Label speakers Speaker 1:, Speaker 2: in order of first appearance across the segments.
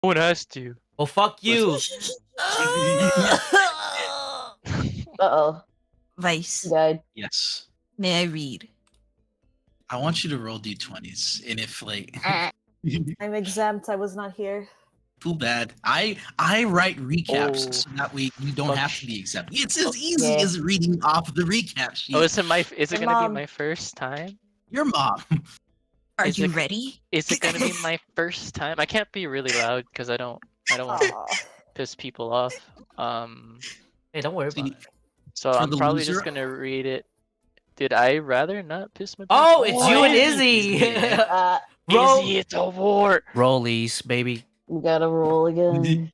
Speaker 1: No one has to.
Speaker 2: Well, fuck you.
Speaker 3: Uh-oh.
Speaker 4: Vice,
Speaker 3: He died.
Speaker 5: Yes.
Speaker 4: may I read?
Speaker 5: I want you to roll d20s, and if like,
Speaker 6: I'm exempt. I was not here.
Speaker 5: too bad. I write recaps
Speaker 1: Oh,
Speaker 5: so that way you don't have to be exempt. It's as easy
Speaker 3: Yeah.
Speaker 5: as reading off the recap sheet.
Speaker 1: Oh, is it
Speaker 6: Hey,
Speaker 1: gonna be
Speaker 6: Mom.
Speaker 1: my first time?
Speaker 5: Your mom.
Speaker 4: Are
Speaker 1: Is
Speaker 4: you
Speaker 1: it-
Speaker 4: ready?
Speaker 1: Is it gonna be my first time? I can't be really loud because I don't want to
Speaker 6: Aw.
Speaker 1: piss people off.
Speaker 2: Hey, don't worry about it.
Speaker 1: So
Speaker 5: For
Speaker 1: I'm
Speaker 5: the
Speaker 1: probably
Speaker 5: loser-
Speaker 1: just gonna read it. Did I rather not piss my
Speaker 2: Oh,
Speaker 1: pants?
Speaker 2: it's you and
Speaker 5: Izzy.
Speaker 2: Izzy.
Speaker 1: Roll.
Speaker 2: Roll.
Speaker 1: Izzy, it's a war.
Speaker 2: Rollies, baby.
Speaker 3: We gotta roll again.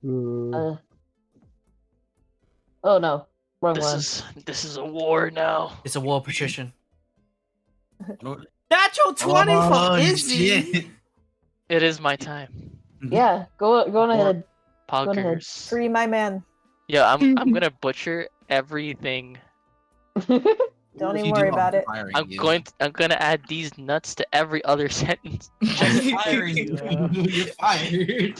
Speaker 3: Oh no. Wrong one.
Speaker 1: This is a war now.
Speaker 2: It's a war patrician.
Speaker 5: Oh,
Speaker 2: Natural 20 from Izzy.
Speaker 5: shit.
Speaker 1: It is my time.
Speaker 3: Yeah, go on ahead. ahead.
Speaker 1: Poggers.
Speaker 6: Free my man.
Speaker 1: Yeah, I'm gonna butcher everything.
Speaker 6: Don't
Speaker 5: If
Speaker 6: even
Speaker 5: you
Speaker 6: worry
Speaker 5: do,
Speaker 6: about it.
Speaker 5: firing
Speaker 1: I'm
Speaker 5: you.
Speaker 1: gonna add these nuts to every other sentence.
Speaker 5: Firing you. You're fired.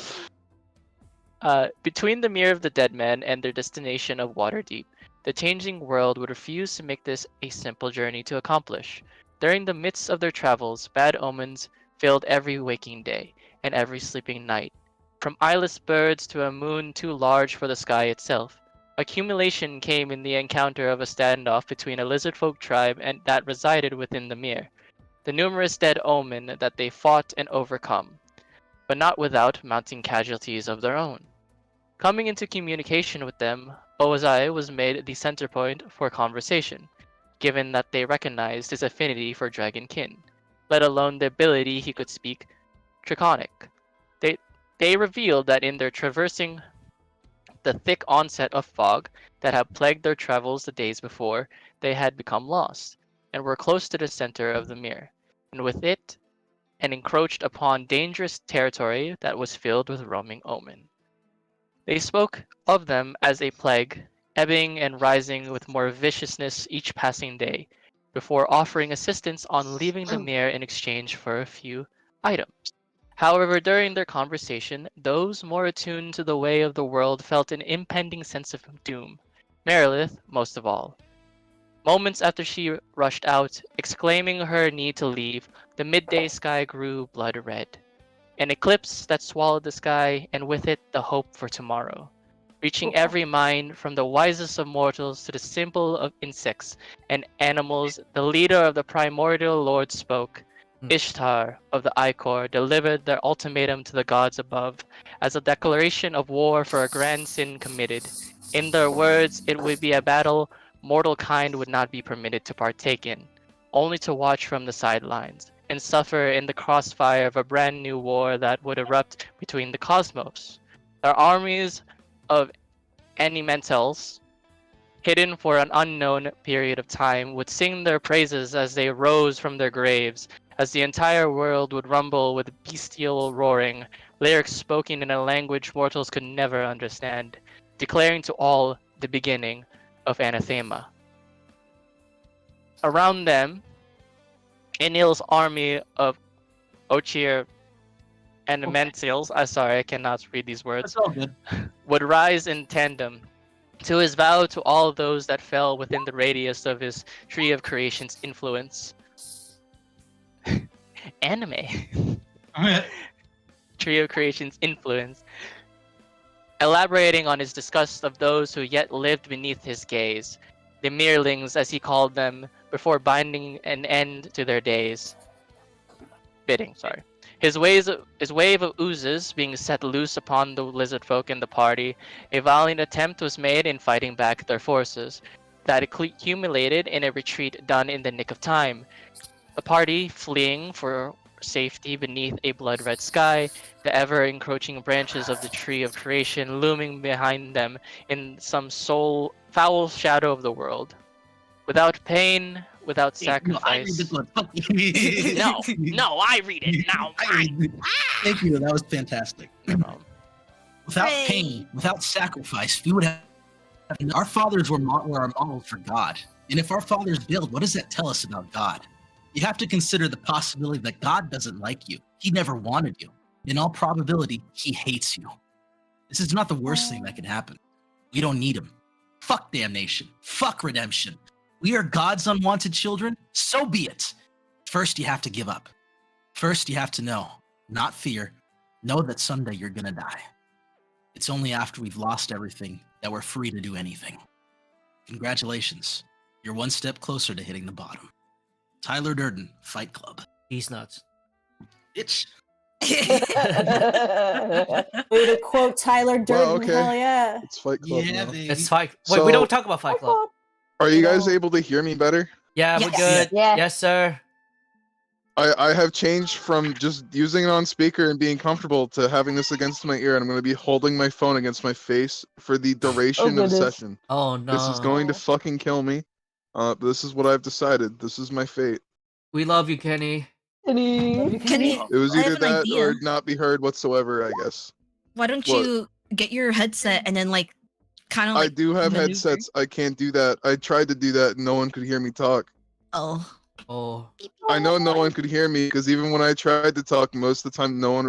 Speaker 1: Between the Mirror of the Dead Man and their destination of Waterdeep, the changing world would refuse to make this a simple journey to accomplish. During the midst of their travels, bad omens filled every waking day and every sleeping night. From eyeless birds to a moon too large for the sky itself. Accumulation came in the encounter of a standoff between a lizardfolk tribe and that resided within the Mirror. The numerous dead omen that they fought and overcome, but not without mounting casualties of their own. Coming into communication with them, Ozai was made the center point for conversation, given that they recognized his affinity for Dragonkin, let alone the ability he could speak Draconic. They revealed that in their traversing the thick onset of fog that had plagued their travels the days before, they had become lost, and were close to the center of the mirror, and with it, and encroached upon dangerous territory that was filled with roaming omen. They spoke of them as a plague, ebbing and rising with more viciousness each passing day, before offering assistance on leaving the mirror in exchange for a few items. However, during their conversation, those more attuned to the way of the world felt an impending sense of doom, Merilith most of all. Moments after she rushed out, exclaiming her need to leave, the midday sky grew blood red. An eclipse that swallowed the sky, and with it the hope for tomorrow. Reaching every mind, from the wisest of mortals to the simple of insects and animals, the leader of the primordial lord spoke. Ishtar of the Icor delivered their ultimatum to the gods above as a declaration of war for a grand sin committed. In their words, it would be a battle mortal kind would not be permitted to partake in, only to watch from the sidelines, and suffer in the crossfire of a brand new war that would erupt between the cosmos. Their armies of animentals, hidden for an unknown period of time, would sing their praises as they rose from their graves, as the entire world would rumble with bestial roaring, lyrics spoken in a language mortals could never understand, declaring to all the beginning of anathema. Around them, Enil's army of Ochir Animentials, I cannot read these words,
Speaker 5: That's all good.
Speaker 1: would rise in tandem to his vow to all those that fell within the radius of his Tree of Creation's influence. Anime. Tree of Creation's influence. Elaborating on his disgust of those who yet lived beneath his gaze, the Mirlings as he called them, before binding an end to their days. His wave of oozes being set loose upon the lizard folk in the party, a valiant attempt was made in fighting back their forces, that accumulated in a retreat done in the nick of time. The party fleeing for safety beneath a blood-red sky, the ever-encroaching branches of the Tree of Creation looming behind them in some foul shadow of the world. Without pain, without sacrifice.
Speaker 5: No, I
Speaker 1: No, I read it now.
Speaker 5: Thank you. That was fantastic. Without
Speaker 4: Hooray.
Speaker 5: pain, without sacrifice, we would have. Our fathers were our model for God. And if our fathers build, what does that tell us about God? You have to consider the possibility that God doesn't like you. He never wanted you. In all probability, he hates you. This is not the worst thing that can happen. We don't need him. Fuck damnation. Fuck redemption. We are God's unwanted children. So be it. First, you have to give up. First, you have to know, not fear, know that someday you're gonna die. It's only after we've lost everything that we're free to do anything. Congratulations. You're one step closer to hitting the bottom. Tyler Durden, Fight Club.
Speaker 2: He's nuts.
Speaker 5: Bitch.
Speaker 6: Way to quote Tyler Durden.
Speaker 7: Wow, okay.
Speaker 6: Hell yeah.
Speaker 7: It's Fight Club
Speaker 5: Yeah,
Speaker 7: now.
Speaker 5: baby.
Speaker 2: It's Fight. Wait, we
Speaker 7: So-
Speaker 2: don't talk about Fight Club.
Speaker 7: Are you guys
Speaker 6: No.
Speaker 7: able to hear me better?
Speaker 2: Yeah, we're
Speaker 4: Yes.
Speaker 2: good.
Speaker 3: Yeah.
Speaker 2: Yes, sir.
Speaker 7: I have changed from just using it on speaker and being comfortable to having this against my ear, and I'm going to be holding my phone against my face for the duration of the
Speaker 3: goodness.
Speaker 7: session.
Speaker 2: Oh no.
Speaker 7: This is going to fucking kill me. But this is what I've decided. This is my fate.
Speaker 2: We love you, Kenny.
Speaker 3: Kenny.
Speaker 4: Kenny,
Speaker 7: It was
Speaker 4: I
Speaker 7: either
Speaker 4: have an
Speaker 7: that
Speaker 4: idea.
Speaker 7: or not be heard whatsoever, I guess.
Speaker 4: Why don't
Speaker 7: What?
Speaker 4: you get your headset and then like kind of
Speaker 7: I
Speaker 4: like
Speaker 7: do have
Speaker 4: maneuver?
Speaker 7: headsets. I can't do that. I tried to do that and no one could hear me talk.
Speaker 4: Oh.
Speaker 2: Oh.
Speaker 7: I know no one could hear me because even when I tried to talk, most of the time no one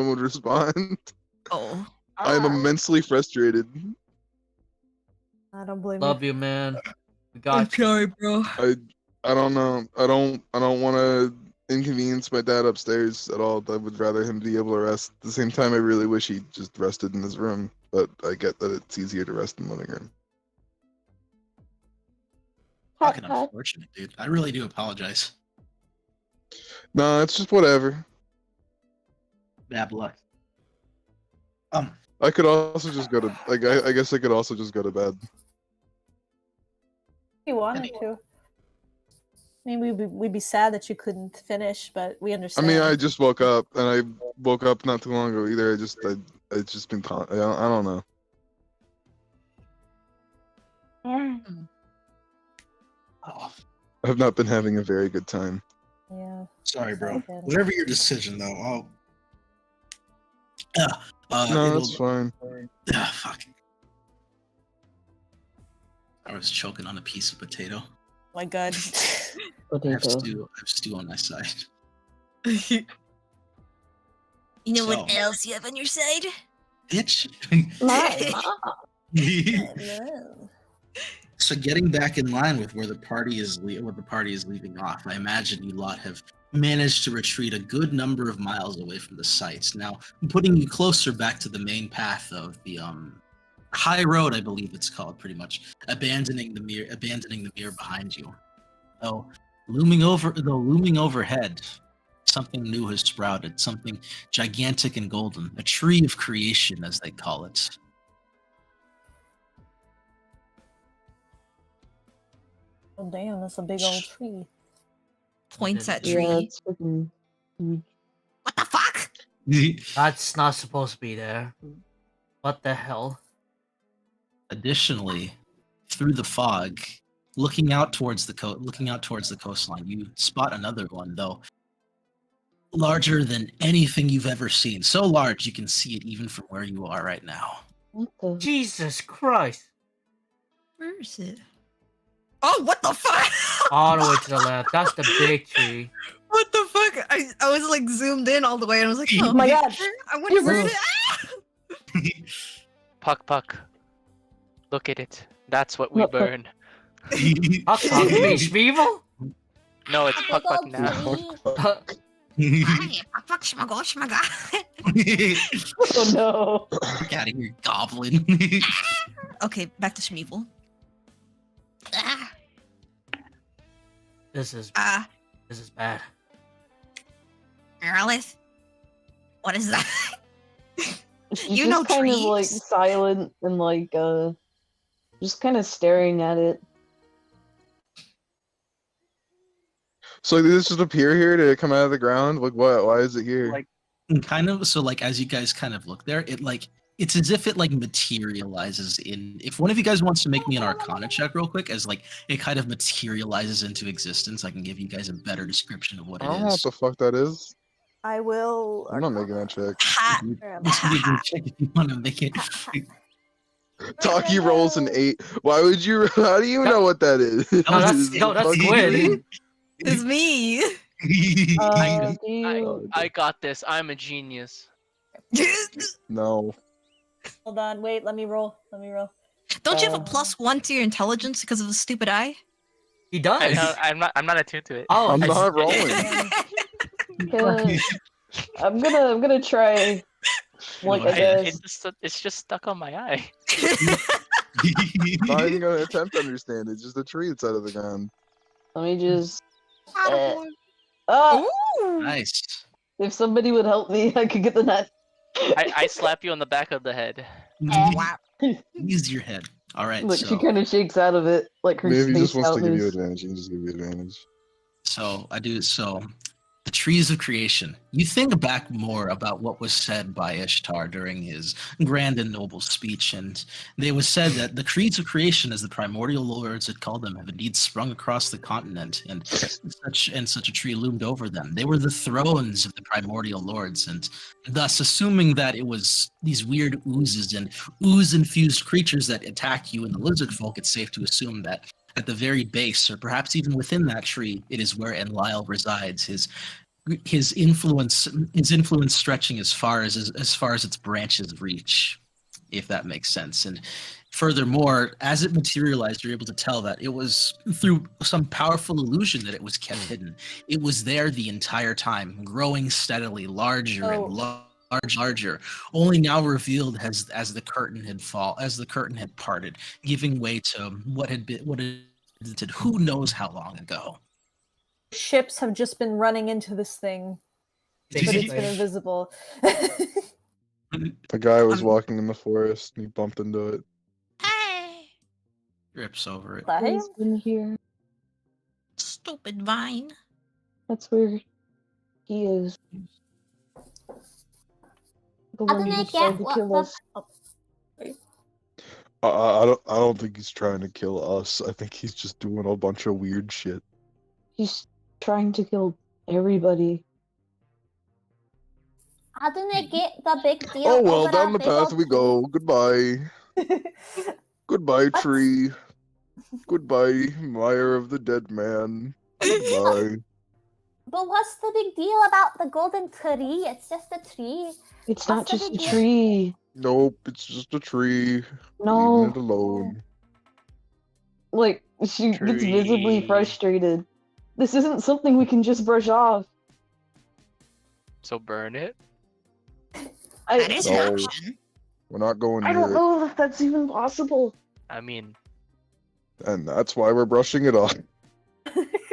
Speaker 7: would respond.
Speaker 4: Oh.
Speaker 7: I'm immensely frustrated.
Speaker 6: I don't blame
Speaker 2: Love
Speaker 6: you.
Speaker 2: you, man. We
Speaker 4: I'm
Speaker 2: got you.
Speaker 4: sorry, bro.
Speaker 7: I don't know. I don't want to inconvenience my dad upstairs at all. I would rather him be able to rest. At the same time, I really wish he just rested in his room, but I get that it's easier to rest in the living room.
Speaker 5: Fucking unfortunate, dude. I really do apologize.
Speaker 7: No, it's just whatever.
Speaker 5: Bad luck.
Speaker 7: I could also just go to like I guess I could also just go to bed.
Speaker 6: If you wanted to. I mean, we'd be sad that you couldn't finish, but we
Speaker 7: I
Speaker 6: understand.
Speaker 7: mean, I just woke up and I woke up not too long ago either. It's just been I don't know.
Speaker 5: Oh,
Speaker 7: I've not been having a very good time.
Speaker 6: Yeah.
Speaker 5: sorry, bro.
Speaker 6: Okay.
Speaker 5: Whatever your decision, though.
Speaker 7: No, that's fine.
Speaker 5: Fuck. I was choking on a piece of potato.
Speaker 6: My God.
Speaker 5: I have
Speaker 3: Potato.
Speaker 5: stew on my side.
Speaker 4: You know what
Speaker 5: So-
Speaker 4: else you have on your side?
Speaker 5: Bitch.
Speaker 6: No.
Speaker 5: So getting back in line with where the party is leaving off, I imagine you lot have managed to retreat a good number of miles away from the sites. Now, putting you closer back to the main path of the high road, I believe it's called, pretty much, abandoning the mirror behind you. Though looming overhead, something new has sprouted, something gigantic and golden, a tree of creation, as they call it.
Speaker 6: Oh, damn, that's a big old tree.
Speaker 4: Points at
Speaker 3: Yeah,
Speaker 4: tree.
Speaker 3: it's freaking huge.
Speaker 4: What the fuck?
Speaker 2: That's not supposed to be there. What the hell?
Speaker 5: Additionally, through the fog, looking out towards the coastline, you spot another one, though larger than anything you've ever seen. So large you can see it even from where you are right now.
Speaker 3: What the?
Speaker 2: Jesus Christ!
Speaker 4: Where is it? Oh, what the fuck?
Speaker 2: All the way to the left. That's the big tree.
Speaker 4: What the fuck? I was like zoomed in all the way and I was like,
Speaker 3: Oh my God.
Speaker 4: I wonder where it is.
Speaker 1: Puck. Look at it. That's what we
Speaker 3: Look, look.
Speaker 1: burn.
Speaker 2: Fuck, fuck me, Schmeevel?
Speaker 1: No, it's puck now.
Speaker 4: Hi, fuck, shmago.
Speaker 3: Oh no.
Speaker 5: Get out of here, goblin.
Speaker 4: Okay, back to Shmeevel. Ah,
Speaker 2: This is bad.
Speaker 4: Meredith? What is that?
Speaker 3: She's
Speaker 4: You
Speaker 3: just
Speaker 4: know
Speaker 3: kind of like
Speaker 4: trees.
Speaker 3: silent and like just kind of staring at it.
Speaker 7: So did this just appear here? Did it come out of the ground? Like what? Why is it here?
Speaker 5: Like- Kind of, so like as you guys kind of look there, it's as if it like materializes in. If one of you guys wants to make me an Arcana check real quick, as like it kind of materializes into existence, I can give you guys a better description of what
Speaker 7: I
Speaker 5: it
Speaker 7: don't know what
Speaker 5: is.
Speaker 7: the fuck that is.
Speaker 6: I will.
Speaker 7: I'm not making that check.
Speaker 4: Ha!
Speaker 5: This would be a good check if you want to make it.
Speaker 7: Taki rolls an 8. Why would you? How do you know what that is?
Speaker 2: No, that's Gwen.
Speaker 4: It's me.
Speaker 3: Do you?
Speaker 1: I got this. I'm a genius.
Speaker 7: No.
Speaker 6: Hold on, wait, let me roll.
Speaker 4: Don't you have a +1 to your intelligence because of the stupid eye?
Speaker 2: He does.
Speaker 1: I'm not attuned to it.
Speaker 2: Oh,
Speaker 7: I'm
Speaker 2: I
Speaker 7: not
Speaker 2: see.
Speaker 7: rolling.
Speaker 3: I'm gonna try. Like I guess.
Speaker 1: It's just stuck on my eye.
Speaker 7: Not even gonna attempt to understand. It's just a tree that's out of the ground.
Speaker 3: Let me just.
Speaker 4: Attaboy.
Speaker 3: Ah!
Speaker 4: Ooh.
Speaker 5: Nice.
Speaker 3: If somebody would help me, I could get the net.
Speaker 1: I slap you on the back of the head.
Speaker 4: Wow.
Speaker 5: Use your head. All right.
Speaker 3: Look,
Speaker 5: so,
Speaker 3: she kind of shakes out of it, like her
Speaker 7: Maybe he
Speaker 3: space
Speaker 7: just wants to give you
Speaker 3: stoutness.
Speaker 7: advantage. He can just give you advantage.
Speaker 5: so I do. So, the trees of creation. You think back more about what was said by Ishtar during his grand and noble speech, and they was said that the trees of creation, as the primordial lords had called them, have indeed sprung across the continent, and such a tree loomed over them. They were the thrones of the primordial lords, and thus, assuming that it was these weird oozes and ooze-infused creatures that attack you and the lizard folk, it's safe to assume that at the very base, or perhaps even within that tree, it is where Enlil resides. His influence stretching as far as its branches reach, if that makes sense. And furthermore, as it materialized, you're able to tell that it was through some powerful illusion that it was kept hidden. It was there the entire time, growing steadily larger and larger, only now revealed as the curtain had parted, giving way to what had existed who knows how long ago.
Speaker 6: Ships have just been running into this thing, but it's been invisible.
Speaker 7: A guy was walking in the forest and he bumped into it.
Speaker 4: Hey,
Speaker 5: Trips over it.
Speaker 6: Hey.
Speaker 3: He's been here.
Speaker 4: stupid vine.
Speaker 3: That's where he is. The
Speaker 8: How
Speaker 3: one
Speaker 8: did
Speaker 3: who
Speaker 8: I
Speaker 3: tried
Speaker 8: get
Speaker 3: to
Speaker 8: what
Speaker 3: kill
Speaker 8: the
Speaker 3: us.
Speaker 7: I don't think he's trying to kill us. I think he's just doing a bunch of weird shit.
Speaker 3: He's trying to kill everybody.
Speaker 8: How did I get the big deal?
Speaker 7: Oh well,
Speaker 8: over
Speaker 7: down
Speaker 8: a
Speaker 7: the
Speaker 8: big
Speaker 7: path
Speaker 8: old
Speaker 7: we go. Goodbye. Goodbye,
Speaker 6: What?
Speaker 7: tree. Goodbye, mire of the dead man. Goodbye.
Speaker 8: But what's the big deal about the golden tree? It's just a tree.
Speaker 3: It's
Speaker 8: What's
Speaker 3: not
Speaker 8: the
Speaker 3: just a
Speaker 8: big deal?
Speaker 3: tree.
Speaker 7: Nope, it's just a tree. Leaving
Speaker 3: No.
Speaker 7: it alone.
Speaker 3: Like, she gets visibly
Speaker 1: Tree.
Speaker 3: frustrated. This isn't something we can just brush off.
Speaker 1: So burn it.
Speaker 4: That is an
Speaker 7: No.
Speaker 4: option.
Speaker 7: We're not going
Speaker 3: I
Speaker 7: near
Speaker 3: don't
Speaker 7: it.
Speaker 3: know if that's even possible.
Speaker 1: I mean,
Speaker 7: And that's why we're brushing it off.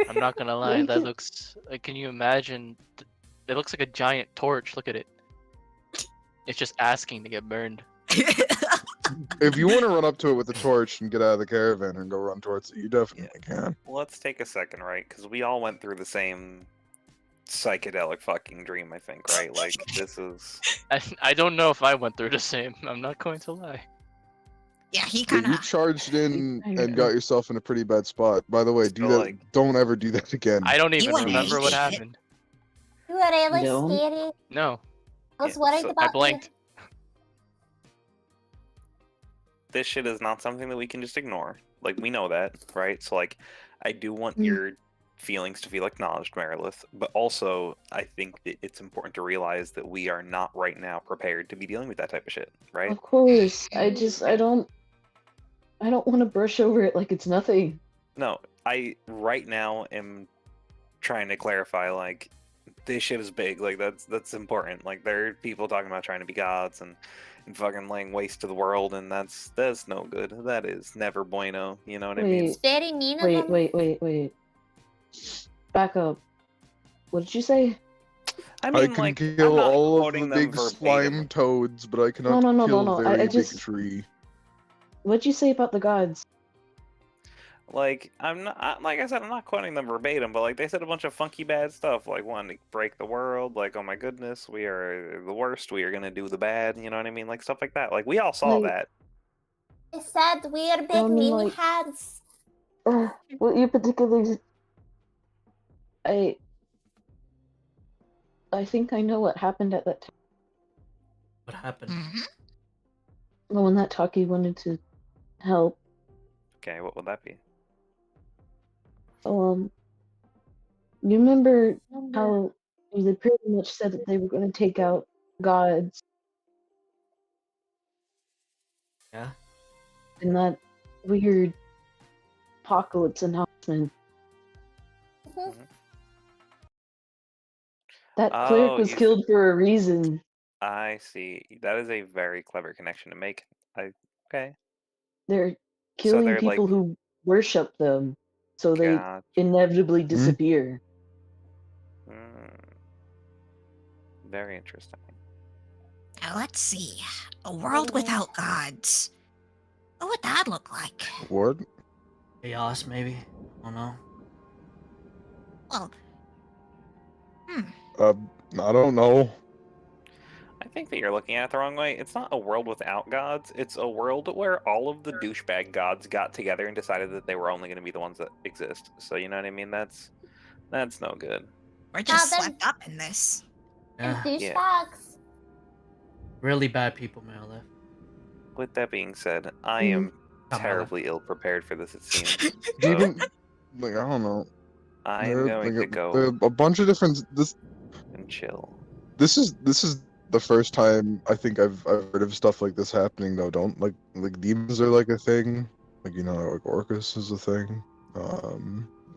Speaker 1: I'm not gonna lie.
Speaker 3: We
Speaker 1: That
Speaker 3: can-
Speaker 1: looks. Can you imagine? It looks like a giant torch. Look at it. It's just asking to get burned.
Speaker 7: If you want to run up to it with a torch and get out of the caravan and go run towards it, you definitely can.
Speaker 9: Let's take a second, right? Because we all went through the same psychedelic fucking dream, I think, right? Like, this is...
Speaker 1: I don't know if I went through the same. I'm not going to lie.
Speaker 4: Yeah, he
Speaker 7: Yeah,
Speaker 4: kind
Speaker 7: you
Speaker 4: of.
Speaker 7: charged in
Speaker 3: I
Speaker 7: and
Speaker 3: know.
Speaker 7: got yourself in a pretty bad spot. By the way,
Speaker 9: So, like-
Speaker 7: don't ever do that again.
Speaker 1: I don't even
Speaker 4: went
Speaker 1: remember what
Speaker 4: shit.
Speaker 1: happened.
Speaker 8: You were really
Speaker 3: No.
Speaker 8: scary.
Speaker 1: No,
Speaker 8: I was
Speaker 9: Yeah,
Speaker 8: worried
Speaker 9: so I
Speaker 8: about
Speaker 1: I blanked.
Speaker 9: This shit is not something that we can just ignore. Like, we know that, right? So, like, I do want
Speaker 3: Mm.
Speaker 9: your feelings to feel acknowledged, Merilith, but also, I think that it's important to realize that we are not right now prepared to be dealing with that type of shit, right?
Speaker 3: Of course. I don't want to brush over it like it's nothing.
Speaker 9: No, I right now am trying to clarify, like, this shit is big. Like, that's important. Like, there are people talking about trying to be gods and fucking laying waste to the world, and that's no good. That is never bueno. You know what I mean?
Speaker 8: It's very mean of
Speaker 3: Wait,
Speaker 8: them.
Speaker 3: wait. Back up. What did you say?
Speaker 9: I
Speaker 7: I
Speaker 9: mean,
Speaker 7: can
Speaker 9: like, I'm
Speaker 7: kill
Speaker 9: not
Speaker 7: all of
Speaker 9: quoting
Speaker 7: the
Speaker 9: them
Speaker 7: big
Speaker 9: verbatim.
Speaker 7: slime toads, but I cannot
Speaker 3: No,
Speaker 7: kill a
Speaker 3: I
Speaker 7: very
Speaker 3: just-
Speaker 7: big tree.
Speaker 3: What'd you say about the gods?
Speaker 9: Like, I'm not, like I said, I'm not quoting them verbatim, but like they said a bunch of funky bad stuff, like wanting to break the world, like, oh my goodness, we are the worst, we are gonna do the bad, you know what I mean? Like, stuff like that. Like, we all saw
Speaker 3: Like-
Speaker 9: that.
Speaker 8: They said we are big
Speaker 3: I mean,
Speaker 8: meanie
Speaker 3: like-
Speaker 8: heads.
Speaker 3: What you particularly... I think I know what happened at that time.
Speaker 2: What happened?
Speaker 4: Mhm.
Speaker 3: When that Taki wanted to help.
Speaker 9: Okay, what would that be?
Speaker 3: You remember how they pretty much said that they were going to take out gods
Speaker 2: Yeah.
Speaker 3: in that weird apocalypse announcement? That cleric
Speaker 9: Oh,
Speaker 3: was killed for a reason.
Speaker 9: I see. That is a very clever connection to make. Okay.
Speaker 3: They're
Speaker 9: So
Speaker 3: killing
Speaker 9: they're like,
Speaker 3: people who worship them, so they
Speaker 9: God.
Speaker 3: inevitably disappear.
Speaker 9: Very interesting.
Speaker 4: Now let's see. A world without gods. What would that look like?
Speaker 7: What?
Speaker 2: Chaos, maybe. I don't know.
Speaker 4: Well,
Speaker 7: I don't know.
Speaker 9: I think that you're looking at it the wrong way. It's not a world without gods. It's a world where all of the douchebag gods got together and decided that they were only going to be the ones that exist. So you know what I mean? That's no good.
Speaker 4: we're just
Speaker 8: they're-
Speaker 4: swept up in this.
Speaker 3: Ah.
Speaker 8: And
Speaker 2: Yeah.
Speaker 8: douchebags.
Speaker 2: Really bad people, Meredith.
Speaker 9: With that being said, I
Speaker 3: Mhm.
Speaker 9: am
Speaker 2: Come on,
Speaker 9: terribly ill prepared for this. It seems.
Speaker 7: Even like I don't know.
Speaker 9: I am going to
Speaker 7: There
Speaker 9: go
Speaker 7: are a bunch of different.
Speaker 9: and chill.
Speaker 7: This is the first time I think I've heard of stuff like this happening. Though, don't like demons are like a thing. Like like Orcus is a thing. A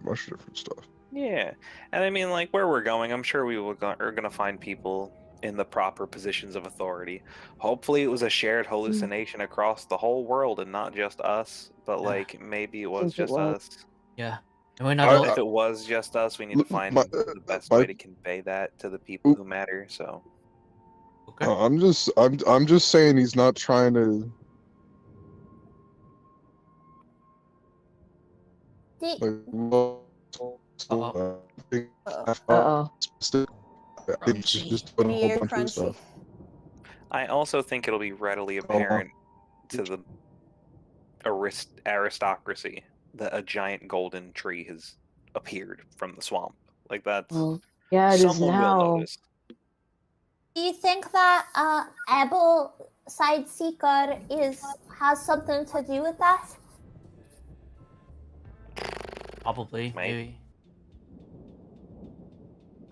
Speaker 7: bunch of different stuff.
Speaker 9: Yeah, and I mean, like where we're going, I'm sure we are going to find people in the proper positions of authority. Hopefully, it was a shared hallucination across the whole world and not just us. But like maybe it was
Speaker 3: Think it
Speaker 9: just
Speaker 3: was.
Speaker 9: us.
Speaker 2: Yeah. And we're not
Speaker 7: I-
Speaker 2: all.
Speaker 9: If it was just us, we need to
Speaker 7: Look,
Speaker 9: find
Speaker 7: my-
Speaker 9: the best
Speaker 7: my-
Speaker 9: way to convey that to the people who matter. So
Speaker 2: Okay.
Speaker 7: I'm just saying he's not trying to.
Speaker 8: Did,
Speaker 7: Like, well,
Speaker 2: Uh-oh.
Speaker 7: I think
Speaker 3: Uh-oh.
Speaker 7: it's just doing a whole
Speaker 6: Ear
Speaker 7: bunch of
Speaker 6: crunchy.
Speaker 7: stuff.
Speaker 9: I also think it'll be readily apparent to the aristocracy that a giant golden tree has appeared from the swamp. Like that's
Speaker 3: Well, yeah, it is
Speaker 9: someone will
Speaker 3: now.
Speaker 9: notice.
Speaker 8: do you think that Able Side Seeker has something to do with that?
Speaker 2: Probably,
Speaker 9: Maybe.
Speaker 2: maybe.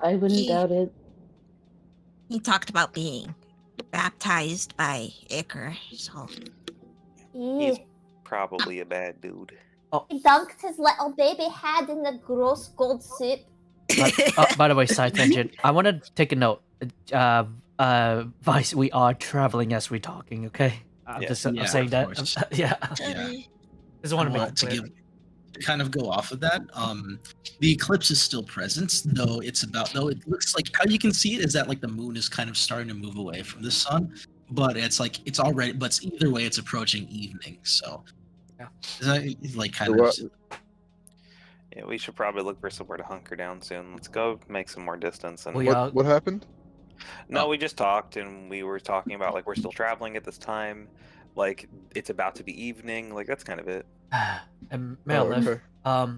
Speaker 3: I wouldn't doubt it.
Speaker 4: He talked about being baptized by Iker, so
Speaker 9: He's
Speaker 8: Ew.
Speaker 9: probably a bad dude.
Speaker 8: He dunked his little baby head in the gross gold soup.
Speaker 2: By the way, side tangent. I want to take a note. Vice, we are traveling as we're talking. Okay. I'm
Speaker 9: Yeah.
Speaker 2: just
Speaker 5: Yeah,
Speaker 2: saying
Speaker 5: of
Speaker 2: that.
Speaker 5: course.
Speaker 2: Yeah.
Speaker 5: Yeah.
Speaker 2: Just want to make
Speaker 5: Well,
Speaker 2: it
Speaker 5: to
Speaker 2: clear.
Speaker 5: kind of go off of that, the eclipse is still present, though it looks like how you can see it is that like the moon is kind of starting to move away from the sun, but it's already, but either way, it's approaching evening, so
Speaker 2: Yeah.
Speaker 5: is that like kind
Speaker 7: So
Speaker 5: of
Speaker 9: Yeah, we should probably look for somewhere to hunker down soon. Let's go make some more distance. And
Speaker 2: We are.
Speaker 7: What happened?
Speaker 9: no, we just talked and we were talking about like we're still traveling at this time. Like it's about to be evening. Like that's kind of it.
Speaker 2: And
Speaker 7: Oh,
Speaker 2: Meredith,
Speaker 7: okay.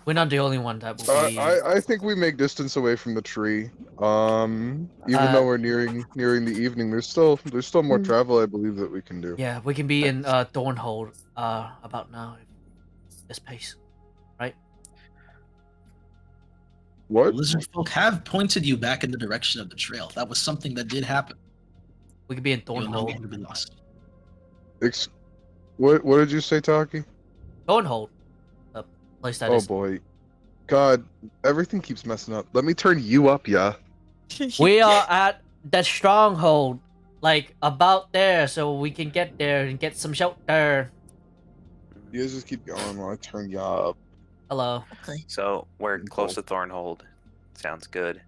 Speaker 2: we're not the only one that will be.
Speaker 7: I think we make distance away from the tree. Even though we're nearing the evening, there's still more travel I believe that we can do.
Speaker 2: Yeah, we can be in Thornhold about now. This pace, right?
Speaker 7: What?
Speaker 5: lizard folk have pointed you back in the direction of the trail. That was something that did happen.
Speaker 2: We can be in
Speaker 5: You'll no
Speaker 2: Thornhold.
Speaker 5: longer be lost.
Speaker 7: What did you say, Taki?
Speaker 2: Thornhold, the place that
Speaker 7: Oh
Speaker 2: is.
Speaker 7: boy, God, everything keeps messing up. Let me turn you up, yeah.
Speaker 2: We are at the stronghold, like about there, so we can get there and get some shelter.
Speaker 7: You guys just keep going while I turn you up.
Speaker 2: Hello.
Speaker 4: okay.
Speaker 9: So we're
Speaker 7: Cool.
Speaker 9: close to Thornhold. Sounds good.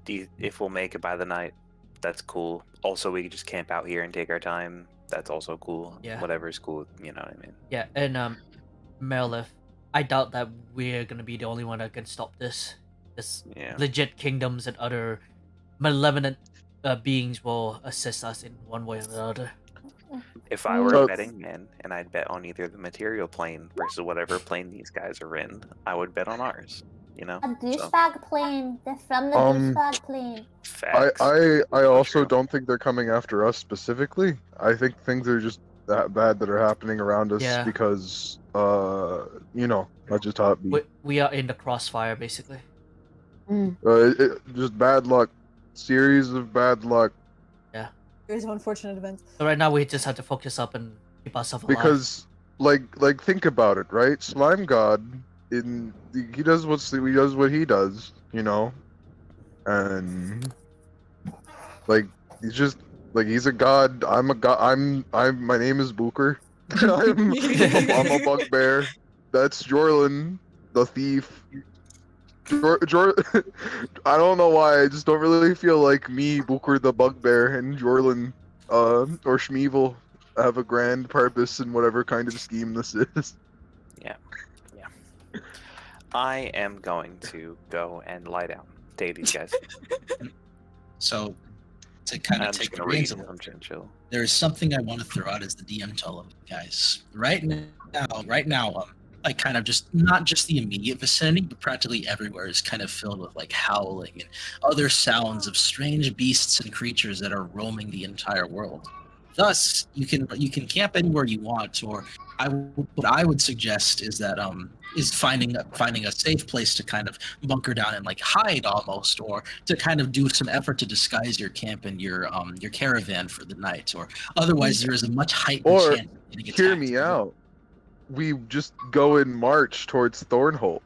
Speaker 9: If we'll make it by the night, that's cool. Also, we could just camp out here and take our time. That's also cool.
Speaker 2: Yeah.
Speaker 9: Whatever's cool. You know what I mean?
Speaker 2: Yeah, and Meredith, I doubt that we're gonna be the only one that can stop this. This
Speaker 9: Yeah.
Speaker 2: legit kingdoms and other malevolent beings will assist us in one way or the other.
Speaker 9: If I were
Speaker 7: So-
Speaker 9: a betting man and I'd bet on either the material plane versus whatever plane these guys are in, I would bet on ours. You know?
Speaker 8: A douchebag plane. They're from the douchebag plane.
Speaker 9: Facts.
Speaker 7: I also
Speaker 9: true.
Speaker 7: don't think they're coming after us specifically. I think things are just that bad that are happening around us
Speaker 2: Yeah.
Speaker 7: because not just how it be.
Speaker 2: We are in the crossfire, basically.
Speaker 7: Just bad luck. Series of bad luck.
Speaker 6: Series of unfortunate events.
Speaker 2: So right now we just have to focus up and keep ourselves alive.
Speaker 7: Because, like think about it, right? Slime God, he does what he does, you know, and like he's a god. I'm a god. My name is Booker. I'm a bugbear. That's Jorlin, the thief. I don't know why. I just don't really feel like me, Booker the bugbear, and Jorlin, or Schmeevel have a grand purpose in whatever kind of scheme this is.
Speaker 9: I am going to go and lie down. Day these guys.
Speaker 5: So, to kind
Speaker 9: I'm
Speaker 5: of
Speaker 9: just
Speaker 5: take the
Speaker 9: gonna
Speaker 5: reins
Speaker 9: read.
Speaker 5: a little,
Speaker 9: I'm just gonna chill.
Speaker 5: there is something I want to throw out as the DM to all of you guys. Right now, like kind of just not just the immediate vicinity, but practically everywhere is kind of filled with like howling and other sounds of strange beasts and creatures that are roaming the entire world. Thus, you can camp anywhere you want, or what I would suggest is that is finding a safe place to kind of bunker down and like hide almost, or to kind of do some effort to disguise your camp and your caravan for the night, or otherwise there is a much heightened
Speaker 7: Or,
Speaker 5: chance of getting
Speaker 7: hear
Speaker 5: attacked.
Speaker 7: me out. We just go and march towards Thornhold.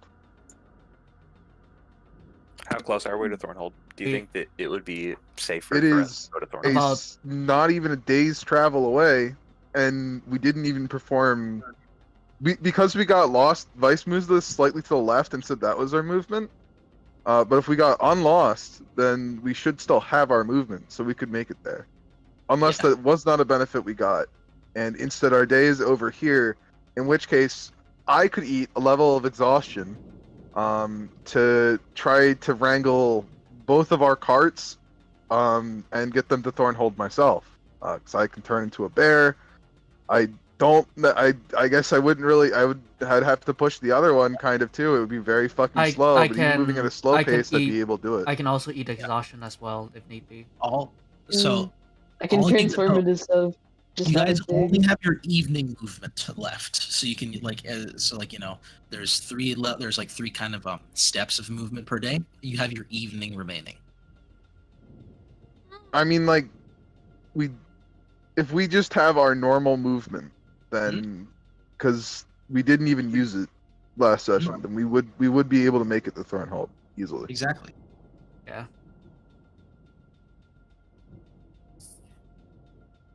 Speaker 9: How close are we to Thornhold? Do you
Speaker 2: We-
Speaker 9: think that it would be safer
Speaker 7: It
Speaker 9: for us
Speaker 7: is
Speaker 9: to go to Thornhold?
Speaker 2: About-
Speaker 7: not even a day's travel away, and we didn't even perform. Because we got lost, Vice moves us slightly to the left and said that was our movement. But if we got unlost, then we should still have our movement, so we could make it there. Unless that was not a benefit we got, and instead our day is over here, in which case I could eat a level of exhaustion to try to wrangle both of our carts and get them to Thornhold myself. Because I can turn into a bear. I guess I wouldn't really. I'd have to push the other one kind of too. It would be very fucking slow. But even moving at a slow pace, I'd be able to do it.
Speaker 2: I can also eat exhaustion as well if need be.
Speaker 3: I can
Speaker 5: all you
Speaker 3: transform
Speaker 5: know-
Speaker 3: into stuff. Just
Speaker 5: You
Speaker 3: not
Speaker 5: guys
Speaker 3: as
Speaker 5: only
Speaker 3: big.
Speaker 5: have your evening movement left, so you can there's three kind of steps of movement per day. You have your evening remaining.
Speaker 7: I mean, like, if we just have our normal movement, then because we didn't even use it last session, then we would be able to make it to Thornhold easily.
Speaker 5: Exactly.
Speaker 2: Yeah.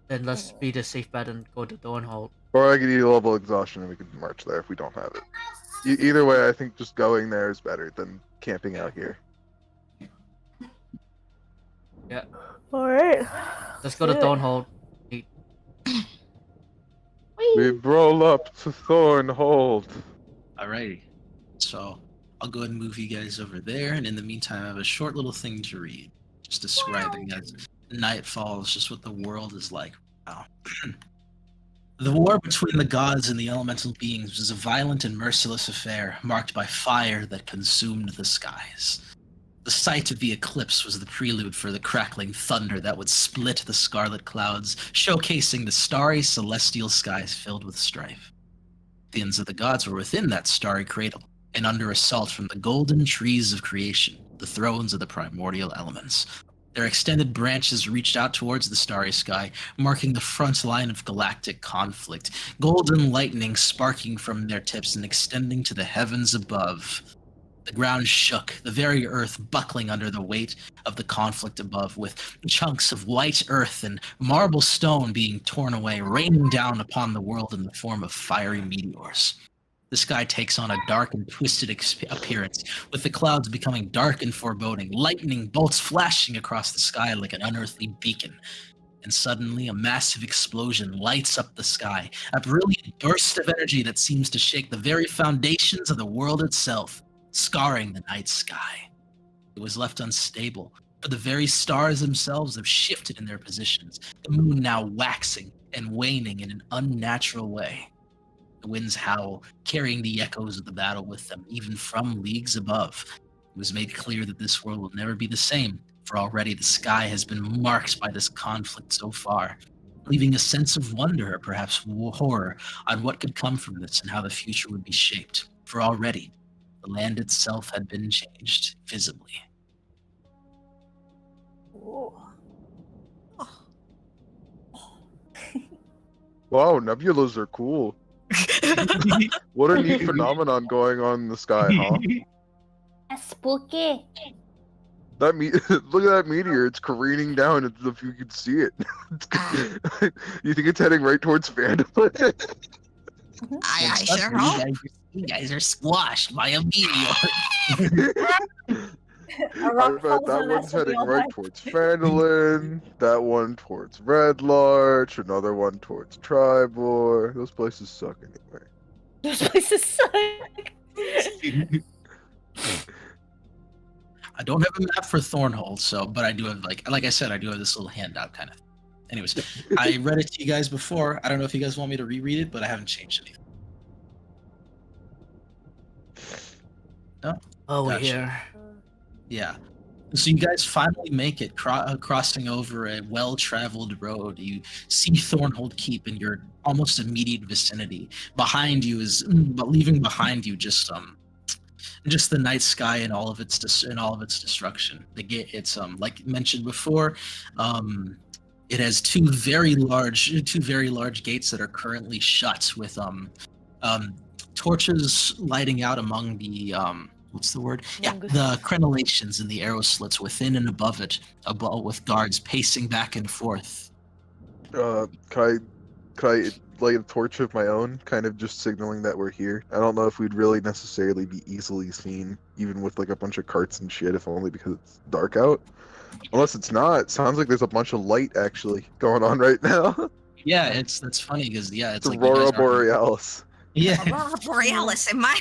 Speaker 2: Then let's be the safe bet and go to Thornhold.
Speaker 7: Or I could eat a level of exhaustion and we could march there if we don't have it. Either way, I think just going there is better than camping out here.
Speaker 2: Yeah.
Speaker 6: All right.
Speaker 2: Let's go to
Speaker 6: do it.
Speaker 2: Thornhold.
Speaker 7: We roll up to Thornhold.
Speaker 5: Alrighty. So I'll go ahead and move you guys over there, and in the meantime, I have a short little thing to read, just describing as night falls, just what the world is like. Wow. The war between the gods and the elemental beings was a violent and merciless affair, marked by fire that consumed the skies. The sight of the eclipse was the prelude for the crackling thunder that would split the scarlet clouds, showcasing the starry celestial skies filled with strife. The ends of the gods were within that starry cradle, and under assault from the golden trees of creation, the thrones of the primordial elements. Their extended branches reached out towards the starry sky, marking the front line of galactic conflict, golden lightning sparking from their tips and extending to the heavens above. The ground shook, the very earth buckling under the weight of the conflict above, with chunks of white earth and marble stone being torn away, raining down upon the world in the form of fiery meteors. The sky takes on a dark and twisted appearance, with the clouds becoming dark and foreboding, lightning bolts flashing across the sky like an unearthly beacon. And suddenly, a massive explosion lights up the sky, a brilliant burst of energy that seems to shake the very foundations of the world itself, scarring the night sky. It was left unstable, for the very stars themselves have shifted in their positions, the moon now waxing and waning in an unnatural way. The winds howl, carrying the echoes of the battle with them, even from leagues above. It was made clear that this world will never be the same, for already the sky has been marked by this conflict so far, leaving a sense of wonder or perhaps horror on what could come from this and how the future would be shaped. For already, The land itself had been changed visibly.
Speaker 6: Ooh.
Speaker 7: Wow, nebulas are cool. What a neat phenomenon going on in the sky, huh?
Speaker 8: That's spooky.
Speaker 7: That look at that meteor. It's careening down. If you could see it, you think it's heading right towards Vandalin?
Speaker 4: I sure hope.
Speaker 5: You guys are squashed by a meteor.
Speaker 6: A
Speaker 7: I
Speaker 6: rock
Speaker 7: bet
Speaker 6: falls
Speaker 7: that
Speaker 6: on
Speaker 7: one's
Speaker 6: us and we
Speaker 7: heading
Speaker 6: all
Speaker 7: right
Speaker 6: die.
Speaker 7: towards Vandalin. That one towards Red Larch. Another one towards Tribor. Those places suck anyway.
Speaker 6: Those places suck.
Speaker 5: I don't have a map for Thornhold, but I do have like I said, I do have this little handout kind of. Anyways, I read it to you guys before. I don't know if you guys want me to reread it, but I haven't changed anything. No?
Speaker 2: Oh, we're
Speaker 5: Gotcha.
Speaker 2: here.
Speaker 5: Yeah. So you guys finally make it, crossing over a well-traveled road. You see Thornhold Keep in your almost immediate vicinity. Behind you but leaving behind you just the night sky and all of its destruction. It's like mentioned before, it has two very large gates that are currently shut with torches lighting out among the what's the word? Yeah, the crenellations and the arrow slits within and above it, with guards pacing back and forth.
Speaker 7: Can I light a torch of my own, kind of just signaling that we're here? I don't know if we'd really necessarily be easily seen, even with like a bunch of carts and shit, if only because it's dark out. Unless it's not. It sounds like there's a bunch of light actually going on right now.
Speaker 5: Yeah, that's funny because it's like
Speaker 7: Aurora
Speaker 5: you guys are-
Speaker 7: Borealis.
Speaker 5: Yeah,
Speaker 4: Aurora Borealis, am I?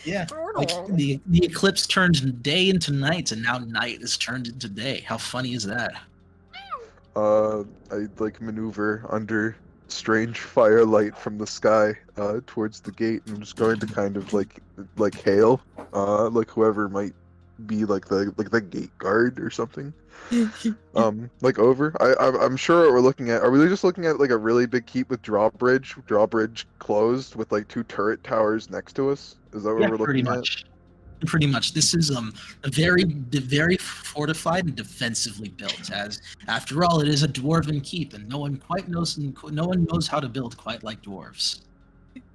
Speaker 5: yeah. Like the eclipse turned day into night, and now night is turned into day. How funny is that?
Speaker 7: I like maneuver under strange firelight from the sky towards the gate, and I'm just going to kind of like hail like whoever might be like the gate guard or something. Like over. I'm sure what we're looking at. Are we just looking at like a really big keep with drawbridge closed with like two turret towers next to us? Is that what we're looking at?
Speaker 5: Pretty much. This is a very fortified and defensively built. As after all, it is a dwarven keep, and no one knows how to build quite like dwarves.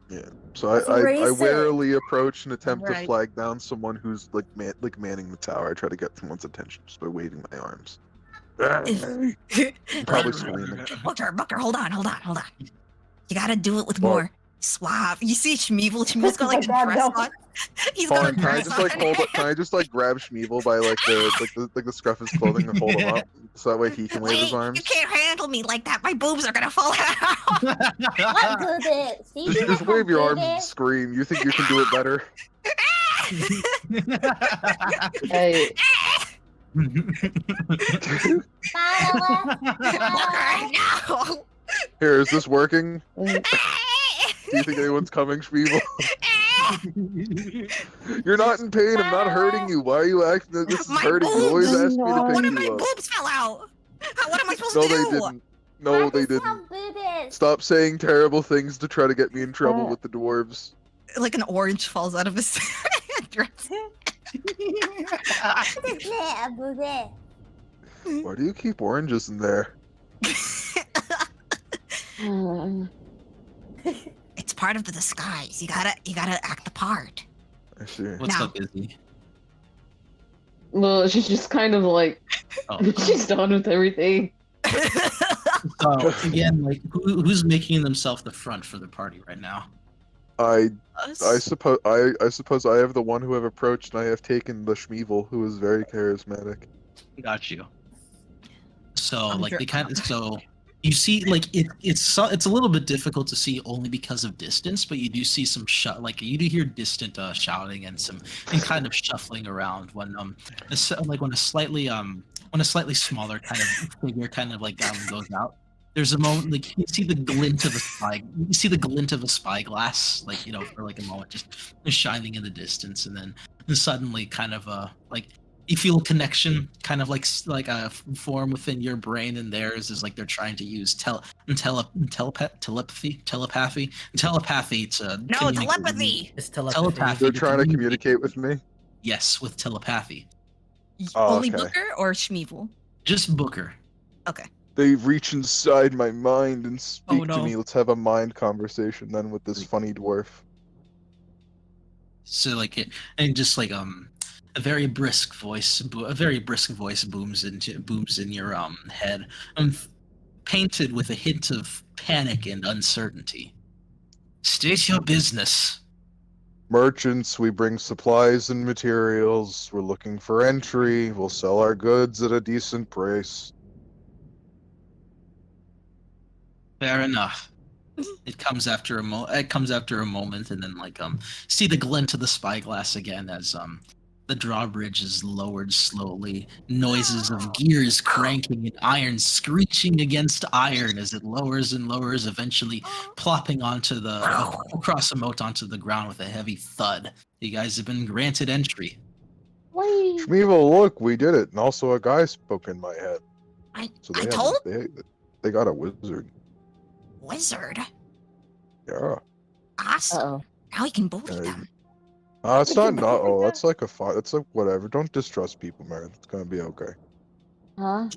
Speaker 7: Yeah. So I warily approach and attempt to flag down someone who's like manning the tower. I try to get someone's attention just by waving my arms. I'm probably screaming.
Speaker 4: Booker, hold on. You gotta do it with more suave. You see Schmeevel? Schmeevel's got like a dress on. He's got a
Speaker 7: Can I
Speaker 4: dress
Speaker 7: just
Speaker 4: on.
Speaker 7: like hold up? Can I just like grab Schmeevel by like the scruff of his clothing and hold him up so that way he can wave his
Speaker 4: Wait,
Speaker 7: arms?
Speaker 4: you can't handle me like that. My boobs are gonna fall out.
Speaker 8: What good is?
Speaker 7: Just wave your arms and scream. You think you can do it better?
Speaker 3: Hey,
Speaker 4: No.
Speaker 7: Here, is this working? Do you think anyone's coming, Schmeevel? You're not in pain. I'm not hurting you. Why are you acting that this is
Speaker 4: My
Speaker 7: hurting you? You always
Speaker 3: boobs.
Speaker 7: ask me to
Speaker 3: One
Speaker 7: pick
Speaker 4: One of my
Speaker 7: you up.
Speaker 4: boobs fell out. What am I supposed
Speaker 7: No,
Speaker 4: to
Speaker 7: they
Speaker 4: do?
Speaker 7: didn't. No, they didn't.
Speaker 8: Boobies.
Speaker 7: Stop saying terrible things to try to get me in trouble with the dwarves.
Speaker 4: Like an orange falls out of his dress.
Speaker 8: A booby.
Speaker 7: Why do you keep oranges in there?
Speaker 4: It's part of the disguise. You gotta act the part.
Speaker 7: I see.
Speaker 5: What's
Speaker 4: Now.
Speaker 5: up, Izzy?
Speaker 3: well, she's just kind of like she's done with everything.
Speaker 5: So again, like who's making themselves the front for the party right now?
Speaker 7: I suppose I have the one who have approached, and I have taken the Schmeevel, who is very charismatic.
Speaker 5: Got you. So
Speaker 4: I'm
Speaker 5: like
Speaker 4: sure-
Speaker 5: they kind of you see like it's a little bit difficult to see only because of distance, but you do see some you do hear distant shouting and kind of shuffling around when when a slightly smaller kind of figure kind of like goes out. There's a moment like you see the glint of a spyglass for like a moment just shining in the distance, and then suddenly kind of like You feel a connection, kind of like a form within your brain and theirs, is like they're trying to use telepathy to
Speaker 4: No,
Speaker 5: communicate
Speaker 4: telepathy.
Speaker 2: It's telepathy.
Speaker 5: Telepathy.
Speaker 7: They're
Speaker 5: to
Speaker 7: trying to communicate with me.
Speaker 5: Yes, with telepathy.
Speaker 7: Oh,
Speaker 4: Only
Speaker 7: okay.
Speaker 4: Booker or Schmeevel?
Speaker 5: Just Booker.
Speaker 4: Okay.
Speaker 7: They reach inside my mind and speak to
Speaker 4: no.
Speaker 7: me. Let's have a mind conversation then with this funny dwarf.
Speaker 5: So like it, and just like a very brisk voice booms in your head, painted with a hint of panic and uncertainty. State your business.
Speaker 7: Merchants, we bring supplies and materials. We're looking for entry. We'll sell our goods at a decent price.
Speaker 5: Fair enough. It comes after a moment, and then see the glint of the spyglass again as the drawbridge is lowered slowly. Noises of gears cranking and iron screeching against iron as it lowers and lowers, eventually plopping across a moat onto the ground with a heavy thud. You guys have been granted entry.
Speaker 3: Wait.
Speaker 7: Shmeevel, look, we did it. And also a guy spoke in my head. So
Speaker 4: I told
Speaker 7: they got a wizard.
Speaker 4: Wizard.
Speaker 7: Yeah.
Speaker 4: Awesome.
Speaker 3: Uh-oh.
Speaker 4: Now we can bully them.
Speaker 7: It's not oh, that's like a fun. It's like whatever. Don't distrust people, man. It's gonna be okay.
Speaker 3: Huh?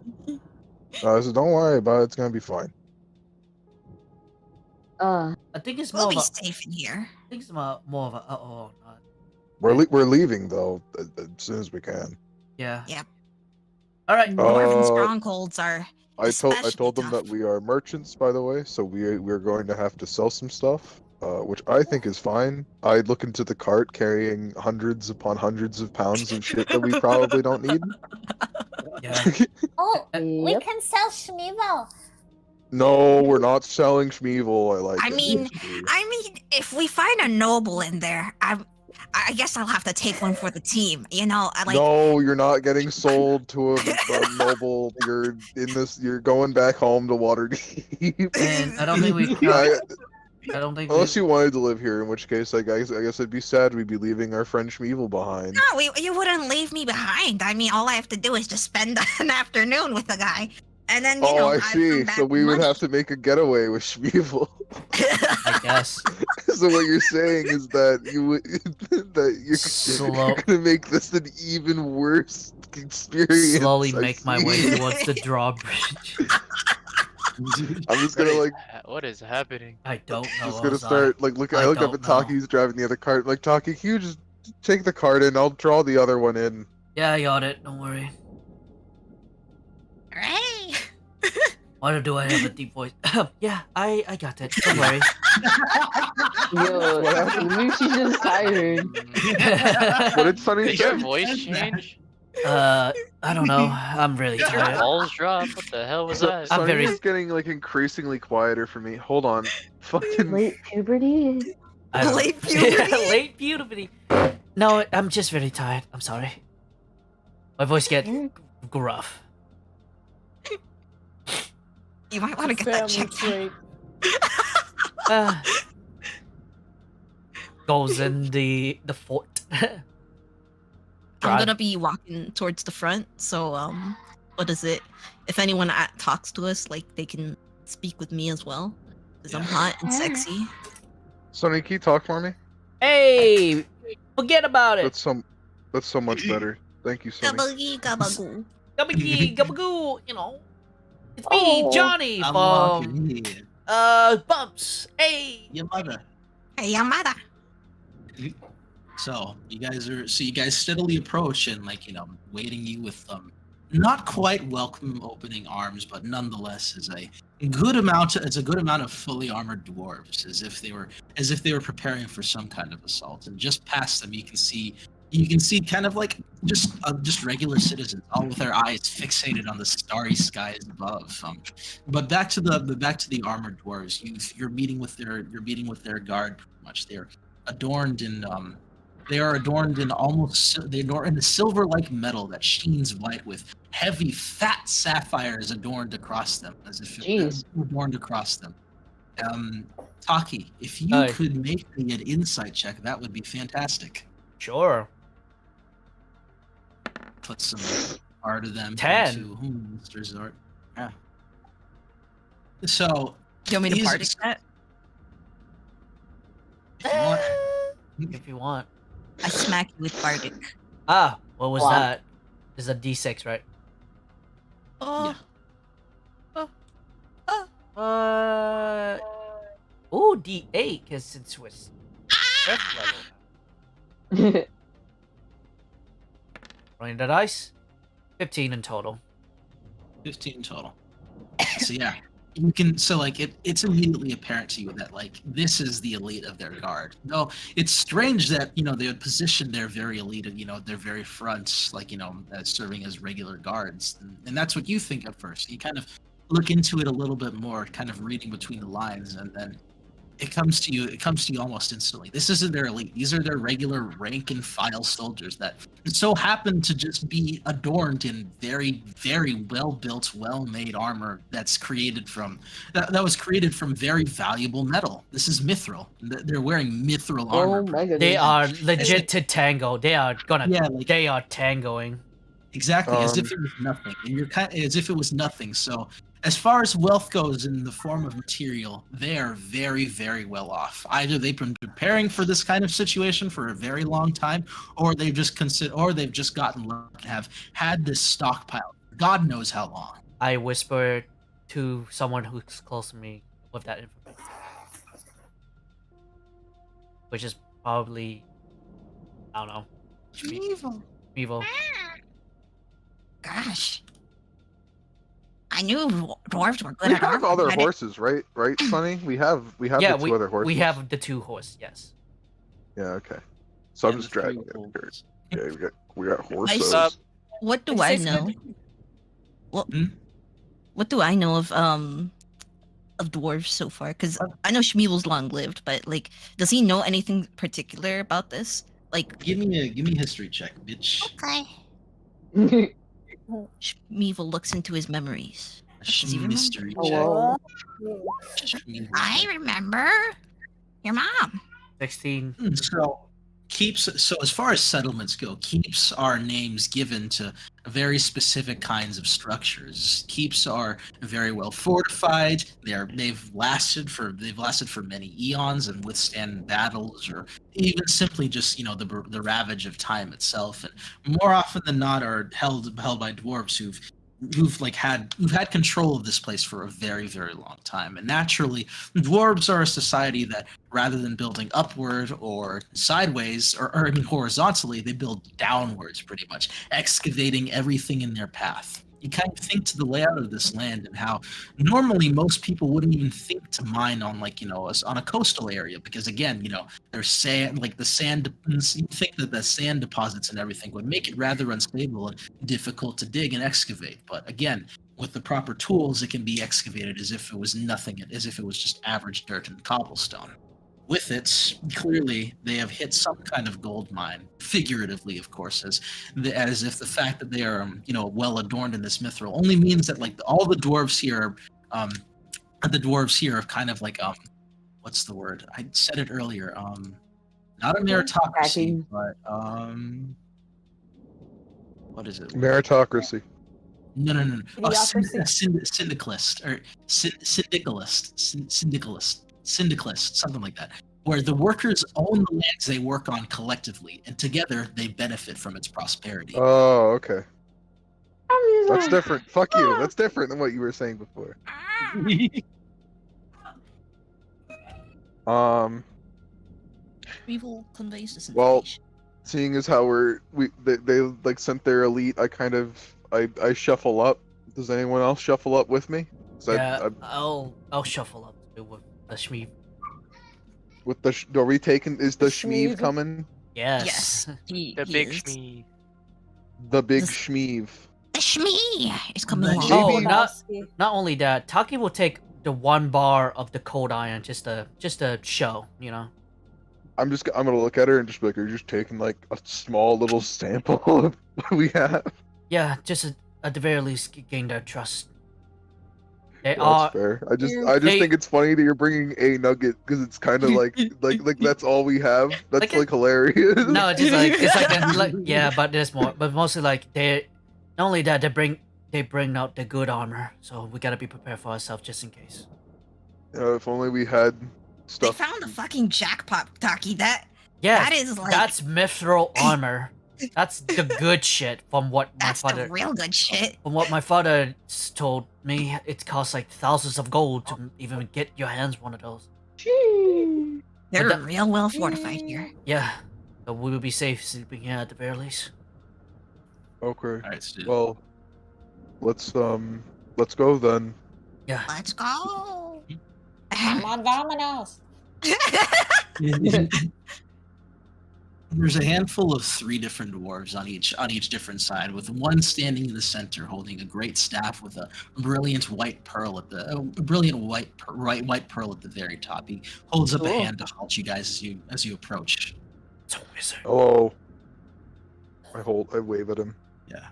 Speaker 7: I said, don't worry about it. It's gonna be fine.
Speaker 3: Uh,
Speaker 2: I think it's
Speaker 4: We'll
Speaker 2: more
Speaker 4: be
Speaker 2: of a.
Speaker 4: safe in here.
Speaker 2: I think it's more of a. Uh-oh.
Speaker 7: We're leaving though as soon as we can.
Speaker 2: Yeah.
Speaker 4: Yep.
Speaker 2: All right.
Speaker 4: Dwarven strongholds are.
Speaker 7: I told
Speaker 4: especially
Speaker 7: them
Speaker 4: tough.
Speaker 7: that we are merchants, by the way, so we're going to have to sell some stuff, which I think is fine. I look into the cart carrying hundreds upon hundreds of pounds of shit that we probably don't need.
Speaker 2: Yeah.
Speaker 8: Oh, we
Speaker 3: Yep.
Speaker 8: can sell Schmeevel.
Speaker 7: No, we're not selling Schmeevel. I like
Speaker 4: I
Speaker 7: it.
Speaker 4: mean, if we find a noble in there, I guess I'll have to take one for the team. You know,
Speaker 7: No, you're not getting sold to a noble. You're in this. You're going back home to Waterdeep.
Speaker 2: And I don't think we.
Speaker 7: I
Speaker 2: don't think.
Speaker 7: Unless you wanted to live here, in which case I guess it'd be sad we'd be leaving our friend Schmeevel behind.
Speaker 4: No, you wouldn't leave me behind. I mean, all I have to do is just spend an afternoon with the guy, and then you know.
Speaker 7: I see. So we would have to make a getaway with Schmeevel.
Speaker 2: I guess.
Speaker 7: So what you're saying is that you're gonna make this an even worse experience.
Speaker 2: Slowly
Speaker 7: I
Speaker 2: make my
Speaker 7: see.
Speaker 2: way towards the drawbridge.
Speaker 7: I'm just gonna
Speaker 1: What is happening?
Speaker 2: I don't know.
Speaker 7: just gonna start I look up at Taki, who's driving the other cart. Like, Taki, can you just take the cart in? I'll draw the other one in.
Speaker 2: Yeah, I got it. Don't worry.
Speaker 4: Hey.
Speaker 2: Why do I have a deep voice? Yeah, I got it. Don't worry.
Speaker 3: Yo, maybe she's just tired.
Speaker 7: What did Sunny
Speaker 1: Did your
Speaker 7: say?
Speaker 1: voice change?
Speaker 2: I don't know. I'm really
Speaker 1: Did your
Speaker 2: tired.
Speaker 1: balls drop? What the hell was that?
Speaker 2: I'm very-
Speaker 7: Sunny's getting increasingly quieter for me. Hold on. Fucking
Speaker 3: Late puberty.
Speaker 2: I don't-
Speaker 4: Late puberty?
Speaker 2: Late puberty. No, I'm just very tired. I'm sorry. My voice gets gruff.
Speaker 4: You might want to get that
Speaker 6: Family
Speaker 4: checked out.
Speaker 6: trait.
Speaker 2: Goes in the fort.
Speaker 4: I'm gonna be walking towards the front, so what is it? If anyone talks to us, they can speak with me as well, because I'm hot and sexy.
Speaker 7: Sunny, can you talk for me?
Speaker 2: Hey, forget about it.
Speaker 7: That's so much better. Thank you, Sunny.
Speaker 4: Gabagoo, gabagoo.
Speaker 2: Gabagoo, gabagoo, you know. It's me, Johnny
Speaker 5: I'm
Speaker 2: from
Speaker 5: walking here.
Speaker 2: Bumps. Hey.
Speaker 5: Your mother.
Speaker 4: Hey, Yamada.
Speaker 5: So you guys steadily approach and waiting you with not quite welcome opening arms, but nonetheless is a good amount. It's a good amount of fully armored dwarves, as if they were preparing for some kind of assault. And just past them, you can see kind of just regular citizens, all with their eyes fixated on the starry skies above. But back to the armored dwarves. You're meeting with their guard. Pretty much, they're adorned in the silver-like metal that sheens white with heavy, fat sapphires adorned across them, as if
Speaker 3: Jeez.
Speaker 5: adorned across them. Taki, if you could make me an insight check, that would be fantastic.
Speaker 2: Sure.
Speaker 5: put some part of them
Speaker 2: 10.
Speaker 5: into last resort. Yeah. So
Speaker 4: Do you want me to
Speaker 5: these-
Speaker 4: bardic that?
Speaker 5: if you want,
Speaker 2: If you want.
Speaker 4: I smack you with bardic.
Speaker 2: Ah, what was
Speaker 3: Wow.
Speaker 2: that? It's a D6, right?
Speaker 4: Oh.
Speaker 2: Ooh, D8, because since we're fifth level. Rolling the dice. 15 in total.
Speaker 5: 15 total. So yeah, you can. So like, it's immediately apparent to you that like this is the elite of their guard. Though it's strange that they would position their very elite, their very front, like as serving as regular guards, and that's what you think at first. You kind of look into it a little bit more, kind of reading between the lines, and then it comes to you almost instantly. This isn't their elite. These are their regular rank and file soldiers that so happen to just be adorned in very, very well-built, well-made armor that's created from that was created from very valuable metal. This is mithril. They're wearing mithril armor.
Speaker 3: Oh my goodness.
Speaker 2: They are legit to tango. They are gonna.
Speaker 5: Yeah, like-
Speaker 2: they are tangoing.
Speaker 5: Exactly, as if
Speaker 7: Um,
Speaker 5: it was nothing. And you're as if it was nothing. So as far as wealth goes in the form of material, they are very, very well off. Either they've been preparing for this kind of situation for a very long time, or they've just gotten lucky and have had this stockpile. God knows how long.
Speaker 2: I whispered to someone who's close to me with that information, which is probably, I don't know, Evil.
Speaker 4: Gosh. I knew dwarves were good
Speaker 7: We
Speaker 4: at
Speaker 7: have
Speaker 4: armor.
Speaker 7: other
Speaker 4: I didn't-
Speaker 7: horses, right? Right, Sonny? We have
Speaker 2: Yeah,
Speaker 7: the two other horses.
Speaker 2: we have the 2 horse. Yes.
Speaker 7: Yeah, okay. So I'm
Speaker 5: And
Speaker 7: just
Speaker 5: the three
Speaker 7: dragging it.
Speaker 5: wolves.
Speaker 7: Okay, we got horses.
Speaker 4: Nice.
Speaker 1: Up.
Speaker 4: What do
Speaker 6: It's-
Speaker 4: I
Speaker 6: it's
Speaker 4: know?
Speaker 6: good.
Speaker 4: What do I know of dwarves so far? Because I know Shmeevel's long lived, but like, does he know anything particular about this? Like,
Speaker 5: Give me a history check, bitch.
Speaker 8: Okay.
Speaker 4: Shmeevel looks into his memories. Does he remember?
Speaker 5: Mystery
Speaker 3: Oh,
Speaker 5: check.
Speaker 3: wow.
Speaker 5: Shmeevel
Speaker 4: I
Speaker 5: check.
Speaker 4: remember your mom.
Speaker 2: 16.
Speaker 5: So as far as settlements go, keeps are names given to very specific kinds of structures. Keeps are very well fortified. They've lasted for many eons and withstand battles, or even simply just the ravage of time itself. And more often than not, are held by dwarves who've had control of this place for a very, very long time. And naturally, dwarves are a society that, rather than building upward or sideways or I mean horizontally, they build downwards pretty much, excavating everything in their path. You kind of think to the layout of this land and how normally most people wouldn't even think to mine on on a coastal area, because again, there's sand, like the sand. You think that the sand deposits and everything would make it rather unstable and difficult to dig and excavate. But again, with the proper tools, it can be excavated as if it was nothing, as if it was just average dirt and cobblestone. With it, clearly they have hit some kind of gold mine, figuratively, of course, as if the fact that they are, well adorned in this mithril only means that all the dwarves here are kind of what's the word? I said it earlier. Not a meritocracy,
Speaker 3: Cracking.
Speaker 5: but what is it?
Speaker 7: Meritocracy.
Speaker 5: No. Oh,
Speaker 6: Idiocracy.
Speaker 5: syndicalist or syndicalist, something like that, where the workers own the lands they work on collectively, and together they benefit from its prosperity.
Speaker 7: Oh, okay.
Speaker 3: I'm just
Speaker 7: That's
Speaker 3: like,
Speaker 7: different. Fuck you. That's different than what you were saying before.
Speaker 4: Shmeevel conveys this
Speaker 7: Well,
Speaker 4: information.
Speaker 7: Seeing as how they like sent their elite, I shuffle up. Does anyone else shuffle up with me? 'Cause
Speaker 2: Yeah, I'll shuffle up with the Shmeev.
Speaker 7: are we taking? Is the Shmeev
Speaker 6: Shmeev.
Speaker 7: coming?
Speaker 2: Yes.
Speaker 4: Yes, he
Speaker 1: The big
Speaker 4: is.
Speaker 1: Shmee.
Speaker 7: The big
Speaker 4: This-
Speaker 7: Shmeev.
Speaker 4: The Shmee is coming
Speaker 5: The
Speaker 4: along.
Speaker 2: Oh,
Speaker 7: Maybe-
Speaker 2: not only that, Taki will take the 1 bar of the cold iron just to show,
Speaker 7: I'm gonna look at her and just be like, "Are you just taking like a small little sample of what we have?"
Speaker 2: Yeah, just at the very least gain their trust. They
Speaker 7: That's
Speaker 2: are.
Speaker 7: fair. I just
Speaker 2: They-
Speaker 7: think it's funny that you're bringing a nugget because it's kind of like that's all we have. That's like hilarious.
Speaker 2: No, it's just like it's like yeah, but there's more. But mostly like they, not only that they bring out the good armor, so we gotta be prepared for ourselves just in case.
Speaker 7: If only we had
Speaker 4: They
Speaker 7: stuff.
Speaker 4: found the fucking jackpot, Taki. That
Speaker 2: Yeah,
Speaker 4: that is like
Speaker 2: that's mithril armor. That's the good shit from what my
Speaker 4: that's
Speaker 2: father.
Speaker 4: the real good shit.
Speaker 2: From what my father told me, it costs like thousands of gold to even get your hands one of those.
Speaker 4: They're
Speaker 2: that-
Speaker 4: real well fortified here.
Speaker 2: Yeah, so we will be safe sleeping here at the very least.
Speaker 7: Okay.
Speaker 5: All right, Stu.
Speaker 7: Well, let's go then.
Speaker 2: Yeah.
Speaker 4: Let's go.
Speaker 6: Come on, Domino's.
Speaker 5: There's a handful of 3 different dwarves on each different side, with one standing in the center holding a great staff with a brilliant white pearl at the white pearl at the very top. He holds up a hand to halt you guys as you approach.
Speaker 2: It's a wizard.
Speaker 7: Hello. I wave at him.
Speaker 5: Yeah.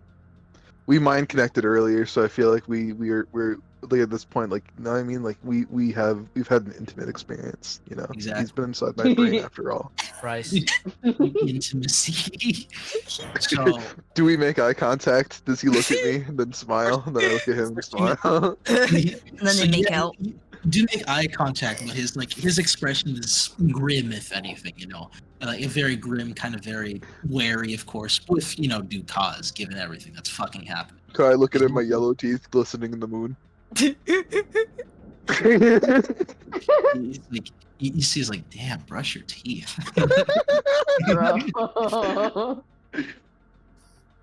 Speaker 7: We mind connected earlier, so I feel like we're like at this point, like, you know what I mean? Like we've had an intimate experience, you know.
Speaker 5: Exactly.
Speaker 7: He's been inside my brain after all.
Speaker 2: Price.
Speaker 5: Intimacy. So
Speaker 7: Do we make eye contact? Does he look at me and then smile? And then I look at him and smile.
Speaker 4: And then they make out.
Speaker 5: You do make eye contact, but his expression is grim, if anything. You know, a very grim, kind of very wary, of course, with due cause, given everything that's fucking happened.
Speaker 7: So I look at him, my yellow teeth glistening in the moon.
Speaker 5: He's like, you see, he's like, damn, brush your teeth.
Speaker 3: Bro.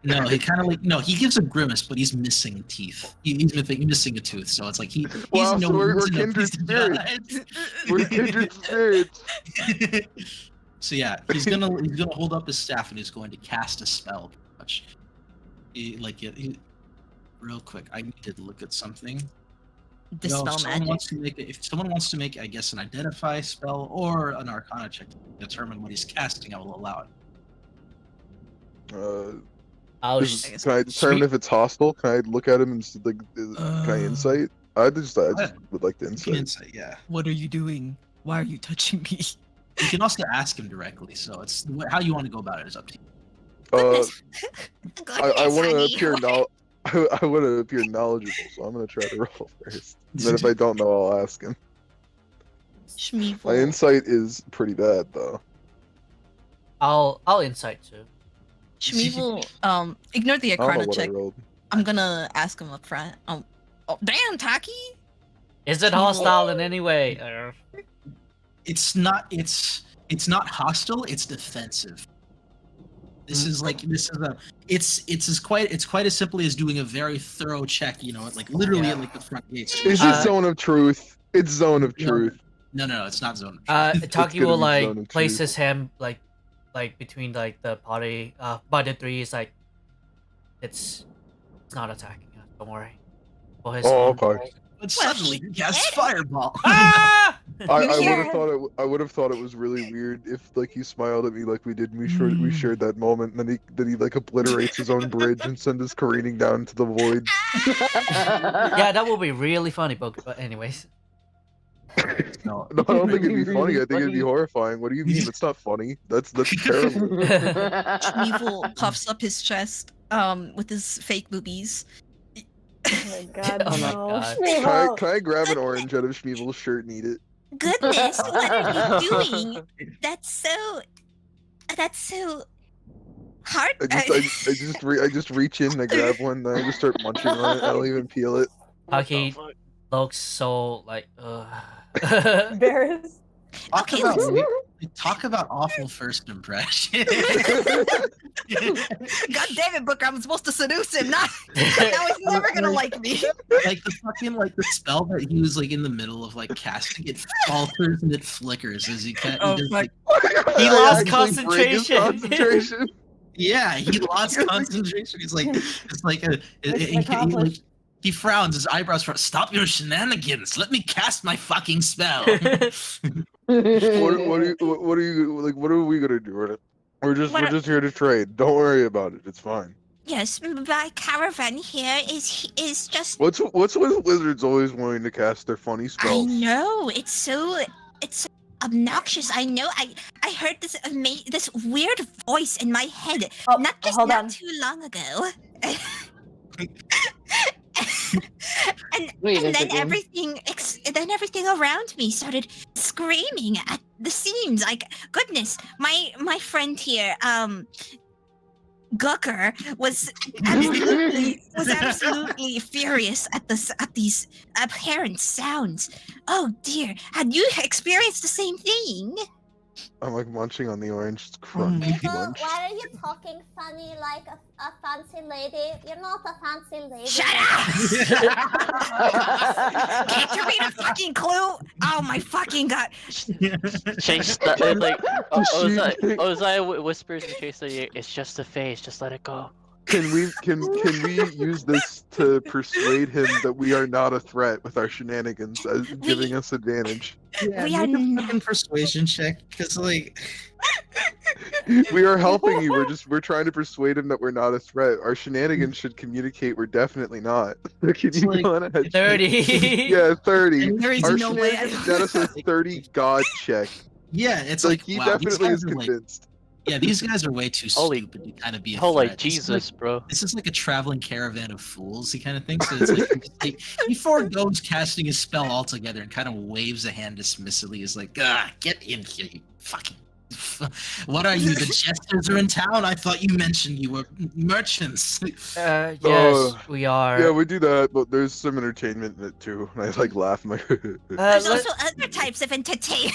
Speaker 5: No, he kind of he gives a grimace, but he's missing teeth. He's missing a tooth, so it's like he's
Speaker 7: Wow,
Speaker 5: no
Speaker 7: so we're
Speaker 5: reason to
Speaker 7: kindred
Speaker 5: please
Speaker 7: spirits.
Speaker 5: God.
Speaker 7: We're kindred spirits.
Speaker 5: So yeah, he's gonna hold up his staff and he's going to cast a spell. Which, real quick, I need to look at something.
Speaker 4: Dispel
Speaker 5: If someone wants to make, I guess, an identify spell or an arcana check to determine what he's casting, I will allow it.
Speaker 7: Can I determine if it's hostile? Can I look at him and can I insight? I just would like to insight.
Speaker 5: Insight, yeah.
Speaker 4: What are you doing? Why are you touching me?
Speaker 5: You can also ask him directly, so it's how you want to go about it is up to you.
Speaker 7: I want to appear I want to appear knowledgeable, so I'm gonna try to roll first. And then if I don't know, I'll ask him. My insight is pretty bad, though.
Speaker 2: I'll insight too.
Speaker 4: Shmeevel, ignore the
Speaker 7: I don't know
Speaker 4: Arcana
Speaker 7: what I
Speaker 4: check.
Speaker 7: rolled.
Speaker 4: I'm gonna ask him up front. Oh, damn, Taki!
Speaker 2: Is it hostile in any way?
Speaker 5: It's not hostile. It's defensive. It's quite as simply as doing a very thorough check. Literally at the front gates.
Speaker 7: Is it zone of truth? It's zone of truth.
Speaker 5: No, it's not zone of truth.
Speaker 2: Taki
Speaker 7: gonna
Speaker 2: will
Speaker 7: be zone of
Speaker 2: place
Speaker 7: truth.
Speaker 2: his hand like between the party. By the 3 is like it's not attacking us. Don't worry. For his
Speaker 7: Oh, okay.
Speaker 5: But suddenly he casts fireball.
Speaker 2: Ah!
Speaker 7: I would have thought it was really weird if he smiled at me like we did. And we shared that moment, and then he obliterates his own bridge and sends us careening down into the void.
Speaker 2: Yeah, that will be really funny. But anyways.
Speaker 5: No,
Speaker 7: No, I don't think it'd be funny. I think it'd be
Speaker 3: Funny.
Speaker 7: horrifying. What do you mean? It's not funny. That's terrible.
Speaker 4: Shmeevel puffs up his chest with his fake boobies.
Speaker 6: Oh my god,
Speaker 2: Oh my
Speaker 6: no.
Speaker 2: God.
Speaker 6: Shmeevel.
Speaker 7: Can I grab an orange out of Shmeevel's shirt and eat it?
Speaker 4: Goodness, what are you doing? That's so hard.
Speaker 7: I just reach in and I grab one, and I just start munching on it. I don't even peel it.
Speaker 2: Taki looks so
Speaker 6: Embarrassed.
Speaker 5: Talk about awful first impression.
Speaker 4: God damn it, Booker! I'm supposed to seduce him. Now he's never gonna like me.
Speaker 5: The spell that he was in the middle of casting, it falters and it flickers as he can.
Speaker 4: Oh, fuck.
Speaker 2: He
Speaker 7: I
Speaker 2: lost
Speaker 7: actually break his concentration.
Speaker 5: Yeah, he lost concentration. He's
Speaker 6: Mission accomplished.
Speaker 5: he frowns. His eyebrows frown. Stop your shenanigans. Let me cast my fucking spell.
Speaker 7: What are we gonna do with it? We're just here to trade. Don't worry about it. It's fine.
Speaker 4: Yes, my caravan here is just.
Speaker 7: What's with lizards always wanting to cast their funny
Speaker 4: I
Speaker 7: spells?
Speaker 4: know it's so obnoxious. I know. I heard this weird voice in my head
Speaker 6: Oh, hold
Speaker 4: not
Speaker 6: on.
Speaker 4: too long ago. and
Speaker 3: Wait a
Speaker 4: and then
Speaker 3: second.
Speaker 4: everything around me started screaming at the seams. Like goodness, my friend here, Gucker was absolutely furious at these apparent sounds. Oh dear, had you experienced the same thing?
Speaker 7: I'm like munching on the orange. It's crunchy
Speaker 8: Abel,
Speaker 7: munch.
Speaker 8: why are you talking funny like a fancy lady? You're not a fancy lady.
Speaker 4: Shut up! Can't you read a fucking clue? Oh my fucking god!
Speaker 1: Chase like Ozai whispers in Chase's ear, "It's just a phase. Just let it go."
Speaker 7: Can we use this to persuade him that we are not a threat with our shenanigans, giving us advantage?
Speaker 5: Yeah,
Speaker 4: We
Speaker 5: make
Speaker 4: are
Speaker 5: a fucking persuasion check, because like
Speaker 7: We are helping you. We're trying to persuade him that we're not a threat. Our shenanigans should communicate we're definitely not. Can you
Speaker 5: like
Speaker 7: go on ahead?
Speaker 2: 30.
Speaker 7: Yeah, 30.
Speaker 4: There is
Speaker 7: Our
Speaker 4: no way.
Speaker 7: shenanigans got us a 30 God check.
Speaker 5: yeah, it's
Speaker 7: Like
Speaker 5: like
Speaker 7: he
Speaker 5: wow, these
Speaker 7: definitely
Speaker 5: guys
Speaker 7: is
Speaker 5: are like,
Speaker 7: convinced.
Speaker 5: yeah, these guys are way too
Speaker 1: Holy-
Speaker 5: stupid to kind of be a
Speaker 1: Oh, like
Speaker 5: threat. This is like-
Speaker 1: Jesus, bro.
Speaker 5: This is like a traveling caravan of fools, he kind of thinks. So it's like, he forgoes casting his spell altogether and kind of waves a hand dismissively. He's like, get in here, you fucking. What are you? The jesters are in town? I thought you mentioned you were merchants.
Speaker 2: Yes, we are.
Speaker 7: Yeah, we do that, but there's some entertainment in it too. And I like laugh. I'm like,
Speaker 4: There's
Speaker 2: let-
Speaker 4: also other types of entertainment.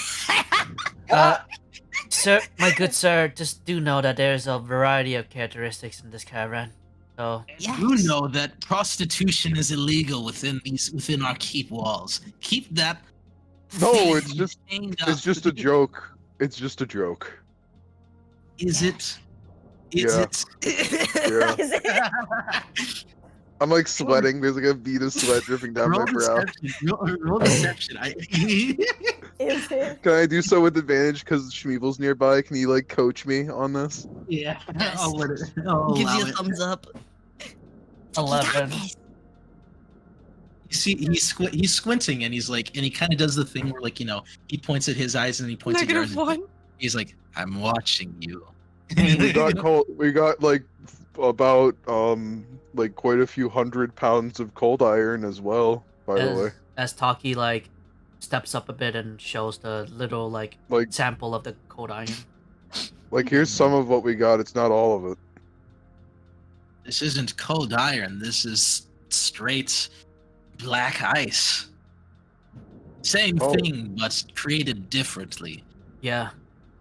Speaker 2: Sir, my good sir, just do know that there's a variety of characteristics in this caravan. So
Speaker 4: Yes.
Speaker 5: You know that prostitution is illegal within our keep walls. Keep that.
Speaker 7: No,
Speaker 5: thing
Speaker 7: it's just-
Speaker 5: chained up.
Speaker 7: it's just a joke. It's just a joke.
Speaker 5: Is it? Is
Speaker 7: Yeah.
Speaker 5: it?
Speaker 7: Yeah.
Speaker 6: Is it?
Speaker 7: I'm like sweating. There's like a bead of sweat dripping down my
Speaker 5: Roll
Speaker 7: brow.
Speaker 5: deception. Roll deception.
Speaker 6: Is it?
Speaker 7: Can I do so with advantage because Shmeevel's nearby? Can you like coach me on this?
Speaker 5: Yeah,
Speaker 4: Yes.
Speaker 5: I'll let it. I'll
Speaker 4: Gives
Speaker 5: allow
Speaker 4: you a
Speaker 5: it.
Speaker 4: thumbs up.
Speaker 2: 11.
Speaker 5: You see, he's squinting, and he's like, and he kind of does the thing where, like, you know, he points at his eyes and he points at yours.
Speaker 4: -1.
Speaker 5: He's like, "I'm watching you."
Speaker 7: We got like about like quite a few 100 pounds of cold iron as well. By the way,
Speaker 2: as Taki like steps up a bit and shows the little like
Speaker 7: like
Speaker 2: sample of the cold iron.
Speaker 7: here's some of what we got. It's not all of it.
Speaker 5: This isn't cold iron. This is straight black ice. Same
Speaker 7: Oh.
Speaker 5: thing, but created differently.
Speaker 2: Yeah,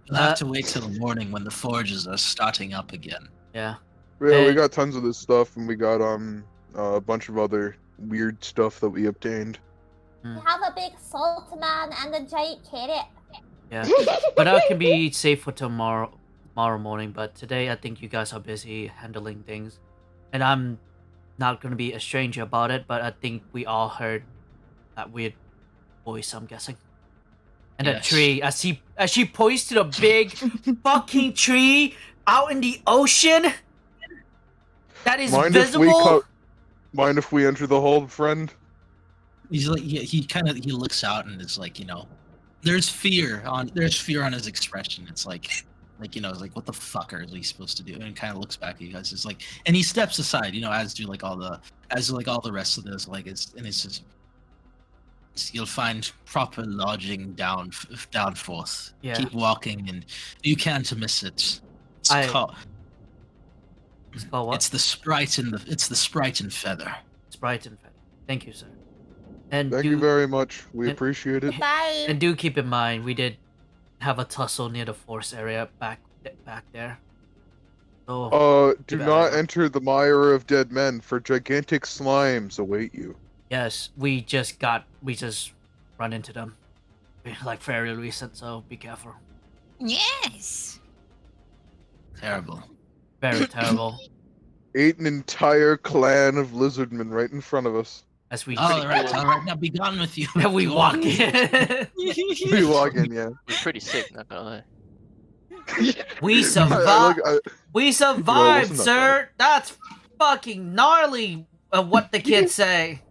Speaker 5: You'll have to wait till the morning when the forges are starting up again.
Speaker 2: yeah.
Speaker 7: Yeah, we
Speaker 2: And-
Speaker 7: got tons of this stuff, and we got a bunch of other weird stuff that we obtained.
Speaker 8: We have a big salt man and a giant carrot.
Speaker 2: Yeah, but that can be safe for tomorrow morning. But today, I think you guys are busy handling things, and I'm not gonna be a stranger about it. But I think we all heard that weird voice. I'm guessing, and the
Speaker 5: Yes.
Speaker 2: tree as she points to the big fucking tree out in the ocean that is
Speaker 7: Mind
Speaker 2: visible.
Speaker 7: Mind if we enter the hold, friend?
Speaker 5: He's like, he looks out and is like, you know, there's fear on his expression. It's like, you know, it's like, what the fuck are we supposed to do? And kind of looks back at you guys. It's like, and he steps aside, you know, as do all the rest of this. Like, it's just, you'll find proper lodging down forth.
Speaker 2: Yeah.
Speaker 5: Keep walking, and you can't miss it. It's
Speaker 2: I-
Speaker 5: called,
Speaker 2: It's called what?
Speaker 5: it's the sprite and feather.
Speaker 2: Sprite and Fed. Thank you, sir. And
Speaker 7: Thank
Speaker 2: do,
Speaker 7: you very much. We
Speaker 2: and-
Speaker 7: appreciate it.
Speaker 8: Bye.
Speaker 2: and do keep in mind we did have a tussle near the force area back there. So
Speaker 7: Do
Speaker 2: Too bad.
Speaker 7: not enter the mire of dead men, for gigantic slimes await you.
Speaker 2: yes, we just run into them, like very recent. So be careful.
Speaker 4: Yes.
Speaker 5: Terrible.
Speaker 2: Very terrible.
Speaker 7: Ate an entire clan of lizardmen right in front of us.
Speaker 2: As we
Speaker 5: All right, now be gone with you.
Speaker 2: and we
Speaker 5: Go
Speaker 2: walk
Speaker 5: on.
Speaker 2: in.
Speaker 7: We walk in, yeah.
Speaker 1: We're pretty sick, not gonna lie.
Speaker 2: We
Speaker 7: I
Speaker 2: survived.
Speaker 7: look-
Speaker 2: We survived,
Speaker 7: wasn't that
Speaker 2: sir. That's fucking gnarly. What the kids say.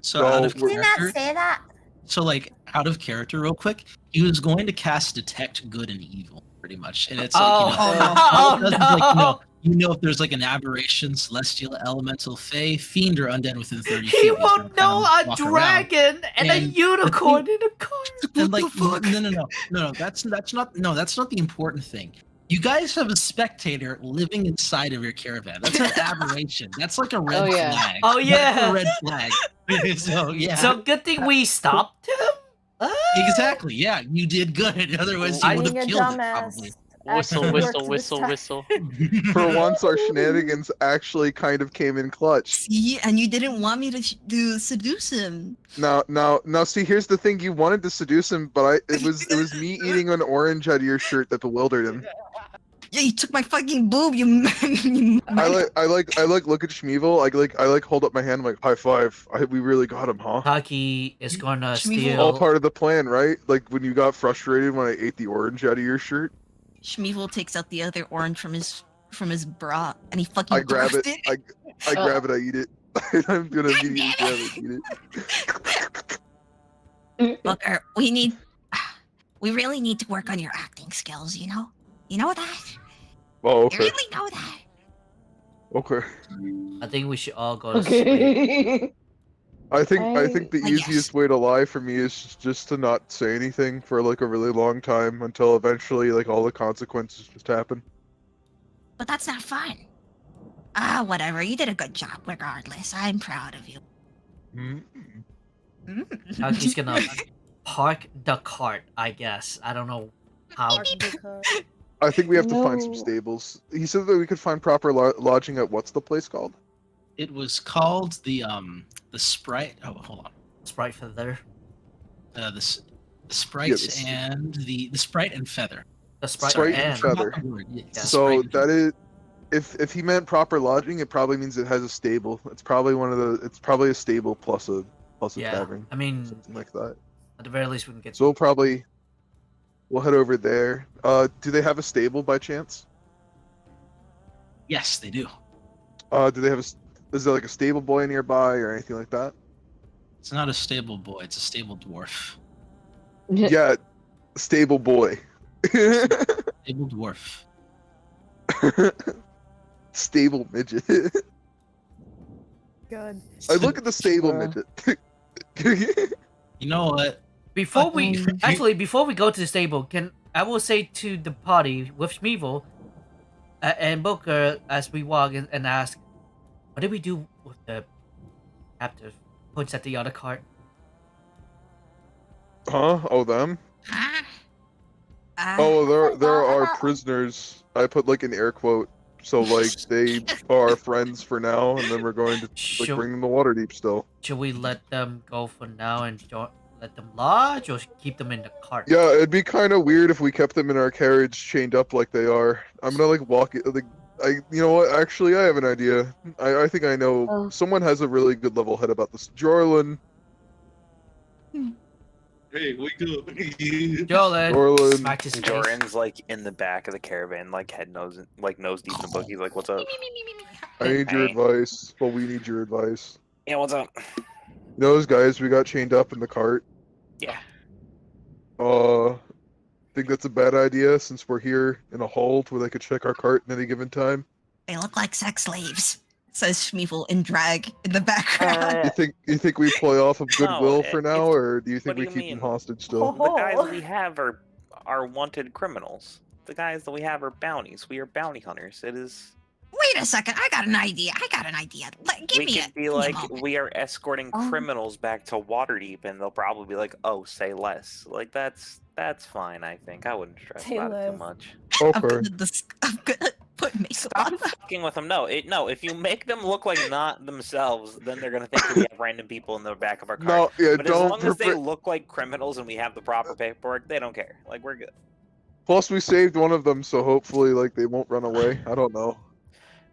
Speaker 5: So
Speaker 7: No,
Speaker 5: out of
Speaker 8: Did he not
Speaker 5: character,
Speaker 8: say that?
Speaker 5: so like out of character, real quick, he was going to cast detect good and evil, pretty much, and it's like
Speaker 2: Oh,
Speaker 5: all it does is,
Speaker 2: no.
Speaker 5: like, you know if there's like an aberration, celestial, elemental, fey, fiend, or undead within 30 feet.
Speaker 2: He
Speaker 5: he's gonna
Speaker 2: won't know
Speaker 5: kind
Speaker 2: a
Speaker 5: of walk around.
Speaker 2: dragon and a
Speaker 5: And
Speaker 2: unicorn in a car.
Speaker 5: And like,
Speaker 2: What the fuck?
Speaker 5: no, that's not the important thing. You guys have a spectator living inside of your caravan. That's an aberration. That's like a red
Speaker 3: Oh, yeah.
Speaker 5: flag.
Speaker 2: Oh,
Speaker 5: That's
Speaker 2: yeah.
Speaker 5: a red flag. So yeah.
Speaker 2: So good thing we stopped him.
Speaker 5: Exactly. Yeah, you did good. Otherwise, you would
Speaker 6: Being
Speaker 5: have
Speaker 6: a
Speaker 5: killed it
Speaker 6: dumbass.
Speaker 5: probably.
Speaker 1: Whistle,
Speaker 6: actually
Speaker 1: whistle,
Speaker 6: worked
Speaker 1: whistle,
Speaker 6: this time.
Speaker 1: whistle.
Speaker 7: For once, our shenanigans actually kind of came in clutch.
Speaker 4: See, and you didn't want me to seduce him.
Speaker 7: Now, see, here's the thing: you wanted to seduce him, but it was me eating an orange out of your shirt that bewildered him.
Speaker 4: Yeah, you took my fucking boob. You.
Speaker 7: I like look at Shmeevel. I like hold up my hand. I'm like, high five. We really got him, huh?
Speaker 2: Taki is gonna
Speaker 4: Shmeevel.
Speaker 2: steal.
Speaker 7: All part of the plan, right? Like when you got frustrated when I ate the orange out of your shirt.
Speaker 4: Shmeevel takes out the other orange from his bra, and he fucking.
Speaker 7: I grab it.
Speaker 4: thrusts
Speaker 7: I grab it. I eat it. I'm gonna immediately grab it. And eat it.
Speaker 4: Booker, we really need to work on your acting skills. You know that.
Speaker 7: Oh,
Speaker 4: You
Speaker 7: okay.
Speaker 4: really know that.
Speaker 7: Okay.
Speaker 2: I think we should all go to sleep.
Speaker 3: Okay.
Speaker 7: I think the
Speaker 4: Yes.
Speaker 7: easiest way to lie for me is just to not say anything for like a really long time until eventually like all the consequences just happen.
Speaker 4: But that's not fun. Whatever. You did a good job, regardless. I'm proud of you.
Speaker 2: Taki's gonna park the cart, I guess. I don't know how.
Speaker 7: I think we have to find some
Speaker 3: No.
Speaker 7: stables. He said that we could find proper lodging at what's the place called?
Speaker 5: It was called the Sprite. Oh, hold on.
Speaker 2: Sprite feather.
Speaker 5: The Sprites
Speaker 7: this-
Speaker 5: and the Sprite and Feather.
Speaker 2: The Sprite,
Speaker 7: Sprite
Speaker 2: and
Speaker 7: and Feather.
Speaker 5: Yeah,
Speaker 7: So
Speaker 5: Sprite and
Speaker 7: that is, if he meant proper lodging, it probably means it has a stable. It's probably it's probably a stable plus a
Speaker 2: Yeah,
Speaker 7: tavern,
Speaker 2: I mean,
Speaker 7: something like that.
Speaker 2: at the very least, we can get.
Speaker 7: So we'll head over there. Do they have a stable by chance?
Speaker 5: Yes, they do.
Speaker 7: Do they have is there like a stable boy nearby or anything like that?
Speaker 5: It's not a stable boy. It's a stable dwarf.
Speaker 7: Yeah, stable boy.
Speaker 5: Stable dwarf.
Speaker 7: Stable midget.
Speaker 6: Good.
Speaker 7: I look at the stable midget.
Speaker 5: You know what?
Speaker 2: Before we before we go to the stable, I will say to the party with Shmeevel and Booker as we walk and ask, what did we do with the captive? Points at the other cart.
Speaker 7: Huh? Oh, them?
Speaker 4: Huh?
Speaker 7: Oh, they're
Speaker 8: forgot
Speaker 7: our
Speaker 8: about-
Speaker 7: prisoners. I put like an air quote. So like they are our friends for now, and then we're going to like
Speaker 2: Should,
Speaker 7: bring them to Waterdeep still.
Speaker 2: should we let them go for now and let them lodge, or keep them in the cart?
Speaker 7: Yeah, it'd be kind of weird if we kept them in our carriage chained up like they are. I'm gonna like walk it. Like, you know what? Actually, I have an idea. I think I know.
Speaker 3: Oh.
Speaker 7: Someone has a really good level head about this. Jorlin.
Speaker 5: Hey, wake up.
Speaker 2: Jordan,
Speaker 7: Jorlin.
Speaker 2: smack his face.
Speaker 9: Joran's like in the back of the caravan, like nose deep in the book. He's like, "What's up?"
Speaker 7: I need your
Speaker 9: Hey.
Speaker 7: advice. Well, we need your advice.
Speaker 9: Yeah, what's up?
Speaker 7: Those guys we got chained up in the cart.
Speaker 9: Yeah.
Speaker 7: Think that's a bad idea since we're here in a hold where they could check our cart at any given time.
Speaker 4: They look like sex slaves, says Shmeevel in drag in the background.
Speaker 7: You think we play off of goodwill
Speaker 9: No,
Speaker 7: for now,
Speaker 9: it's-
Speaker 7: or do you think
Speaker 9: what do
Speaker 7: we
Speaker 9: you
Speaker 7: keep them
Speaker 9: mean?
Speaker 7: hostage still?
Speaker 9: The guys we have are wanted criminals. The guys that we have are bounties. We are bounty hunters. It is.
Speaker 4: Wait a second, I got an idea. Give
Speaker 9: We
Speaker 4: me
Speaker 9: could
Speaker 4: a
Speaker 9: be like,
Speaker 4: moment.
Speaker 9: we are escorting
Speaker 8: Oh.
Speaker 9: criminals back to Waterdeep, and they'll probably be like, "Oh, say less." Like that's fine. I think I wouldn't stress
Speaker 6: Say
Speaker 9: about it too
Speaker 6: less.
Speaker 9: much.
Speaker 4: I'm
Speaker 7: Okay.
Speaker 4: gonna put makeup on.
Speaker 9: Stop fucking with them. No, if you make them look like not themselves, then they're gonna think that we have random people in the back of our car.
Speaker 7: No, yeah,
Speaker 9: But as
Speaker 7: don't.
Speaker 9: long as they look like criminals and we have the proper paperwork, they don't care. Like we're good.
Speaker 7: Plus, we saved one of them, so hopefully, like, they won't run away. I don't know.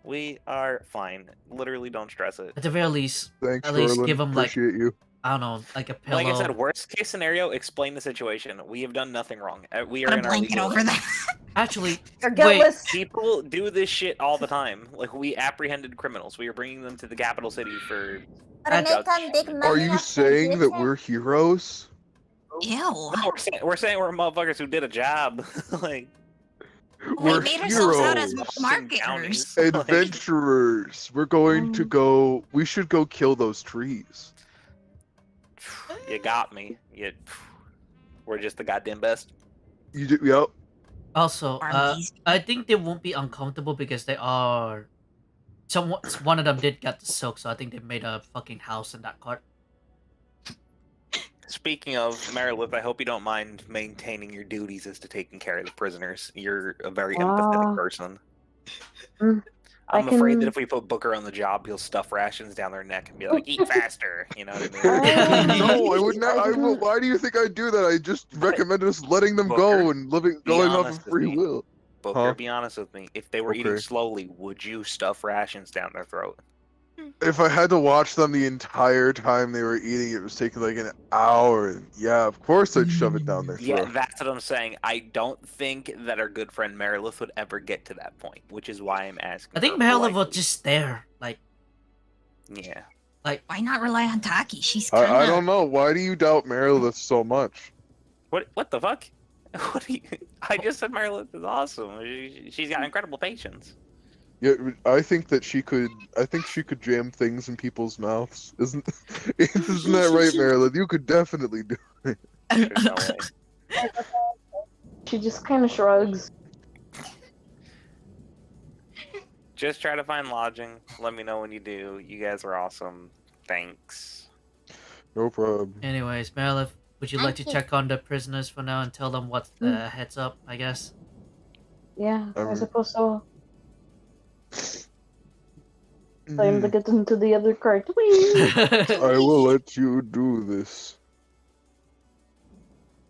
Speaker 9: We are fine. Literally, don't stress it.
Speaker 2: At the very least,
Speaker 7: Thanks,
Speaker 2: At least
Speaker 7: Jorlin.
Speaker 2: give 'em, like-
Speaker 7: Appreciate you.
Speaker 2: I don't know, like a pillow.
Speaker 9: Like I said, worst case scenario, explain the situation. We have done nothing wrong. We are
Speaker 4: Put a
Speaker 9: in our
Speaker 4: blanket
Speaker 9: legal
Speaker 4: over
Speaker 9: rights.
Speaker 4: that.
Speaker 2: Actually,
Speaker 6: You're
Speaker 2: wait.
Speaker 6: guiltless.
Speaker 9: People do this shit all the time. Like we apprehended criminals. We are bringing them to the capital city for.
Speaker 8: Or make
Speaker 9: judge-
Speaker 8: them dig
Speaker 7: Are
Speaker 8: money
Speaker 7: you
Speaker 8: up
Speaker 7: saying
Speaker 8: their
Speaker 7: that we're heroes?
Speaker 4: Ew.
Speaker 9: No, we're saying we're motherfuckers who did a job. Like
Speaker 4: We
Speaker 7: We're
Speaker 4: made ourselves out as
Speaker 7: heroes.
Speaker 4: marketers.
Speaker 7: Adventurers. We're going to go. We should go kill those trees.
Speaker 9: You got me. We're just the goddamn best.
Speaker 7: You do, yep.
Speaker 2: Also,
Speaker 4: Armies.
Speaker 2: I think they won't be uncomfortable because they are. One of them did get the silk, so I think they made a fucking house in that cart.
Speaker 9: Speaking of Merilith, I hope you don't mind maintaining your duties as to taking care of the prisoners. You're a very empathetic person. I'm afraid that if we put Booker on the job, he'll stuff rations down their neck and be like, "Eat faster." You know what I mean?
Speaker 7: No, I would not. Why do you think I'd do that? I just recommend us letting them go and going off of free will.
Speaker 9: Booker, be honest with me. If they were eating
Speaker 7: Okay.
Speaker 9: slowly, would you stuff rations down their throat?
Speaker 7: If I had to watch them the entire time they were eating, it was taking like an hour. And yeah, of course I'd shove it down their
Speaker 9: Yeah,
Speaker 7: throat.
Speaker 9: that's what I'm saying. I don't think that our good friend Merilith would ever get to that point, which is why I'm asking.
Speaker 2: I think
Speaker 9: her
Speaker 2: Merilith was
Speaker 9: politely.
Speaker 2: just there, like.
Speaker 9: Yeah.
Speaker 2: Like,
Speaker 4: why not rely on Taki? She's kind of.
Speaker 7: I don't know. Why do you doubt Merilith so much?
Speaker 9: What the fuck? What do you? I just said Merilith is awesome. She's got incredible patience.
Speaker 7: Yeah, I think that she could. I think she could jam things in people's mouths. Isn't that right, Merilith? You could definitely do it.
Speaker 9: There's no way.
Speaker 3: She just kind of shrugs.
Speaker 9: Just try to find lodging. Let me know when you do. You guys are awesome. Thanks.
Speaker 7: No problem.
Speaker 2: Anyways, Merilith, would you like to check on the prisoners for now and tell them what's the heads up? I guess.
Speaker 3: Yeah, I suppose so.
Speaker 7: Mm,
Speaker 3: Time to get into the other cart. Whee!
Speaker 7: I will let you do this.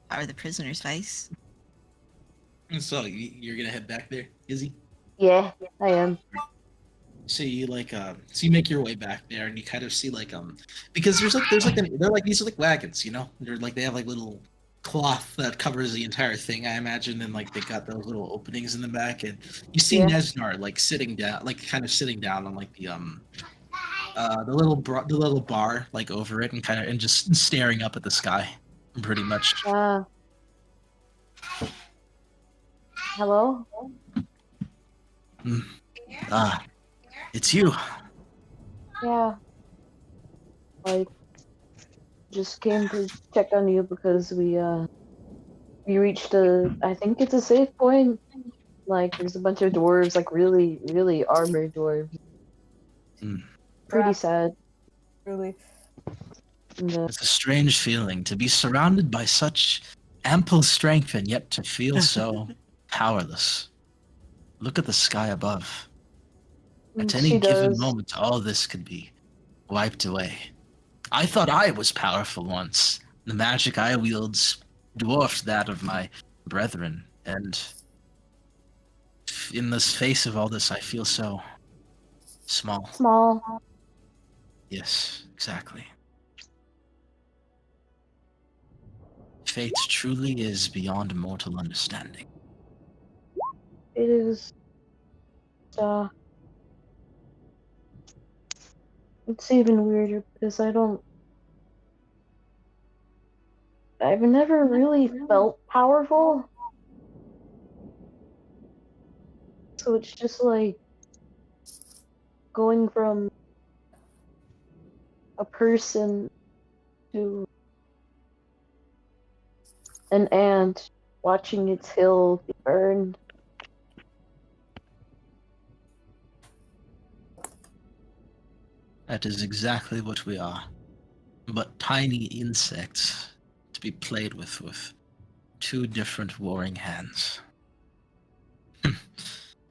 Speaker 4: How are the prisoners, Vice?
Speaker 5: So you're gonna head back there, Izzy?
Speaker 3: Yeah, I am.
Speaker 5: So you so you make your way back there, and you kind of see because they're like these are like wagons, you know? They have like little cloth that covers the entire thing, I imagine, and like they got those little openings in the back, and you see Nesnar like sitting down, like kind of sitting down on like the little bar like over it, and just staring up at the sky, pretty much.
Speaker 3: Hello?
Speaker 5: It's you.
Speaker 3: Yeah. Like, just came to check on you because we reached I think it's a safe point. Like, there's a bunch of dwarves, like really, really armored dwarves. Pretty sad.
Speaker 6: Really.
Speaker 5: It's a strange feeling to be surrounded by such ample strength and yet to feel so powerless. Look at the sky above. At any given moment, all this could be wiped away. I thought I was powerful once. The magic I wields dwarfed that of my brethren, and in the face of all this, I feel so small.
Speaker 3: Small.
Speaker 5: Yes, exactly. Fate truly is beyond mortal understanding.
Speaker 3: It is. It's even weirder because I've never really felt powerful. So it's just like going from a person to an ant watching its hill be burned.
Speaker 5: That is exactly what we are. But tiny insects to be played with two different warring hands.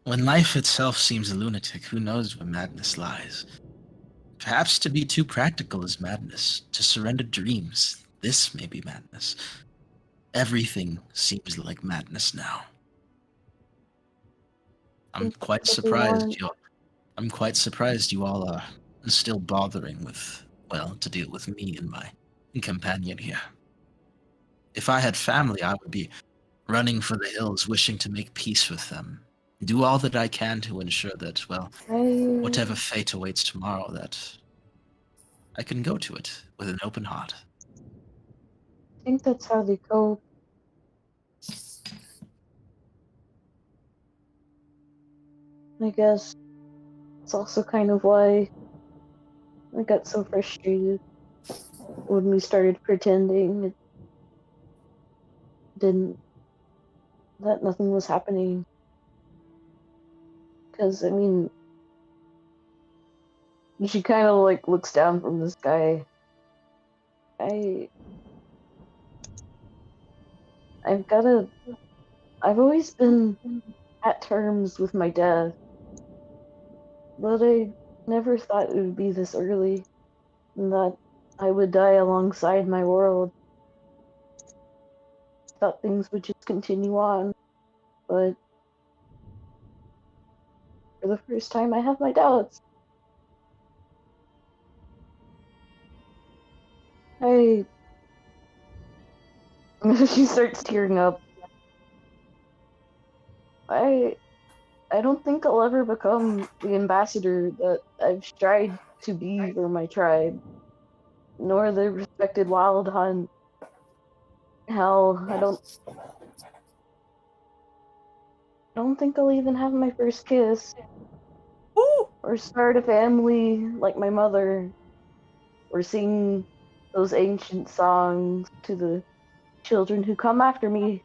Speaker 5: When life itself seems lunatic, who knows where madness lies? Perhaps to be too practical is madness. To surrender dreams, this may be madness. Everything seems like madness now. I'm quite surprised you all are still bothering to deal with me and my companion here. If I had family, I would be running for the hills, wishing to make peace with them. Do all that I can to ensure that, well, whatever fate awaits tomorrow, that I can go to it with an open heart.
Speaker 3: I think that's how they cope. I guess it's also kind of why I got so frustrated when we started pretending it didn't, that nothing was happening. Because, I mean, she kind of like looks down from the sky. I've always been at terms with my death, but I never thought it would be this early, and that I would die alongside my world. Thought things would just continue on, but for the first time I have my doubts. She starts tearing up. I don't think I'll ever become the ambassador that I've tried to be for my tribe, nor the respected wild hunt. Hell, I don't think I'll even have my first kiss. Or start a family like my mother, or sing those ancient songs to the children who come after me,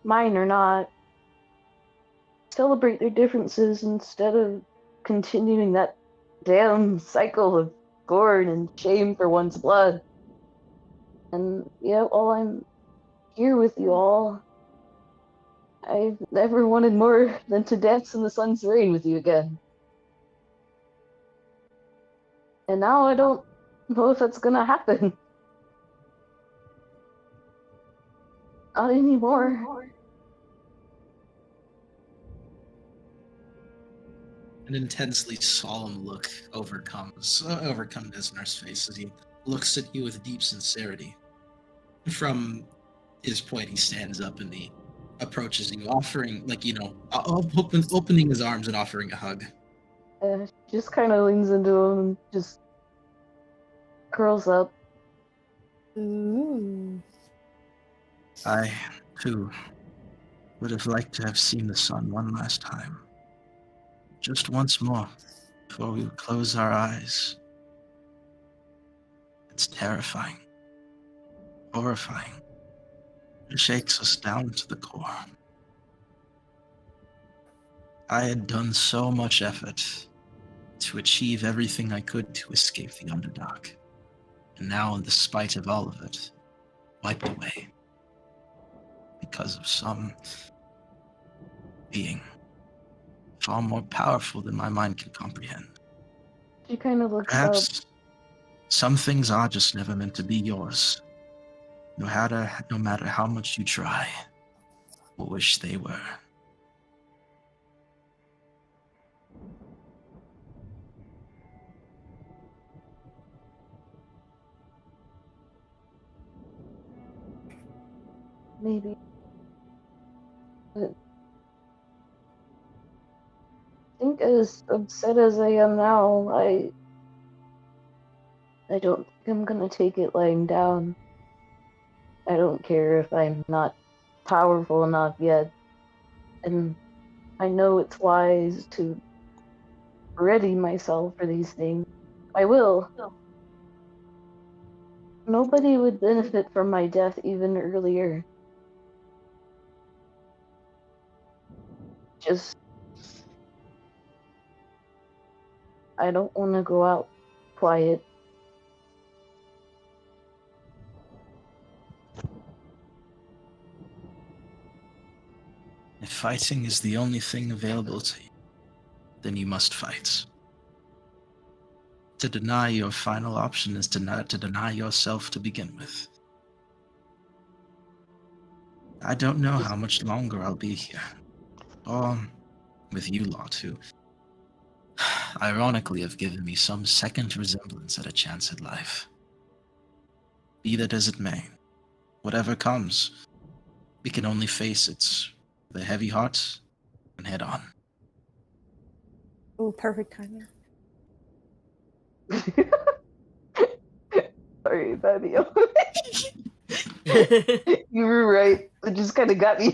Speaker 3: mine or not. Celebrate their differences instead of continuing that damn cycle of scorn and shame for one's blood. And yeah, while I'm here with you all, I've never wanted more than to dance in the sun's rain with you again. And now I don't know if that's gonna happen. Not anymore.
Speaker 5: An intensely solemn look overcomes Desner's face as he looks at you with deep sincerity. From his point, he stands up and he approaches you, offering, opening his arms and offering a hug.
Speaker 3: Just kind of leans into him and just curls up.
Speaker 6: Ooh.
Speaker 5: I, too, would have liked to have seen the sun one last time. Just once more, before we close our eyes. It's terrifying. Horrifying. It shakes us down to the core. I had done so much effort to achieve everything I could to escape the Underdark. And now, in the spite of all of it, wiped away. Because of some being far more powerful than my mind can comprehend.
Speaker 3: She kind of looks
Speaker 5: Perhaps
Speaker 3: up.
Speaker 5: some things are just never meant to be yours. No matter how much you try or wish they were.
Speaker 3: Maybe. But I think as upset as I am now, I don't think I'm gonna take it lying down. I don't care if I'm not powerful enough yet. And I know it's wise to ready myself for these things. I will. Nobody would benefit from my death even earlier. Just, I don't want to go out quiet.
Speaker 5: If fighting is the only thing available to you, then you must fight. To deny your final option is to deny yourself to begin with. I don't know how much longer I'll be here. Or with you lot, who ironically have given me some second resemblance at a chance at life. Be that as it may, whatever comes, we can only face it with a heavy heart and head on.
Speaker 6: Oh, perfect timing.
Speaker 3: Sorry, Fabio. You were right. It just kind of got me.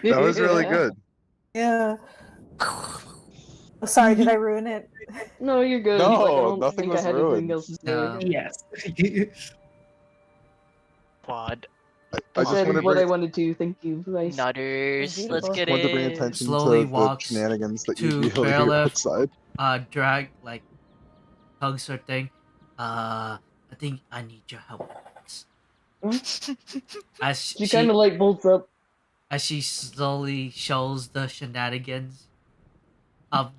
Speaker 7: That was really
Speaker 3: Yeah.
Speaker 7: good.
Speaker 6: Yeah. Oh, sorry, did I ruin it?
Speaker 3: No, you're good.
Speaker 7: No,
Speaker 3: Like, I don't
Speaker 7: nothing
Speaker 3: think
Speaker 7: was
Speaker 3: I had anything
Speaker 7: ruined.
Speaker 3: else to say.
Speaker 2: No.
Speaker 5: Yes.
Speaker 1: Quad.
Speaker 7: I
Speaker 3: I
Speaker 7: just
Speaker 3: said
Speaker 7: want to
Speaker 3: what I
Speaker 7: bring,
Speaker 3: wanted to. Thank you, guys.
Speaker 1: Nutters. Let's
Speaker 6: Beautiful.
Speaker 1: get
Speaker 7: wanted to bring
Speaker 1: it.
Speaker 7: attention
Speaker 2: Slowly
Speaker 7: to the
Speaker 2: walks
Speaker 7: shenanigans that you'd
Speaker 2: to
Speaker 7: be able to hear
Speaker 2: Bailiff.
Speaker 7: outside.
Speaker 2: Drag, like, hugs her thing. I think I need your help with this. As
Speaker 3: She kind of like bolts up.
Speaker 2: as she slowly shows the shenanigans of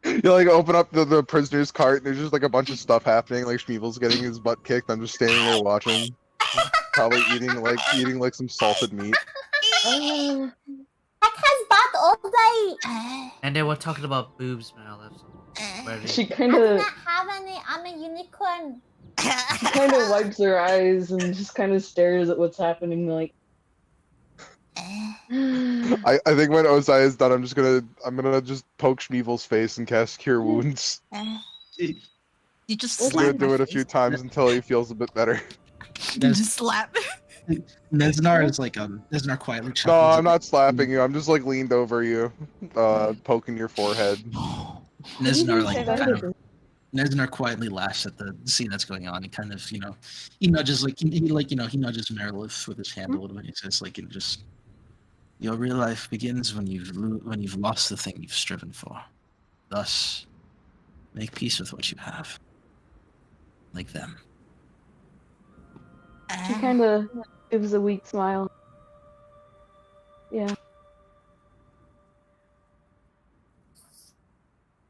Speaker 7: You like open up the prisoner's cart and there's just like a bunch of stuff happening. Like Schmeevel's getting his butt kicked. I'm just standing there watching, probably eating like some salted meat.
Speaker 8: That has bought all day.
Speaker 2: and they were talking about boobs, man. I left where they-
Speaker 3: She
Speaker 8: I
Speaker 3: kind
Speaker 8: do
Speaker 3: of
Speaker 8: not have any. I'm a unicorn.
Speaker 3: wipes her eyes and just kind of stares at what's happening. Like,
Speaker 7: I think when Ozai is done, I'm gonna just poke Schmeevel's face and cast Cure Wounds.
Speaker 4: You just
Speaker 7: I'm
Speaker 4: slap
Speaker 7: gonna do
Speaker 4: my
Speaker 7: it a
Speaker 4: face.
Speaker 7: few times until he feels a bit better.
Speaker 4: You just slap.
Speaker 5: Nesnar is like Nesnar quietly
Speaker 7: No,
Speaker 5: chuckles.
Speaker 7: I'm not slapping you. I'm just like leaned over you, poking your forehead.
Speaker 5: Nesnar like
Speaker 6: Say that.
Speaker 5: kind of Nesnar quietly laughs at the scene that's going on. He kind of, he nudges he nudges Merilith with his hand a little bit. He says, like, just your real life begins when you've lost the thing you've striven for. Thus, make peace with what you have, like them.
Speaker 3: she kind of gives a weak smile. Yeah.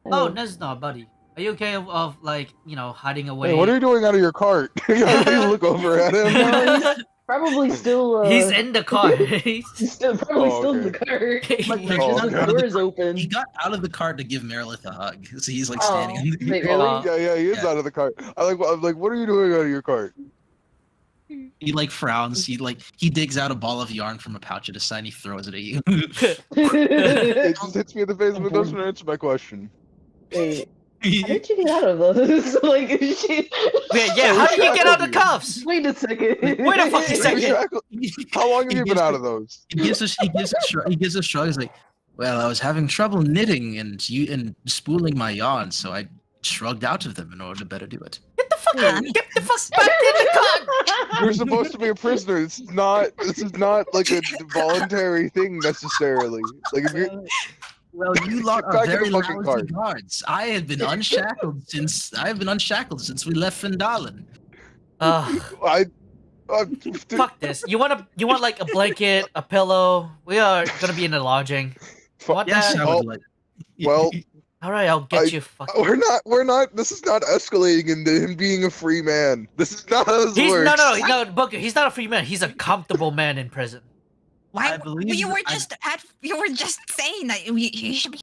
Speaker 2: Oh, Nesna, buddy. Are you okay of like, hiding away?
Speaker 7: Hey, what are you doing out of your cart? You look over at him.
Speaker 3: No, he's probably still.
Speaker 2: He's in the car.
Speaker 3: He's still probably
Speaker 7: Oh,
Speaker 3: still in the
Speaker 7: okay.
Speaker 3: car.
Speaker 5: Like,
Speaker 2: Like,
Speaker 3: Just
Speaker 7: okay.
Speaker 3: the door is open.
Speaker 5: He got out of the car to give Merilith a hug, so he's like
Speaker 3: Oh,
Speaker 5: standing. On the,
Speaker 3: wait, really?
Speaker 7: Yeah, he is
Speaker 5: Yeah.
Speaker 7: out of the cart. I'm like, what are you doing out of your cart?
Speaker 5: He like frowns. He digs out a ball of yarn from a pouch at his side and he throws it at you.
Speaker 7: It just hits me in the face, but it doesn't answer my question.
Speaker 3: Wait, how did you get out of those? Like, she...
Speaker 2: Yeah, how did you get out the cuffs?
Speaker 3: Wait a second.
Speaker 2: Wait a fucking second.
Speaker 7: How long have
Speaker 5: He
Speaker 7: you been
Speaker 5: gives
Speaker 7: out
Speaker 5: a-
Speaker 7: of those?
Speaker 5: He gives a shrug. He's like, "Well, I was having trouble knitting and spooling my yarn, so I shrugged out of them in order to better do it."
Speaker 2: Get the fuck back in the car.
Speaker 7: You're supposed to be a prisoner. This is not like a voluntary thing necessarily. Like if you're
Speaker 5: Well, you lot
Speaker 7: Get
Speaker 5: are
Speaker 7: back in the
Speaker 5: very
Speaker 7: fucking
Speaker 5: lousy
Speaker 7: cart.
Speaker 5: guards. I have been unshackled since we left Findalen.
Speaker 7: I
Speaker 2: Fuck this. You want like a blanket, a pillow? We are gonna be in the lodging. Want
Speaker 5: Yes,
Speaker 2: that?
Speaker 5: I would like.
Speaker 7: well,
Speaker 2: All right, I'll get you. Fucking.
Speaker 7: we're not. This is not escalating into him being a free man. This is not how this
Speaker 2: He's
Speaker 7: works.
Speaker 2: no, Booker. He's not a free man. He's a comfortable man in prison.
Speaker 4: Why?
Speaker 5: I believe
Speaker 4: you were
Speaker 5: I-
Speaker 4: just saying that you should be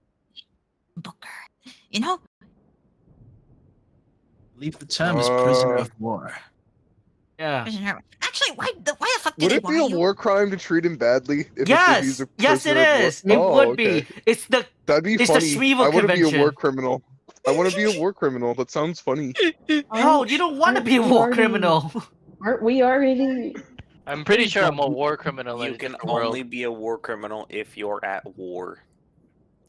Speaker 4: Booker. You know?
Speaker 5: I believe the term is prisoner
Speaker 7: Uh,
Speaker 5: of war.
Speaker 2: Yeah.
Speaker 4: Actually, why the fuck did
Speaker 7: Would
Speaker 4: they
Speaker 7: it be
Speaker 4: want
Speaker 7: a
Speaker 4: you?
Speaker 7: war crime to treat him badly? If
Speaker 2: Yes.
Speaker 7: he's a
Speaker 2: Yes, it
Speaker 7: prisoner of war?
Speaker 2: is. It
Speaker 7: Oh,
Speaker 2: would
Speaker 7: okay.
Speaker 2: be. It's the.
Speaker 7: That'd be
Speaker 2: It's the
Speaker 7: funny.
Speaker 2: Shmeevel
Speaker 7: I want to be a war
Speaker 2: convention.
Speaker 7: criminal. I want to be a war criminal. That sounds funny.
Speaker 2: No, you don't want to be a
Speaker 3: Aren't
Speaker 2: war
Speaker 3: we already-
Speaker 2: criminal.
Speaker 3: Aren't we already?
Speaker 1: I'm pretty sure I'm a war criminal in
Speaker 9: You
Speaker 1: a
Speaker 9: can
Speaker 1: different world.
Speaker 9: only be a war criminal if you're at war.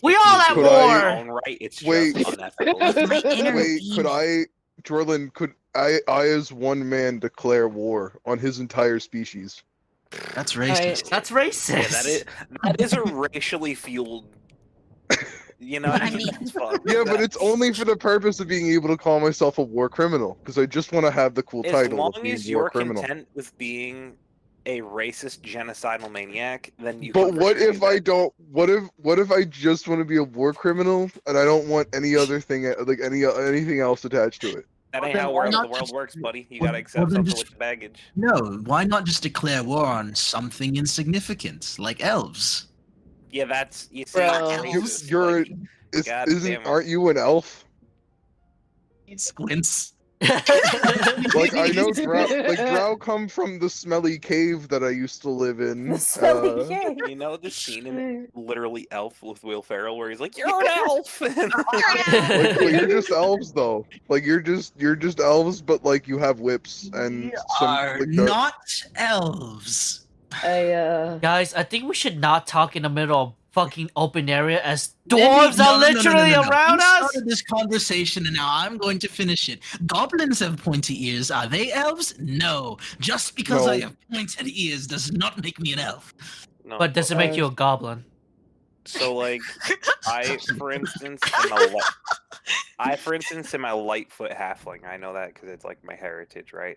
Speaker 2: We
Speaker 9: If
Speaker 2: all
Speaker 9: you
Speaker 2: at
Speaker 9: do
Speaker 7: Could
Speaker 9: it on
Speaker 7: I-
Speaker 9: your
Speaker 2: war.
Speaker 9: own right, it's
Speaker 7: Wait.
Speaker 9: just unethical.
Speaker 4: My inner
Speaker 7: Wait, could
Speaker 4: demon.
Speaker 7: Jorlin, could I as one man declare war on his entire species?
Speaker 5: That's racist.
Speaker 2: That's racist.
Speaker 9: Yeah, that is a racially fueled. You know,
Speaker 4: But
Speaker 9: what
Speaker 4: I mean-
Speaker 9: It's fun.
Speaker 7: Yeah, but it's only for the purpose of being able to call myself a war criminal, because I just want to have the cool
Speaker 9: as
Speaker 7: title
Speaker 9: long
Speaker 7: of being
Speaker 9: as
Speaker 7: war
Speaker 9: you're
Speaker 7: criminal.
Speaker 9: content with being a racist genocidal maniac, then you.
Speaker 7: But
Speaker 9: can
Speaker 7: what
Speaker 9: pursue
Speaker 7: if I
Speaker 9: that.
Speaker 7: don't? What if I just want to be a war criminal and I don't want any other thing, like anything else attached to it?
Speaker 9: That
Speaker 5: Well,
Speaker 9: ain't
Speaker 5: then
Speaker 9: how
Speaker 5: why
Speaker 9: the
Speaker 5: not
Speaker 9: world
Speaker 5: just-
Speaker 9: works, buddy. You
Speaker 5: well-
Speaker 9: gotta accept
Speaker 5: well, then
Speaker 9: something
Speaker 5: just-
Speaker 9: with the baggage.
Speaker 5: No, why not just declare war on something insignificant, like elves?
Speaker 9: Yeah, that's you see.
Speaker 1: Bro.
Speaker 9: it's racist,
Speaker 7: You're
Speaker 9: like, God damn it.
Speaker 7: aren't you an elf?
Speaker 5: Squints.
Speaker 7: Like I know drow come from the smelly cave that I used to live in.
Speaker 6: The smelly cave.
Speaker 9: You know the scene in literally Elf with Will Ferrell where he's like, "You're an elf."
Speaker 7: Like, but you're just elves though. Like you're just elves, but like you have whips and some
Speaker 10: Are
Speaker 7: like
Speaker 10: not elves.
Speaker 2: Guys, I think we should not talk in the middle of fucking open area as
Speaker 10: Let me-
Speaker 2: dwarves
Speaker 10: no,
Speaker 2: are
Speaker 10: no, no, no,
Speaker 2: literally
Speaker 10: no, no.
Speaker 2: around
Speaker 10: You
Speaker 2: us.
Speaker 10: started this conversation, and now I'm going to finish it. Goblins have pointy ears. Are they elves? No. Just because I
Speaker 7: No.
Speaker 10: have pointed ears does not make me an elf.
Speaker 9: No,
Speaker 2: But does it make you a goblin?
Speaker 9: so like for instance, am a Lightfoot halfling. I know that because it's like my heritage, right?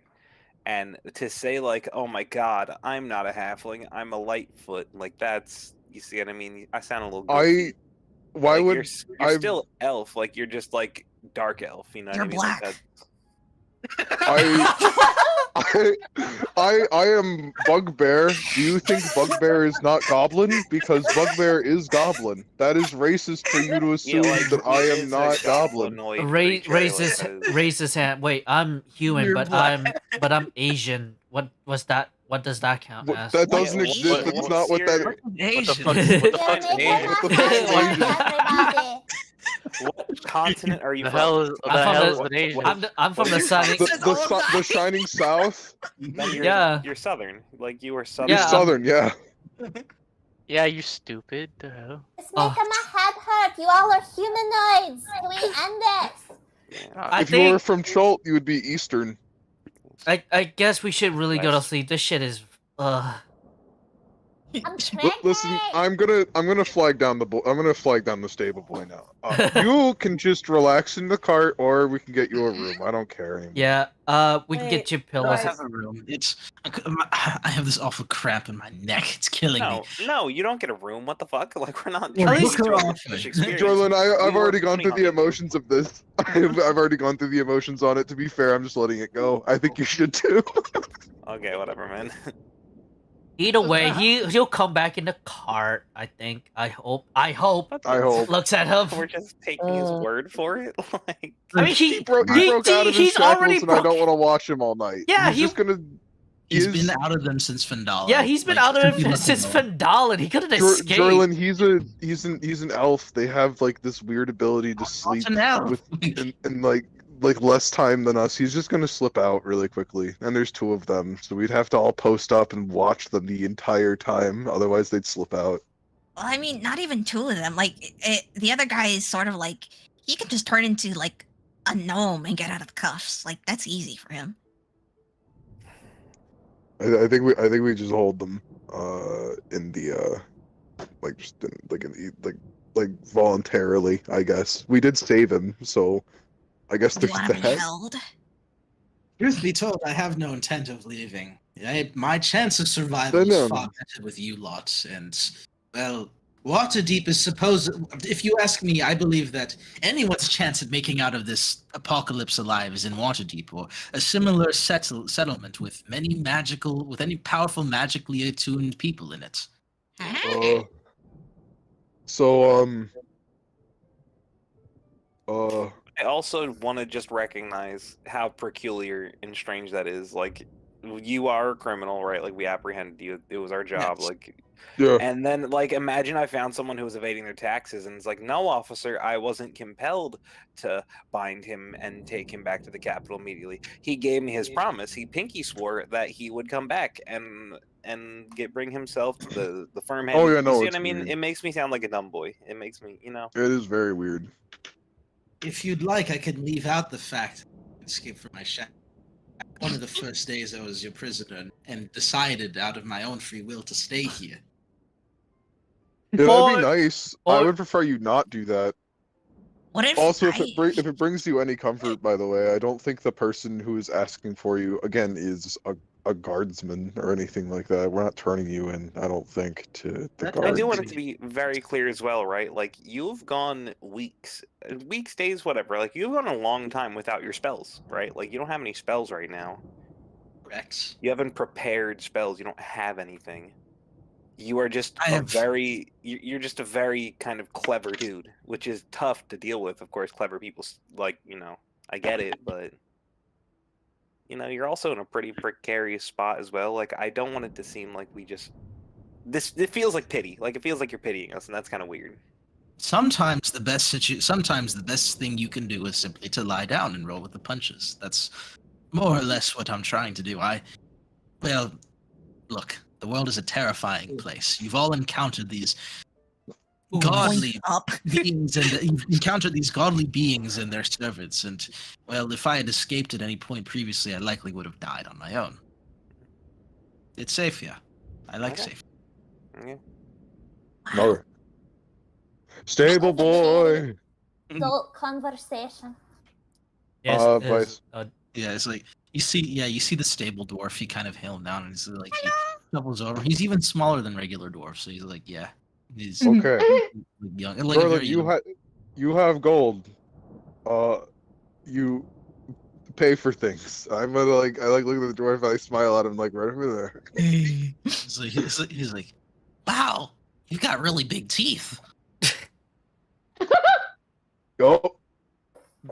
Speaker 9: And to say like, oh my god, I'm not a halfling, I'm a Lightfoot, like that's, you see what I mean? I sound a little goofy.
Speaker 7: why
Speaker 9: like,
Speaker 7: would
Speaker 9: you're still elf, like you're just like dark elf, you know
Speaker 4: You're
Speaker 9: what I mean? Like,
Speaker 4: black.
Speaker 7: I am Bugbear. Do you think Bugbear is not Goblin? Because Bugbear is Goblin. That is racist for you to assume that I am not Goblin.
Speaker 2: Raise his hand. Wait, I'm human,
Speaker 10: You're
Speaker 2: but
Speaker 10: black.
Speaker 2: I'm Asian. What was that? What does that count as?
Speaker 7: That doesn't exist. That's not what that.
Speaker 10: Asian.
Speaker 2: fuck-
Speaker 8: You're
Speaker 2: fuck's
Speaker 8: making
Speaker 2: Asian?
Speaker 8: us
Speaker 7: What the fuck is
Speaker 8: hard
Speaker 7: Asian?
Speaker 8: everybody.
Speaker 9: What continent are you
Speaker 1: The
Speaker 9: from?
Speaker 1: hell is
Speaker 2: I'm from
Speaker 1: hell is
Speaker 2: the-
Speaker 1: an Asian?
Speaker 2: I'm from the sunny.
Speaker 7: The shining south.
Speaker 9: Then
Speaker 2: Yeah.
Speaker 9: you're southern. Like you are southern.
Speaker 7: You're
Speaker 2: Yeah,
Speaker 7: southern, yeah.
Speaker 1: Yeah, you stupid. The hell?
Speaker 8: Let's make my head hurt. You all are humanoids. Can we end this?
Speaker 2: I
Speaker 7: If you were
Speaker 2: think
Speaker 7: from Cholt, you would be Eastern.
Speaker 2: I guess we should really go to
Speaker 9: Nice.
Speaker 2: sleep. This shit is
Speaker 8: I'm tricky.
Speaker 7: Listen, I'm gonna flag down the stable boy now. You can just relax in the cart, or we can get you a room. I don't care anymore.
Speaker 2: yeah. We can get
Speaker 6: Wait,
Speaker 2: you
Speaker 10: I
Speaker 2: pillows.
Speaker 10: have a room. I have this awful cramp in my neck. It's killing me.
Speaker 9: No, you don't get a room. What the fuck? Like we're not.
Speaker 10: Well,
Speaker 9: trying
Speaker 10: book
Speaker 9: to
Speaker 10: her
Speaker 9: do a
Speaker 10: off.
Speaker 9: fish experience.
Speaker 7: Jorlin, I've
Speaker 9: We
Speaker 7: already
Speaker 9: were
Speaker 7: gone through
Speaker 9: putting
Speaker 7: the
Speaker 9: on you.
Speaker 7: emotions of this. I've already gone through the emotions on it. To be fair, I'm just letting it go. I think you should too.
Speaker 9: Okay, whatever, man.
Speaker 2: Either way, he'll come back in the cart. I think. I hope.
Speaker 7: I hope.
Speaker 2: Looks at him.
Speaker 9: We're just taking his word for it. Like,
Speaker 2: I mean,
Speaker 7: He broke out of his
Speaker 2: he's already
Speaker 7: shackles, and I
Speaker 2: broke.
Speaker 7: don't want to watch him all night.
Speaker 2: Yeah,
Speaker 7: he's just gonna.
Speaker 10: He's
Speaker 7: is-
Speaker 10: been out of them since Fandala.
Speaker 2: Yeah, he's been
Speaker 10: Like,
Speaker 2: out of
Speaker 10: he
Speaker 2: it
Speaker 10: left
Speaker 2: since
Speaker 10: alone.
Speaker 2: Fandalen. He couldn't escape.
Speaker 7: Jorlin, he's an elf. They have like this weird ability to sleep
Speaker 10: an elf.
Speaker 7: with in like less time than us. He's just gonna slip out really quickly. And there's two of them, so we'd have to all post up and watch them the entire time. Otherwise, they'd slip out.
Speaker 4: Well, I mean, not even two of them. Like, the other guy is sort of like, he can just turn into, like, a gnome and get out of the cuffs. Like, that's easy for him.
Speaker 7: I think we just hold them in the like just in, like voluntarily. I guess we did save him, so I guess
Speaker 4: Do you
Speaker 7: there's
Speaker 4: want to be
Speaker 7: that.
Speaker 4: held?
Speaker 10: Truth be told, I have no intent of leaving. My chance of survival
Speaker 7: No.
Speaker 10: is far better with you lot, and well, Waterdeep is supposed. If you ask me, I believe that anyone's chance of making out of this apocalypse alive is in Waterdeep, or a similar settlement with any powerful, magically attuned people in it.
Speaker 9: I also want to just recognize how peculiar and strange that is. Like, you are a criminal, right? Like, we apprehended you. It was our job.
Speaker 10: Yes.
Speaker 9: Like,
Speaker 7: Yeah.
Speaker 9: and then, like, imagine I found someone who was evading their taxes, and it's like, no, officer, I wasn't compelled to bind him and take him back to the capital immediately. He gave me his promise. He pinky swore that he would come back and bring himself to the firm hand.
Speaker 7: Oh, yeah, no,
Speaker 9: You see
Speaker 7: it's
Speaker 9: what I mean?
Speaker 7: weird.
Speaker 9: It makes me sound like a dumb boy. It makes me, you know.
Speaker 7: It is very weird.
Speaker 10: If you'd like, I could leave out the fact I escaped from my shack. One of the first days I was your prisoner and decided out of my own free will to stay here.
Speaker 7: Yeah, that'd
Speaker 2: Or-
Speaker 7: be nice. I
Speaker 2: or-
Speaker 7: would prefer you not do that.
Speaker 4: What if
Speaker 7: Also, if
Speaker 4: I-
Speaker 7: if it brings you any comfort, by the way, I don't think the person who is asking for you again is a guardsman or anything like that. We're not turning you in, I don't think, to the
Speaker 10: I
Speaker 7: guards.
Speaker 9: I do want it to be very clear as well, right? Like, you've gone weeks, days, whatever. Like, you've gone a long time without your spells, right? Like, you don't have any spells right now.
Speaker 10: Correct.
Speaker 9: You haven't prepared spells. You don't have anything. You are just you're just a very kind of clever dude, which is tough to deal with. Of course, clever people, like, you know, I get it, but you're also in a pretty precarious spot as well. Like, I don't want it to seem like we just this. It feels like pity. Like, it feels like you're pitying us, and that's kind of weird.
Speaker 10: Sometimes the best thing you can do is simply to lie down and roll with the punches. That's more or less what I'm trying to do. Well, look, the world is a terrifying place. You've all encountered these godly beings, and you've encountered these godly beings and their servants. And well, if I had escaped at any point previously, I likely would have died on my own. It's safe here. I like safe.
Speaker 9: Okay.
Speaker 7: No. Stable boy.
Speaker 8: Adult conversation.
Speaker 2: Yes,
Speaker 7: Vice.
Speaker 10: Yeah, it's like you see the stable dwarf. He kind of hailed down, and he's like he doubles over. He's even smaller than regular dwarf, so he's like, yeah, he's
Speaker 7: Okay.
Speaker 10: young. Like
Speaker 7: Garlic,
Speaker 10: very young.
Speaker 7: you have gold. You pay for things. I like looking at the dwarf. I smile at him like right over there.
Speaker 10: He's like, wow, you've got really big teeth.
Speaker 7: Oh,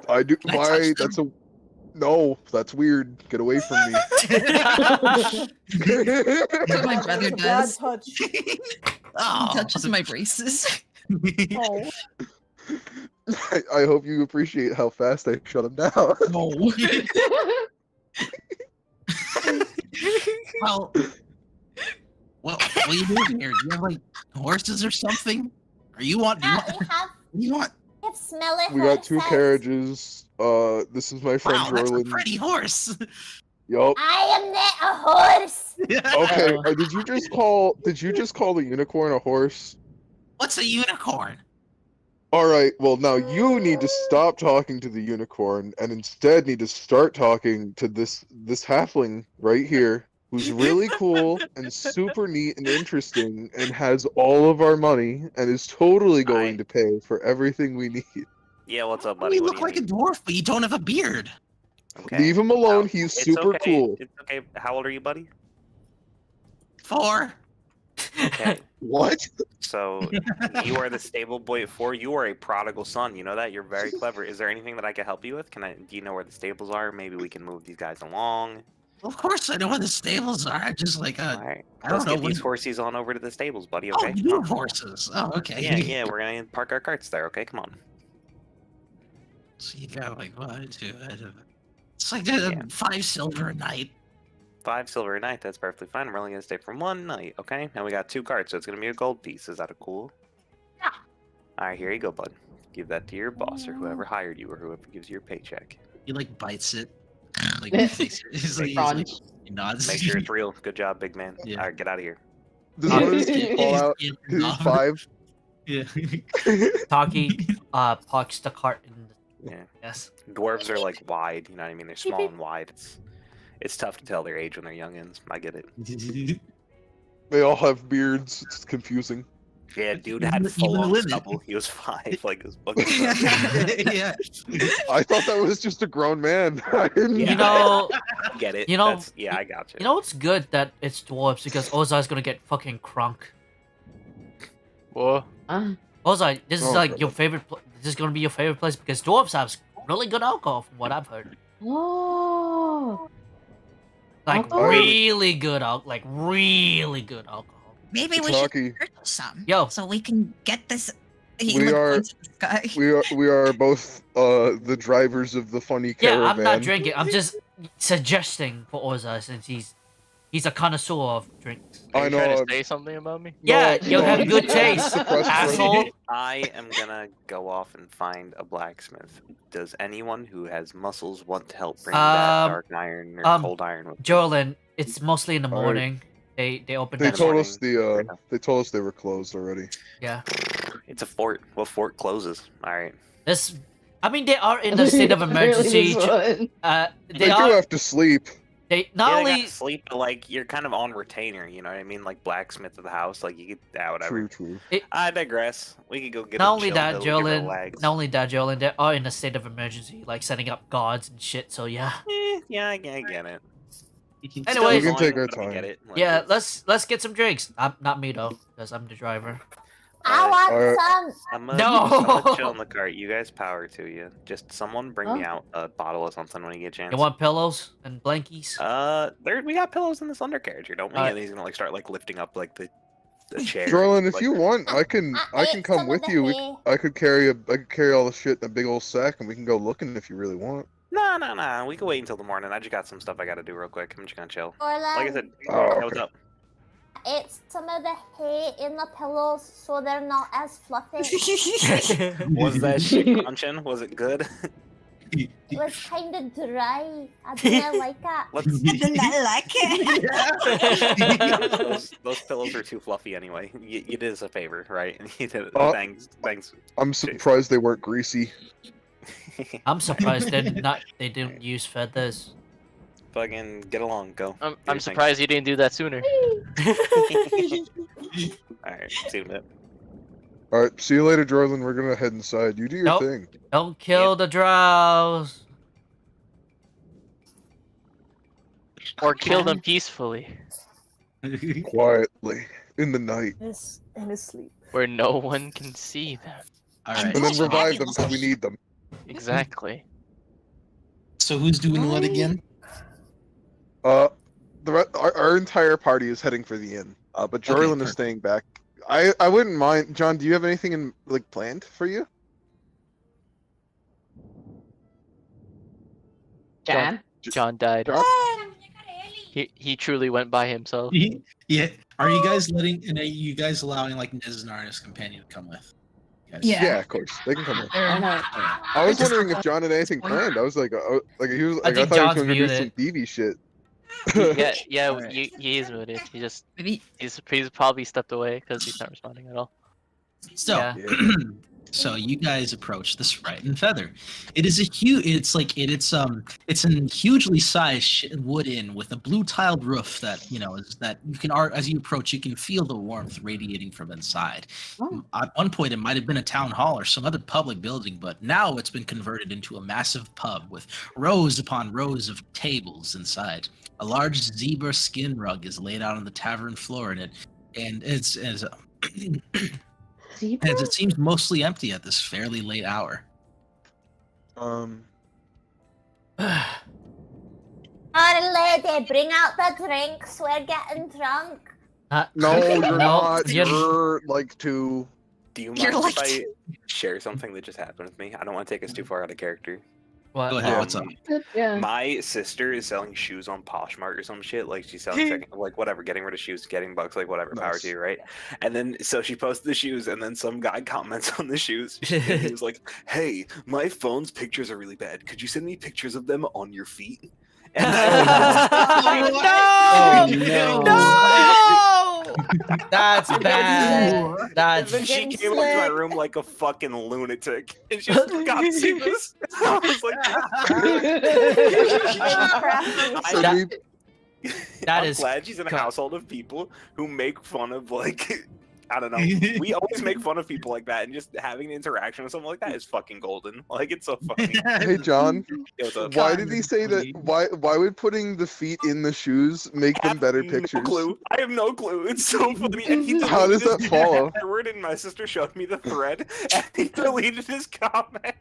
Speaker 7: I do.
Speaker 10: Can I
Speaker 7: Why?
Speaker 10: touch
Speaker 7: That's a no. That's weird. Get away from me.
Speaker 4: My brother
Speaker 6: Bad
Speaker 4: does.
Speaker 6: touch.
Speaker 4: He
Speaker 10: Oh,
Speaker 4: touches my braces.
Speaker 6: Oh.
Speaker 7: I hope you appreciate how fast I shut him down.
Speaker 10: no. Well, what are you doing here? Do you have like horses or something? Or you want?
Speaker 8: Yeah, we have smelly
Speaker 7: We got 2
Speaker 8: horses.
Speaker 7: carriages. This is my friend
Speaker 10: Wow, that's a
Speaker 7: Jorlin.
Speaker 10: pretty horse.
Speaker 7: Yup.
Speaker 8: I am not a horse.
Speaker 7: Okay. Did you just call the unicorn a horse?
Speaker 10: What's a unicorn?
Speaker 7: All right. Well, now you need to stop talking to the unicorn and instead need to start talking to this halfling right here, who's really cool and super neat and interesting and has all of our money and is totally going to pay for everything we need.
Speaker 9: Yeah, what's up, buddy?
Speaker 10: You
Speaker 9: What
Speaker 10: look
Speaker 9: do
Speaker 10: like a dwarf, but you don't have a beard.
Speaker 9: Okay.
Speaker 7: Leave him alone.
Speaker 9: Oh,
Speaker 7: He's
Speaker 9: it's
Speaker 7: super
Speaker 9: okay.
Speaker 7: cool.
Speaker 9: It's okay. How old are you, buddy?
Speaker 10: 4.
Speaker 9: Okay.
Speaker 7: What?
Speaker 9: So you are the stable boy at 4. You are a prodigal son. You know that? You're very clever. Is there anything that I can help you with? Do you know where the stables are? Maybe we can move these guys along.
Speaker 10: Of course, I know where the stables are. I just like
Speaker 9: All right.
Speaker 10: I don't
Speaker 9: Let's
Speaker 10: know
Speaker 9: get these horses on over to the stables, buddy.
Speaker 10: Oh,
Speaker 9: Okay.
Speaker 10: you do have horses. Oh, okay.
Speaker 9: Yeah. We're gonna park our carts there. Okay, come on.
Speaker 10: So you got like 1, 2. It's like 5 silver a night.
Speaker 9: 5 silver a night. That's perfectly fine. We're only gonna stay for 1 night. Okay. And we got 2 carts, so it's gonna be a gold piece. Is that a cool?
Speaker 10: Yeah.
Speaker 9: All right. Here you go, bud. Give that to your boss or whoever hired you or whoever gives you your paycheck.
Speaker 10: He like bites it. Like he's like, he nods.
Speaker 9: Make sure it's real. Good job, big man.
Speaker 10: Yeah.
Speaker 9: All right, get out of here.
Speaker 7: Does one of his teeth fall out? He's 5.
Speaker 10: Yeah.
Speaker 2: Taki parks the cart in the...
Speaker 9: Yeah.
Speaker 2: Yes.
Speaker 9: Dwarves are like wide. You know what I mean? They're small and wide. It's tough to tell their age when they're youngins. I get it.
Speaker 7: They all have beards. It's confusing.
Speaker 9: Yeah, dude
Speaker 10: Even
Speaker 9: had
Speaker 10: the
Speaker 9: full on
Speaker 10: women.
Speaker 9: stubble. He was 5. Like this fucking.
Speaker 10: Yeah.
Speaker 7: I thought that was just a grown man. I didn't
Speaker 9: Yeah.
Speaker 2: You know,
Speaker 9: Get it?
Speaker 2: You know-
Speaker 9: Yeah, I got you.
Speaker 2: you know what's good that it's dwarves because Ozai's gonna get fucking crunk.
Speaker 1: Whoa.
Speaker 2: Ozai, this is
Speaker 7: Oh,
Speaker 2: like
Speaker 7: God.
Speaker 2: your favorite. This is gonna be your favorite place because dwarves have really good alcohol, from what I've heard.
Speaker 3: Oh.
Speaker 2: Like
Speaker 3: Alcohol?
Speaker 2: really good alcohol.
Speaker 4: Maybe we should
Speaker 7: Taki,
Speaker 4: purchase some.
Speaker 2: Yo.
Speaker 4: So we can get this. He
Speaker 7: We
Speaker 4: like
Speaker 7: are-
Speaker 4: points at the sky.
Speaker 7: we are both the drivers of the funny caravan.
Speaker 2: Yeah, I'm not drinking. I'm just suggesting for Ozai since he's a connoisseur of drinks.
Speaker 1: Are
Speaker 7: I
Speaker 1: you
Speaker 7: know.
Speaker 1: trying to say something about me?
Speaker 2: Yeah,
Speaker 7: No,
Speaker 2: you
Speaker 7: no,
Speaker 2: have good taste,
Speaker 7: suppressed
Speaker 2: asshole.
Speaker 9: I am gonna go off and find a blacksmith. Does anyone who has muscles want to help bring that dark iron or cold iron with them?
Speaker 2: Jolin, it's mostly in the
Speaker 7: Alright.
Speaker 2: morning. They open
Speaker 7: They
Speaker 2: that
Speaker 7: told
Speaker 2: morning.
Speaker 7: us they told us they were closed already.
Speaker 2: Yeah.
Speaker 9: It's a fort. What fort closes? All right.
Speaker 2: This, I mean, they are in a state of emergency.
Speaker 3: Really
Speaker 7: They
Speaker 2: They
Speaker 7: do
Speaker 2: are.
Speaker 7: have to sleep.
Speaker 2: They not
Speaker 9: Yeah, they
Speaker 2: only.
Speaker 9: gotta sleep, but like you're kind of on retainer. You know what I mean? Like blacksmith of the house. Like you get whatever.
Speaker 7: True.
Speaker 9: I digress. We could go get.
Speaker 2: Not
Speaker 9: a
Speaker 2: only
Speaker 9: chill
Speaker 2: that,
Speaker 9: pill, give her
Speaker 2: Jolin.
Speaker 9: legs.
Speaker 2: Not only that, Jolin. They are in a state of emergency, like setting up guards and shit. So yeah.
Speaker 9: Yeah, I get it.
Speaker 2: Anyways,
Speaker 7: We can take
Speaker 9: Still
Speaker 7: our
Speaker 9: annoying, but I
Speaker 7: time.
Speaker 9: get it. Like,
Speaker 2: Yeah,
Speaker 9: it's-
Speaker 2: let's get some drinks. Not me though, because I'm the driver.
Speaker 8: I want
Speaker 7: Alright.
Speaker 8: some.
Speaker 9: I'm
Speaker 2: No.
Speaker 9: gonna chill in the cart. You guys power to you. Just someone bring me out a bottle or something when you get a chance.
Speaker 2: You want pillows and blankies?
Speaker 9: We got pillows in this undercarriage here, don't we?
Speaker 2: Alright.
Speaker 9: And he's gonna like start like lifting up like the chair.
Speaker 7: Jorlin, if
Speaker 9: like,
Speaker 7: you want, I can
Speaker 8: ate
Speaker 7: come
Speaker 8: some
Speaker 7: with
Speaker 8: of the
Speaker 7: you.
Speaker 8: hay.
Speaker 7: I could carry all the shit in a big old sack, and we can go looking if you really want.
Speaker 9: Nah. We can wait until the morning. I just got some stuff I gotta do real quick. I'm just gonna chill. Like I said,
Speaker 7: Oh,
Speaker 9: yeah, what's
Speaker 7: okay.
Speaker 9: up?
Speaker 8: Ate some of the hay in the pillows so they're not as fluffy.
Speaker 9: Was that shit crunching? Was it good?
Speaker 8: It was kind of dry. I didn't like it.
Speaker 9: Let's.
Speaker 4: I did not like it.
Speaker 9: those pillows are too fluffy anyway. You did us a favor, right? You did it.
Speaker 7: Oh.
Speaker 9: Thanks.
Speaker 7: I'm surprised they weren't greasy.
Speaker 2: I'm surprised they didn't use feathers.
Speaker 9: Fucking get along, go.
Speaker 1: I'm surprised you didn't do that sooner.
Speaker 9: Alright, see you in a bit.
Speaker 7: Alright, see you later, Jorlin. We're gonna head inside. You do your
Speaker 2: Nope.
Speaker 7: thing.
Speaker 2: Don't kill the drows.
Speaker 1: Or kill them peacefully,
Speaker 7: Quietly. In the night.
Speaker 6: In his sleep.
Speaker 1: where no one can see them.
Speaker 10: All right.
Speaker 7: And then revive them because we need them.
Speaker 1: Exactly.
Speaker 10: So who's doing what again?
Speaker 7: Our entire party is heading for the inn. But Jorlin is
Speaker 10: perfect.
Speaker 7: staying back. I wouldn't mind. John, do you have anything planned for you?
Speaker 3: Jan?
Speaker 1: John died.
Speaker 7: John?
Speaker 1: He truly went by himself.
Speaker 10: Yeah. Are you guys allowing like Nizdar and his companion to come with? Yes.
Speaker 3: Yeah.
Speaker 7: Of course. They can come in.
Speaker 3: Why not?
Speaker 7: I was wondering if John had anything planned. I was like, he was
Speaker 2: I
Speaker 7: like, I
Speaker 2: think
Speaker 7: thought he was
Speaker 2: John's
Speaker 7: going to do
Speaker 2: muted.
Speaker 7: some BB shit.
Speaker 1: Yeah,
Speaker 10: Alright.
Speaker 1: he is muted.
Speaker 4: Maybe
Speaker 1: He's probably stepped away because he's not responding at all.
Speaker 10: So,
Speaker 2: Yeah.
Speaker 10: so you guys approach the Sprite and Feather. It is a huge. It's an hugely sized wood inn with a blue tiled roof that is that you can as you approach you can feel the warmth radiating from inside.
Speaker 3: Oh.
Speaker 10: At one point, it might have been a town hall or some other public building, but now it's been converted into a massive pub with rows upon rows of tables inside. A large zebra skin rug is laid out on the tavern floor in it, and as it seems mostly empty at this fairly late hour.
Speaker 8: Alright, lady, bring out the drinks. We're getting drunk.
Speaker 7: No, you're
Speaker 2: No,
Speaker 7: not.
Speaker 2: you're-
Speaker 7: You're like two.
Speaker 9: Do you
Speaker 4: You're
Speaker 9: mind if
Speaker 4: like-
Speaker 9: I share something that just happened with me? I don't want to take us too far out of character.
Speaker 2: What?
Speaker 10: Go ahead. What's up?
Speaker 3: Yeah.
Speaker 9: My sister is selling shoes on Poshmark or some shit. Like she's selling like whatever, getting rid of shoes, getting bucks, like whatever, power
Speaker 7: Nice.
Speaker 9: to you, right? And then so she posted the shoes, and then some guy comments on the shoes. And he was like, "Hey, my phone's pictures are really bad. Could you send me pictures of them on your feet?" And
Speaker 3: Oh, no.
Speaker 2: No! That's
Speaker 9: And
Speaker 2: bad. That's
Speaker 9: then she
Speaker 6: Getting
Speaker 9: came into my
Speaker 6: slick.
Speaker 9: room like a fucking lunatic, and she was like, "God, see this?" I was like,
Speaker 7: So
Speaker 2: That-
Speaker 7: we,
Speaker 2: That
Speaker 9: I'm
Speaker 2: is
Speaker 9: glad she's in a
Speaker 2: co-
Speaker 9: household of people who make fun of like I don't know. We always make fun of people like that, and just having an interaction with someone like that is fucking golden. Like it's so funny.
Speaker 7: hey John,
Speaker 9: Yo, what's up?
Speaker 7: why did he say that? Why would putting the feet in the shoes make them better pictures?
Speaker 9: No clue. I have no clue. It's so funny. And he
Speaker 7: How does
Speaker 9: deleted
Speaker 7: that
Speaker 9: his
Speaker 7: follow?
Speaker 9: afterward, and my sister showed me the thread, and he deleted his comment.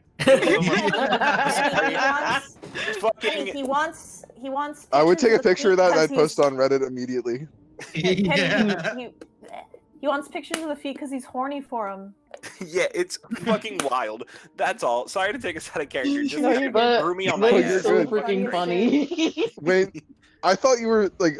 Speaker 9: Fucking
Speaker 6: He wants.
Speaker 7: I would take a picture of that and I'd
Speaker 6: because
Speaker 7: post on Reddit immediately.
Speaker 6: He wants pictures of the feet because he's horny for them.
Speaker 9: yeah, it's fucking wild. That's all. Sorry to take us out of character. Just
Speaker 3: No,
Speaker 9: fucking
Speaker 3: but
Speaker 9: threw me on my
Speaker 3: that
Speaker 7: you're
Speaker 3: is
Speaker 9: ass.
Speaker 3: so
Speaker 7: good.
Speaker 3: freaking funny.
Speaker 7: Wait, I thought you were like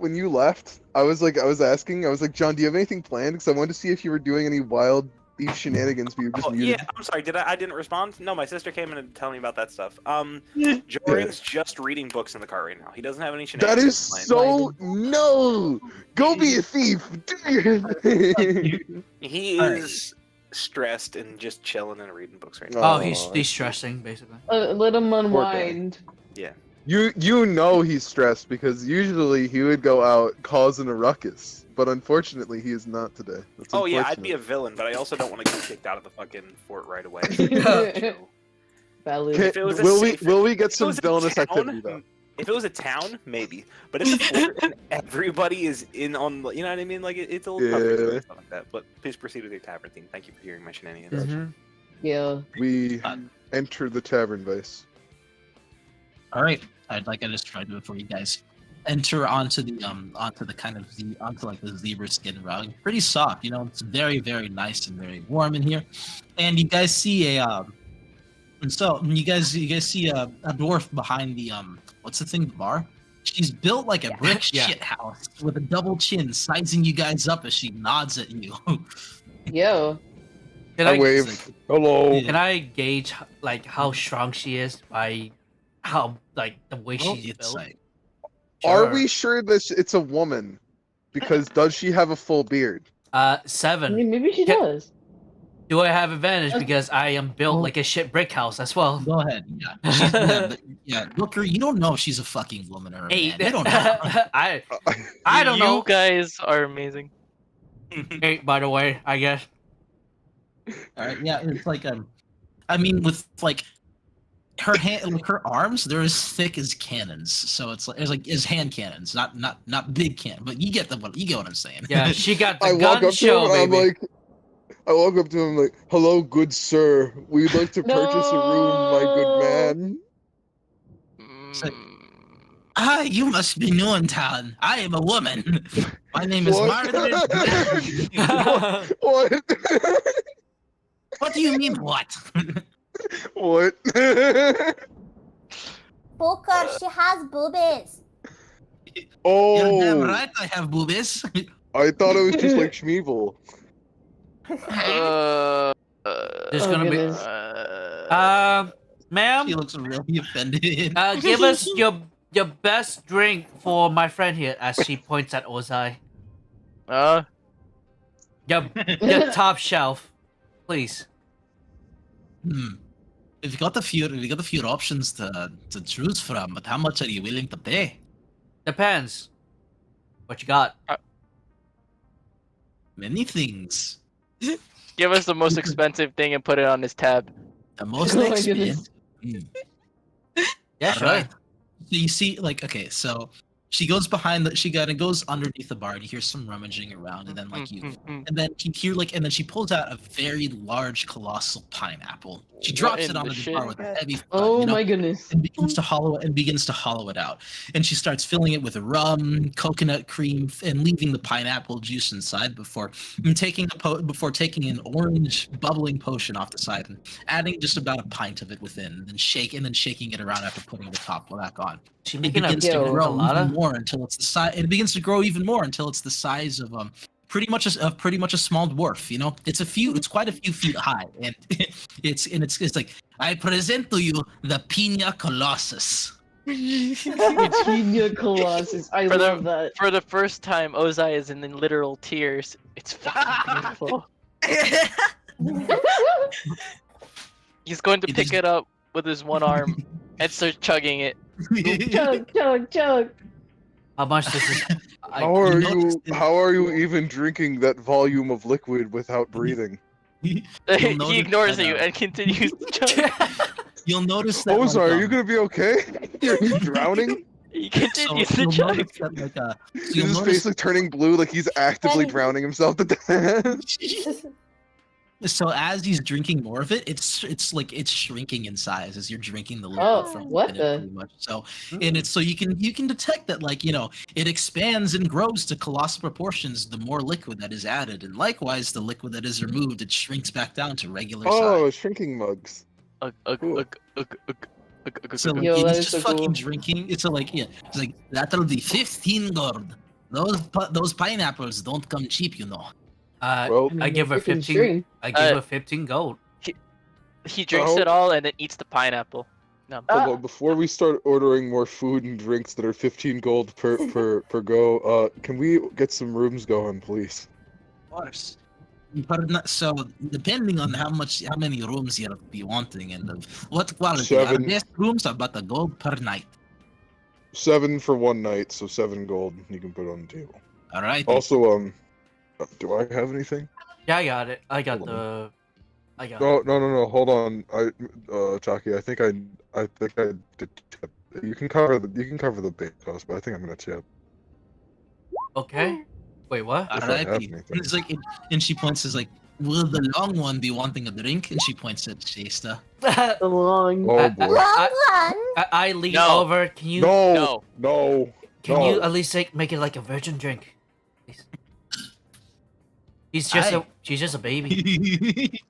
Speaker 7: when you left, I was asking, John, do you have anything planned? Because I wanted to see if you were doing any wild beef shenanigans, but you were just
Speaker 9: Oh,
Speaker 7: muted.
Speaker 9: yeah, I'm sorry. I didn't respond? No, my sister came in and told me about that stuff. Jordan's just reading books in the car right now. He doesn't have any
Speaker 7: That
Speaker 9: shenanigans.
Speaker 7: is
Speaker 9: planned.
Speaker 7: so no. Go be a thief. Do your thing.
Speaker 9: He
Speaker 10: Alright.
Speaker 9: is stressed and just chilling and reading books right now.
Speaker 2: Oh, he's
Speaker 7: Aw,
Speaker 2: de-stressing basically.
Speaker 3: Let him
Speaker 7: guy.
Speaker 3: unwind.
Speaker 7: You know he's stressed because usually he would go out causing a ruckus, but unfortunately he is not today. That's
Speaker 9: Oh yeah, I'd be a
Speaker 7: unfortunate.
Speaker 9: villain, but I also don't want to get kicked out of the fucking fort right away.
Speaker 3: Valid.
Speaker 7: Okay,
Speaker 9: If it was a
Speaker 7: will
Speaker 9: safe-
Speaker 7: we get
Speaker 9: If it
Speaker 7: some
Speaker 9: was a
Speaker 7: villainous
Speaker 9: town,
Speaker 7: activity though?
Speaker 9: If it was a town, maybe. But it's a fort and everybody is in on, you know what I mean? Like, it's a little tougher and stuff like that. But please proceed with your tavern theme. Thank you for hearing my shenanigans.
Speaker 2: Mhm.
Speaker 3: Yeah.
Speaker 7: We enter the tavern base.
Speaker 10: All right, I'd like I just tried to before you guys enter onto the like the zebra skin rug. Pretty soft, you know. It's very very nice and very warm in here. And you guys see and so you guys see a dwarf behind the what's the thing, the bar? She's built like a brick shit house with a double chin, sizing you guys up as she nods at you.
Speaker 3: Yo.
Speaker 2: Can
Speaker 7: I wave. Hello.
Speaker 2: Can I gauge like how strong she is by how like the way she's
Speaker 10: It's
Speaker 2: built?
Speaker 10: like,
Speaker 7: Are we sure that it's a woman? Because does she have a full beard?
Speaker 2: 7.
Speaker 3: I mean, maybe she does.
Speaker 2: Do I have advantage because I am built like a shit brick house as well?
Speaker 10: Go ahead. Yeah. She's, Looker, you don't know if she's a fucking woman or a
Speaker 2: 8.
Speaker 10: man. You don't know.
Speaker 2: I don't know.
Speaker 1: You guys are amazing.
Speaker 2: 8, by the way, I guess.
Speaker 10: All right. Yeah, it's like I mean, with like her hand, like her arms, they're as thick as cannons. So it's like as hand cannons, not big cannon. But you get you get what I'm saying.
Speaker 2: Yeah, she got the
Speaker 7: I walk
Speaker 2: gun
Speaker 7: up to
Speaker 2: show,
Speaker 7: him and
Speaker 2: baby.
Speaker 7: I walk up to him like, "Hello, good sir. We'd like to purchase a room, my good man."
Speaker 10: It's like, you must be new in town. I am a woman. My name is
Speaker 7: What?
Speaker 10: Margaret.
Speaker 7: What?
Speaker 10: What do you mean, what?
Speaker 7: What?
Speaker 8: Booker, she has boobies.
Speaker 7: Oh,
Speaker 10: You're damn right I have boobies.
Speaker 7: I thought it was just like Schmeevel.
Speaker 2: There's gonna
Speaker 3: goodness.
Speaker 2: be ma'am,
Speaker 10: She looks really offended.
Speaker 2: give us your best drink for my friend here, as she points at Ozai. Your top shelf, please.
Speaker 10: If you got a few options to choose from, but how much are you willing to pay?
Speaker 2: Depends. What you got?
Speaker 10: Many things.
Speaker 1: Give us the most expensive thing and put it on his tab.
Speaker 10: The most
Speaker 3: Oh my
Speaker 10: expensive.
Speaker 2: Yeah, sure.
Speaker 10: Alright. So you see, like, okay, so she goes behind she goes underneath the bar and you hear some rummaging around, and then like and then you hear and then she pulls out a very large, colossal pineapple. She drops
Speaker 1: in
Speaker 10: it onto
Speaker 1: the
Speaker 10: the
Speaker 1: shit?
Speaker 10: bar with a heavy thud,
Speaker 3: Oh
Speaker 10: you know,
Speaker 3: my goodness.
Speaker 10: and begins to hollow it out. And she starts filling it with rum, coconut cream, and leaving the pineapple juice inside before taking an orange bubbling potion off the side and adding just about a pint of it within, and then shaking it around after putting the top back on.
Speaker 2: She
Speaker 10: It
Speaker 2: making a
Speaker 10: begins to
Speaker 3: Yo.
Speaker 10: grow
Speaker 2: colada?
Speaker 10: even more until it's the size. It begins to grow even more until it's the size of pretty much a small dwarf. You know, it's quite a few feet high, and it's like, I present to you the Pina Colossus.
Speaker 3: Pina Colossus. I
Speaker 1: For
Speaker 3: love
Speaker 1: the
Speaker 3: that.
Speaker 1: for the first time, Ozai is in literal tears. It's fucking beautiful. He's going to
Speaker 10: It
Speaker 1: pick
Speaker 10: is-
Speaker 1: it up with his one arm and start chugging it.
Speaker 3: Chug, chug, chug.
Speaker 2: How much does this?
Speaker 7: How are you even drinking that volume of liquid without breathing?
Speaker 1: He
Speaker 10: notice
Speaker 1: ignores
Speaker 10: that,
Speaker 1: you and continues to chug.
Speaker 10: You'll notice that.
Speaker 7: Oh, sorry.
Speaker 10: like,
Speaker 7: Are you gonna be okay? You're drowning.
Speaker 1: He
Speaker 10: so
Speaker 1: continues to
Speaker 10: you'll
Speaker 1: chug.
Speaker 10: notice that, like, so
Speaker 7: Is
Speaker 10: you'll
Speaker 7: his
Speaker 10: notice
Speaker 7: face like turning blue, like he's actively drowning himself to death?
Speaker 10: So as he's drinking more of it, it's shrinking in size as you're drinking the liquid
Speaker 3: Oh,
Speaker 10: from
Speaker 3: what
Speaker 10: within it,
Speaker 3: the?
Speaker 10: pretty much. So and it's so you can detect that, like, you know, it expands and grows to colossal proportions the more liquid that is added, and likewise the liquid that is removed, it shrinks back down to regular
Speaker 7: Oh,
Speaker 10: size.
Speaker 7: shrinking mugs. Cool.
Speaker 10: So like,
Speaker 3: Yo, that
Speaker 10: he's
Speaker 3: is
Speaker 10: just
Speaker 3: so
Speaker 10: fucking
Speaker 3: cool.
Speaker 10: drinking. It's like that'll be 15 gold. Those pineapples don't come cheap, you know.
Speaker 7: Well,
Speaker 2: I give her
Speaker 3: freaking
Speaker 2: 15.
Speaker 3: string.
Speaker 2: I give her 15 gold.
Speaker 1: He drinks
Speaker 7: Oh.
Speaker 1: it all and then eats the pineapple. No.
Speaker 7: hold on, before we start ordering more food and drinks that are 15 gold per go, can we get some rooms going, please?
Speaker 10: Of course. But so depending on how many rooms you'll be wanting and of what quality,
Speaker 7: 7.
Speaker 10: our best rooms are about a gold per night.
Speaker 7: 7 for one night, so 7 gold you can put on the table.
Speaker 10: All right.
Speaker 7: Also, do I have anything?
Speaker 2: Yeah, I got it. I got
Speaker 7: Hold
Speaker 2: the. I got.
Speaker 7: No, hold on. Taki, I think I did tip You can cover the base cost, but I think I'm gonna tip.
Speaker 2: Okay. Wait, what?
Speaker 7: If I have
Speaker 10: Alrighty.
Speaker 7: anything.
Speaker 10: And it's like, and she points, is like, will the long one be wanting a drink? And she points at Shasta.
Speaker 3: The long.
Speaker 7: Oh boy.
Speaker 8: Long one.
Speaker 2: I lean
Speaker 1: No.
Speaker 2: over. Can you?
Speaker 7: No. No.
Speaker 2: Can you at least make it like a virgin drink? Please. She's just a baby.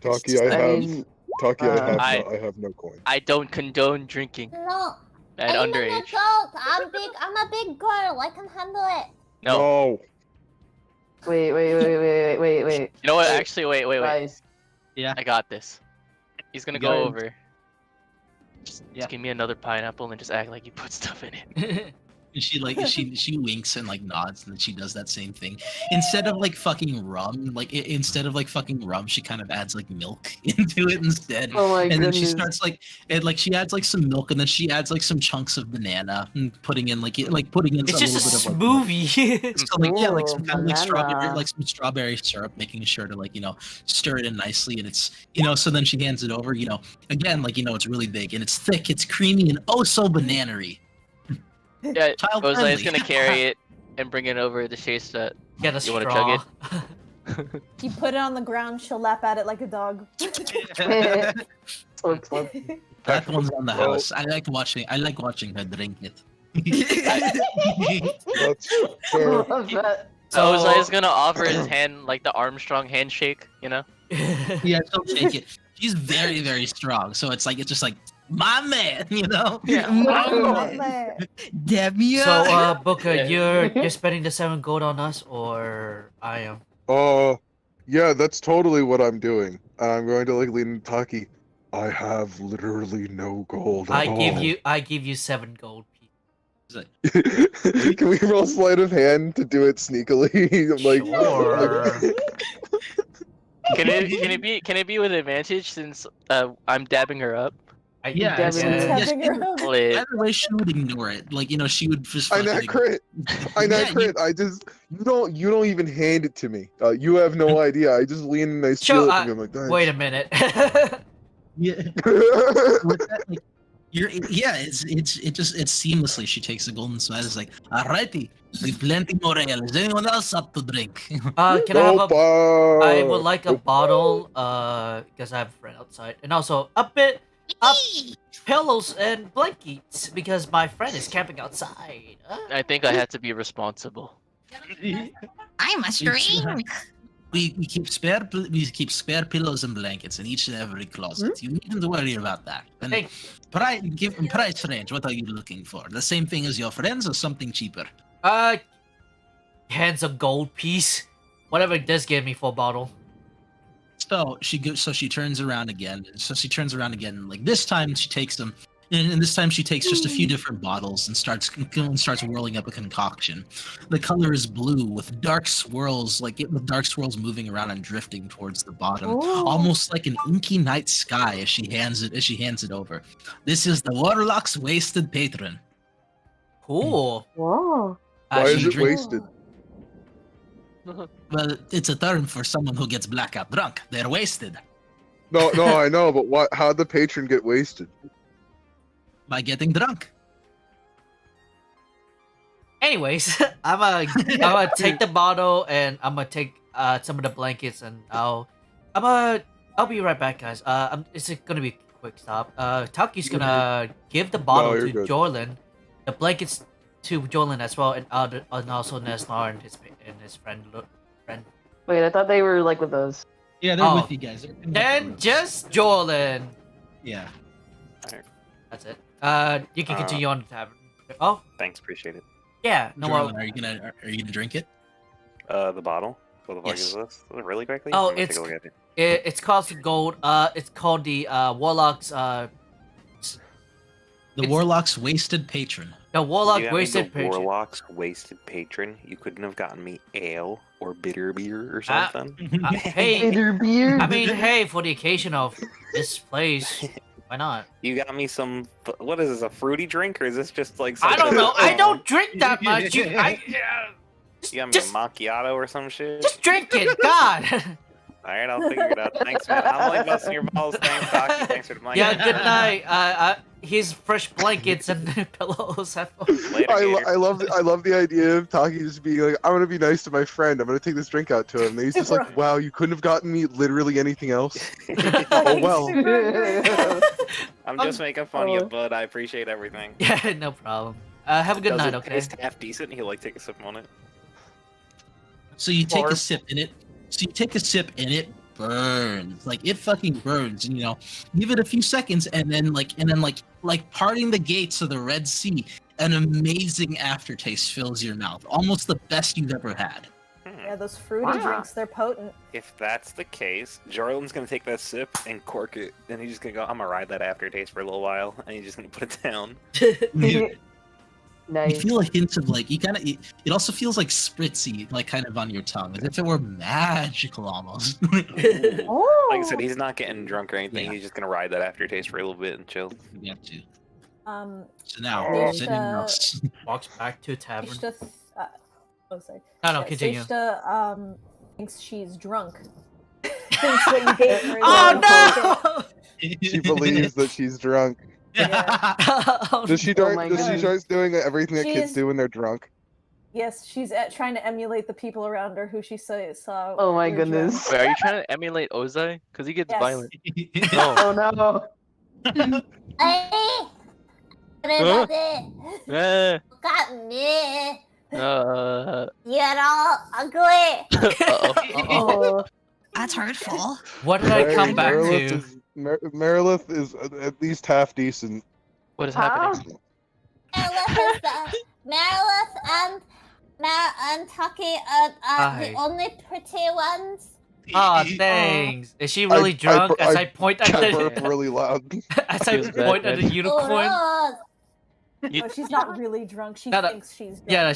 Speaker 7: Taki, I
Speaker 3: mean,
Speaker 7: I have no coin.
Speaker 1: I don't condone drinking
Speaker 8: No.
Speaker 1: at
Speaker 8: I'm an
Speaker 1: underage.
Speaker 8: adult. I'm a big girl. I can handle it.
Speaker 1: No.
Speaker 3: Wait.
Speaker 1: You know what? Actually, wait.
Speaker 3: Guys,
Speaker 10: Yeah.
Speaker 1: I got this. He's gonna
Speaker 10: You
Speaker 1: go
Speaker 10: got it.
Speaker 1: over. Just give me another pineapple and just act like you put stuff in it.
Speaker 10: And she winks and like nods, and then she does that same thing. Instead of like fucking rum, she kind of adds like milk into it instead.
Speaker 3: oh my
Speaker 10: And
Speaker 3: goodness.
Speaker 10: then she starts she adds like some milk, and then she adds like some chunks of banana, and putting in putting in
Speaker 2: It's
Speaker 10: a
Speaker 2: just a
Speaker 10: little bit of
Speaker 2: smoothie.
Speaker 10: so like some
Speaker 3: Ooh,
Speaker 10: kind of
Speaker 3: banana.
Speaker 10: some strawberry syrup, making sure to stir it in nicely, and it's so then she hands it over, again it's really big and it's thick, it's creamy, and oh so banana-y.
Speaker 1: Yeah,
Speaker 10: Child
Speaker 1: Jose is
Speaker 10: friendly.
Speaker 1: gonna carry it and bring it over to Shasta.
Speaker 2: Get a
Speaker 1: You wanna
Speaker 2: straw.
Speaker 1: chug
Speaker 6: You put it on the ground, she'll lap at it like a dog.
Speaker 3: Slurp, slurp.
Speaker 10: That one's on the
Speaker 7: Well-
Speaker 10: house. I like watching her drink it.
Speaker 7: That's fair.
Speaker 3: Love that.
Speaker 1: So
Speaker 2: So-
Speaker 1: Jose is gonna offer his hand like the Armstrong handshake,
Speaker 10: Yeah, she'll take it. She's very, very strong, so it's just like my man,
Speaker 4: Debbie.
Speaker 2: So, Booker,
Speaker 1: Yeah.
Speaker 2: you're spending the 7 gold on us, or I am?
Speaker 7: Yeah, that's totally what I'm doing. I'm going to lean into Taki. I have literally no gold at all.
Speaker 2: I give you 7 gold pieces.
Speaker 7: Can we roll sleight of hand to do it sneakily?
Speaker 2: Sure.
Speaker 1: Can it be with advantage since I'm dabbing her up?
Speaker 10: Yeah,
Speaker 3: Devin.
Speaker 1: Lit.
Speaker 10: Either way, she would ignore it. She would just.
Speaker 7: I
Speaker 10: fucking
Speaker 7: not
Speaker 10: ignore
Speaker 7: crit. I not
Speaker 10: Yeah,
Speaker 7: crit. I just you don't even hand it to me. You have no idea. I just lean and I steal it from you. I'm like,
Speaker 2: Wait a minute.
Speaker 10: Yeah. With that, it's seamlessly. She takes the golden sweat. It's like, alrighty, we've plenty more ale. Is anyone else up to drink?
Speaker 2: Can I have
Speaker 7: Nope,
Speaker 2: I would like a
Speaker 7: nope.
Speaker 2: bottle, because I have a friend outside, and also a bit of pillows and blankets because my friend is camping outside.
Speaker 1: I think I had to be responsible.
Speaker 4: I must drink.
Speaker 10: We keep spare pillows and blankets in each and every closet. You needn't worry about that. And
Speaker 2: Hey.
Speaker 10: price range. What are you looking for? The same thing as your friends, or something cheaper?
Speaker 2: Hands a gold piece, whatever it does give me for a bottle.
Speaker 10: So she turns around again. Like this time she takes them, and this time she takes just a few different bottles and starts whirling up a concoction. The color is blue with dark swirls, moving around and drifting towards the bottom, almost like an inky night sky as she hands it over. This is the Warlock's Wasted Patron.
Speaker 2: Cool.
Speaker 3: Whoa.
Speaker 7: Why is
Speaker 2: She
Speaker 7: it
Speaker 2: drink-
Speaker 7: wasted?
Speaker 10: Well, it's a term for someone who gets blackout drunk. They're wasted
Speaker 7: No, I know, but how'd the patron get wasted?
Speaker 10: by getting drunk.
Speaker 2: Anyways, I'm gonna take the bottle and I'm gonna take some of the blankets and I'll be right back, guys. It's gonna be a quick stop. Taki's gonna give the bottle
Speaker 7: you're
Speaker 2: to
Speaker 7: good.
Speaker 2: Jorlin, the blankets to Jorlin as well, and also Neslar and his friend.
Speaker 3: Wait, I thought they were like with us.
Speaker 10: Yeah, they're
Speaker 2: Oh.
Speaker 10: with you guys.
Speaker 2: Then just Jorlin.
Speaker 10: Yeah.
Speaker 2: That's it. You can continue on the tavern. Oh,
Speaker 9: Thanks, appreciate it.
Speaker 2: yeah. No,
Speaker 10: Jordan,
Speaker 2: well,
Speaker 10: are you gonna drink it?
Speaker 9: The bottle. What the fuck
Speaker 10: Yes.
Speaker 9: is this? Is it really quickly?
Speaker 2: Oh,
Speaker 9: I'm gonna
Speaker 2: it's-
Speaker 9: take a look at it.
Speaker 2: it's called gold. It's called the Warlock's.
Speaker 10: The
Speaker 2: It's-
Speaker 10: Warlock's Wasted Patron.
Speaker 2: The Warlock
Speaker 9: You got me
Speaker 2: Wasted
Speaker 9: the
Speaker 2: Patron.
Speaker 9: Warlock's Wasted Patron. You couldn't have gotten me ale or bitter beer or
Speaker 2: Ah.
Speaker 9: something.
Speaker 2: Hey,
Speaker 3: Bitter beer.
Speaker 2: I mean, hey, for the occasion of this place, why not?
Speaker 9: You got me some. What is this? A fruity drink, or is this just like?
Speaker 2: I don't
Speaker 9: something-
Speaker 2: know. I don't drink that much.
Speaker 9: You got me
Speaker 2: just-
Speaker 9: a macchiato or some shit.
Speaker 2: Just drink it, God.
Speaker 9: All right, I'll figure it out. Thanks, man. I'm like busting your balls. Thanks, Doc. Thanks for the money.
Speaker 2: Yeah, good night. His fresh blankets and pillows.
Speaker 9: Later, Gator.
Speaker 7: I love the idea of Taki just being like, I'm gonna be nice to my friend. I'm gonna take this drink out to him. And he's just like, wow, you couldn't have gotten me literally anything else. Oh well.
Speaker 9: I'm just making fun of you, bud. I appreciate everything.
Speaker 2: Yeah, no problem. Have a good night, okay?
Speaker 9: Taste half decent. He'll like take a sip on it.
Speaker 10: So you take
Speaker 1: Or-
Speaker 10: a sip in it. So you take a sip and it burns. Like it fucking burns. And give it a few seconds and then like parting the gates of the Red Sea, an amazing aftertaste fills your mouth. Almost the best you've ever had.
Speaker 6: Yeah, those fruity drinks, they're potent.
Speaker 9: If that's the case, Jordan's gonna take that sip and cork it, and he's just gonna go, I'm gonna ride that aftertaste for a little while, and he's just gonna put it down.
Speaker 10: You
Speaker 3: Nice.
Speaker 10: feel a hint of like it also feels like spritzy, like kind of on your tongue, as if it were magical almost.
Speaker 3: Oh.
Speaker 9: Like I said, he's not getting drunk or anything.
Speaker 10: Yeah.
Speaker 9: He's just gonna ride that aftertaste for a little bit and chill.
Speaker 10: You have to. So
Speaker 6: Yeah,
Speaker 10: now, is anyone else?
Speaker 2: Walks back to a tavern.
Speaker 6: Seishta, sorry.
Speaker 2: No,
Speaker 6: Yeah,
Speaker 2: continue.
Speaker 6: Seishta, thinks she's drunk. Thinks that you gave her
Speaker 2: Oh
Speaker 7: She believes that she's drunk.
Speaker 6: Yeah.
Speaker 2: no!
Speaker 7: Does she
Speaker 3: Oh my God.
Speaker 7: start doing everything that kids
Speaker 6: She's-
Speaker 7: do when they're drunk?
Speaker 6: Yes, she's trying to emulate the people around her who she saw.
Speaker 3: Oh my
Speaker 6: were
Speaker 3: goodness.
Speaker 1: Wait, are you trying to emulate Ozai? Because he gets
Speaker 6: Yes.
Speaker 1: violent.
Speaker 3: Oh no.
Speaker 8: Hey, everybody,
Speaker 1: Eh,
Speaker 8: look at me.
Speaker 1: uh,
Speaker 8: You're all ugly.
Speaker 1: uh-oh.
Speaker 3: Oh.
Speaker 4: That's hurtful.
Speaker 2: What did I come back
Speaker 7: Marilith
Speaker 2: to?
Speaker 7: Marilith is at least half decent.
Speaker 1: What is
Speaker 3: Huh?
Speaker 1: happening?
Speaker 8: Marilith and Tucky are
Speaker 2: Hi.
Speaker 8: the only pretty ones.
Speaker 2: Ah, thanks. Is she really drunk? As I point at
Speaker 7: I
Speaker 2: the
Speaker 7: burp really loud.
Speaker 2: as I
Speaker 1: Feels bad,
Speaker 2: point at the
Speaker 1: man.
Speaker 2: unicorn.
Speaker 8: Oh,
Speaker 6: No, she's not really drunk. She
Speaker 2: No, no.
Speaker 6: thinks she's drunk.
Speaker 2: Yeah,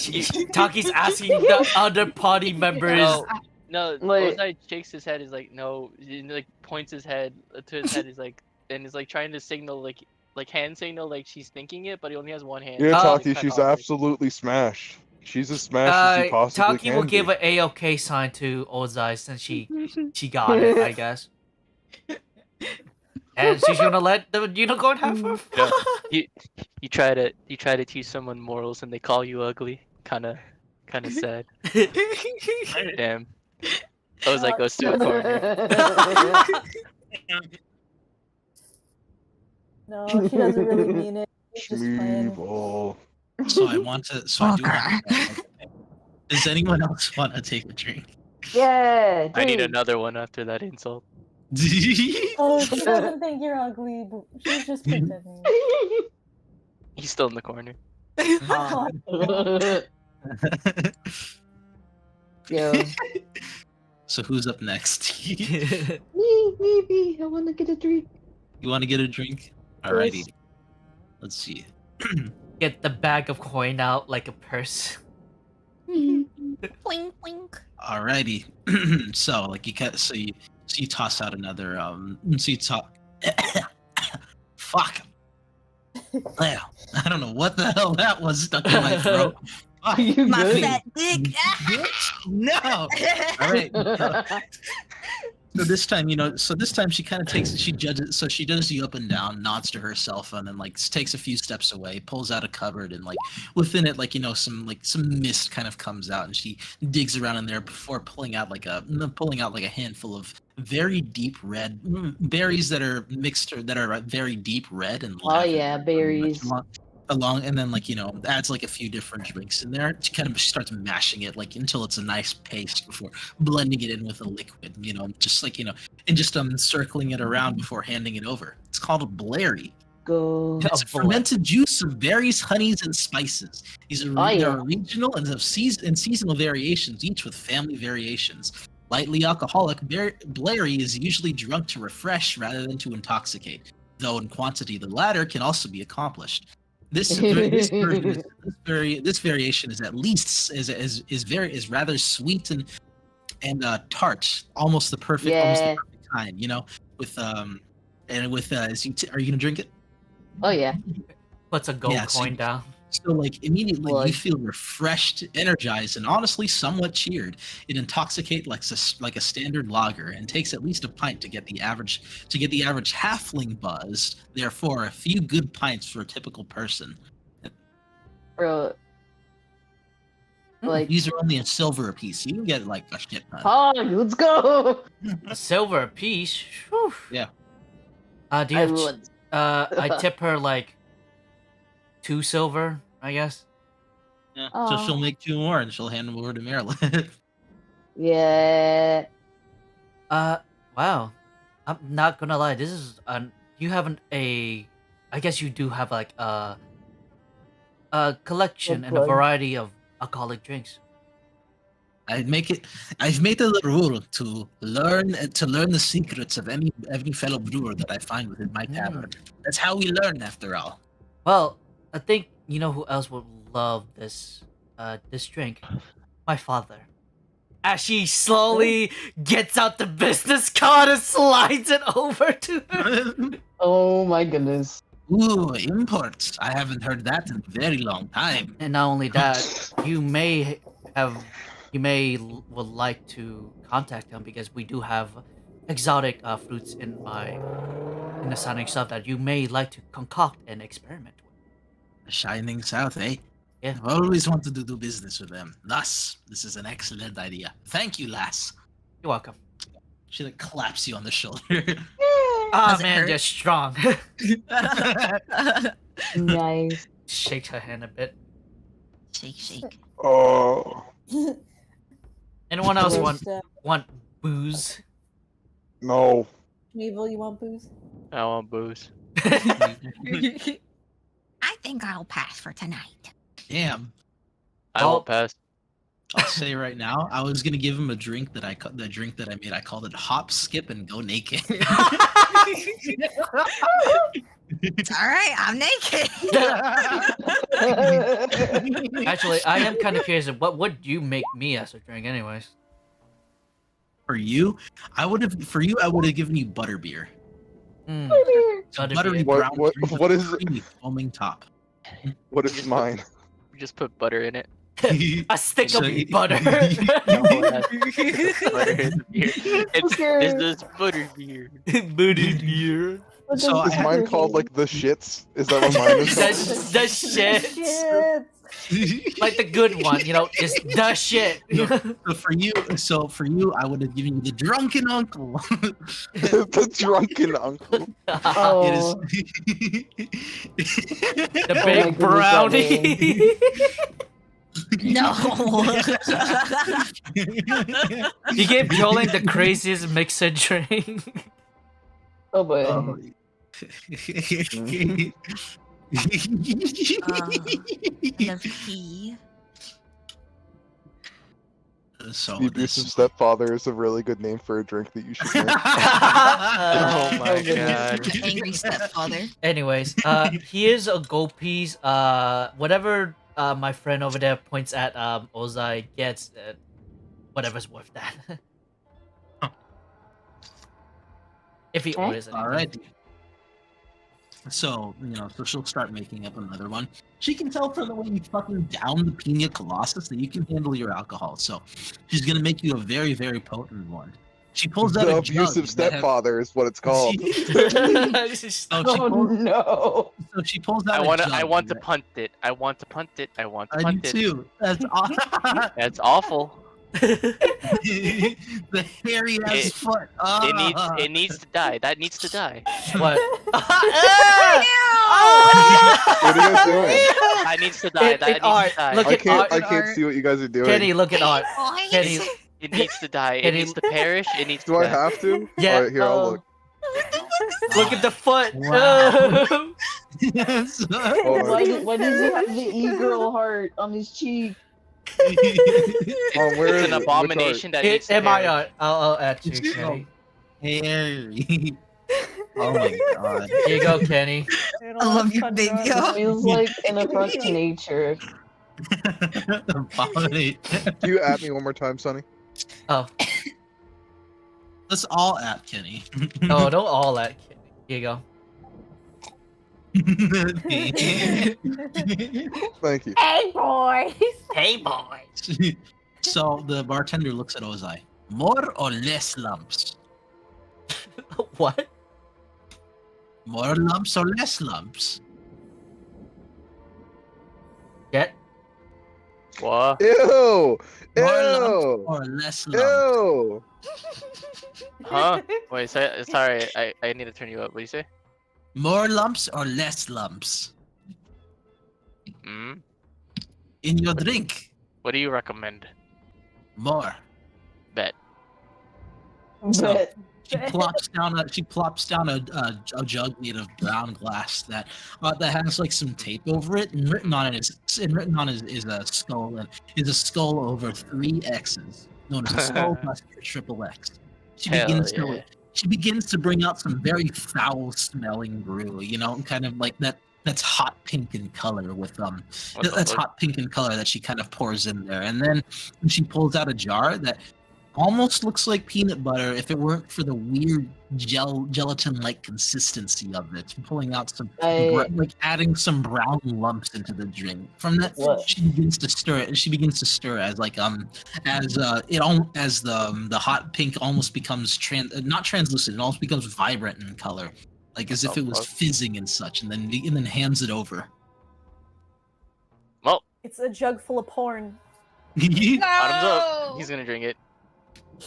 Speaker 2: Taki's asking the other party members.
Speaker 1: No,
Speaker 3: Like-
Speaker 1: Ozai shakes his head. He's like, no. He like points his head to his head. He's like, and he's like trying to signal like hand signal like she's thinking it, but he only has one hand.
Speaker 7: Yeah,
Speaker 1: so, like,
Speaker 7: Taki,
Speaker 1: cut
Speaker 7: she's
Speaker 1: off, like-
Speaker 7: absolutely smashed. She's as smashed as she possibly
Speaker 2: Taki
Speaker 7: can
Speaker 2: will give
Speaker 7: be.
Speaker 2: an A-OK sign to Ozai since she got it, I guess. And she's gonna let the unicorn have her.
Speaker 1: Yeah. You try to teach someone morals and they call you ugly. Kinda sad. Damn. Ozai goes to a corner.
Speaker 6: No, she doesn't really mean it. She's just playing.
Speaker 7: Schmeeble.
Speaker 10: So I want to. So I do want to. Does anyone else want to take a drink?
Speaker 3: Yeah.
Speaker 1: I need
Speaker 3: dude.
Speaker 1: another one after that insult.
Speaker 6: Oh, she doesn't think you're ugly. But she's just pretending.
Speaker 1: He's still in the corner.
Speaker 6: Oh,
Speaker 3: Yo.
Speaker 10: So who's up next?
Speaker 3: Me. I want to get a drink.
Speaker 10: You want to get a drink? Alrighty. Let's see.
Speaker 2: Get the bag of coin out like a purse.
Speaker 4: Boink boink.
Speaker 10: Alrighty. So like so you toss out another so you fuck. Wow. I don't know what the hell that was stuck in my throat. Fuck.
Speaker 3: You
Speaker 4: My
Speaker 3: good?
Speaker 4: fat dick.
Speaker 10: Bitch, no. All right. So this time, she kind of she does you up and down, nods to her cell phone, and like takes a few steps away, pulls out a cupboard, and like within it, some mist kind of comes out, and she digs around in there before pulling out like a handful of very deep red berries that are mixed or that are very deep red and
Speaker 3: Oh
Speaker 10: lavender.
Speaker 3: yeah, berries.
Speaker 10: Along and then adds like a few different drinks in there. She kind of starts mashing it until it's a nice paste before blending it in with a liquid, and just circling it around before handing it over. It's called a blairy.
Speaker 3: Go.
Speaker 10: It's a fermented juice of berries, honeys, and spices. These are there are regional and seasonal variations, each with family variations. Lightly alcoholic, blairy is usually drunk to refresh rather than to intoxicate, though in quantity the latter can also be accomplished. This variation is at least is rather sweet and tart, almost the perfect kind. Are you gonna drink it?
Speaker 3: Oh yeah.
Speaker 2: Puts a gold
Speaker 10: Yeah, so
Speaker 2: coin down.
Speaker 10: So, like, immediately
Speaker 3: Well,
Speaker 10: you feel refreshed, energized, and honestly somewhat cheered. It intoxicates like a standard lager and takes at least a pint to get the average halfling buzzed. Therefore, a few good pints for a typical person.
Speaker 3: bro, like,
Speaker 10: These are only a silver a piece. You can get like a shit ton.
Speaker 3: let's go.
Speaker 2: A silver a piece. Whew.
Speaker 10: Yeah.
Speaker 2: Do you
Speaker 3: I
Speaker 2: have?
Speaker 3: would.
Speaker 2: I tip her like 2 silver, I guess.
Speaker 10: Yeah. So
Speaker 3: Aw.
Speaker 10: she'll make 2 more and she'll hand them over to Marilyn.
Speaker 3: Yeah.
Speaker 2: Wow. I'm not gonna lie. This is you haven't a. I guess you do have like a collection and a
Speaker 3: plug.
Speaker 2: variety of alcoholic drinks.
Speaker 10: I've made it a rule to learn the secrets of any fellow brewer that I find within my tavern. That's how we learn, after all.
Speaker 2: Well, I think you know who else would love this drink. My father. As she slowly gets out the business card and slides it over to her.
Speaker 3: Oh my goodness.
Speaker 10: Ooh, imports! I haven't heard that in a very long time.
Speaker 2: And not only that, you may would like to contact him because we do have exotic fruits in the Sonic stuff that you may like to concoct and experiment with.
Speaker 10: The Shining South, eh?
Speaker 2: Yeah.
Speaker 10: I've always wanted to do business with them. Thus, this is an excellent idea. Thank you, lass.
Speaker 2: You're welcome.
Speaker 10: She like claps you on the shoulder.
Speaker 2: Ah,
Speaker 4: Does it
Speaker 2: man,
Speaker 4: hurt?
Speaker 2: you're strong.
Speaker 3: Nice.
Speaker 2: Shakes her hand a bit.
Speaker 4: Shake.
Speaker 7: Oh
Speaker 2: Anyone else
Speaker 6: Just,
Speaker 2: want booze?
Speaker 7: no.
Speaker 6: Evil, you want booze?
Speaker 1: I want booze.
Speaker 8: I think I'll pass for tonight.
Speaker 10: Damn.
Speaker 1: I
Speaker 2: Oh.
Speaker 1: won't pass.
Speaker 10: I'll say right now, I was gonna give him a drink that I made. I called it hop, skip, and go naked.
Speaker 8: It's all right. I'm naked.
Speaker 2: Actually, I am kind of curious. What would you make me as a drink, anyways?
Speaker 10: For you, I would have given you butterbeer.
Speaker 2: Mm.
Speaker 10: So
Speaker 2: Butterbeer.
Speaker 10: buttery
Speaker 7: What-
Speaker 10: brown
Speaker 7: what-
Speaker 10: drink with
Speaker 7: what
Speaker 10: a
Speaker 7: is-
Speaker 10: creamy foaming top.
Speaker 7: What is mine?
Speaker 1: We just put butter in it.
Speaker 2: A stick
Speaker 10: So-
Speaker 2: of butter.
Speaker 1: No, that's butter in the beer. It's this butter beer.
Speaker 2: Butterbeer.
Speaker 10: So
Speaker 7: Is mine called like the shits? Is that what mine is called?
Speaker 2: The shit.
Speaker 6: Shit.
Speaker 2: Like the good one, just the shit.
Speaker 10: So for you, I would have given you the drunken uncle.
Speaker 7: The drunken uncle.
Speaker 10: It is.
Speaker 3: Oh,
Speaker 2: The
Speaker 3: my
Speaker 2: big
Speaker 3: goodness,
Speaker 2: brownie.
Speaker 8: No.
Speaker 2: You gave Jolene the craziest mixer drink.
Speaker 3: oh boy.
Speaker 10: Oh.
Speaker 8: Love tea.
Speaker 10: So
Speaker 7: The abusive
Speaker 10: this.
Speaker 7: stepfather is a really good name for a drink that you should make.
Speaker 1: Oh my god.
Speaker 8: The angry stepfather.
Speaker 2: Anyways, here's a gold piece. Whatever my friend over there points at Ozai gets, whatever's worth that. If he
Speaker 3: Okay.
Speaker 2: orders anything.
Speaker 10: All right. So, so she'll start making up another one. She can tell from the way you fucking down the Pina Colossus that you can handle your alcohol. So, she's gonna make you a very, very potent one. She pulls out
Speaker 7: The
Speaker 10: a jug
Speaker 7: abusive
Speaker 10: that have-
Speaker 7: stepfather is what it's called.
Speaker 10: So she
Speaker 3: Oh
Speaker 10: pulls,
Speaker 3: no.
Speaker 10: so she pulls out
Speaker 1: I
Speaker 10: a
Speaker 1: want
Speaker 10: jug.
Speaker 1: to. I want to
Speaker 10: that-
Speaker 1: punt it. I want to punt it. I want to
Speaker 10: I do
Speaker 1: punt it.
Speaker 10: too. That's awesome.
Speaker 1: That's awful.
Speaker 10: The hairy ass
Speaker 1: It-
Speaker 10: foot.
Speaker 1: It needs to die. That needs to die.
Speaker 2: What?
Speaker 7: What are you guys doing?
Speaker 1: That needs to die. That needs
Speaker 2: Art,
Speaker 1: to die.
Speaker 2: look
Speaker 7: I
Speaker 2: at
Speaker 7: can't.
Speaker 2: art.
Speaker 7: I can't see what you guys are doing.
Speaker 2: Kenny, look at art.
Speaker 8: Boys.
Speaker 2: Kenny,
Speaker 1: It needs to die. It
Speaker 2: Kenny-
Speaker 1: needs to perish. It needs to
Speaker 7: Do I
Speaker 1: die.
Speaker 7: have to?
Speaker 2: Yeah.
Speaker 7: All right, here, I'll look.
Speaker 2: look at the foot.
Speaker 10: Wow.
Speaker 7: Hold on.
Speaker 3: Why does he have the e-girl heart on his cheek?
Speaker 7: Where
Speaker 1: It's
Speaker 7: is
Speaker 1: an
Speaker 7: it? Which
Speaker 1: abomination that needs
Speaker 2: It's
Speaker 1: to perish.
Speaker 2: MIR. I'll add you, Kenny.
Speaker 10: Hairy. Oh my god.
Speaker 2: Here you go, Kenny.
Speaker 8: I love you, baby.
Speaker 3: It feels like an affront to nature.
Speaker 10: Abominate.
Speaker 7: Can you at me one more time, Sonny?
Speaker 2: Oh,
Speaker 10: Let's all at Kenny.
Speaker 2: no, don't all at Kenny. Here you go.
Speaker 7: Thank you.
Speaker 8: Hey, boys.
Speaker 2: Hey, boys.
Speaker 10: So the bartender looks at Ozai. More or less lumps?
Speaker 2: What?
Speaker 10: More lumps or less lumps?
Speaker 2: Get?
Speaker 1: What?
Speaker 7: Ew!
Speaker 10: More lumps
Speaker 7: Ew!
Speaker 10: or less lumps?
Speaker 7: Ew!
Speaker 1: Huh? Wait, sorry, I need to turn you up. What do you say?
Speaker 10: More lumps or less lumps?
Speaker 1: Hmm?
Speaker 10: In your drink?
Speaker 1: What do you recommend?
Speaker 10: More.
Speaker 1: Bet.
Speaker 10: So
Speaker 3: But
Speaker 10: she plops down a jug made of brown glass that has like some tape over it, and written on it is a skull, and is a skull over 3 X's, known as a skull buster triple X. She
Speaker 1: Hell
Speaker 10: begins to bring out some very foul smelling brew, kind of like that's hot pink in color with
Speaker 1: What the
Speaker 10: that's
Speaker 1: fuck?
Speaker 10: hot pink in color that she kind of pours in there, and then she pulls out a jar that almost looks like peanut butter if it weren't for the weird gelatin-like consistency of it. Pulling out adding some brown lumps into the drink. From that,
Speaker 3: What?
Speaker 10: she begins to stir it, and she begins to stir as the hot pink almost becomes not translucent. It almost becomes vibrant in color, like as if it was fizzing and such, and then hands it over.
Speaker 1: Well,
Speaker 6: It's a jug full of porn.
Speaker 1: bottoms up. He's gonna drink it.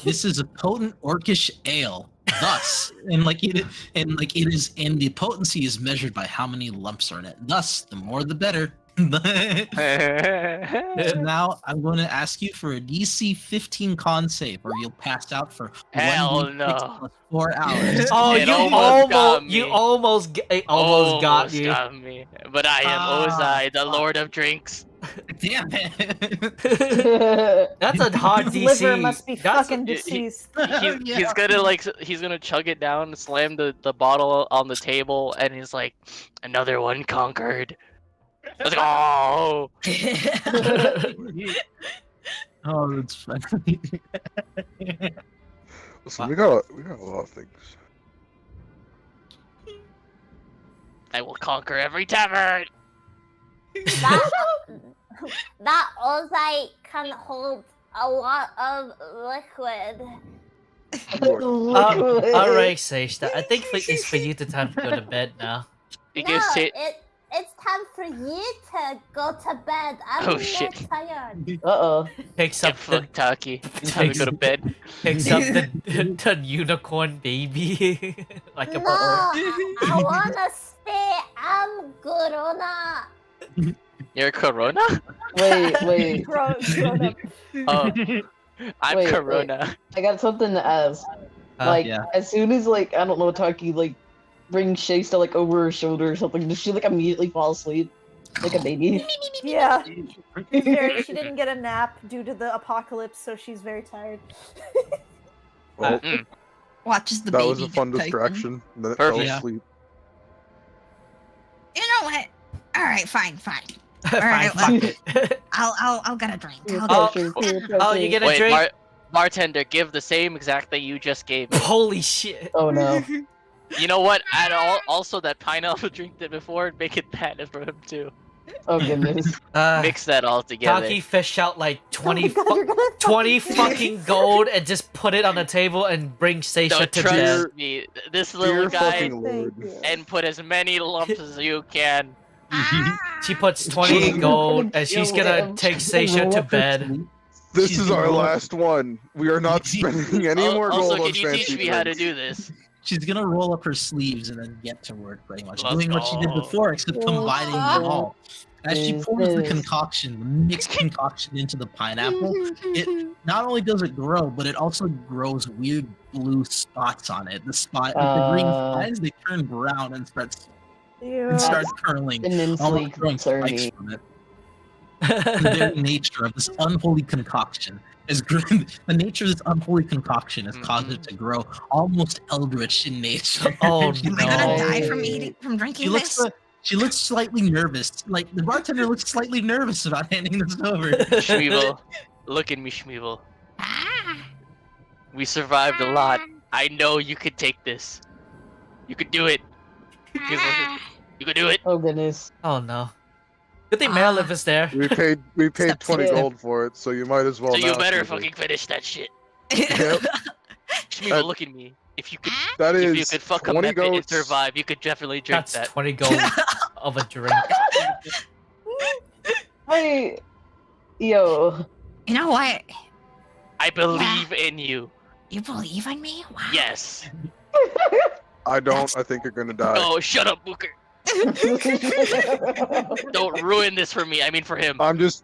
Speaker 10: This is a potent orcish ale. Thus, and the potency is measured by how many lumps are in it. Thus, the more the better. So now I'm going to ask you for a DC 15 con save, or you'll pass out for
Speaker 1: Hell
Speaker 10: 1d6
Speaker 1: no.
Speaker 10: plus 4 hours.
Speaker 2: Oh,
Speaker 1: It
Speaker 2: you
Speaker 1: almost got
Speaker 2: almost, you
Speaker 1: me.
Speaker 2: almost got you.
Speaker 1: got me. But I am Ozai, the Lord of Drinks.
Speaker 10: Damn it!
Speaker 2: That's a hard
Speaker 6: His
Speaker 2: DC.
Speaker 6: liver must be
Speaker 2: That's
Speaker 6: fucking deceased.
Speaker 1: He's gonna chug it down, slam the bottle on the table, and he's like, another one conquered. I was like, oh.
Speaker 10: Oh, that's funny.
Speaker 7: Listen, we got a lot of things.
Speaker 1: I will conquer every tavern.
Speaker 8: That Ozai can hold a lot of liquid.
Speaker 2: Alright, Seishta. I think it's for you to time to go to bed now.
Speaker 8: It's time for you to go to bed. I'm really tired.
Speaker 3: Uh-oh.
Speaker 2: Picks up the
Speaker 1: Taki. Time to go to bed.
Speaker 2: Picks up the unicorn baby like a
Speaker 8: No,
Speaker 2: bird.
Speaker 8: I wanna stay. I'm Corona.
Speaker 1: You're Corona?
Speaker 3: Wait.
Speaker 6: Grown up.
Speaker 1: Oh, I'm
Speaker 3: Wait,
Speaker 1: Corona.
Speaker 3: I got something to ask.
Speaker 10: Yeah.
Speaker 3: As soon as I don't know, Taki brings Shasta over her shoulder or something, does she immediately fall asleep like a baby?
Speaker 6: Yeah. She didn't get a nap due to the apocalypse, so she's very tired.
Speaker 7: Well,
Speaker 4: Watches the
Speaker 7: that
Speaker 4: baby.
Speaker 7: was a fun
Speaker 4: get taken.
Speaker 7: distraction. Then it fell
Speaker 1: Perfect.
Speaker 7: asleep.
Speaker 4: You know what? All right, fine. All
Speaker 2: Fine,
Speaker 4: right,
Speaker 2: fuck it.
Speaker 4: I'll get a drink.
Speaker 2: Oh, you get a
Speaker 1: Wait,
Speaker 2: drink?
Speaker 1: bartender, give the same exact that you just gave me.
Speaker 2: Holy shit.
Speaker 3: Oh no.
Speaker 1: You know what? Add also that pineapple drink did before, make it that for him too.
Speaker 3: Oh goodness.
Speaker 1: Mix that all together.
Speaker 2: Taki fish out like 20,
Speaker 6: Oh my God, you're gonna
Speaker 2: 20
Speaker 6: fucking
Speaker 2: fucking gold and just put it on the table and bring Seisha
Speaker 1: Don't
Speaker 2: to bed.
Speaker 1: trust me. This little
Speaker 7: Dear
Speaker 1: guy,
Speaker 7: fucking lord.
Speaker 6: Thank you.
Speaker 1: and put as many lumps as you can.
Speaker 2: She puts 20 gold and she's gonna take Seisha to bed.
Speaker 7: This
Speaker 10: She's
Speaker 7: is our
Speaker 10: gonna roll-
Speaker 7: last one. We are not spending any more
Speaker 1: Also,
Speaker 7: gold on
Speaker 1: can you teach
Speaker 7: fancy
Speaker 1: me how to
Speaker 7: drinks.
Speaker 1: do this?
Speaker 10: She's gonna roll up her sleeves and then get to work, pretty much,
Speaker 1: Let's
Speaker 10: doing what she did
Speaker 1: go.
Speaker 10: before, except combining them all. As she
Speaker 3: Is
Speaker 10: pours the
Speaker 3: this-
Speaker 10: concoction, the mixed concoction into the pineapple, it not only does it grow, but it also grows weird blue spots on it. The green spots, they turn brown and start curling,
Speaker 3: Immensely
Speaker 10: almost growing spikes
Speaker 3: concerning.
Speaker 10: from it. The very nature of this unholy concoction the nature of this unholy concoction has caused it to grow almost eldritch in nature.
Speaker 2: Oh,
Speaker 10: She
Speaker 4: Am I gonna
Speaker 2: no.
Speaker 4: die from drinking this?
Speaker 10: She looks slightly nervous. Like the bartender looks slightly nervous about handing this over.
Speaker 1: Schmeevel, look at me, Schmeevel. We survived a lot. I know you could take this. You could do it. He's like, You can do it.
Speaker 3: Oh goodness.
Speaker 2: Oh no. Good thing Mailif is there.
Speaker 7: We paid
Speaker 4: Step
Speaker 7: 20
Speaker 3: two.
Speaker 7: gold for it, so you might as well.
Speaker 1: So you
Speaker 7: now,
Speaker 1: better
Speaker 7: Shmeevel.
Speaker 1: fucking finish that shit.
Speaker 7: Yep.
Speaker 1: Shmeevel, look at me. If you could,
Speaker 7: That
Speaker 1: if you
Speaker 7: is
Speaker 1: could fuck a
Speaker 7: 20
Speaker 1: method and
Speaker 7: goats.
Speaker 1: survive, you could definitely drink
Speaker 2: That's
Speaker 1: that.
Speaker 2: 20 gold of a drink.
Speaker 3: Yo.
Speaker 4: You know what?
Speaker 1: I believe in you.
Speaker 4: You believe in me? Wow.
Speaker 1: Yes.
Speaker 7: I don't. I think you're gonna die.
Speaker 1: Oh, shut up, Booker. Don't ruin this for me. I mean for him.
Speaker 7: I'm just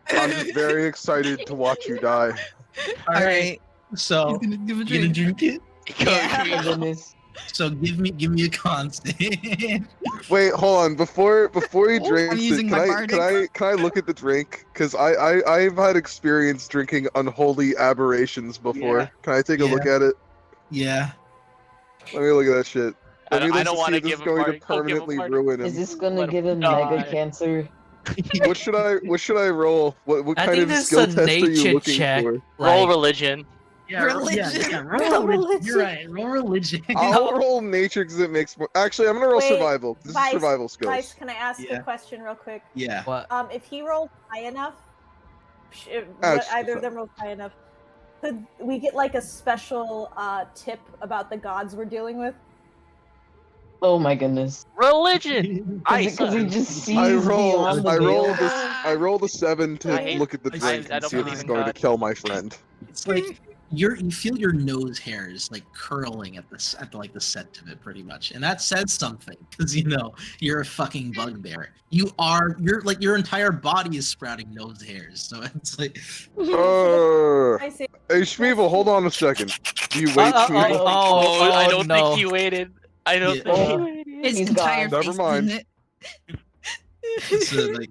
Speaker 7: very excited to watch you die.
Speaker 10: All right. So
Speaker 4: He's gonna give a
Speaker 10: you gonna
Speaker 4: drink.
Speaker 10: drink it?
Speaker 1: Go,
Speaker 4: Yeah.
Speaker 1: Shmeevel.
Speaker 3: Goodness.
Speaker 10: So give me a constant.
Speaker 7: Wait, hold on. Before he drinks it,
Speaker 4: using
Speaker 7: can
Speaker 4: my
Speaker 7: I look at the drink? Because I've had experience drinking unholy aberrations before.
Speaker 10: Yeah.
Speaker 7: Can I take a
Speaker 10: Yeah.
Speaker 7: look at it?
Speaker 10: Yeah.
Speaker 7: Let me look at that shit.
Speaker 1: I
Speaker 7: Let me
Speaker 1: don't- I
Speaker 7: look
Speaker 1: don't
Speaker 7: to
Speaker 1: wanna
Speaker 7: see if this
Speaker 1: give
Speaker 7: is
Speaker 1: him
Speaker 7: going
Speaker 1: party.
Speaker 7: to
Speaker 1: Don't give him
Speaker 7: permanently
Speaker 1: party.
Speaker 7: ruin
Speaker 3: Is
Speaker 7: him.
Speaker 3: this gonna
Speaker 1: Let
Speaker 3: give
Speaker 1: him
Speaker 3: him
Speaker 1: die.
Speaker 3: mega cancer?
Speaker 7: What should I roll? What
Speaker 2: I
Speaker 7: kind
Speaker 2: think
Speaker 7: of
Speaker 2: this is
Speaker 7: skill
Speaker 2: a
Speaker 7: test are you
Speaker 2: nature
Speaker 7: looking
Speaker 2: check.
Speaker 7: for?
Speaker 1: Roll
Speaker 2: Like,
Speaker 1: religion.
Speaker 10: Yeah,
Speaker 4: Religion.
Speaker 10: roll religion. You're right. Roll religion.
Speaker 7: I'll roll nature because it makes more. Actually, I'm gonna roll
Speaker 6: Wait,
Speaker 7: survival. This is
Speaker 6: Vice-
Speaker 7: survival skills.
Speaker 6: Vice, can I ask
Speaker 10: Yeah.
Speaker 6: a question real quick?
Speaker 10: Yeah.
Speaker 2: what?
Speaker 6: If he rolled high enough, if
Speaker 7: That's-
Speaker 6: either of them rolled high enough, could we get like a special tip about the gods we're dealing with?
Speaker 3: Oh my goodness.
Speaker 1: Religion. I
Speaker 3: Because he
Speaker 1: suck.
Speaker 3: just sees
Speaker 7: I rolled.
Speaker 3: beyond the
Speaker 7: I
Speaker 3: veil.
Speaker 7: rolled. I rolled a 7 to
Speaker 1: I hate-
Speaker 7: look at the
Speaker 10: I
Speaker 7: drink and
Speaker 1: don't
Speaker 7: see if
Speaker 1: believe
Speaker 7: it's
Speaker 1: in
Speaker 7: going to
Speaker 1: God.
Speaker 7: kill my friend.
Speaker 10: It's like you feel your nose hairs like curling at like the set of it pretty much, and that says something because you're a fucking bugbear. Your entire body is sprouting nose hairs, so it's like
Speaker 6: I see.
Speaker 7: Hey Shmeevel, hold on a second. Do you wait, Shmeevel?
Speaker 1: Oh, I don't
Speaker 2: no.
Speaker 1: think he waited. I don't
Speaker 10: Yeah.
Speaker 1: think he
Speaker 3: Oh.
Speaker 1: waited.
Speaker 4: His
Speaker 3: He's
Speaker 4: entire
Speaker 3: gone.
Speaker 7: Never
Speaker 4: face,
Speaker 7: mind.
Speaker 4: isn't it?
Speaker 10: so like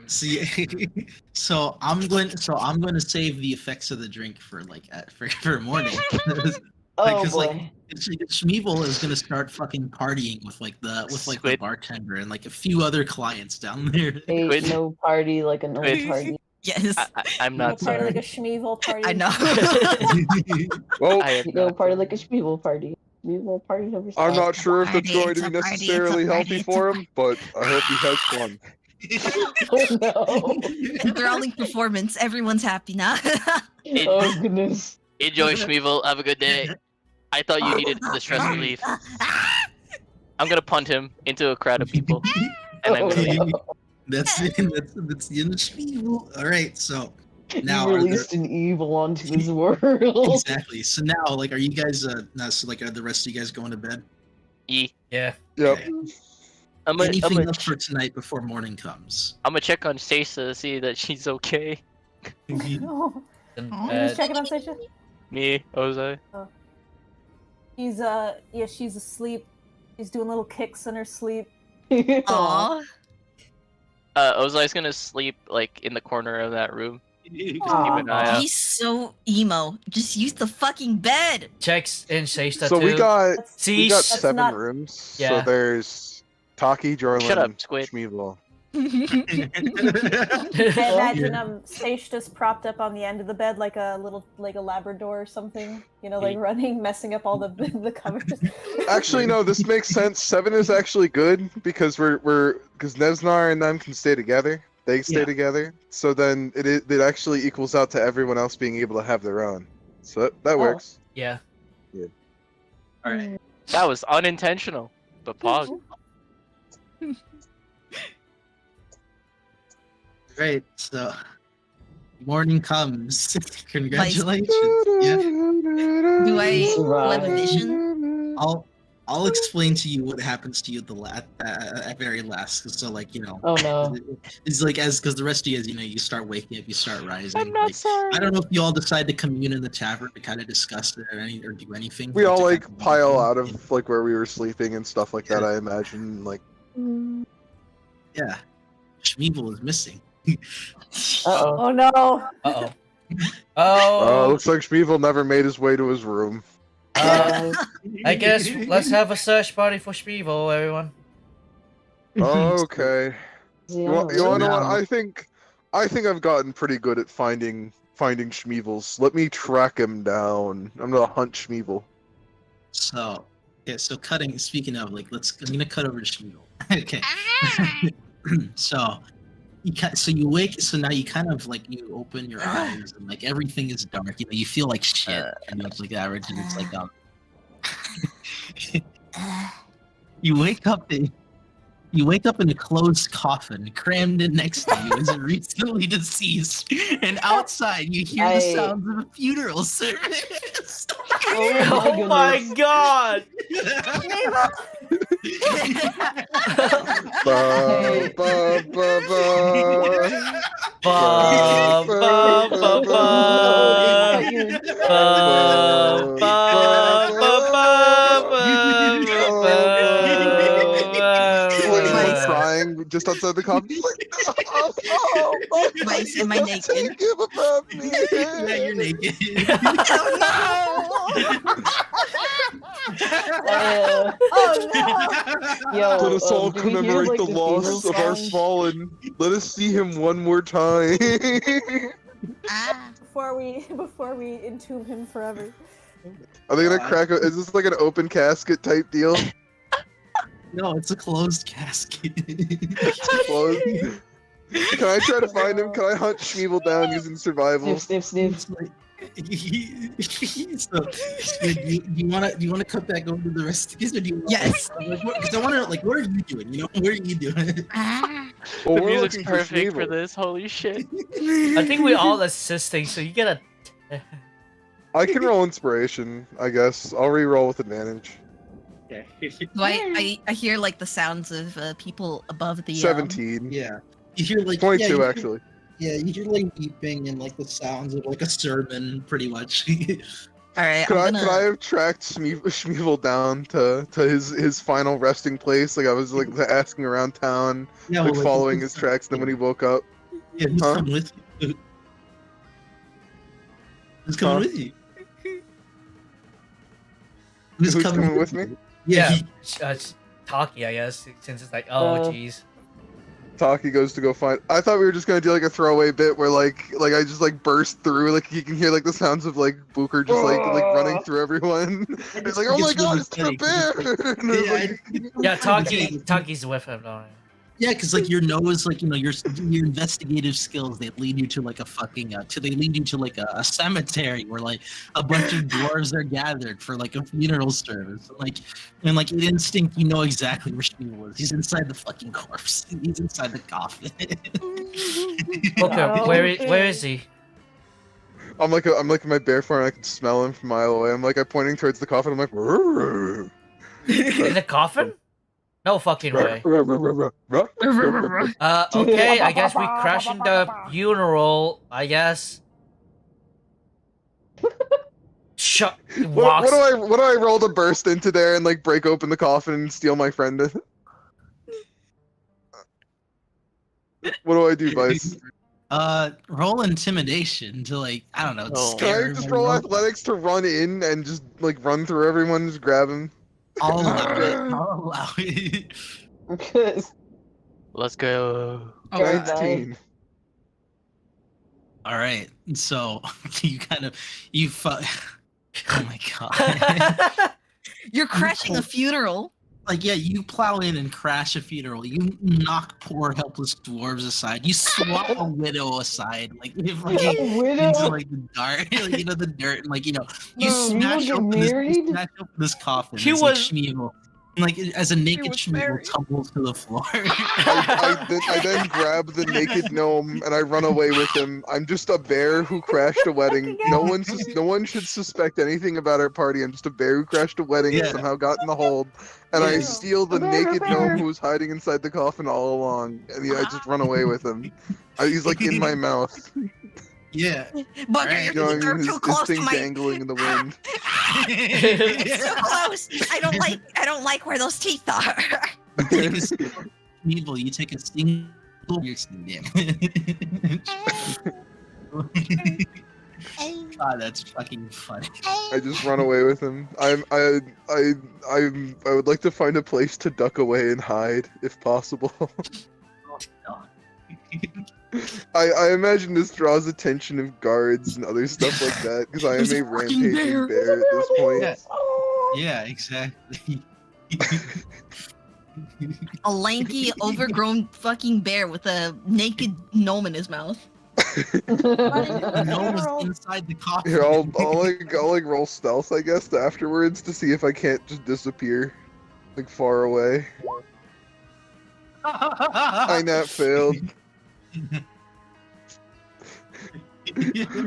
Speaker 10: see. So I'm going to save the effects of the drink for for morning.
Speaker 3: Oh
Speaker 10: 'cause,
Speaker 3: boy.
Speaker 10: Shmeevel is gonna start fucking partying with the
Speaker 1: Squid.
Speaker 10: bartender and like a few other clients down there.
Speaker 3: Ain't
Speaker 1: Squid.
Speaker 3: no party like an old
Speaker 1: Squid.
Speaker 3: party.
Speaker 4: Yes.
Speaker 1: I'm
Speaker 6: No
Speaker 1: not
Speaker 6: party
Speaker 1: sorry.
Speaker 6: like a Shmeevel party.
Speaker 4: I know.
Speaker 7: Well,
Speaker 1: I am
Speaker 3: Ain't no
Speaker 1: not
Speaker 3: party
Speaker 1: sorry.
Speaker 3: like a Shmeevel party. Shmeevel party never
Speaker 7: I'm
Speaker 3: stops.
Speaker 7: not sure if that's
Speaker 4: party,
Speaker 7: going
Speaker 4: it's
Speaker 7: to
Speaker 4: a
Speaker 7: be
Speaker 4: party, it's a
Speaker 7: necessarily
Speaker 4: party,
Speaker 7: healthy
Speaker 4: it's a
Speaker 7: for him, but I hope he has fun.
Speaker 3: Oh no.
Speaker 4: Enthralling performance. Everyone's happy now.
Speaker 3: Oh goodness.
Speaker 1: Enjoy, Shmeevel. Have a good day. I thought you needed the stress relief. I'm gonna punt him into a crowd of people, and I'm
Speaker 3: Oh,
Speaker 1: gonna.
Speaker 3: no.
Speaker 10: That's the end of Shmeevel. All right, so now
Speaker 3: You
Speaker 10: are there,
Speaker 3: released an evil onto this world.
Speaker 10: exactly. So now, are you guys? Are the rest of you guys going to bed?
Speaker 2: Yeah.
Speaker 7: Yep.
Speaker 1: I'm
Speaker 10: Anything
Speaker 1: gonna
Speaker 10: else for tonight before morning comes?
Speaker 1: check on Stacey to see that she's okay.
Speaker 6: No.
Speaker 2: In
Speaker 4: Oh,
Speaker 6: Who's
Speaker 2: bed.
Speaker 6: checking on Sasha?
Speaker 1: Me, Ozai.
Speaker 6: She's asleep. She's doing little kicks in her sleep.
Speaker 4: Aw.
Speaker 1: Ozai's gonna sleep like in the corner of that room. Keep an eye out.
Speaker 4: He's so emo. Just use the fucking bed.
Speaker 2: Checks in Shasta
Speaker 7: So
Speaker 2: too.
Speaker 7: we got
Speaker 2: See,
Speaker 7: 7
Speaker 6: not-
Speaker 7: rooms. So
Speaker 2: Yeah.
Speaker 7: there's Taki, Jorlin,
Speaker 1: Shut up, Squid.
Speaker 7: Shmeevel.
Speaker 6: I imagine Sashta's propped up on the end of the bed like a Labrador or something. Like running, messing up all the covers.
Speaker 7: Actually, no. This makes sense. 7 is actually good because because Nesnar and them can stay together. They stay
Speaker 10: Yeah.
Speaker 7: together. So then it actually equals out to everyone else being able to have their own. So that works.
Speaker 2: yeah.
Speaker 10: All right.
Speaker 1: That was unintentional, but pog.
Speaker 10: Great. So morning comes. Congratulations. Yeah.
Speaker 4: Do I have a vision?
Speaker 10: I'll explain to you what happens to you at very last. So
Speaker 3: Oh no.
Speaker 10: it's like because the rest of you guys, you start waking up, you start rising.
Speaker 1: I'm not
Speaker 10: like,
Speaker 1: sorry.
Speaker 10: I don't know if you all decide to commune in the tavern to kind of discuss it or do anything.
Speaker 7: We
Speaker 10: but
Speaker 7: all
Speaker 10: to
Speaker 7: like
Speaker 10: kind of-
Speaker 7: pile out of like where we were sleeping and stuff like that. I imagine like
Speaker 10: Yeah. Shmeevel is missing.
Speaker 3: Uh-oh.
Speaker 6: Oh no.
Speaker 2: Uh-oh.
Speaker 7: oh,
Speaker 2: Oh.
Speaker 7: looks like Shmeevel never made his way to his room.
Speaker 2: I guess let's have a search party for Shmeevel, everyone.
Speaker 7: Okay. You want to know what?
Speaker 10: now-
Speaker 7: I think I've gotten pretty good at finding Shmeevels. Let me track him down. I'm gonna hunt Shmeevel.
Speaker 10: So Okay, so cutting. Speaking of, like, I'm gonna cut over to Shmuel. Okay. So you wake. So now you kind of like you open your eyes and like everything is dark. You know, you feel like shit. And it's like average, and it's like you wake up in. You wake up in a closed coffin, crammed in next to you as a recently deceased, and outside you hear the sounds of a funeral service.
Speaker 2: Oh my god!
Speaker 7: Ba, ba, ba, ba.
Speaker 2: Ba, ba, ba, ba. Ba, ba, ba, ba,
Speaker 7: Like someone
Speaker 4: Nice.
Speaker 7: crying just outside the coffin. Like,
Speaker 4: Mice, am I naked?
Speaker 7: Take him above me.
Speaker 10: Yeah, you're naked.
Speaker 3: Oh no! Yo,
Speaker 7: Let us all
Speaker 3: do we hear,
Speaker 7: commemorate
Speaker 3: like,
Speaker 7: the loss
Speaker 3: funeral
Speaker 7: of our
Speaker 3: sounds?
Speaker 7: fallen. Let us see him one more time.
Speaker 6: Before we entomb him forever.
Speaker 7: Are they gonna crack? Is this like an open casket type deal?
Speaker 10: No, it's a closed casket.
Speaker 7: Closed. Can I try to find him? Can I hunt Schmeevel down using survival?
Speaker 3: Sniff.
Speaker 10: So, do you wanna cut back over to the rest of this, or do you?
Speaker 4: Yes.
Speaker 10: Because I want to like, what are you doing? You know, what are you doing?
Speaker 7: Well,
Speaker 1: The
Speaker 7: we're
Speaker 1: music's
Speaker 7: looking for
Speaker 1: perfect for
Speaker 7: Schmeevel.
Speaker 1: this. Holy shit.
Speaker 2: I think we all assisting, so you get a.
Speaker 7: I can roll inspiration, I guess. I'll re-roll with advantage.
Speaker 10: Okay.
Speaker 4: So I hear like the sounds of people above the
Speaker 7: 17.
Speaker 10: Yeah. You hear like
Speaker 7: 22
Speaker 10: you
Speaker 7: actually.
Speaker 10: Yeah, you hear like beeping and like the sounds of like a sermon, pretty much.
Speaker 4: All right,
Speaker 7: Could
Speaker 4: I'm
Speaker 7: I
Speaker 4: gonna.
Speaker 7: have tracked Schmeevel down to his final resting place? Like I was like asking around town,
Speaker 10: Yeah,
Speaker 7: like
Speaker 10: well,
Speaker 7: following his tracks. Then when he woke up,
Speaker 10: Yeah, who's
Speaker 7: Huh?
Speaker 10: coming with you? Who's coming
Speaker 7: Huh?
Speaker 10: with you?
Speaker 7: Who's coming with me?
Speaker 10: Yeah.
Speaker 2: Taki, I guess, since it's like, oh, jeez.
Speaker 7: Taki goes to go find. I thought we were just gonna do like a throwaway bit where like I just like burst through, like you can hear like the sounds of like Booker just like running through everyone. It's like, oh my god, it's the bear! And it's like,
Speaker 2: Yeah, Taki's with him, don't
Speaker 10: Yeah, because like your nose, like your investigative skills, they lead you to like a fucking they lead you to like a cemetery where like a bunch of dwarves are gathered for like a funeral service. And like in instinct, you know exactly where Shmuel is. He's inside the fucking corpse. He's inside the coffin.
Speaker 2: Okay, where is he?
Speaker 7: I'm like in my bear form. And I can smell him from a mile away. I'm pointing towards the coffin. I'm like, "Rrrr."
Speaker 2: In the coffin? No fucking way. Okay, I guess we crashing the funeral. I guess. Shut.
Speaker 7: What do I roll to burst into there and like break open the coffin and steal my friend? What do I do, Vice?
Speaker 10: Roll intimidation to like I don't know.
Speaker 1: Oh.
Speaker 7: Can I
Speaker 10: Scare
Speaker 7: just
Speaker 10: everyone.
Speaker 7: roll athletics to run in and just like run through everyone, just grab him?
Speaker 10: I'll allow it. I'll allow it.
Speaker 1: Let's go.
Speaker 7: 19.
Speaker 10: All right. So oh my god.
Speaker 4: You're crashing a funeral.
Speaker 10: Like, yeah, you plow in and crash a funeral. You knock poor helpless dwarves aside. You swat a widow aside, like into like the dirt, like, the dirt, and like you smash open this coffin.
Speaker 2: He
Speaker 10: It's
Speaker 2: was-
Speaker 10: like Shmeevel. And, like as a naked Shmeevel
Speaker 4: married.
Speaker 10: tumbles to the floor.
Speaker 7: I then grab the naked gnome and I run away with him. I'm just a bear who crashed a wedding. No one should suspect anything about our party. I'm just a bear who crashed a wedding and somehow got in the hold. And I steal the naked gnome who was hiding inside the coffin all along. And I just run away with him. He's like in my mouth.
Speaker 10: Yeah.
Speaker 4: But
Speaker 10: Right.
Speaker 4: you're
Speaker 7: His
Speaker 4: too close to
Speaker 7: thing
Speaker 4: my.
Speaker 7: dangling in the wind.
Speaker 4: It's too close. I don't like where those teeth are.
Speaker 10: Shmeevel, you take a single piercing damage. God, that's fucking funny.
Speaker 7: I just run away with him. I would like to find a place to duck away and hide, if possible. I imagine this draws attention of guards and other stuff like that, because I am a rampaging bear at this point.
Speaker 10: Yeah. Yeah, exactly.
Speaker 4: A lanky, overgrown fucking bear with a naked gnome in his mouth.
Speaker 10: The gnome was inside the coffin.
Speaker 7: Here, I'll like roll stealth, I guess, afterwards to see if I can't just disappear, like far away. I nat failed.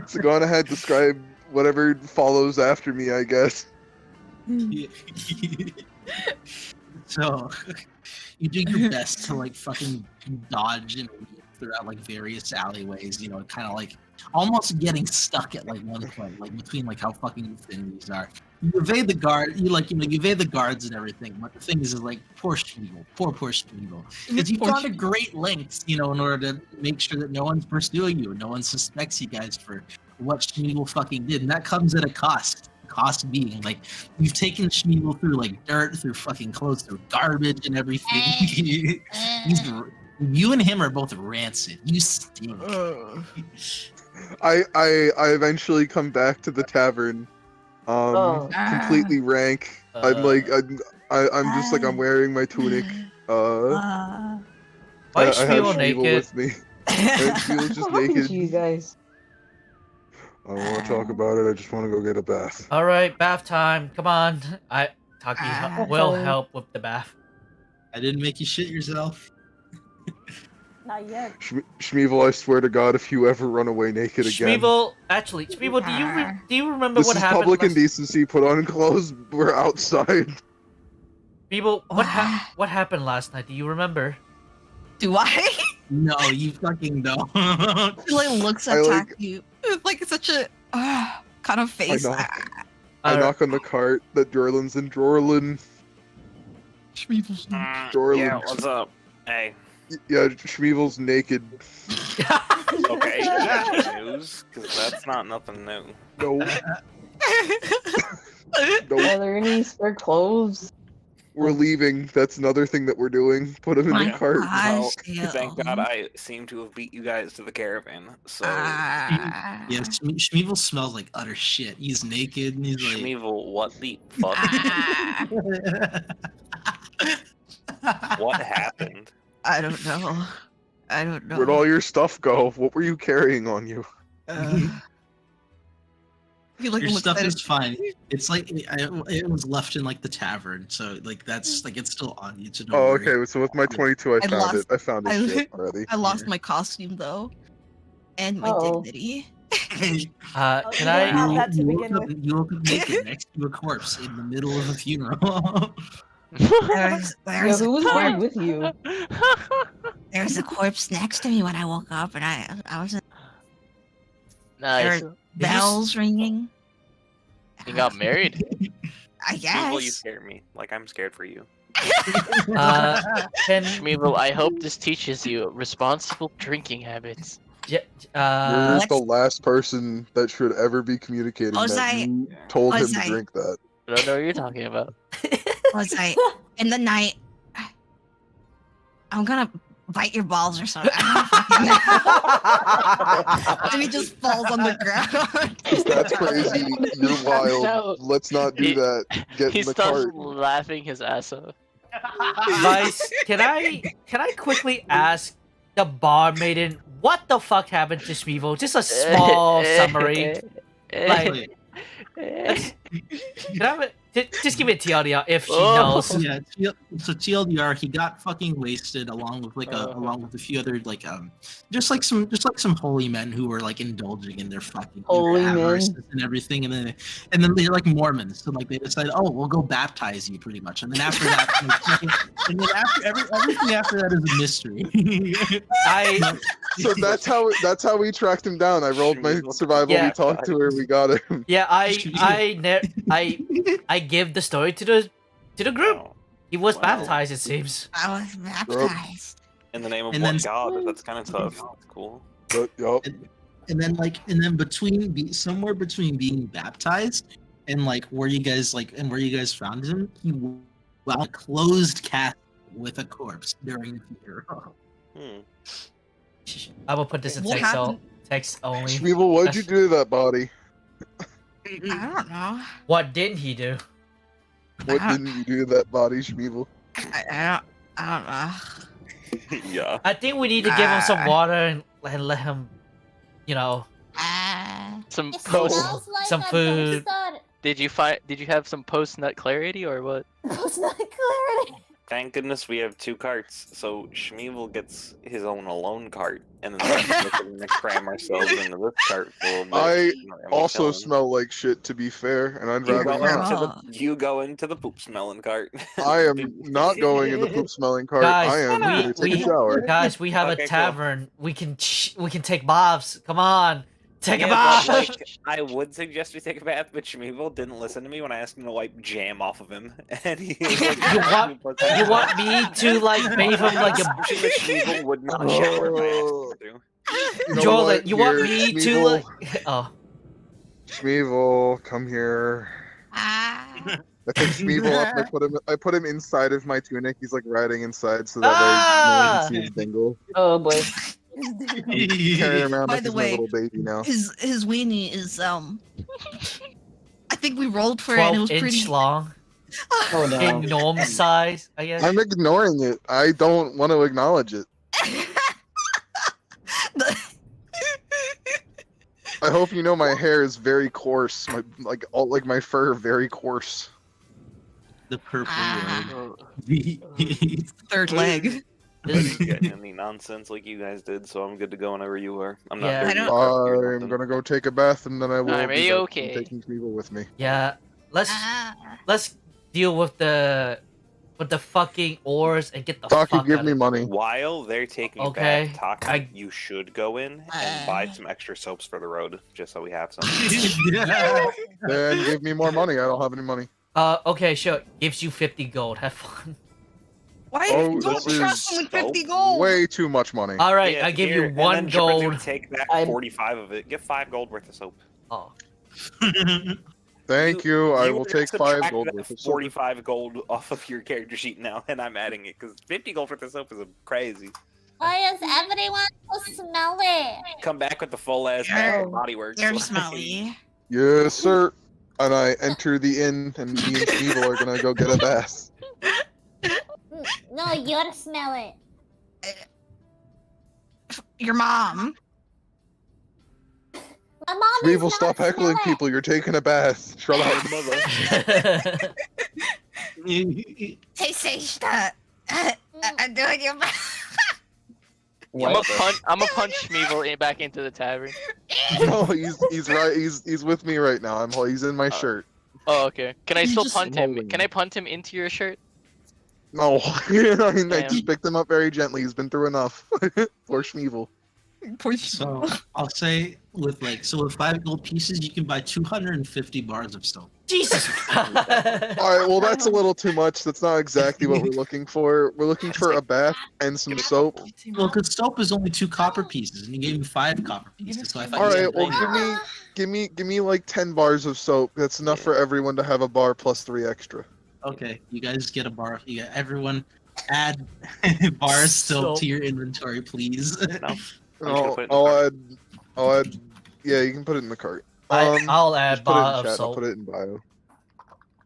Speaker 7: So go on ahead, describe whatever follows after me, I guess.
Speaker 10: So you do your best to like fucking dodge and weave throughout like various alleyways, you know, kind of like almost getting stuck at like one point, like between like how fucking thin these are. You evade the guard, you evade the guards and everything. But the thing is like poor Schmiegel, poor Schmiegel, because you've gone to great lengths, you know, in order to make sure that no one's pursuing you, no one suspects you guys for what Schmiegel fucking did, and that comes at a cost. Cost being like you've taken Schmiegel through like dirt, through fucking clothes, through garbage and everything. You and him are both rancid. You stink.
Speaker 7: I eventually come back to the tavern, completely rank. I'm just like I'm wearing my tunic.
Speaker 2: Why is
Speaker 7: I have
Speaker 2: Schmiegel
Speaker 7: Schmiegel
Speaker 2: naked?
Speaker 7: with me. And Schmiegel's just
Speaker 3: What happened
Speaker 7: naked.
Speaker 3: to you guys?
Speaker 7: I don't want to talk about it. I just want to go get a bath.
Speaker 2: All right, bath time. Come on. Taki will help with the bath.
Speaker 10: I didn't make you shit yourself.
Speaker 6: Not yet.
Speaker 7: Schmievel, I swear to God, if you ever run away naked again.
Speaker 2: Schmiegel, do you remember
Speaker 7: This
Speaker 2: what
Speaker 7: is
Speaker 2: happened?
Speaker 7: public indecency. Put on clothes. We're outside.
Speaker 2: Schmiegel, what happened last night? Do you remember?
Speaker 4: Do I?
Speaker 10: No, you fucking don't.
Speaker 4: He like looks at Taki with like such a kind of face.
Speaker 7: I knock on the cart that Jorlin's in. Jorlin.
Speaker 10: Schmievel's
Speaker 7: Jorlin.
Speaker 9: Yeah, what's up? Hey.
Speaker 7: Yeah, Schmievel's naked.
Speaker 9: Okay, that's news, because that's not nothing new.
Speaker 7: No.
Speaker 3: Are there any spare clothes?
Speaker 7: We're leaving. That's another thing that we're doing. Put him in the cart.
Speaker 9: Well, thank God I seem to have beat you guys to the caravan. So
Speaker 10: Yeah, Schmievel smells like utter shit. He's naked and he's like
Speaker 9: Schmievel, what the fuck? What happened?
Speaker 4: I don't know.
Speaker 7: Where'd all your stuff go? What were you carrying on you?
Speaker 10: Your stuff is fine. It's like it was left in like the tavern, so like that's like it's still on you. So don't
Speaker 7: Oh,
Speaker 10: worry.
Speaker 7: okay. So with my 22, I found it. I found his shit already.
Speaker 4: I lost my costume though, and my dignity.
Speaker 2: Can
Speaker 6: have that to begin with.
Speaker 10: You woke up naked next to a corpse in the middle of a funeral.
Speaker 4: There's
Speaker 3: Who was there with you?
Speaker 4: There's a corpse next to me when I woke up, and I was.
Speaker 1: Nice.
Speaker 4: There were bells ringing.
Speaker 1: You got married.
Speaker 4: I
Speaker 9: Schmievel, you
Speaker 4: guess.
Speaker 9: scared me. Like I'm scared for you.
Speaker 1: Schmievel, I hope this teaches you responsible drinking habits.
Speaker 7: You're the last person that should ever be communicating that. You told him to drink that.
Speaker 1: I don't know what you're talking about.
Speaker 4: Was I in the night? I'm gonna bite your balls or something. And he just falls on the ground.
Speaker 7: That's crazy. You're wild. Let's not do that. Get
Speaker 1: He
Speaker 7: in the
Speaker 1: starts
Speaker 7: cart.
Speaker 1: laughing his ass off.
Speaker 2: Vice, can I quickly ask the bar maiden what the fuck happened to Schmievel? Just a small summary. Like, just give me a TLDR if she knows.
Speaker 10: Yeah, so TLDR, he got fucking wasted along with a few other just like some holy men who were like indulging in their fucking
Speaker 3: Holy
Speaker 10: avarice
Speaker 3: men.
Speaker 10: and everything, and then they're like Mormons, so like they decided, oh, we'll go baptize you pretty much, and then after that, and then after everything after that is a mystery.
Speaker 7: So that's how we tracked him down. I rolled my survival.
Speaker 2: Yeah.
Speaker 7: We talked to her. We got him.
Speaker 2: Yeah, I give the story to the group. He was baptized, it seems.
Speaker 4: I was baptized.
Speaker 9: In the name of
Speaker 10: And
Speaker 9: what
Speaker 10: then-
Speaker 9: god? That's kind of tough. That's cool.
Speaker 7: But, yup.
Speaker 10: And then somewhere between being baptized and like where you guys found him, he a closed casket with a corpse during the funeral.
Speaker 2: I will put this in
Speaker 4: What
Speaker 2: text only.
Speaker 7: Schmievel, what'd you do to that body?
Speaker 4: I don't know.
Speaker 2: What didn't he do?
Speaker 7: What didn't you do to that body, Schmeevel?
Speaker 4: I don't know.
Speaker 9: Yeah.
Speaker 2: I think we need to give him some water and let him, you know,
Speaker 1: Some
Speaker 8: It
Speaker 1: post.
Speaker 8: smells like
Speaker 2: some
Speaker 8: a
Speaker 2: food.
Speaker 8: dumpster.
Speaker 1: Did you have some post nut clarity or what?
Speaker 6: Post nut clarity.
Speaker 9: Thank goodness we have 2 carts, so Schmeevel gets his own alone cart, and then we're going to cram ourselves into this cart for a little bit.
Speaker 7: I
Speaker 9: and we're
Speaker 7: Also
Speaker 9: chilling.
Speaker 7: smell like shit, to be fair, and I'd
Speaker 9: You
Speaker 7: rather
Speaker 9: go,
Speaker 7: not.
Speaker 9: you go into the poop smelling cart.
Speaker 7: I am not going in the poop smelling cart.
Speaker 2: Guys,
Speaker 7: I am going to take a shower.
Speaker 2: Guys, we have
Speaker 9: Okay,
Speaker 2: a
Speaker 9: cool.
Speaker 2: tavern. We can take baths. Come on, take a
Speaker 9: Yeah,
Speaker 2: bath.
Speaker 9: but, like, I would suggest we take a bath, but Schmeevel didn't listen to me when I asked him to wipe jam off of him, and he was like,
Speaker 2: You want me to like bathe him like a
Speaker 9: assumption that Schmeevel would not shower if I asked him to.
Speaker 7: You know
Speaker 2: Joel?
Speaker 7: what?
Speaker 2: You want
Speaker 7: Here,
Speaker 2: me to
Speaker 7: Schmeevel.
Speaker 2: like? Oh,
Speaker 7: Schmeevel, come here. I pick Schmeevel up. I put him inside of my tunic. He's like riding inside, so that way no one can see his dingle.
Speaker 3: Oh boy.
Speaker 7: Carrying him around
Speaker 4: By
Speaker 7: like
Speaker 4: the
Speaker 7: he's my
Speaker 4: way,
Speaker 7: little baby now.
Speaker 4: his weenie is I think we rolled for it and it was
Speaker 2: 12-inch
Speaker 4: pretty
Speaker 2: long,
Speaker 3: Oh no.
Speaker 2: in gnome size, I guess.
Speaker 7: I'm ignoring it. I don't want to acknowledge it. I hope you know my hair is very coarse. My fur very coarse.
Speaker 10: The purple
Speaker 4: Ah.
Speaker 10: robe.
Speaker 4: third leg.
Speaker 9: I didn't get any nonsense like you guys did, so I'm good to go whenever you are. I'm not
Speaker 2: Yeah.
Speaker 9: dirty
Speaker 4: I
Speaker 9: enough to do
Speaker 7: I'm
Speaker 9: nothing.
Speaker 7: gonna go take a bath and then I will
Speaker 1: I'm
Speaker 7: be back
Speaker 1: A-okay.
Speaker 7: and taking Schmeevel with me.
Speaker 2: Yeah, let's deal with the fucking ores and get the
Speaker 7: Taki,
Speaker 2: fuck
Speaker 7: give
Speaker 2: out
Speaker 7: me
Speaker 2: of
Speaker 7: money.
Speaker 9: While they're taking
Speaker 2: Okay,
Speaker 9: you back, Taki, you should go in and buy some extra soaps for the road, just so we have some.
Speaker 7: Then give me more money. I don't have any money.
Speaker 2: Okay, sure. Gives you 50 gold. Have fun.
Speaker 4: Why
Speaker 7: Oh,
Speaker 4: don't
Speaker 7: this
Speaker 4: trust
Speaker 7: is
Speaker 4: him with 50 gold?
Speaker 7: way too much money.
Speaker 2: All right,
Speaker 9: Yeah,
Speaker 2: I give
Speaker 9: here,
Speaker 2: you
Speaker 9: and
Speaker 2: 1
Speaker 9: then Shepard's gonna
Speaker 2: gold.
Speaker 9: Take back
Speaker 3: I'm-
Speaker 9: 45 of it. Get 5 gold worth of soap.
Speaker 2: Oh,
Speaker 7: Thank you. I will
Speaker 9: would
Speaker 7: take 5
Speaker 9: subtract
Speaker 7: gold
Speaker 9: that
Speaker 7: worth of silver.
Speaker 9: 45 gold off of your character sheet now, and I'm adding it because 50 gold worth of soap is crazy.
Speaker 8: Why is everyone so smelly?
Speaker 9: Come back with the full ass
Speaker 4: You're-
Speaker 9: bag of Body Works.
Speaker 4: You're
Speaker 9: like-
Speaker 4: smelly.
Speaker 7: Yes, sir. And I enter the inn, and me and Schmeevel are gonna go get a bath.
Speaker 8: No, you're smelly.
Speaker 4: Your mom.
Speaker 8: My mom is
Speaker 7: Schmeevel,
Speaker 8: not
Speaker 7: stop heckling
Speaker 8: smelly.
Speaker 7: people. You're taking a bath. Shut up.
Speaker 4: Hey, Seishta. I'm doing your
Speaker 1: I'm a punch Schmeevel back into the tavern.
Speaker 7: No, he's right. He's with me right now. He's in my shirt.
Speaker 1: Oh, okay. Can I
Speaker 4: You
Speaker 1: still
Speaker 4: just-
Speaker 1: punt him?
Speaker 7: Holding
Speaker 1: Can I punt him into your shirt?
Speaker 7: No, I
Speaker 1: Damn.
Speaker 7: just picked him up very gently. He's been through enough. Poor Schmeevel.
Speaker 4: Poor
Speaker 10: So I'll say with 5 gold pieces, you can buy 250 bars of soap.
Speaker 2: Jesus.
Speaker 7: All right, well that's a little too much. That's not exactly what we're looking for. We're looking for a bath and some soap.
Speaker 10: Well, because soap is only 2 copper pieces, and you gave me 5 copper pieces. So I thought
Speaker 7: All
Speaker 10: you
Speaker 7: right,
Speaker 10: said
Speaker 7: well
Speaker 10: nine.
Speaker 7: give me like 10 bars of soap. That's enough for everyone to have a bar plus 3 extra.
Speaker 10: Okay, you guys get a bar. You got everyone add bars soap to your inventory, please.
Speaker 9: No. I'm just gonna put it in the
Speaker 7: I'll
Speaker 9: cart.
Speaker 7: add. Yeah, you can put it in the cart.
Speaker 2: I'll add
Speaker 7: Just put it
Speaker 2: bar
Speaker 7: in
Speaker 2: of
Speaker 7: chat. I'll
Speaker 2: soap.
Speaker 7: put it in bio.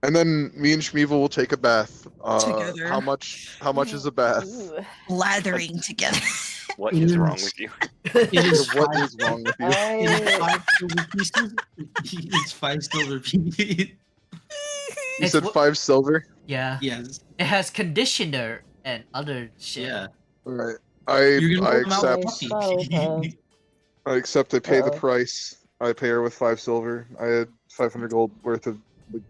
Speaker 7: And then me and Schmeevel will take a bath.
Speaker 4: Together.
Speaker 7: How much is a bath?
Speaker 6: Ooh.
Speaker 4: Lathering together.
Speaker 9: What is wrong with you?
Speaker 10: It is
Speaker 7: What
Speaker 10: 5
Speaker 7: is wrong with you?
Speaker 10: it is
Speaker 3: I
Speaker 10: 5 silver pieces. It's 5 silver pieces.
Speaker 7: You
Speaker 2: It's
Speaker 7: said
Speaker 2: wh-
Speaker 7: 5 silver?
Speaker 2: Yeah.
Speaker 10: Yes.
Speaker 2: It has conditioner and other shit.
Speaker 10: Yeah.
Speaker 7: Alright.
Speaker 10: You're
Speaker 7: I
Speaker 10: gonna come out
Speaker 7: accept.
Speaker 10: fluffy.
Speaker 7: I accept. I pay the
Speaker 3: Uh-oh.
Speaker 7: price. I pay her with 5 silver. I had 500 gold worth of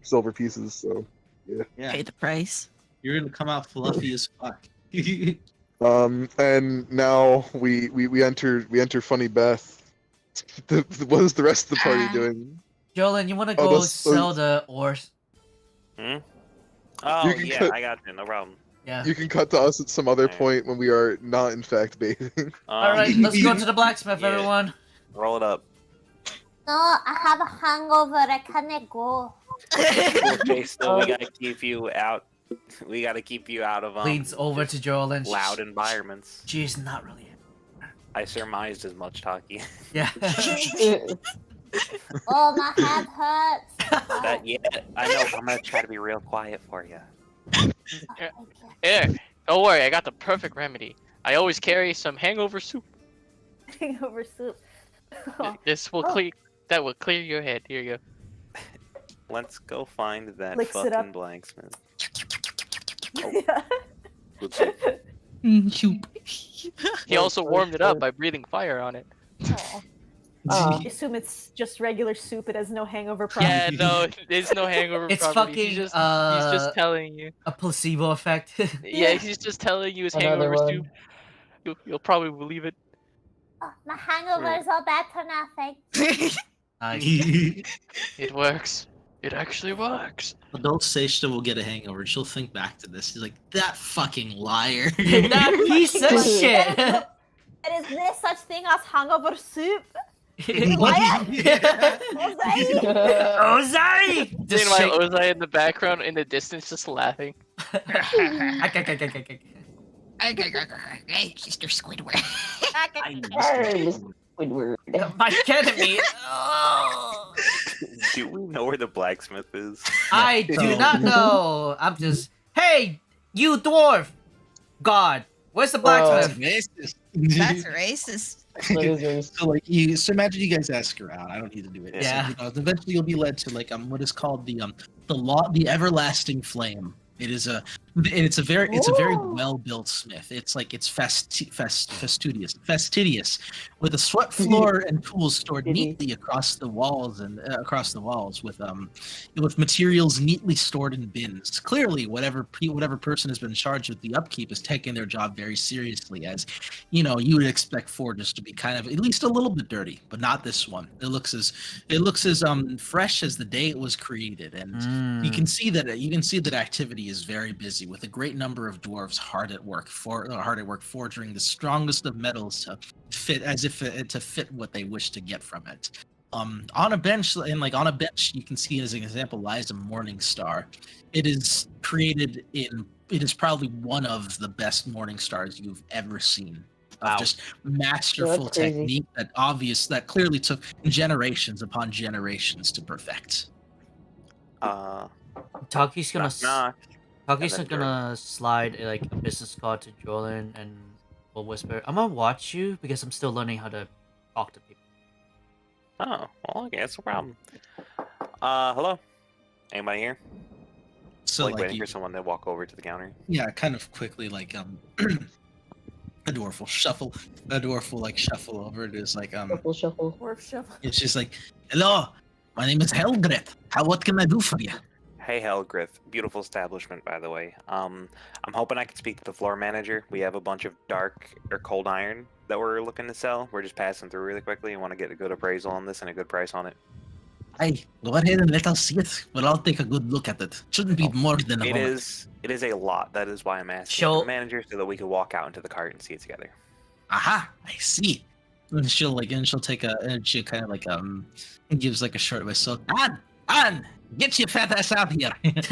Speaker 7: silver pieces. So
Speaker 10: Yeah.
Speaker 4: Pay the price.
Speaker 10: You're gonna come out fluffy as fuck.
Speaker 7: and now we enter Funny Beth. What is the rest of the party doing?
Speaker 2: Jolin, you want to
Speaker 7: Oh,
Speaker 2: go
Speaker 7: that's-
Speaker 2: sell the ores?
Speaker 9: Hmm? Oh,
Speaker 7: You can
Speaker 9: yeah,
Speaker 7: cut-
Speaker 9: I got you. No problem.
Speaker 2: Yeah.
Speaker 7: You can cut to us at some other
Speaker 9: Alright.
Speaker 7: point when we are not in fact bathing.
Speaker 2: All right, let's go to the blacksmith,
Speaker 9: Yeah.
Speaker 2: everyone.
Speaker 9: Roll it up.
Speaker 8: No, I have a hangover. I can't go.
Speaker 9: Okay, still, we gotta keep you out. We gotta keep you out of
Speaker 2: Leads over to Jolin.
Speaker 9: loud environments.
Speaker 2: She's not really.
Speaker 9: I surmised as much, Taki.
Speaker 2: Yeah.
Speaker 8: Oh, my head hurts.
Speaker 9: Yeah, I know. I'm gonna try to be real quiet for you.
Speaker 1: Here, don't worry, I got the perfect remedy. I always carry some hangover soup.
Speaker 6: Hangover soup. Oh.
Speaker 1: This will clear. That will clear your head. Here you go.
Speaker 9: Let's go find that
Speaker 6: Licks it
Speaker 9: fucking
Speaker 6: up.
Speaker 9: blacksmith.
Speaker 6: Yeah.
Speaker 9: Good soup.
Speaker 4: Shoop.
Speaker 1: He also warmed it up by breathing fire on it.
Speaker 6: I assume it's just regular soup. It has no hangover problem.
Speaker 1: Yeah, no, there's no hangover
Speaker 2: It's
Speaker 1: property.
Speaker 2: fucking,
Speaker 1: He's just telling you.
Speaker 2: a placebo effect.
Speaker 1: Yeah, he's just telling you his
Speaker 3: Another
Speaker 1: hangover
Speaker 3: one.
Speaker 1: soup. You'll probably believe it.
Speaker 8: Oh, my hangovers are better now, thanks.
Speaker 2: Nice.
Speaker 1: It works. It actually works.
Speaker 5: Adult Seishta will get a hangover. She'll think back to this. She's like, that fucking liar.
Speaker 2: That piece of shit.
Speaker 8: There is no such thing as hangover soup.
Speaker 2: What? Ozai! Just
Speaker 1: Meanwhile,
Speaker 2: shake.
Speaker 1: Ozai in the background, in the distance, just laughing.
Speaker 4: Hey, Sister Squidward.
Speaker 3: Squidward.
Speaker 2: My enemy. Oh.
Speaker 9: Do we know where the blacksmith is?
Speaker 2: I do not know. I'm just. Hey, you dwarf! God, where's the blacksmith?
Speaker 10: Racist.
Speaker 4: That's racist.
Speaker 3: That is very
Speaker 5: So like you, so imagine you guys ask around. I don't need to do it.
Speaker 2: Yeah.
Speaker 5: So, you know, eventually you'll be led to like what is called the everlasting flame. It's a very well built smith. It's like it's fastidious, with a sweat floor and tools stored neatly across the walls with materials neatly stored in bins. Clearly, whatever person has been charged with the upkeep is taking their job very seriously, as you know you would expect forges to be kind of at least a little bit dirty, but not this one. It looks as fresh as the day it was created, and you can see that activity is very busy, with a great number of dwarves hard at work forging the strongest of metals to fit what they wish to get from it. On a bench, you can see as an example lies a morning star. It is probably one of the best morning stars you've ever seen.
Speaker 2: Wow.
Speaker 5: Of just masterful
Speaker 3: That's crazy.
Speaker 5: technique that clearly took generations upon generations to perfect.
Speaker 2: Taki's gonna
Speaker 9: Knock.
Speaker 2: Taki's
Speaker 9: And then
Speaker 2: gonna slide like a business card to Jordan and will whisper, "I'm gonna watch you because I'm still learning how to talk to people."
Speaker 9: Oh, well, okay, that's no problem. Hello? Anybody here?
Speaker 5: So
Speaker 9: like
Speaker 5: like
Speaker 9: waiting
Speaker 5: you,
Speaker 9: for someone to walk over to the counter.
Speaker 5: yeah, kind of quickly a dwarf will shuffle over. It is like
Speaker 3: Shuffle.
Speaker 6: Dwarf shuffle.
Speaker 5: it's just like, hello, my name is Helgret. What can I do for you?
Speaker 9: Hey, Helgrith. Beautiful establishment, by the way. I'm hoping I can speak to the floor manager. We have a bunch of dark or cold iron that we're looking to sell. We're just passing through really quickly and want to get a good appraisal on this and a good price on it.
Speaker 5: Hey, go ahead and let us see it. Well, I'll take a good look at it. Shouldn't be more than a
Speaker 9: It
Speaker 5: moment.
Speaker 9: is a lot. That is why I'm asking
Speaker 2: Show-
Speaker 9: the manager so that we can walk out into the cart and see it together.
Speaker 5: Aha, I see. And she'll kind of like gives like a short whistle. On, get your fat ass out here. And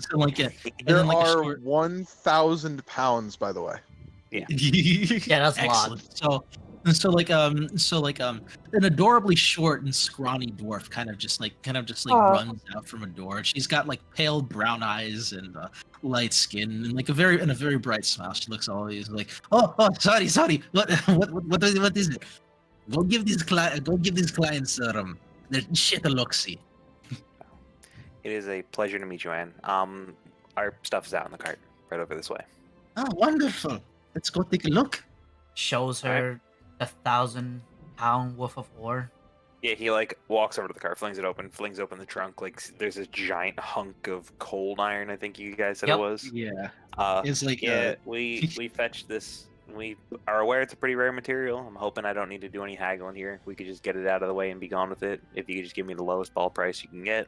Speaker 5: so like and
Speaker 7: There
Speaker 5: then, like, a
Speaker 7: are
Speaker 5: short-
Speaker 7: 1,000 pounds, by the way.
Speaker 2: Yeah, that's a lot.
Speaker 5: Excellent. So an adorably short and scrawny dwarf kind of just
Speaker 3: Aw.
Speaker 5: runs out from a door. She's got like pale brown eyes and light skin and like a very bright smile. She looks always like, oh, sorry. What is it? Go give these clients their shit a look-see.
Speaker 9: It is a pleasure to meet you, Anne. Our stuff is out in the cart, right over this way.
Speaker 5: Oh, wonderful. Let's go take a look.
Speaker 2: Shows her 1,000-pound worth of ore.
Speaker 9: Yeah, he like walks over to the car, flings open the trunk. Like there's a giant hunk of cold iron. I think you guys said
Speaker 2: Yep.
Speaker 9: it was.
Speaker 5: Yeah.
Speaker 9: Uh,
Speaker 5: It's like
Speaker 9: yeah, we fetched this. We are aware it's a pretty rare material. I'm hoping I don't need to do any haggling here. We could just get it out of the way and be gone with it. If you could just give me the lowest ball price you can get.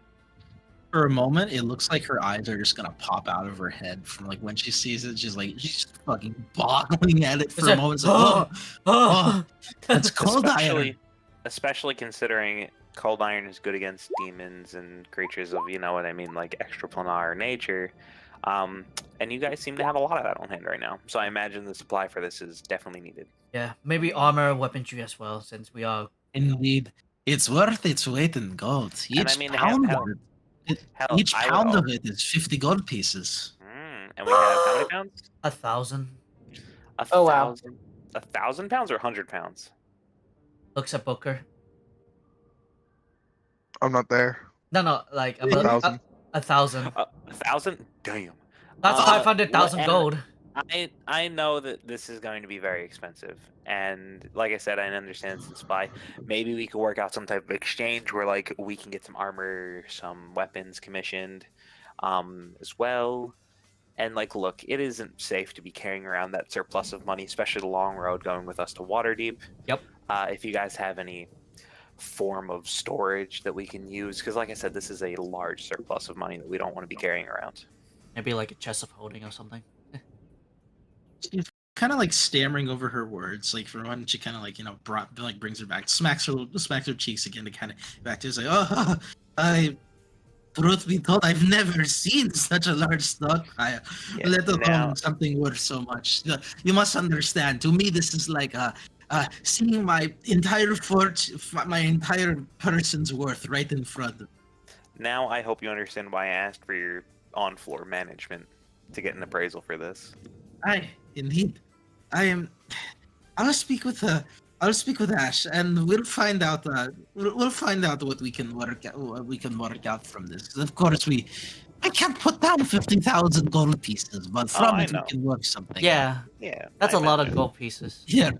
Speaker 5: for a moment, it looks like her eyes are just gonna pop out of her head from like when she sees it. She's fucking boggling at it for a moment. It's like, oh, that's cold iron.
Speaker 9: Especially considering cold iron is good against demons and creatures of, you know what I mean, like extraplanar nature. And you guys seem to have a lot of that on hand right now. So I imagine the supply for this is definitely needed.
Speaker 2: Yeah, maybe armor, weaponry as well, since we are.
Speaker 5: Indeed,
Speaker 10: It's worth its weight in gold.
Speaker 9: And I
Speaker 10: Each
Speaker 9: mean,
Speaker 10: pound
Speaker 9: hell,
Speaker 10: of it,
Speaker 9: hell,
Speaker 10: each
Speaker 9: I would
Speaker 10: pound
Speaker 9: all.
Speaker 10: of it is 50 gold pieces.
Speaker 9: And we have how many pounds?
Speaker 2: 1,000.
Speaker 3: Oh, wow.
Speaker 9: 1,000 pounds or 100 pounds?
Speaker 2: Looks at Booker.
Speaker 7: I'm not there.
Speaker 2: No, like
Speaker 7: A thousand.
Speaker 2: 1,000.
Speaker 9: 1,000? Damn.
Speaker 2: That's 500,000
Speaker 9: and
Speaker 2: gold.
Speaker 9: I know that this is going to be very expensive, and like I said, I understand since spy. Maybe we could work out some type of exchange where like we can get some armor, some weapons commissioned, as well. And like, look, it isn't safe to be carrying around that surplus of money, especially the long road going with us to Waterdeep.
Speaker 2: Yep.
Speaker 9: If you guys have any form of storage that we can use, because like I said, this is a large surplus of money that we don't want to be carrying around.
Speaker 2: Maybe like a chest of holding or something.
Speaker 10: She's kind of like stammering over her words. Like for one, she kind of like brings her back, smacks her cheeks again to kind of back to. It's like, oh, I. Truth be told, I've never seen such a large stockpile, let alone something worth so much. You must understand. To me, this is like seeing my entire my entire person's worth right in front of.
Speaker 9: Now I hope you understand why I asked for your on-floor management to get an appraisal for this.
Speaker 10: Indeed, I'll speak with Ash, and we'll find out. We'll find out what we can work out from this. Of course, I can't put down 50,000 gold pieces, but from it we can work something.
Speaker 2: Yeah, that's a lot of gold pieces.
Speaker 10: Here.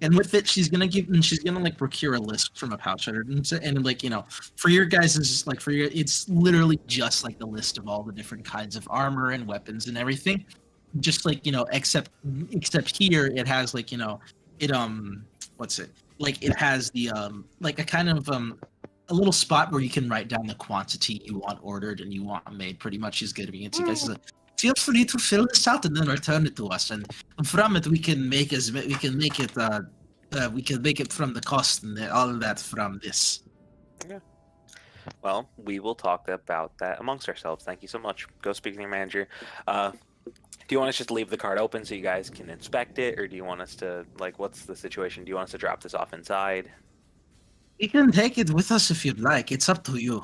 Speaker 10: And with it, she's gonna like procure a list from a pouch, and like for your guys, it's literally just like the list of all the different kinds of armor and weapons and everything. Just like except here it has like what's it like? It has the like a kind of a little spot where you can write down the quantity you want ordered and you want made. Pretty much, she's giving it to you guys. Feel free to fill this out and then return it to us, and from it we can make it from the cost and all of that from this.
Speaker 9: Yeah. Well, we will talk about that amongst ourselves. Thank you so much. Go speak to your manager. Do you want us just to leave the card open so you guys can inspect it, or do you want us to, like, what's the situation? Do you want us to drop this off inside?
Speaker 10: You can take it with us if you'd like. It's up to you.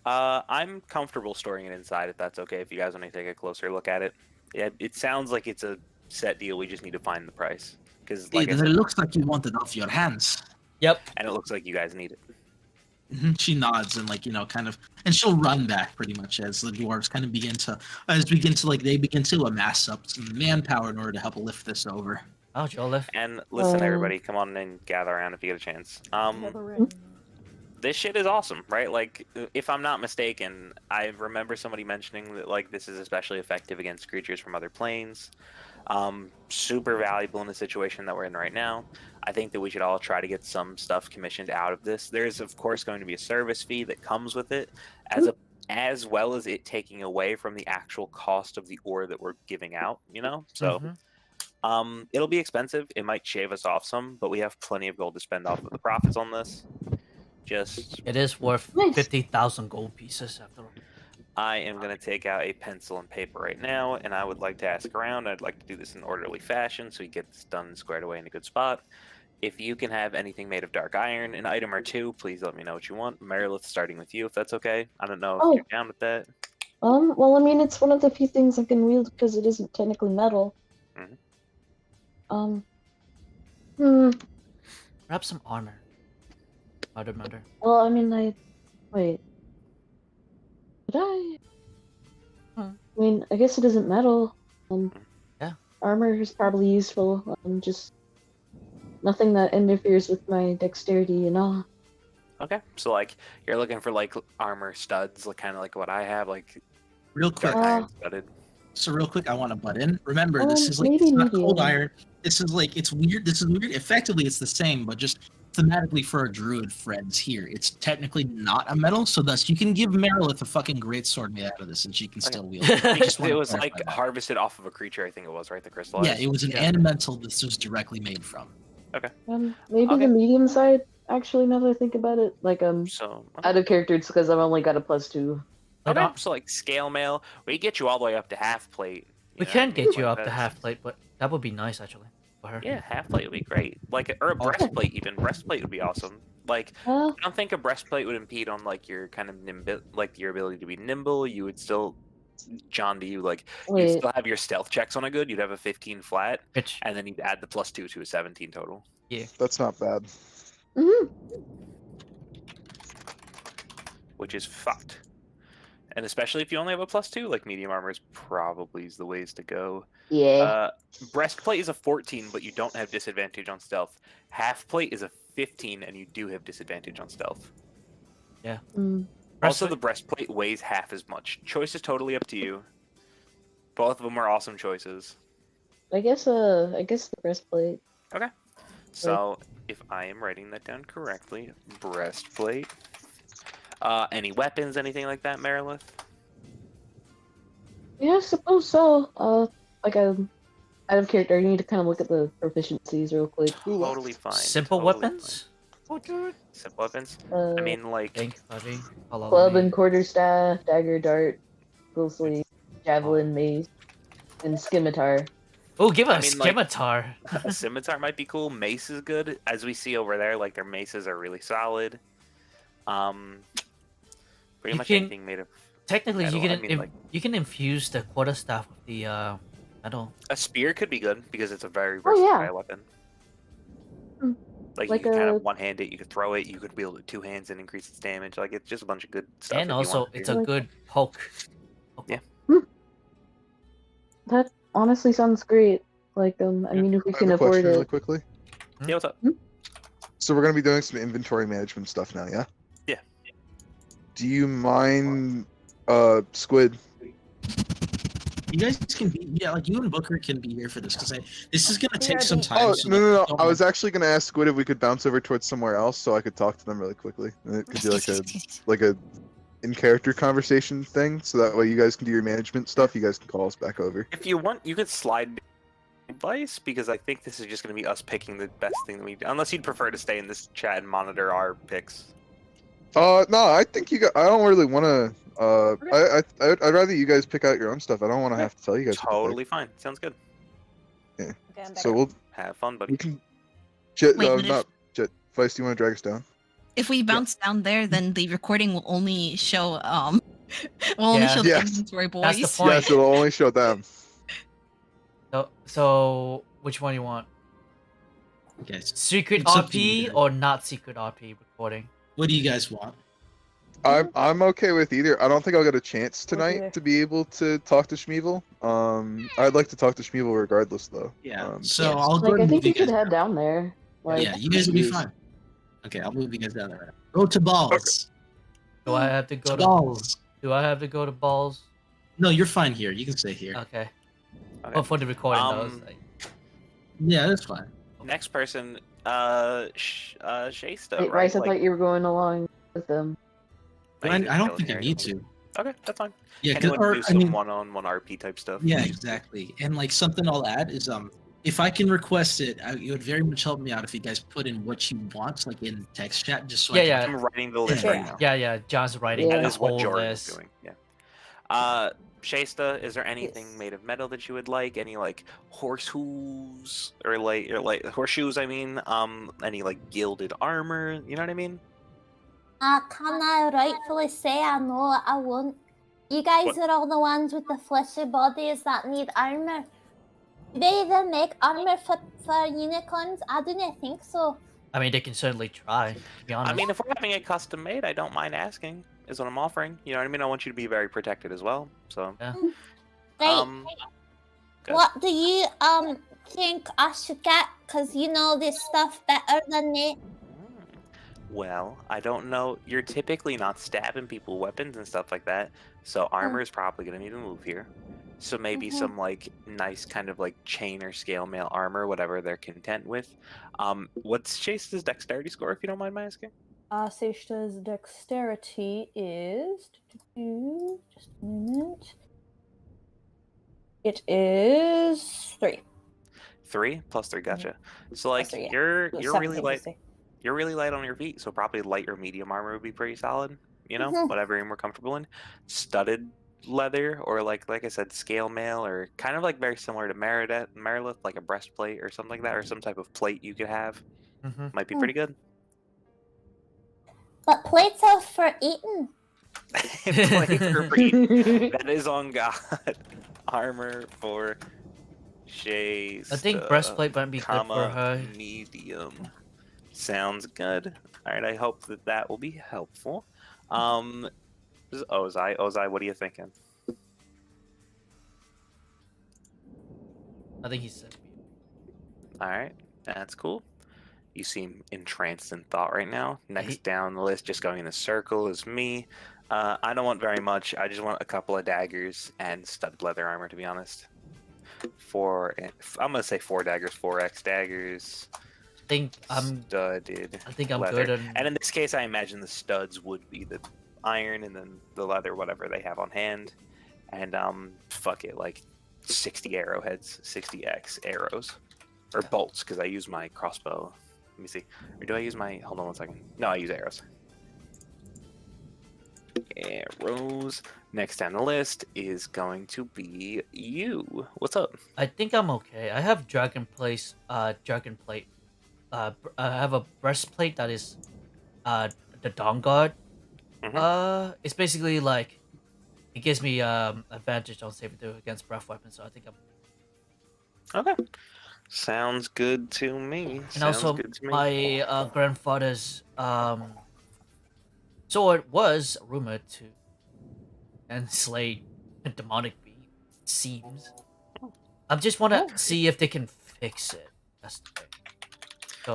Speaker 9: I'm comfortable storing it inside if that's okay, if you guys want to take a closer look at it. Yeah, it sounds like it's a set deal. We just need to find the price. Because like
Speaker 10: it looks like you want it off your hands.
Speaker 2: Yep.
Speaker 9: And it looks like you guys need it.
Speaker 10: She nods and and she'll run back pretty much as the dwarves kind of begin to amass up some manpower in order to help lift this over.
Speaker 2: Oh, Joe lift.
Speaker 9: And listen, everybody, come on and gather around if you get a chance. This shit is awesome, right? Like, if I'm not mistaken, I remember somebody mentioning that like this is especially effective against creatures from other planes. Super valuable in the situation that we're in right now. I think that we should all try to get some stuff commissioned out of this. There's of course going to be a service fee that comes with it, as well as it taking away from the actual cost of the ore that we're giving out. So it'll be expensive. It might shave us off some, but we have plenty of gold to spend off of the profits on this.
Speaker 2: It is worth 50,000 gold pieces after all.
Speaker 9: I am going to take out a pencil and paper right now, and I would like to ask around. I'd like to do this in orderly fashion so we get this done and squared away in a good spot. If you can have anything made of dark iron, an item or two, please let me know what you want. Merilith, starting with you, if that's okay. I don't know if you're down with that.
Speaker 3: Well, I mean, it's one of the few things I can wield because it isn't technically metal.
Speaker 2: Grab some armor. Mother.
Speaker 3: Well, I mean, wait. Did I? I mean, I guess it isn't metal.
Speaker 2: Yeah.
Speaker 3: Armor is probably useful. Just nothing that interferes with my dexterity and all.
Speaker 9: Okay, so like you're looking for like armor studs, like kind of like what I have, like
Speaker 10: real quick.
Speaker 9: Iron studded.
Speaker 10: So real quick, I want to butt in. Remember, this is like it's not cold iron. This is like it's weird. This is weird. Effectively, it's the same, but just thematically for our druid friends here, it's technically not a metal. So thus, you can give Merilith a fucking great sword made out of this, and she can still wield it.
Speaker 9: It was like harvested off of a creature. I think it was right. The crystallized.
Speaker 10: Yeah, it was an elemental this was directly made from.
Speaker 9: Okay.
Speaker 3: Maybe the medium side. Actually, now that I think about it, like
Speaker 9: so
Speaker 3: out of character, it's because I've only got a +2.
Speaker 9: Okay, so like scale mail, we get you all the way up to half plate.
Speaker 2: We can get you up to half plate, but that would be nice actually for her.
Speaker 9: Yeah, half plate would be great. Like or a breastplate even. Breastplate would be awesome. Like,
Speaker 3: Uh,
Speaker 9: I don't think a breastplate would impede on like your kind of like your ability to be nimble. You would still, John, do you like you'd
Speaker 3: wait.
Speaker 9: still have your stealth checks on a good. You'd have a 15 flat,
Speaker 2: Which,
Speaker 9: and then you'd add the +2 to a 17 total,
Speaker 7: That's not bad.
Speaker 3: Mhm.
Speaker 9: which is fucked. And especially if you only have a +2, like medium armor is probably the ways to go.
Speaker 3: Yeah.
Speaker 9: Breastplate is a 14, but you don't have disadvantage on stealth. Half plate is a 15, and you do have disadvantage on stealth.
Speaker 3: Mm.
Speaker 9: Also, the breastplate weighs half as much. Choice is totally up to you. Both of them are awesome choices.
Speaker 3: I guess the breastplate.
Speaker 9: Okay. So, if I am writing that down correctly, breastplate. Any weapons, anything like that, Merilith?
Speaker 3: Yeah, I suppose so. Like out of character, I need to kind of look at the proficiencies real quick.
Speaker 9: Totally fine.
Speaker 2: simple
Speaker 9: totally
Speaker 2: weapons?
Speaker 9: fine. Simple weapons?
Speaker 3: Uh,
Speaker 9: I mean, like,
Speaker 2: Think, buddy. Follow
Speaker 3: club
Speaker 2: me.
Speaker 3: and quarterstaff, dagger, dart, eagle sling, javelin, mace, and scimitar.
Speaker 2: Oh, give
Speaker 9: I
Speaker 2: us
Speaker 9: mean, like-
Speaker 2: scimitar.
Speaker 9: a scimitar might be cool. Mace is good, as we see over there. Like, their maces are really solid. Pretty
Speaker 2: You
Speaker 9: much
Speaker 2: can-
Speaker 9: anything made of
Speaker 2: Technically,
Speaker 9: metal.
Speaker 2: you can
Speaker 9: I mean, like,
Speaker 2: you can infuse the quarterstaff with the metal.
Speaker 9: a spear could be good because it's a very
Speaker 3: Oh, yeah.
Speaker 9: versatile weapon.
Speaker 3: Hmm.
Speaker 9: Like,
Speaker 3: Like
Speaker 9: you can kind
Speaker 3: a-
Speaker 9: of one-hand it, you could throw it, you could wield it 2 hands and increase its damage. Like, it's just a bunch of good stuff.
Speaker 2: And
Speaker 9: if you
Speaker 2: also,
Speaker 9: want to
Speaker 2: it's
Speaker 9: do.
Speaker 2: a good poke.
Speaker 9: Yeah.
Speaker 3: That honestly sounds great. Like, I mean, if we
Speaker 7: I have
Speaker 3: can
Speaker 7: a
Speaker 3: afford
Speaker 7: question really
Speaker 3: it.
Speaker 7: quickly.
Speaker 9: Yeah, what's up?
Speaker 7: So we're gonna be doing some inventory management stuff now, yeah?
Speaker 9: Yeah.
Speaker 7: Do you mind, Squid?
Speaker 10: You guys can be, yeah, like you and Booker can be here for this because this is gonna
Speaker 6: We
Speaker 10: take
Speaker 6: are
Speaker 10: some
Speaker 6: the-
Speaker 10: time.
Speaker 7: Oh,
Speaker 10: so,
Speaker 7: no,
Speaker 10: like,
Speaker 7: no, no.
Speaker 10: don't
Speaker 7: I was actually gonna ask Squid if we could bounce over towards somewhere else so I could talk to them really quickly. And it could be like a in-character conversation thing, so that way you guys can do your management stuff. You guys can call us back over.
Speaker 9: If you want, you could slide advice, because I think this is just going to be us picking the best thing that we do. Unless you'd prefer to stay in this chat and monitor our picks.
Speaker 7: No, I think you guys. I don't really want to. I'd rather you guys pick out your own stuff. I don't want to have to tell you guys. what to pick.
Speaker 9: Totally fine. Sounds good.
Speaker 7: Yeah.
Speaker 6: Okay, I'm
Speaker 7: So
Speaker 6: better.
Speaker 9: Have fun, buddy.
Speaker 7: we can. Jet,
Speaker 4: Wait, but
Speaker 7: not Jet. Vice, do you want to drag us down?
Speaker 4: If we bounce down there, then the recording will only show will only
Speaker 2: Yeah.
Speaker 4: show the
Speaker 7: Yes.
Speaker 4: inventory boys.
Speaker 2: That's the point.
Speaker 7: Yes, it'll only show them.
Speaker 2: So which one you want?
Speaker 10: Okay,
Speaker 2: Secret
Speaker 10: It's up to you
Speaker 2: RP
Speaker 10: guys.
Speaker 2: or not secret RP recording?
Speaker 10: what do you guys want?
Speaker 7: I'm okay with either. I don't think I'll get a chance
Speaker 6: either.
Speaker 7: tonight to be able to talk to Schmeevel. I'd like to talk to Schmeevel regardless, though.
Speaker 10: Yeah, so
Speaker 2: yeah.
Speaker 10: I'll go
Speaker 3: Like,
Speaker 10: ahead
Speaker 3: I
Speaker 10: and
Speaker 3: think
Speaker 10: move you
Speaker 3: you should
Speaker 10: guys.
Speaker 3: head down there. Like,
Speaker 10: Yeah, you guys will be
Speaker 7: Yes.
Speaker 10: fine. Okay, I'll move you guys down there. Right now. Go to balls.
Speaker 2: Do I have to go
Speaker 10: To
Speaker 2: to
Speaker 10: balls.
Speaker 2: Do I have to go to balls?
Speaker 10: No, you're fine here. You can stay here.
Speaker 2: Okay.
Speaker 9: Okay.
Speaker 2: Well, for the recording, though.
Speaker 9: Um,
Speaker 10: Yeah, that's fine.
Speaker 9: Next person, Shasta,
Speaker 3: wait,
Speaker 9: right?
Speaker 3: Rice, I thought you were going along with them.
Speaker 10: But I don't think I need to.
Speaker 9: Okay, that's fine.
Speaker 10: Yeah, 'cause-
Speaker 9: Anyone
Speaker 10: or,
Speaker 9: do
Speaker 10: I
Speaker 9: some
Speaker 10: mean,
Speaker 9: one-on-one RP type stuff?
Speaker 10: yeah, exactly. And like something I'll add is if I can request it, it would very much help me out if you guys put in what you want, like in text chat, just so I
Speaker 2: Yeah,
Speaker 10: can.
Speaker 2: yeah.
Speaker 9: I'm writing the list
Speaker 6: Yeah.
Speaker 9: right now.
Speaker 2: Yeah. John's writing
Speaker 3: Yeah.
Speaker 9: That
Speaker 2: the
Speaker 9: is what
Speaker 2: whole
Speaker 9: Jordan is
Speaker 2: list.
Speaker 9: doing. Yeah. Shasta, is there anything
Speaker 6: Yes.
Speaker 9: made of metal that you would like? Any like horseshoes or like horseshoes? I mean, any like gilded armor? You know what I mean?
Speaker 8: Can I rightfully say I know I won't? You guys
Speaker 9: What?
Speaker 8: are all the ones with the fleshy bodies that need armor. Do they even make armor for unicorns? I do not think so.
Speaker 2: I mean, they can certainly try. To be honest.
Speaker 9: I mean, if we're having it custom made, I don't mind asking. Is what I'm offering. You know what I mean? I want you to be very protected as well. So,
Speaker 8: Right.
Speaker 9: good.
Speaker 8: What do you think I should get? Cause you know this stuff better than me.
Speaker 9: Well, I don't know. You're typically not stabbing people with weapons and stuff like that, so armor is probably gonna need to move here. So maybe
Speaker 8: Mhm.
Speaker 9: some like nice kind of like chain or scale mail armor, whatever they're content with. What's Chase's dexterity score, if you don't mind my asking?
Speaker 6: Seshta's dexterity is. Just a minute. It is 3.
Speaker 9: 3 plus 3, gotcha. So like
Speaker 6: 3, yeah.
Speaker 9: you're
Speaker 6: So
Speaker 9: really
Speaker 6: 17
Speaker 9: light.
Speaker 6: to say.
Speaker 9: You're really light on your feet, so probably light or medium armor would be pretty solid. You know,
Speaker 8: Mhm.
Speaker 9: whatever you're more comfortable in. Studded leather, or like I said, scale mail, or kind of like very similar to Merilith, like a breastplate or something like that, or some type of plate you could have.
Speaker 2: Mhm.
Speaker 9: Might be
Speaker 8: Hmm.
Speaker 9: pretty good.
Speaker 8: But plates are for eating.
Speaker 9: Plate for breed. That is on God. Armor for Shays.
Speaker 2: I think breastplate might be good for
Speaker 9: comma
Speaker 2: her.
Speaker 9: medium. Sounds good. All right, I hope that will be helpful. This is Ozai. Ozai, what are you thinking?
Speaker 2: I think he said.
Speaker 9: All right, that's cool. You seem entranced in thought right now. Next down the list, just going in a circle, is me. I don't want very much. I just want a couple of daggers and studded leather armor, to be honest. I'm gonna say 4 daggers, 4x daggers. Studded.
Speaker 2: I think I'm
Speaker 9: leather.
Speaker 2: good.
Speaker 9: And in this case, I imagine the studs would be the iron, and then the leather, whatever they have on hand. And fuck it, like 60 arrowheads, 60x arrows, or bolts, because I use my crossbow. Let me see. Or do I use my... Hold on one second. No, I use arrows. Arrows. Next down the list is going to be you. What's up?
Speaker 2: I think I'm okay. I have dragon plate. I have a breastplate that is the dawn guard. It's basically like it gives me advantage on saving throw against breath weapons, so I think I'm
Speaker 9: okay. Sounds good to me.
Speaker 2: And also, my grandfather's sword was rumored to enslay a demonic being. It seems. I just want to see if they can fix it. That's the thing.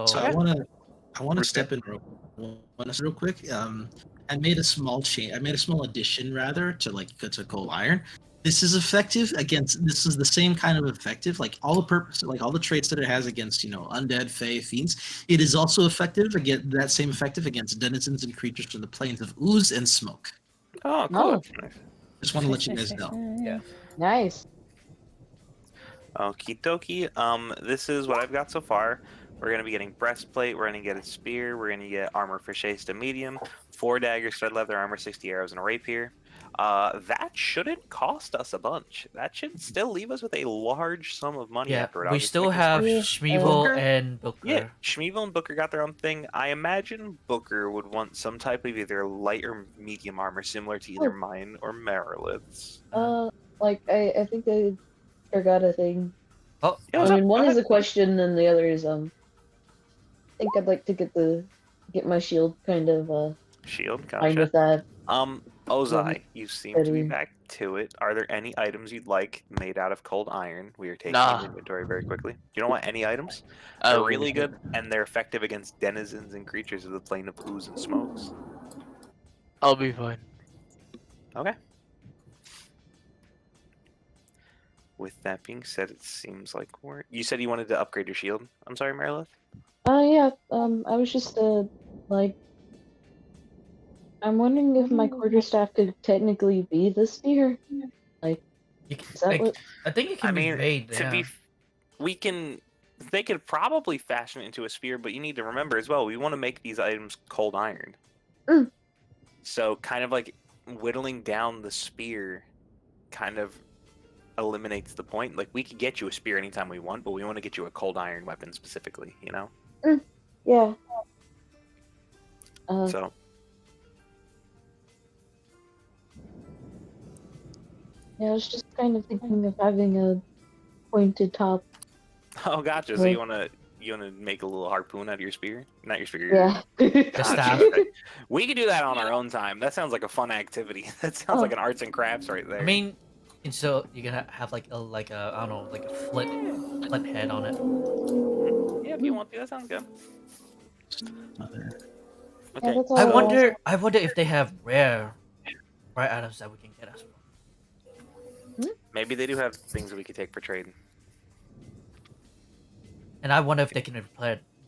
Speaker 10: So I want to step in real quick. I made a small change. I made a small addition rather to cold iron. This is effective against. This is the same kind of effective, like all the traits that it has against, undead, fae, fiends. It is also effective against denizens and creatures from the plains of ooze and smoke.
Speaker 9: Oh, cool.
Speaker 10: Just want to let you guys know.
Speaker 3: Yeah. Nice.
Speaker 9: Okie dokie. This is what I've got so far. We're gonna be getting breastplate. We're gonna get a spear. We're gonna get armor for Shasta medium, 4 daggers, stud leather armor, 60 arrows, and a rapier. That shouldn't cost us a bunch. That should still leave us with a large sum of money afterward.
Speaker 2: We still have Shmeevel and Booker.
Speaker 9: Yeah, Shmeevel and Booker got their own thing. I imagine Booker would want some type of either light or medium armor, similar to either mine or Merilith's.
Speaker 3: I think I forgot a thing.
Speaker 2: Oh,
Speaker 3: I mean, one is a question, and the other is I think I'd like to get my shield kind of
Speaker 9: shield. Gotcha.
Speaker 3: Fine with that.
Speaker 9: Ozai, you seem to be back to it. Are there any items you'd like made out of cold iron? We are taking inventory very quickly. You don't want any items? They're really good, and they're effective against denizens and creatures of the plane of ooze and smokes.
Speaker 1: I'll be fine.
Speaker 9: Okay. With that being said, it seems like you said you wanted to upgrade your shield. I'm sorry, Merilith?
Speaker 3: Yeah. I was just I'm wondering if my quarterstaff could technically be the spear. Like, is that what?
Speaker 2: I think it can be made.
Speaker 9: They could probably fashion it into a spear, but you need to remember as well, we want to make these items cold iron. So kind of like whittling down the spear kind of eliminates the point. Like, we could get you a spear anytime we want, but we want to get you a cold iron weapon specifically,
Speaker 3: Yeah.
Speaker 9: So
Speaker 3: yeah, I was just kind of thinking of having a pointed top.
Speaker 9: Oh, gotcha. So you wanna make a little harpoon out of your spear? Not your spear.
Speaker 3: Yeah.
Speaker 9: Gotcha. We could do that on our own time. That sounds like a fun activity. That sounds like an arts and crafts right there.
Speaker 2: I mean, and so you're gonna have like a I don't know, like a flint head on it.
Speaker 9: Yeah, if you want to, that sounds good.
Speaker 3: Okay. Yeah,
Speaker 2: I wonder if they have rare items that we can get as well.
Speaker 9: Maybe they do have things that we could take for trade.
Speaker 2: And I wonder if they can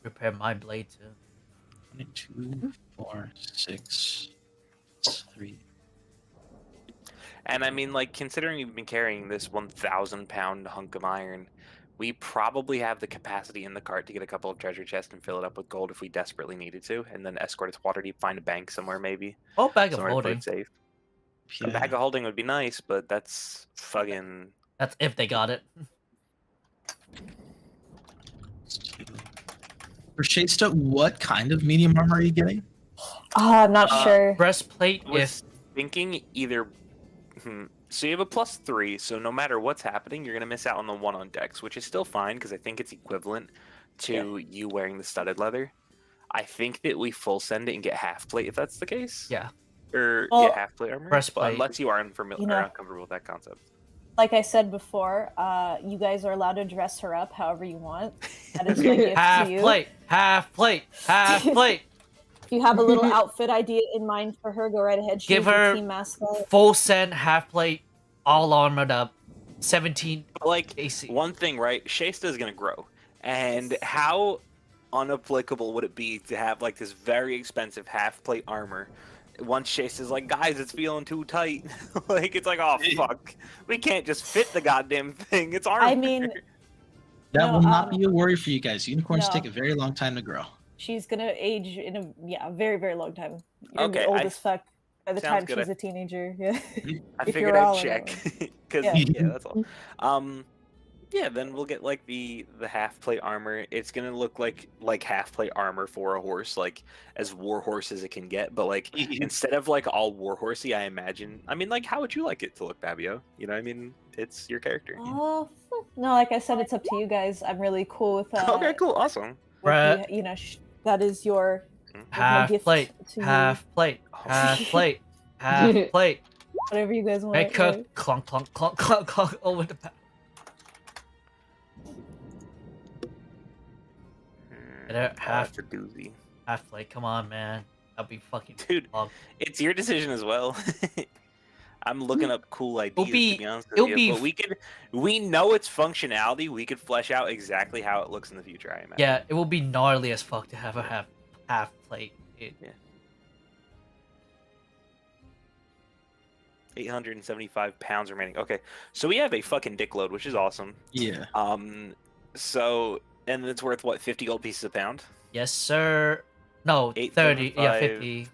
Speaker 2: repair my blade too.
Speaker 10: 2, 4, 6, 3.
Speaker 9: And I mean, like, considering you've been carrying this 1,000-pound hunk of iron, we probably have the capacity in the cart to get a couple of treasure chests and fill it up with gold if we desperately needed to, and then escort it to Waterdeep, find a bank somewhere maybe.
Speaker 2: Oh, bag of
Speaker 9: somewhere to put
Speaker 2: holding.
Speaker 9: it safe.
Speaker 10: Yeah.
Speaker 9: A bag of holding would be nice, but that's fucking...
Speaker 2: That's if they got it.
Speaker 10: For Shasta, what kind of medium armor are you getting?
Speaker 6: Oh, I'm not sure.
Speaker 2: Breastplate
Speaker 9: was
Speaker 2: if
Speaker 9: thinking either. So you have a +3, so no matter what's happening, you're gonna miss out on the one on Dex, which is still fine because I think it's equivalent to you wearing the studded leather. I think that we full send it and get half plate if that's the case.
Speaker 2: yeah.
Speaker 9: Or
Speaker 6: Well,
Speaker 9: half plate armor. But
Speaker 2: breastplate.
Speaker 9: unless you are unfamiliar
Speaker 6: You know-
Speaker 9: or uncomfortable with that concept.
Speaker 6: Like I said before, you guys are allowed to dress her up however you want. That is my gift
Speaker 2: half
Speaker 6: to you.
Speaker 2: plate, half plate, half plate.
Speaker 6: If you have a little outfit idea in mind for her, go right ahead. She's
Speaker 2: Give
Speaker 6: your
Speaker 2: her
Speaker 6: team mascot.
Speaker 2: full send, half plate, all armored up, 17
Speaker 9: But like
Speaker 2: AC.
Speaker 9: one thing, right? Shasta is gonna grow, and how unapplicable would it be to have like this very expensive half plate armor? Once Shasta's like, guys, it's feeling too tight. Like it's like, oh fuck, we can't just fit the goddamn thing. It's armor.
Speaker 6: I mean,
Speaker 10: That
Speaker 6: No,
Speaker 10: will not be a worry for you guys. Unicorns
Speaker 6: no.
Speaker 10: take a very long time to grow.
Speaker 6: she's gonna age in a very, very long time. You're
Speaker 9: Okay,
Speaker 6: old
Speaker 9: I-
Speaker 6: as fuck by the
Speaker 9: sounds
Speaker 6: time
Speaker 9: good.
Speaker 6: she's a teenager. Yeah.
Speaker 9: I
Speaker 6: if
Speaker 9: figured
Speaker 6: you're
Speaker 9: I'd
Speaker 6: all in
Speaker 9: check
Speaker 6: that
Speaker 9: because
Speaker 6: Yeah.
Speaker 9: yeah, that's all. Yeah, then we'll get like the half plate armor. It's gonna look like half plate armor for a horse, like as war horse as it can get. But like instead of like all war horsey, I imagine. I mean, like how would you like it to look, Babio? You know, what I mean, it's your character.
Speaker 6: Oh no, like I said, it's up to you guys. I'm really cool with
Speaker 9: Okay, cool, awesome.
Speaker 6: with the, that is your
Speaker 2: half
Speaker 6: gift
Speaker 2: plate,
Speaker 6: to you.
Speaker 2: half plate, half plate, half plate.
Speaker 6: Whatever you guys want.
Speaker 2: Make her clunk, clunk, clunk, clunk, clunk over the path. Half,
Speaker 9: That's a doozy.
Speaker 2: half plate. Come on, man. That'd be fucking
Speaker 9: Dude,
Speaker 2: long.
Speaker 9: it's your decision as well. I'm looking up cool ideas to be honest
Speaker 2: it'll
Speaker 9: with
Speaker 2: be
Speaker 9: you, but we know its functionality. We could flesh out exactly how it looks in the future. I imagine.
Speaker 2: Yeah, it will be gnarly as fuck to have a half plate.
Speaker 9: Yeah. 875 pounds remaining. Okay, so we have a fucking dick load, which is awesome.
Speaker 10: Yeah.
Speaker 9: So and it's worth what 50 gold pieces a pound.
Speaker 2: Yes, sir. No, 30. Yeah, 50.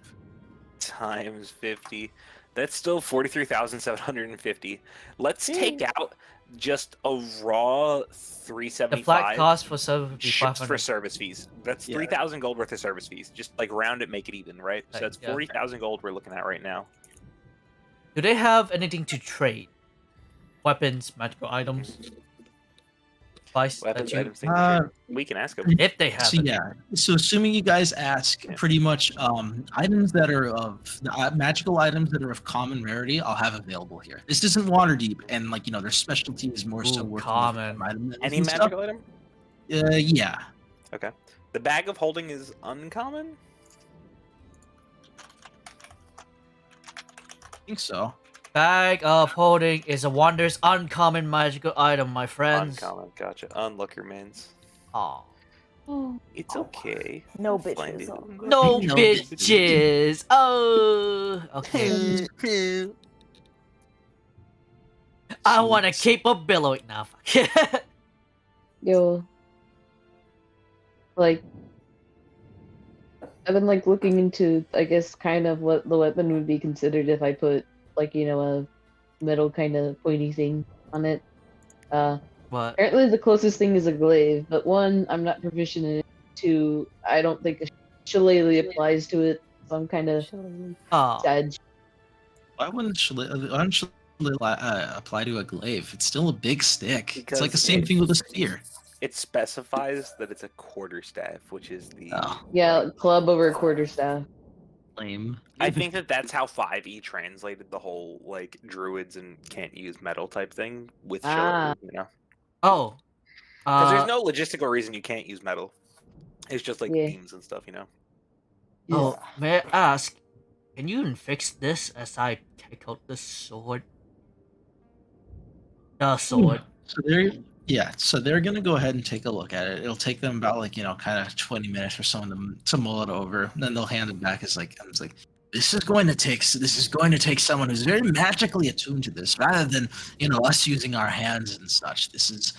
Speaker 9: Times 50. That's still 43,750. Let's take out just a raw 375.
Speaker 2: The flat cost for service would be
Speaker 9: Just
Speaker 2: 500.
Speaker 9: for service fees. That's 3,000 gold worth of service fees. Just like round it, make it even, right? So
Speaker 2: Right,
Speaker 9: that's
Speaker 2: yeah.
Speaker 9: 40,000 gold we're looking at right now.
Speaker 2: Do they have anything to trade? Weapons, magical items? Spice?
Speaker 9: Weapons,
Speaker 2: that you-
Speaker 9: items, things like that. We can ask them.
Speaker 2: If they have
Speaker 10: So
Speaker 2: it.
Speaker 10: yeah, so assuming you guys ask, pretty much items that are of magical items that are of common rarity, I'll have available here. This isn't Waterdeep, and like their specialty is more so
Speaker 2: Ooh,
Speaker 10: working with
Speaker 2: common.
Speaker 10: items
Speaker 9: Any
Speaker 10: and stuff.
Speaker 9: magical item?
Speaker 10: Yeah.
Speaker 9: Okay. The bag of holding is uncommon?
Speaker 10: I think so.
Speaker 2: Bag of holding is a wondrous uncommon magical item, my friends.
Speaker 9: Uncommon, gotcha. Unlock your mains.
Speaker 2: Aw.
Speaker 9: It's okay.
Speaker 6: No
Speaker 9: We'll find
Speaker 6: bitches.
Speaker 9: it.
Speaker 6: Oh,
Speaker 2: No
Speaker 10: No
Speaker 2: bitches. Oh. Okay. I want to keep up billowing now. Fuck.
Speaker 3: Yo. Like, I've been like looking into, I guess, kind of what the weapon would be considered if I put like, a metal kind of pointy thing on it.
Speaker 2: What?
Speaker 3: Apparently the closest thing is a glaive, but one, I'm not proficient in it. Two, I don't think a shillelagh applies to it, so I'm kind of
Speaker 2: Oh.
Speaker 3: sad.
Speaker 10: Why wouldn't shillelagh apply to a glaive? It's still a big stick. It's like the
Speaker 9: Because
Speaker 10: same thing with a spear.
Speaker 9: It specifies that it's a quarterstaff, which is the.
Speaker 10: Oh,
Speaker 3: Yeah, club over quarterstaff.
Speaker 10: lame.
Speaker 9: I think that's how 5e translated the whole like druids and can't use metal type thing with
Speaker 3: Ah.
Speaker 9: shillelagh,
Speaker 2: Oh.
Speaker 9: Because there's no logistical reason you can't use metal. It's just like
Speaker 3: Yeah.
Speaker 9: beams and stuff,
Speaker 2: Oh, may I ask, can you fix this as I take out the sword? The sword.
Speaker 10: So they're gonna go ahead and take a look at it. It'll take them about kind of 20 minutes or so to mull it over. And then they'll hand it back as this is going to take someone who's very magically attuned to this, rather than us using our hands and such. This is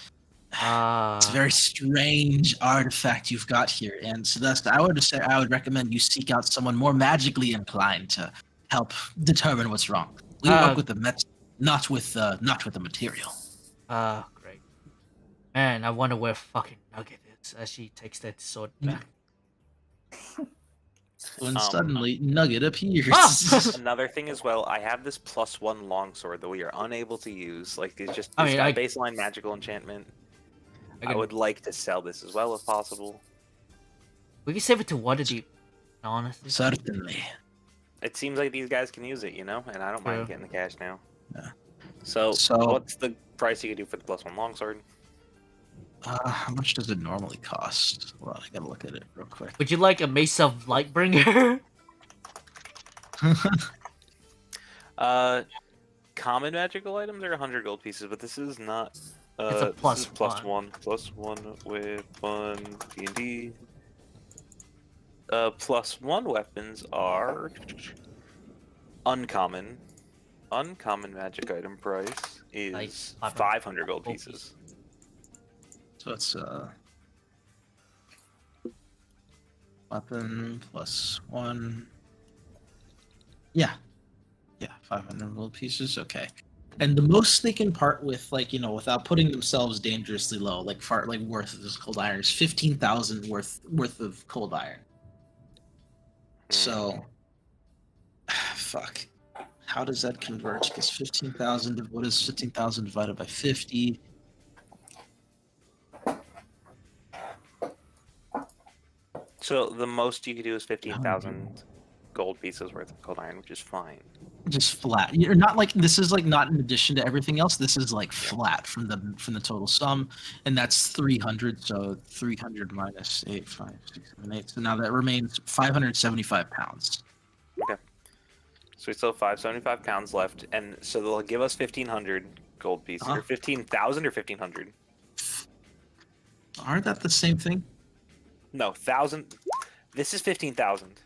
Speaker 10: it's a very strange artifact you've got here, and so I would recommend you seek out someone more magically inclined to help determine what's wrong. We work with the not with the material.
Speaker 2: Great. Man, I wonder where fucking Nugget is as she takes that sword back.
Speaker 10: When suddenly Nugget appears.
Speaker 2: Ah!
Speaker 9: Another thing as well, I have this +1 longsword that we are unable to use. Like it's just
Speaker 2: I
Speaker 9: it's
Speaker 2: mean,
Speaker 9: got
Speaker 2: I-
Speaker 9: baseline magical enchantment. I
Speaker 2: can-
Speaker 9: would like to sell this as well if possible.
Speaker 2: We can save it to Waterdeep. Honestly.
Speaker 10: Certainly.
Speaker 9: It seems like these guys can use it, and I don't mind
Speaker 2: True.
Speaker 9: getting the cash now.
Speaker 10: Yeah.
Speaker 9: So,
Speaker 10: So-
Speaker 9: what's the price you could do for the +1 longsword?
Speaker 10: How much does it normally cost? Well, I gotta look at it real quick.
Speaker 2: Would you like a Mace of Lightbringer?
Speaker 9: Common magical items are 100 gold pieces, but this is not.
Speaker 2: It's a
Speaker 9: This
Speaker 2: plus
Speaker 9: is +1 with fun D&D. +1 weapons are uncommon. Uncommon magic item price is
Speaker 2: Like
Speaker 9: 500 gold
Speaker 2: gold
Speaker 9: pieces.
Speaker 10: So it's weapon +1. Yeah. Yeah, 500 gold pieces. Okay. And the most they can part with, like, without putting themselves dangerously low, like worth of this cold iron is 15,000 worth of cold iron. So, fuck. How does that convert? Because 15,000. What is 15,000 divided by 50?
Speaker 9: So the most you could do is 15,000 gold pieces worth of cold iron, which is fine.
Speaker 10: Just flat. You're not like this is like not in addition to everything else. This is like flat from the total sum, and that's 300. So 300 minus 8, 5, 6, 7, 8. So now that remains 575 pounds.
Speaker 9: Okay. So we still have 575 pounds left, and so they'll give us 1,500 gold pieces, or 15,000 or 1,500.
Speaker 10: Aren't that the same thing?
Speaker 9: No, 1,000. This is 15,000.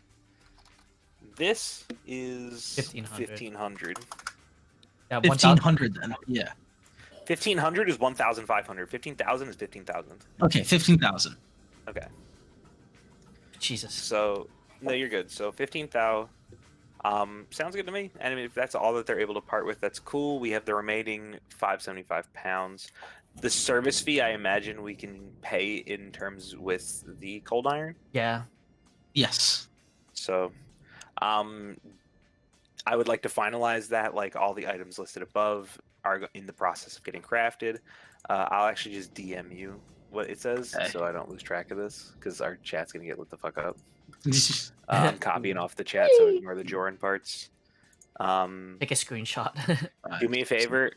Speaker 9: This is 1,500.
Speaker 2: Yeah,
Speaker 10: 1,500 then. Yeah.
Speaker 9: 1,500 is 1,500. 15,000 is 15,000.
Speaker 10: Okay, 15,000.
Speaker 9: Okay.
Speaker 2: Jesus.
Speaker 9: So no, you're good. So 15,000. Sounds good to me. And I mean, if that's all that they're able to part with, that's cool. We have the remaining 575 pounds. The service fee, I imagine we can pay in terms with the cold iron.
Speaker 2: Yeah.
Speaker 10: Yes.
Speaker 9: So, I would like to finalize that. Like all the items listed above are in the process of getting crafted. I'll actually just DM you what it says, so I don't lose track of this, because our chat's gonna get lit the fuck up. I'm copying off the chat, so ignore the Joran parts.
Speaker 2: Take a screenshot.
Speaker 9: Do me a favor.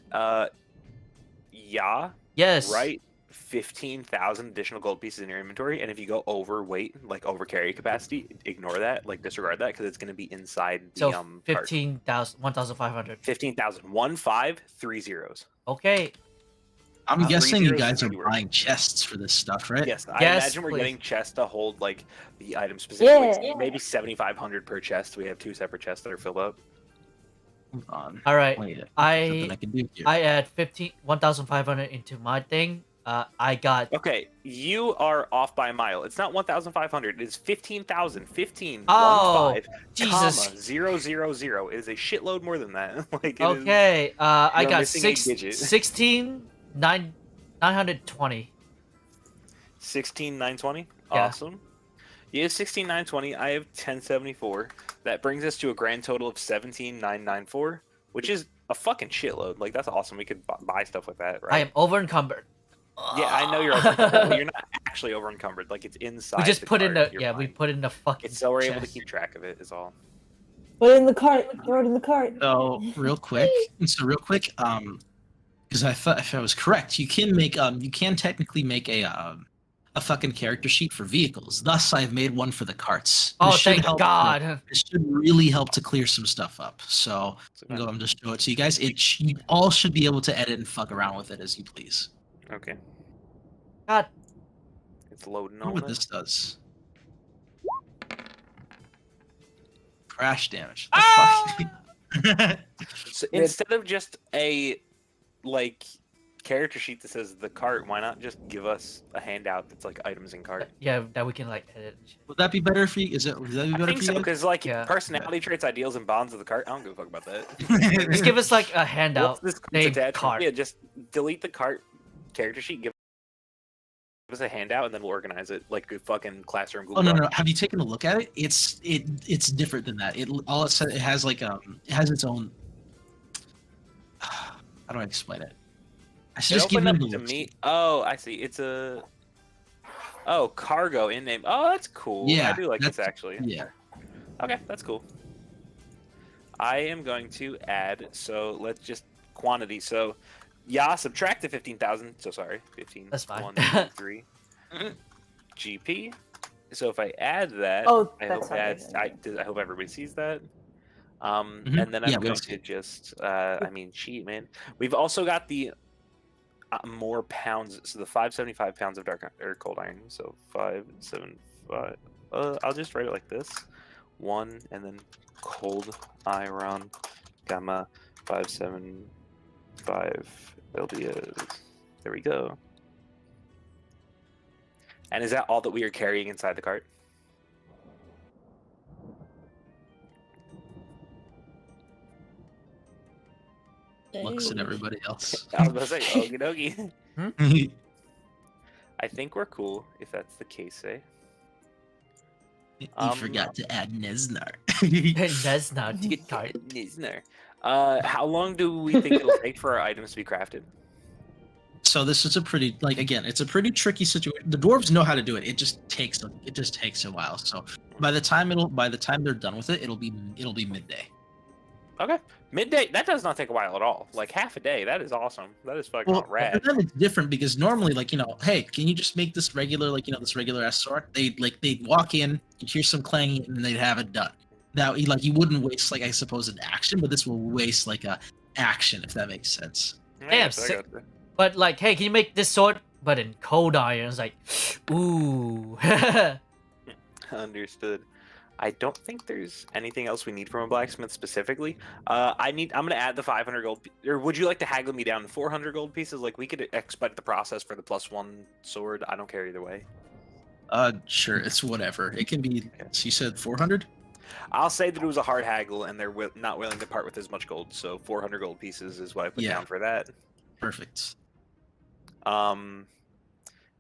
Speaker 9: Yeah.
Speaker 2: Yes.
Speaker 9: Write 15,000 additional gold pieces in your inventory, and if you go overweight, like over carry capacity, ignore that, like disregard that, because it's going to be inside the
Speaker 2: So
Speaker 9: cart.
Speaker 2: 15,000, 1,500.
Speaker 9: 15,000. 1,530 zeros.
Speaker 2: Okay.
Speaker 10: I'm guessing you
Speaker 9: 30
Speaker 10: guys are
Speaker 9: keywords.
Speaker 10: buying chests for this stuff, right?
Speaker 9: Yes, I
Speaker 2: Yes,
Speaker 9: imagine we're
Speaker 2: please.
Speaker 9: getting chests to hold like the item specifically.
Speaker 6: Yeah.
Speaker 9: Maybe 7,500 per chest. We have 2 separate chests that are filled up.
Speaker 10: Hold on.
Speaker 2: All right.
Speaker 10: Wait,
Speaker 2: I
Speaker 10: can do here.
Speaker 2: I add 1,500 into my thing. I got.
Speaker 9: Okay, you are off by a mile. It's not 1,500. It's 15,000. 15.
Speaker 2: Oh,
Speaker 9: 15,
Speaker 2: Jesus.
Speaker 9: comma, 000. It is a shitload more than that. Like it is-
Speaker 2: Okay. I
Speaker 9: you're
Speaker 2: got
Speaker 9: missing a digit.
Speaker 2: 16,920.
Speaker 9: 16,920.
Speaker 2: Yeah.
Speaker 9: Awesome. You have 16,920. I have 1074. That brings us to a grand total of 17,994, which is a fucking shitload. Like that's awesome. We could buy stuff with that, right?
Speaker 2: I am over encumbered.
Speaker 9: Yeah, I know you're over encumbered. You're not actually over encumbered. Like it's inside.
Speaker 2: We just
Speaker 9: the
Speaker 2: put in
Speaker 9: cart.
Speaker 2: the
Speaker 9: You're
Speaker 2: we
Speaker 9: fine.
Speaker 2: put in the fucking.
Speaker 9: It's so we're able to
Speaker 2: chest.
Speaker 9: keep track of it. Is all.
Speaker 6: Put it in the cart. Throw it in the cart.
Speaker 10: So real quick, because I thought if I was correct, you can technically make a fucking character sheet for vehicles. Thus, I've made one for the carts.
Speaker 2: Oh,
Speaker 10: This should
Speaker 2: thank
Speaker 10: help
Speaker 2: God.
Speaker 10: It should really help to clear some stuff up. So I'm just show it to you guys. You all should be able to edit and fuck around with it as you please.
Speaker 9: Okay.
Speaker 2: God.
Speaker 9: It's loading
Speaker 10: I wonder
Speaker 9: on
Speaker 10: what
Speaker 9: it.
Speaker 10: this does. Crash damage.
Speaker 2: Ah!
Speaker 9: So instead of just a like character sheet that says the cart, why not just give us a handout that's like items in cart?
Speaker 2: Yeah, that we can like edit. And shit.
Speaker 10: Would that be better for you? Would that be
Speaker 9: I
Speaker 10: better
Speaker 9: think
Speaker 10: for
Speaker 9: so,
Speaker 10: you?
Speaker 9: because like
Speaker 2: Yeah.
Speaker 9: personality traits, ideals, and bonds of the cart. I don't give a fuck about that.
Speaker 2: Just give us like a handout
Speaker 9: What's this
Speaker 2: named
Speaker 9: attachment?
Speaker 2: cart.
Speaker 9: Yeah, just delete the cart character sheet. Give us a handout and then we'll organize it like a fucking classroom
Speaker 10: Oh
Speaker 9: Google
Speaker 10: no,
Speaker 9: Doc.
Speaker 10: no. Have you taken a look at it? It's different than that. It says it has like it has its own. How do I explain it? I should
Speaker 9: It
Speaker 10: just give
Speaker 9: opened
Speaker 10: them
Speaker 9: up
Speaker 10: the
Speaker 9: to
Speaker 10: looks.
Speaker 9: me. Oh, I see. It's a cargo in name. Oh, that's cool. I
Speaker 10: Yeah,
Speaker 9: do like this
Speaker 10: that's-
Speaker 9: actually.
Speaker 10: Yeah.
Speaker 9: Okay, that's cool. I am going to add. So let's just quantity. So subtract the 15,000. So sorry, 15.
Speaker 2: That's fine.
Speaker 9: 1, 2, 3. GP. So if I add that,
Speaker 6: Oh,
Speaker 9: I
Speaker 6: that's
Speaker 9: hope
Speaker 6: not
Speaker 9: adds,
Speaker 6: good.
Speaker 9: I hope everybody sees that.
Speaker 10: Mhm.
Speaker 9: And then I'm
Speaker 10: Yeah, we'll
Speaker 9: going
Speaker 10: see.
Speaker 9: to just, cheat, man. We've also got the more pounds, so the 575 pounds of dark or cold iron. So 575. I'll just write it like this: 1 and then cold iron, gamma 575 LBS. There we go. And is that all that we are carrying inside the cart?
Speaker 10: Looks at everybody else.
Speaker 9: I was about to say, okie dokie.
Speaker 10: You
Speaker 9: I think we're cool if that's the case, eh?
Speaker 10: forgot to add Nesnar.
Speaker 2: That's not the card.
Speaker 9: Nisner. How long do we think it'll take for our items to be crafted?
Speaker 10: So this is a pretty it's a pretty tricky situation. The dwarves know how to do it. It just takes a while. So by the time they're done with it, it'll be midday.
Speaker 9: Okay, midday. That does not take a while at all. Like half a day. That is awesome. That is fucking
Speaker 10: Well,
Speaker 9: rad.
Speaker 10: for them it's different because normally, hey, can you just make this regular, this regular ass sword? They'd walk in, you'd hear some clanging, and they'd have it done. Now, you wouldn't waste I suppose an action, but this will waste a action if that makes sense.
Speaker 2: Damn,
Speaker 9: so I got that.
Speaker 2: But hey, can you make this sword but in cold iron? It's like, ooh.
Speaker 9: Understood. I don't think there's anything else we need from a blacksmith specifically. I'm gonna add the 500 gold. Or would you like to haggle me down to 400 gold pieces? Like we could expedite the process for the +1 sword. I don't care either way.
Speaker 10: Sure, it's whatever. It can be. So you said 400.
Speaker 9: I'll say that it was a hard haggle, and they're not willing to part with as much gold. So 400 gold pieces is what I put down for that.
Speaker 10: Perfect.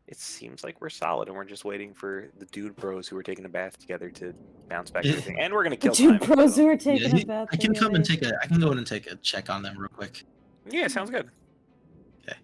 Speaker 9: It seems like we're solid, and we're just waiting for the dude bros who are taking a bath together to bounce back everything. And we're gonna kill
Speaker 6: Dude,
Speaker 9: time.
Speaker 6: pros
Speaker 9: so-
Speaker 6: who are taking
Speaker 10: Yeah,
Speaker 6: a bath.
Speaker 10: I can come and I can go in and take a check on them real quick.
Speaker 9: Yeah, sounds good.
Speaker 10: Okay.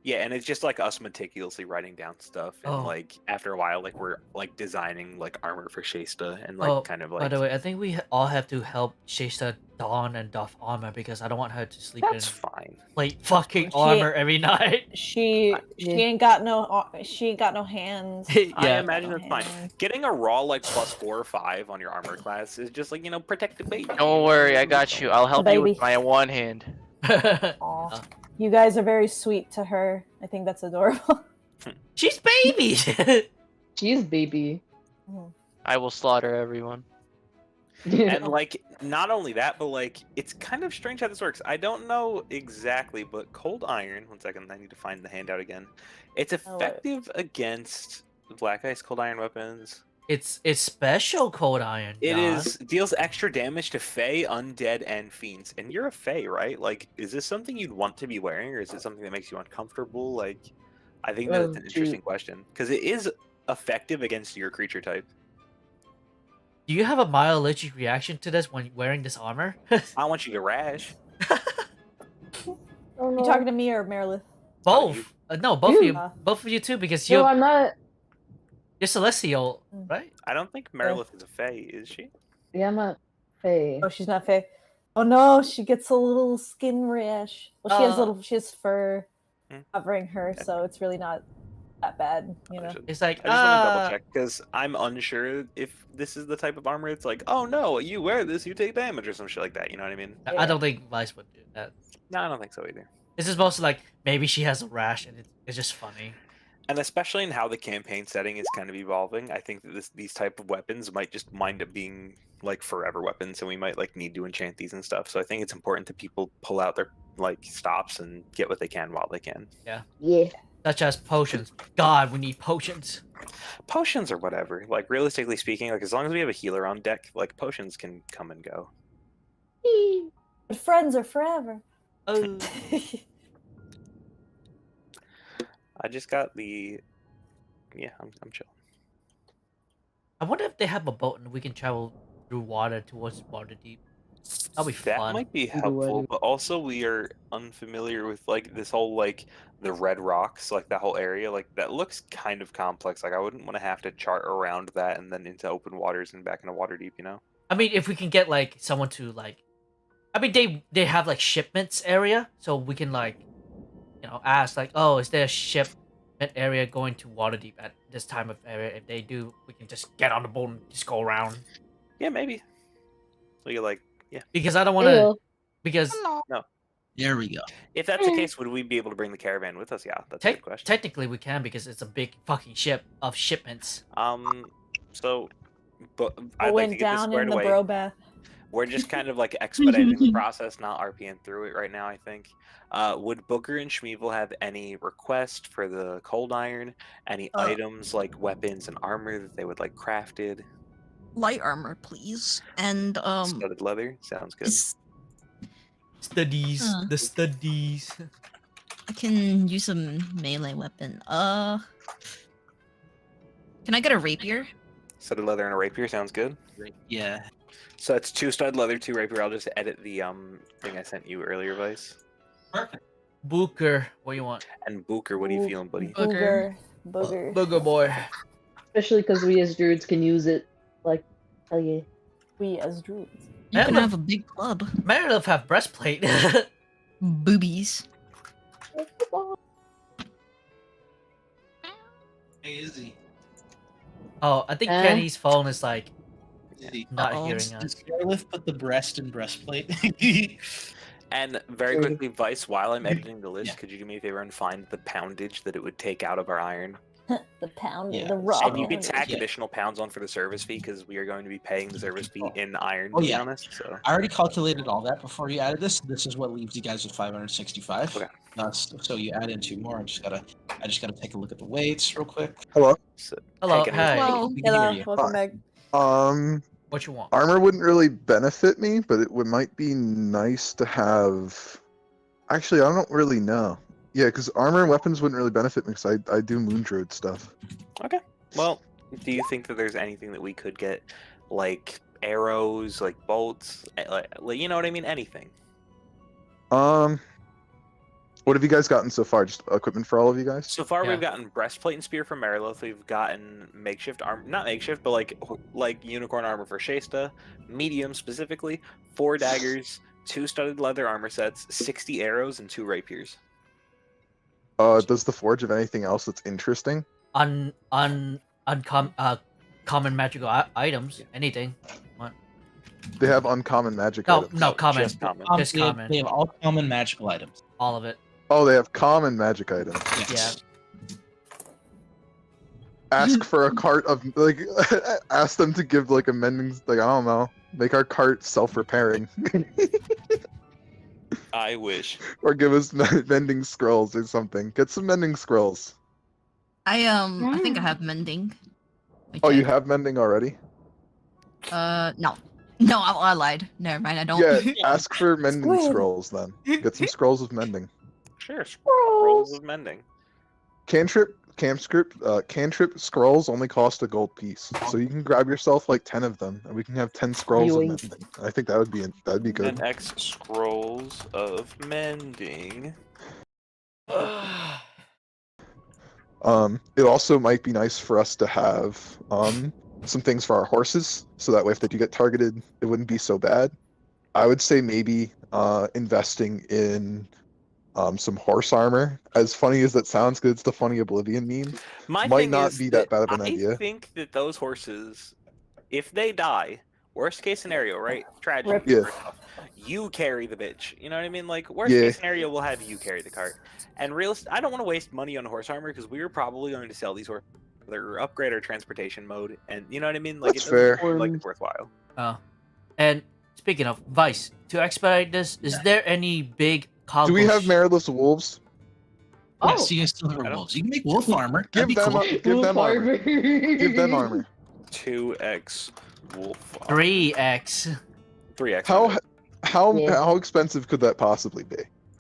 Speaker 9: Yeah, and it's just like us meticulously writing down stuff, and
Speaker 2: Oh.
Speaker 9: after a while, we're designing armor for Shasta, and kind of
Speaker 2: By the way, I think we all have to help Shasta don and doff armor because I don't want her to sleep
Speaker 9: That's
Speaker 2: in
Speaker 9: fine.
Speaker 2: fucking
Speaker 6: She-
Speaker 2: armor every night.
Speaker 6: She ain't got no hands.
Speaker 9: I
Speaker 2: Yeah.
Speaker 9: imagine that's fine.
Speaker 6: hands.
Speaker 9: Getting a raw +4 or 5 on your armor class is just protect the baby.
Speaker 1: Don't worry, I got you. I'll help you with
Speaker 6: Baby.
Speaker 1: my one hand.
Speaker 6: Aw. You guys are very sweet to her. I think that's adorable.
Speaker 2: She's baby.
Speaker 3: She's baby.
Speaker 1: I will slaughter everyone.
Speaker 9: And not only that, but it's kind of strange how this works. I don't know exactly, but cold iron. 1 second, I need to find the handout again. It's effective against black ice cold iron weapons.
Speaker 2: It's special cold iron.
Speaker 9: It
Speaker 2: Don.
Speaker 9: deals extra damage to Fae, undead, and fiends. And you're a Fae, right? Is this something you'd want to be wearing, or is it something that makes you uncomfortable? I think that's an interesting question because it is effective against your creature type.
Speaker 2: Do you have a mild allergic reaction to this when wearing this armor?
Speaker 9: I want you to rash.
Speaker 6: You talking to me or Merilith?
Speaker 2: Both. No, both of you.
Speaker 6: Uh,
Speaker 2: Both of you too, because
Speaker 3: No, I'm not.
Speaker 2: you're celestial, right?
Speaker 9: I don't think Merilith is a Fae, is she?
Speaker 3: Yeah, I'm not Faye.
Speaker 6: Oh, she's not Fae. Oh no, she gets a little skin rash. Well, she has fur covering her, so it's really not that bad, you know.
Speaker 2: It's like
Speaker 9: I just want to double check because I'm unsure if this is the type of armor. It's oh no, you wear this, you take damage or some shit like that. You know what I mean?
Speaker 2: I don't think Vice would do that.
Speaker 9: No, I don't think so either.
Speaker 2: This is mostly maybe she has a rash and it's just funny.
Speaker 9: And especially in how the campaign setting is kind of evolving, I think that these type of weapons might just wind up being forever weapons, and we might need to enchant these and stuff. So I think it's important that people pull out their stops and get what they can while they can.
Speaker 2: Yeah.
Speaker 3: Yeah.
Speaker 2: Such as potions. God, we need potions.
Speaker 9: Potions or whatever. Realistically speaking, as long as we have a healer on deck, potions can come and go.
Speaker 6: But friends are forever.
Speaker 2: Oh.
Speaker 9: I just got the. Yeah, I'm chilling.
Speaker 2: I wonder if they have a boat and we can travel through water towards Waterdeep. That'll be
Speaker 9: That
Speaker 2: fun.
Speaker 9: might be helpful, but also we are unfamiliar with like this whole like the red rocks, like that whole area. Like that looks kind of complex. Like I wouldn't want to have to chart around that and then into open waters and back into Waterdeep. You know.
Speaker 2: I mean, if we can get like someone to like, I mean, they have like shipments area, so we can like, ask like, oh, is there a shipment area going to Waterdeep at this time of area? If they do, we can just get on the boat and just go around.
Speaker 9: Yeah, maybe. So you're like, yeah.
Speaker 2: Because I don't want to. Because
Speaker 9: No.
Speaker 10: There we go.
Speaker 9: If that's the case, would we be able to bring the caravan with us? Yeah, that's a good question.
Speaker 2: Technically, we can because it's a big fucking ship of shipments.
Speaker 9: So, but I'd like to get this squared away.
Speaker 6: Brobath.
Speaker 9: We're just kind of like expediting the process, not RPing through it right now, I think. Would Booker and Schmeevel have any request for the cold iron? Any items like weapons and armor that they would like crafted?
Speaker 4: Light armor, please. And
Speaker 9: studded leather sounds good.
Speaker 2: Studies, the studies.
Speaker 4: I can use a melee weapon. Can I get a rapier?
Speaker 9: Studded leather and a rapier sounds good.
Speaker 10: Yeah.
Speaker 9: So it's 2 studded leather, 2 rapier. I'll just edit the thing I sent you earlier, Vice.
Speaker 10: Perfect.
Speaker 2: Booker, what do you want?
Speaker 9: And Booker, what are you feeling, buddy?
Speaker 6: Booger.
Speaker 2: Booger boy.
Speaker 3: Especially because we as druids can use it. Like, hell yeah.
Speaker 6: We as druids.
Speaker 4: You can have a big club.
Speaker 2: Meredith have breastplate.
Speaker 4: Boobies.
Speaker 10: Hey, Izzy.
Speaker 2: Oh, I think Kenny's phone is like
Speaker 10: Izzy.
Speaker 2: not hearing us.
Speaker 10: Does Airlift put the breast in breastplate?
Speaker 9: And very quickly, Vice, while I'm editing the list, could you do me a favor and find the poundage that it would take out of our iron?
Speaker 6: The pound,
Speaker 10: Yeah.
Speaker 6: the raw.
Speaker 9: And you can tack additional pounds on for the service fee because we are going to be paying the service fee in iron, to be honest. So
Speaker 10: I already calculated all that before you added this. This is what leaves you guys with 565.
Speaker 9: Okay.
Speaker 10: So you add in 2 more. I just gotta take a look at the weights real quick.
Speaker 7: Hello.
Speaker 9: So,
Speaker 2: Hello,
Speaker 9: taking
Speaker 2: hi.
Speaker 6: Hello,
Speaker 10: We can hear you.
Speaker 6: welcome back.
Speaker 2: What you want?
Speaker 7: Armor wouldn't really benefit me, but it might be nice to have. Actually, I don't really know. Yeah, because armor and weapons wouldn't really benefit me because I do moon druid stuff.
Speaker 9: Okay. Well, do you think that there's anything that we could get, like arrows, like bolts, like you know what I mean? Anything.
Speaker 7: What have you guys gotten so far? Just equipment for all of you guys?
Speaker 9: So far, we've gotten breastplate and spear for Marilith. We've gotten makeshift armor, not makeshift, but like unicorn armor for Shasta, medium specifically, 4 daggers, 2 studded leather armor sets, 60 arrows, and 2 rapiers.
Speaker 7: Does the forge have anything else that's interesting?
Speaker 2: Common magical items. Anything. What?
Speaker 7: They have uncommon magic
Speaker 2: No,
Speaker 7: items.
Speaker 2: no, common.
Speaker 9: Just common.
Speaker 2: Just
Speaker 10: They have-
Speaker 2: common.
Speaker 10: They have all common magical items.
Speaker 2: All of it.
Speaker 7: Oh, they have common magic items.
Speaker 10: Yes.
Speaker 7: Ask for a cart of like. Ask them to give like a mending. Like I don't know. Make our cart self-repairing.
Speaker 9: I wish.
Speaker 7: Or give us mending scrolls or something. Get some mending scrolls.
Speaker 4: I think I have mending.
Speaker 7: Oh, you have mending already?
Speaker 4: No. No, I lied. Never mind, I don't.
Speaker 7: Yeah, ask for mending scrolls then. Get some scrolls of mending.
Speaker 9: Sure, scrolls of mending.
Speaker 7: Cantrip scrolls only cost a gold piece, so you can grab yourself like 10 of them, and we can have 10 scrolls of mending. I think that'd be good.
Speaker 9: 10x scrolls of mending.
Speaker 7: It also might be nice for us to have some things for our horses, so that way if they do get targeted, it wouldn't be so bad. I would say maybe investing in some horse armor. As funny as that sounds, because it's the funny Oblivion meme. Might not be that bad of an idea.
Speaker 9: I think that those horses, if they die, worst case scenario, right? Tragedy.
Speaker 7: Yeah.
Speaker 9: First off, you carry the bitch. You know what I mean? Like worst case scenario, we'll have you carry the cart. And I don't want to waste money on horse armor because we are probably going to sell these horses or upgrade our transportation mode. And you know what I mean? Like
Speaker 7: That's
Speaker 9: it doesn't
Speaker 7: fair.
Speaker 9: look like it's worthwhile.
Speaker 2: Oh. And speaking of Vice, to expedite this, is there any big
Speaker 7: Do we have Merilith's wolves?
Speaker 10: Yes, you guys still have wolves. You can make wolf armor. That'd be cool.
Speaker 7: Give them armor. Give them armor.
Speaker 9: 2x wolf.
Speaker 2: 3x.
Speaker 9: 3x.
Speaker 7: How expensive could that possibly be?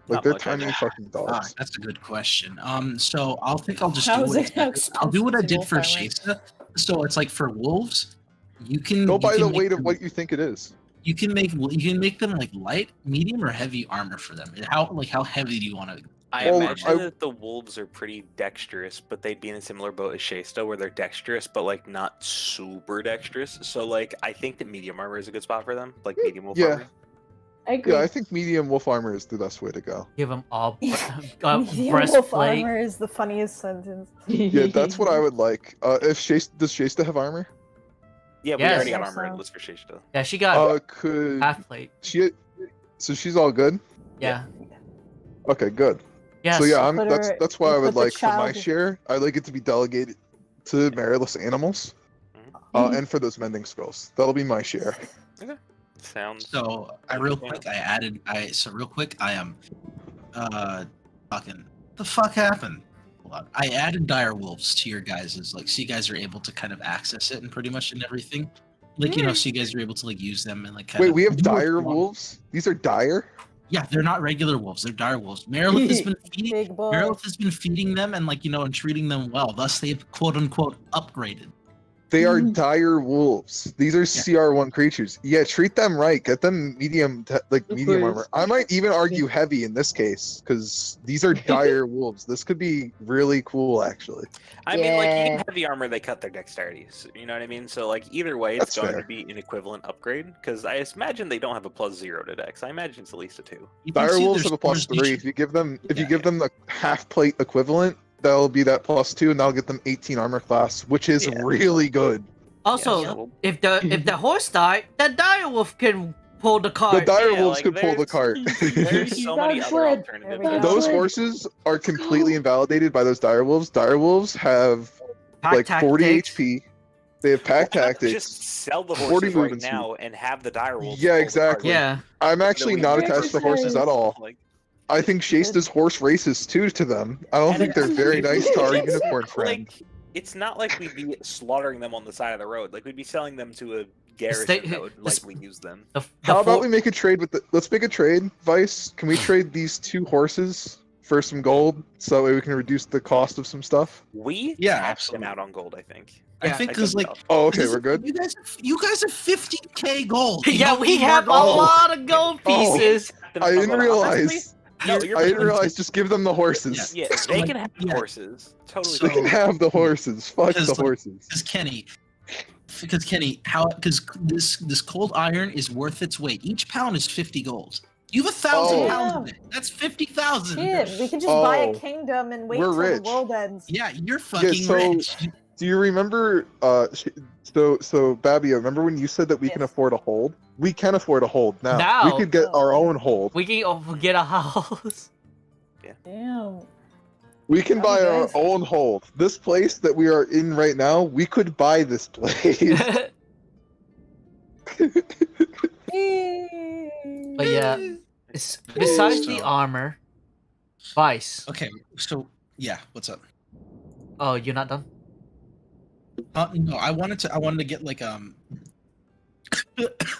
Speaker 7: Like
Speaker 9: Not
Speaker 7: they're
Speaker 9: much,
Speaker 7: tiny
Speaker 9: actually.
Speaker 7: fucking dogs.
Speaker 10: That's a good question. So I'll just
Speaker 6: How
Speaker 10: do
Speaker 6: is
Speaker 10: what
Speaker 6: it- how
Speaker 10: I'll do what I
Speaker 6: expensive
Speaker 10: did
Speaker 6: wolf
Speaker 10: for
Speaker 6: armor?
Speaker 10: Shasta. So it's like for wolves, you
Speaker 7: Go
Speaker 10: can
Speaker 7: by the
Speaker 10: make
Speaker 7: weight of
Speaker 10: them,
Speaker 7: what you think it is.
Speaker 10: you can make them like light, medium, or heavy armor for them. How heavy do you want to?
Speaker 9: I
Speaker 7: Well,
Speaker 9: imagine that the wolves are pretty dexterous, but they'd be in a similar boat as Shasta, where they're dexterous, but like not super dexterous. So like, I think that medium armor is a good spot for them, like medium wolf
Speaker 7: Yeah.
Speaker 9: armor.
Speaker 3: I agree.
Speaker 7: Yeah, I think medium wolf armor is the best way to go.
Speaker 2: Give them all
Speaker 6: Medium wolf
Speaker 2: breastplate.
Speaker 6: armor is the funniest sentence.
Speaker 7: Yeah, that's what I would like. If does Shasta have armor?
Speaker 9: Yeah, we
Speaker 2: Yes.
Speaker 9: already got
Speaker 6: Yes,
Speaker 9: armor in
Speaker 6: so.
Speaker 9: list for Shasta.
Speaker 2: Yeah, she got
Speaker 7: Could
Speaker 2: half plate.
Speaker 7: so she's all good?
Speaker 2: Yeah.
Speaker 7: Okay, good.
Speaker 2: Yes.
Speaker 7: So yeah,
Speaker 6: Put
Speaker 7: that's
Speaker 6: her-
Speaker 7: that's why
Speaker 6: you
Speaker 7: I would
Speaker 6: put the
Speaker 7: like for my
Speaker 6: child-
Speaker 7: share. I like it to be delegated to Marilus animals, and for those mending scrolls. That'll be my share.
Speaker 9: Sounds.
Speaker 10: So real quick, I am fucking the fuck happened. Hold on. I added dire wolves to your guys's, like, so you guys are able to kind of access it and pretty much in everything, like, so you guys are able to like use them and like kind
Speaker 7: Wait,
Speaker 10: of
Speaker 7: we have
Speaker 10: do what
Speaker 7: dire
Speaker 10: you want.
Speaker 7: wolves? These are dire?
Speaker 10: Yeah, they're not regular wolves, they're dire wolves. Marilith has been feeding
Speaker 6: Big boy.
Speaker 10: Marilith has been feeding them and like and treating them well, thus they've quote unquote upgraded.
Speaker 7: They are dire wolves. These are CR1 creatures. Yeah, treat them right. Get them medium
Speaker 3: course.
Speaker 7: armor. I might even argue heavy in this case because these are dire wolves. This could be really cool, actually.
Speaker 9: I mean, like,
Speaker 3: Yeah.
Speaker 9: even heavy armor, they cut their dexterities. You know what I mean? So, like, either way, it's
Speaker 7: That's
Speaker 9: going
Speaker 7: fair.
Speaker 9: to be an equivalent upgrade. Because I imagine they don't have a +0 to dex. I imagine it's at least a 2.
Speaker 10: You can
Speaker 7: Dire
Speaker 10: see
Speaker 7: wolves
Speaker 10: their
Speaker 7: have a +3.
Speaker 10: station-
Speaker 7: If you give them
Speaker 10: Yeah,
Speaker 7: the half plate equivalent, that'll be that +2, and that'll get them 18 armor class, which is
Speaker 9: Yeah.
Speaker 7: really good.
Speaker 2: Also,
Speaker 9: Yeah, so-
Speaker 2: if the horse died, the dire wolf can pull the
Speaker 7: The
Speaker 2: cart.
Speaker 7: dire
Speaker 9: Yeah,
Speaker 7: wolves
Speaker 9: like,
Speaker 7: could pull the cart.
Speaker 9: There's so many
Speaker 3: Dog
Speaker 9: other
Speaker 3: sled.
Speaker 9: alternatives.
Speaker 6: There we go.
Speaker 7: Those
Speaker 3: Dog
Speaker 7: horses are completely invalidated by those dire wolves. Dire wolves have
Speaker 2: Pack
Speaker 7: like 40
Speaker 2: tactics.
Speaker 7: HP. They have pack
Speaker 9: Why not
Speaker 7: tactics.
Speaker 9: Just sell the
Speaker 7: 40
Speaker 9: horses right
Speaker 7: movement speed.
Speaker 9: now and have the dire wolves.
Speaker 7: Yeah,
Speaker 9: pull the
Speaker 7: exactly.
Speaker 9: cart.
Speaker 2: Yeah.
Speaker 7: I'm actually
Speaker 9: we
Speaker 7: not
Speaker 9: use
Speaker 7: attached to horses at all.
Speaker 9: Like,
Speaker 7: I think Shasta's horse races too to them. I don't
Speaker 9: And
Speaker 7: think they're
Speaker 9: it's-
Speaker 7: very nice to our
Speaker 9: it's
Speaker 7: unicorn
Speaker 9: not
Speaker 7: friend.
Speaker 9: like it's not like we'd be slaughtering them on the side of the road. Like, we'd be selling them to a garrison
Speaker 2: They-
Speaker 9: that would
Speaker 2: this-
Speaker 9: likely use them.
Speaker 7: How about we make a trade with let's make a trade, Vice. Can we trade these 2 horses for some gold so that way we can reduce the cost of some stuff?
Speaker 9: We
Speaker 10: Yeah,
Speaker 9: tapped them
Speaker 10: absolutely.
Speaker 9: out on gold, I think.
Speaker 10: I
Speaker 2: Yeah.
Speaker 10: think
Speaker 9: I
Speaker 10: because
Speaker 9: think
Speaker 10: like
Speaker 9: so.
Speaker 7: Oh, okay,
Speaker 10: this-
Speaker 7: we're good.
Speaker 10: You guys have 50k gold. You
Speaker 2: Yeah,
Speaker 10: don't
Speaker 2: we
Speaker 10: need more
Speaker 2: have a
Speaker 10: gold.
Speaker 2: lot of gold
Speaker 7: Oh.
Speaker 2: pieces.
Speaker 9: Them
Speaker 7: I
Speaker 9: on
Speaker 7: didn't
Speaker 9: gold.
Speaker 7: realize.
Speaker 9: Honestly, no, you're
Speaker 7: I didn't
Speaker 9: right.
Speaker 7: realize. Just give them the horses.
Speaker 9: Yeah,
Speaker 10: So,
Speaker 9: they
Speaker 10: like,
Speaker 9: can have
Speaker 10: yeah.
Speaker 9: horses. Totally.
Speaker 10: So-
Speaker 7: They can have the horses. Fuck
Speaker 10: Because,
Speaker 7: the
Speaker 10: like,
Speaker 7: horses.
Speaker 10: Because Kenny, because this cold iron is worth its weight. Each pound is 50 gold. You have 1,000
Speaker 7: Oh.
Speaker 10: pounds of it. That's 50,000.
Speaker 6: Shit, we can just buy a
Speaker 7: Oh.
Speaker 6: kingdom and wait
Speaker 7: We're
Speaker 6: till
Speaker 7: rich.
Speaker 6: the world ends.
Speaker 10: Yeah, you're fucking
Speaker 7: so-
Speaker 10: rich.
Speaker 7: Do you remember? So Babia, remember when you said that we can
Speaker 6: Yes.
Speaker 7: afford a hold? We can afford a hold now.
Speaker 2: Now.
Speaker 7: We could get our own hold.
Speaker 2: We can get a house.
Speaker 6: Damn.
Speaker 7: We can buy
Speaker 6: Okay,
Speaker 7: our
Speaker 6: guys.
Speaker 7: own hold. This place that we are in right now, we could buy this place.
Speaker 2: But yeah, besides the
Speaker 10: So-
Speaker 2: armor, Vice.
Speaker 10: Okay, so yeah, what's up?
Speaker 2: Oh, you're not done?
Speaker 10: No, I wanted to get like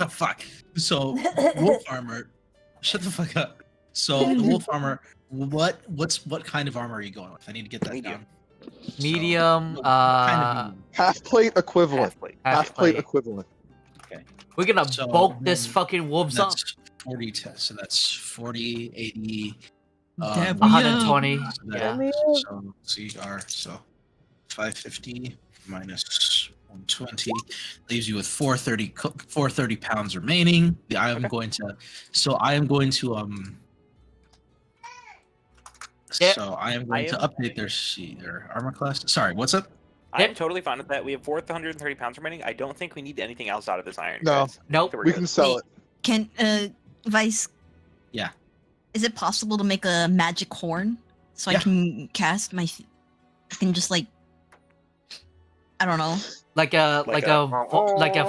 Speaker 10: fuck. So wolf armor. Shut the fuck up. So the wolf armor. What kind of armor are you going with? I need to get that
Speaker 9: Medium.
Speaker 10: down.
Speaker 2: Medium.
Speaker 10: Kind of medium.
Speaker 7: Half plate equivalent.
Speaker 9: Half plate.
Speaker 7: Half plate equivalent.
Speaker 2: We're gonna
Speaker 10: So,
Speaker 2: bulk this
Speaker 10: then
Speaker 2: fucking wolves up.
Speaker 10: That's 40 so that's 40, 80,
Speaker 4: Damn.
Speaker 2: 120.
Speaker 10: so that-
Speaker 2: Yeah.
Speaker 10: So CR, so 550 minus 120 leaves you with 430 pounds remaining. I am going to
Speaker 2: Yeah.
Speaker 10: So I am going to update their armor class. Sorry, what's up?
Speaker 9: I'm totally fine with that. We have 430 pounds remaining. I don't think we need anything else out of this iron.
Speaker 7: No.
Speaker 9: guys.
Speaker 2: Nope.
Speaker 9: So we're
Speaker 7: We
Speaker 9: good.
Speaker 7: can sell it.
Speaker 4: Can Vice?
Speaker 10: Yeah.
Speaker 4: Is it possible to make a magic horn so
Speaker 10: Yeah.
Speaker 4: I can cast my? I can just like. I don't know.
Speaker 2: Like a
Speaker 9: Like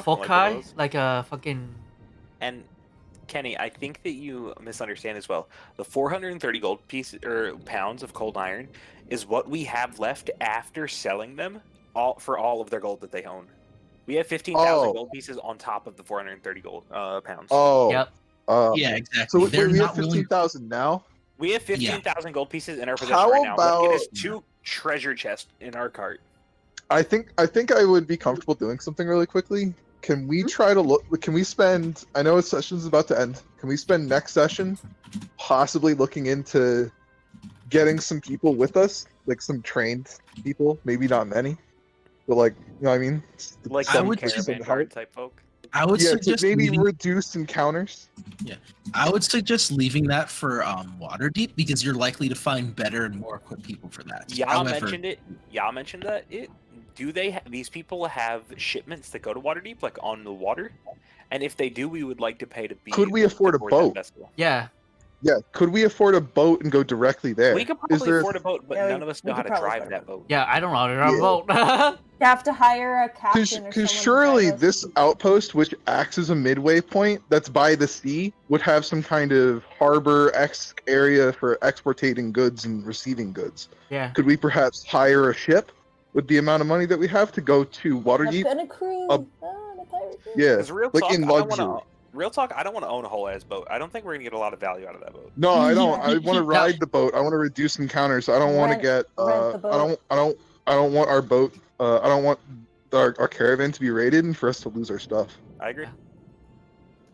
Speaker 2: foci,
Speaker 9: those.
Speaker 2: like a fucking.
Speaker 9: And Kenny, I think that you misunderstand as well. The 430 gold pounds of cold iron is what we have left after selling them for all of their gold that they own. We have 15,000
Speaker 7: Oh.
Speaker 9: gold pieces on top of the 430 gold pounds.
Speaker 7: Oh.
Speaker 2: Yep.
Speaker 7: Uh,
Speaker 10: Yeah, exactly.
Speaker 7: So wait,
Speaker 10: They're
Speaker 7: we have
Speaker 10: not willing.
Speaker 7: 15,000 now.
Speaker 9: We have
Speaker 5: Yeah.
Speaker 9: 15,000 gold pieces in our possession
Speaker 7: How
Speaker 9: right now. What
Speaker 7: about-
Speaker 9: is 2 treasure chests in our cart?
Speaker 7: I think I would be comfortable doing something really quickly. Can we try to look? Can we spend? I know a session's about to end. Can we spend next session possibly looking into getting some people with us, like some trained people, maybe not many, but like you know what I mean?
Speaker 9: Like
Speaker 5: I
Speaker 9: some
Speaker 5: would
Speaker 9: caravan
Speaker 7: help.
Speaker 9: guard type folk.
Speaker 5: I would
Speaker 7: Yeah, to
Speaker 5: suggest
Speaker 7: maybe
Speaker 5: leaving,
Speaker 7: reduce encounters.
Speaker 5: I would suggest leaving that for Waterdeep because you're likely to find better and more equipped people for that.
Speaker 9: Y'all
Speaker 5: However,
Speaker 9: mentioned it. Y'all mentioned that it. Do they? These people have shipments that go to Waterdeep, like on the water? And if they do, we would like to pay to be.
Speaker 7: Could we afford a
Speaker 9: aboard that
Speaker 7: boat?
Speaker 9: vessel.
Speaker 2: Yeah.
Speaker 7: Yeah, could we afford a boat and go directly there?
Speaker 9: We could
Speaker 7: Is
Speaker 9: probably
Speaker 7: there?
Speaker 9: afford a boat, but
Speaker 6: Yeah,
Speaker 9: none of us
Speaker 6: we
Speaker 9: know how
Speaker 6: could
Speaker 9: to
Speaker 6: probably
Speaker 9: drive
Speaker 6: afford a
Speaker 9: that boat.
Speaker 2: Yeah, I don't know how to run a
Speaker 7: Yeah.
Speaker 2: boat.
Speaker 6: You have to hire a captain or someone
Speaker 7: Because
Speaker 6: to
Speaker 7: surely
Speaker 6: drive us.
Speaker 7: this outpost, which acts as a midway point that's by the sea, would have some kind of harbor-esque area for exporting goods and receiving goods.
Speaker 2: Yeah.
Speaker 7: Could we perhaps hire a ship with the amount of money that we have to go to Waterdeep?
Speaker 6: And a crew.
Speaker 7: Up-
Speaker 6: and a pirate crew.
Speaker 7: Yeah,
Speaker 9: Because real
Speaker 7: like
Speaker 9: talk,
Speaker 7: in
Speaker 9: I don't
Speaker 7: luxury.
Speaker 9: want to. Real talk, I don't want to own a whole ass boat. I don't think we're gonna get a lot of value out of that boat.
Speaker 7: No, I don't.
Speaker 6: Yeah.
Speaker 7: I want to ride the boat. I want to reduce encounters. I don't want to
Speaker 6: Rent-
Speaker 7: get.
Speaker 6: rent the boat.
Speaker 7: I don't want our boat. I don't want our caravan to be raided and for us to lose our stuff.
Speaker 9: I agree.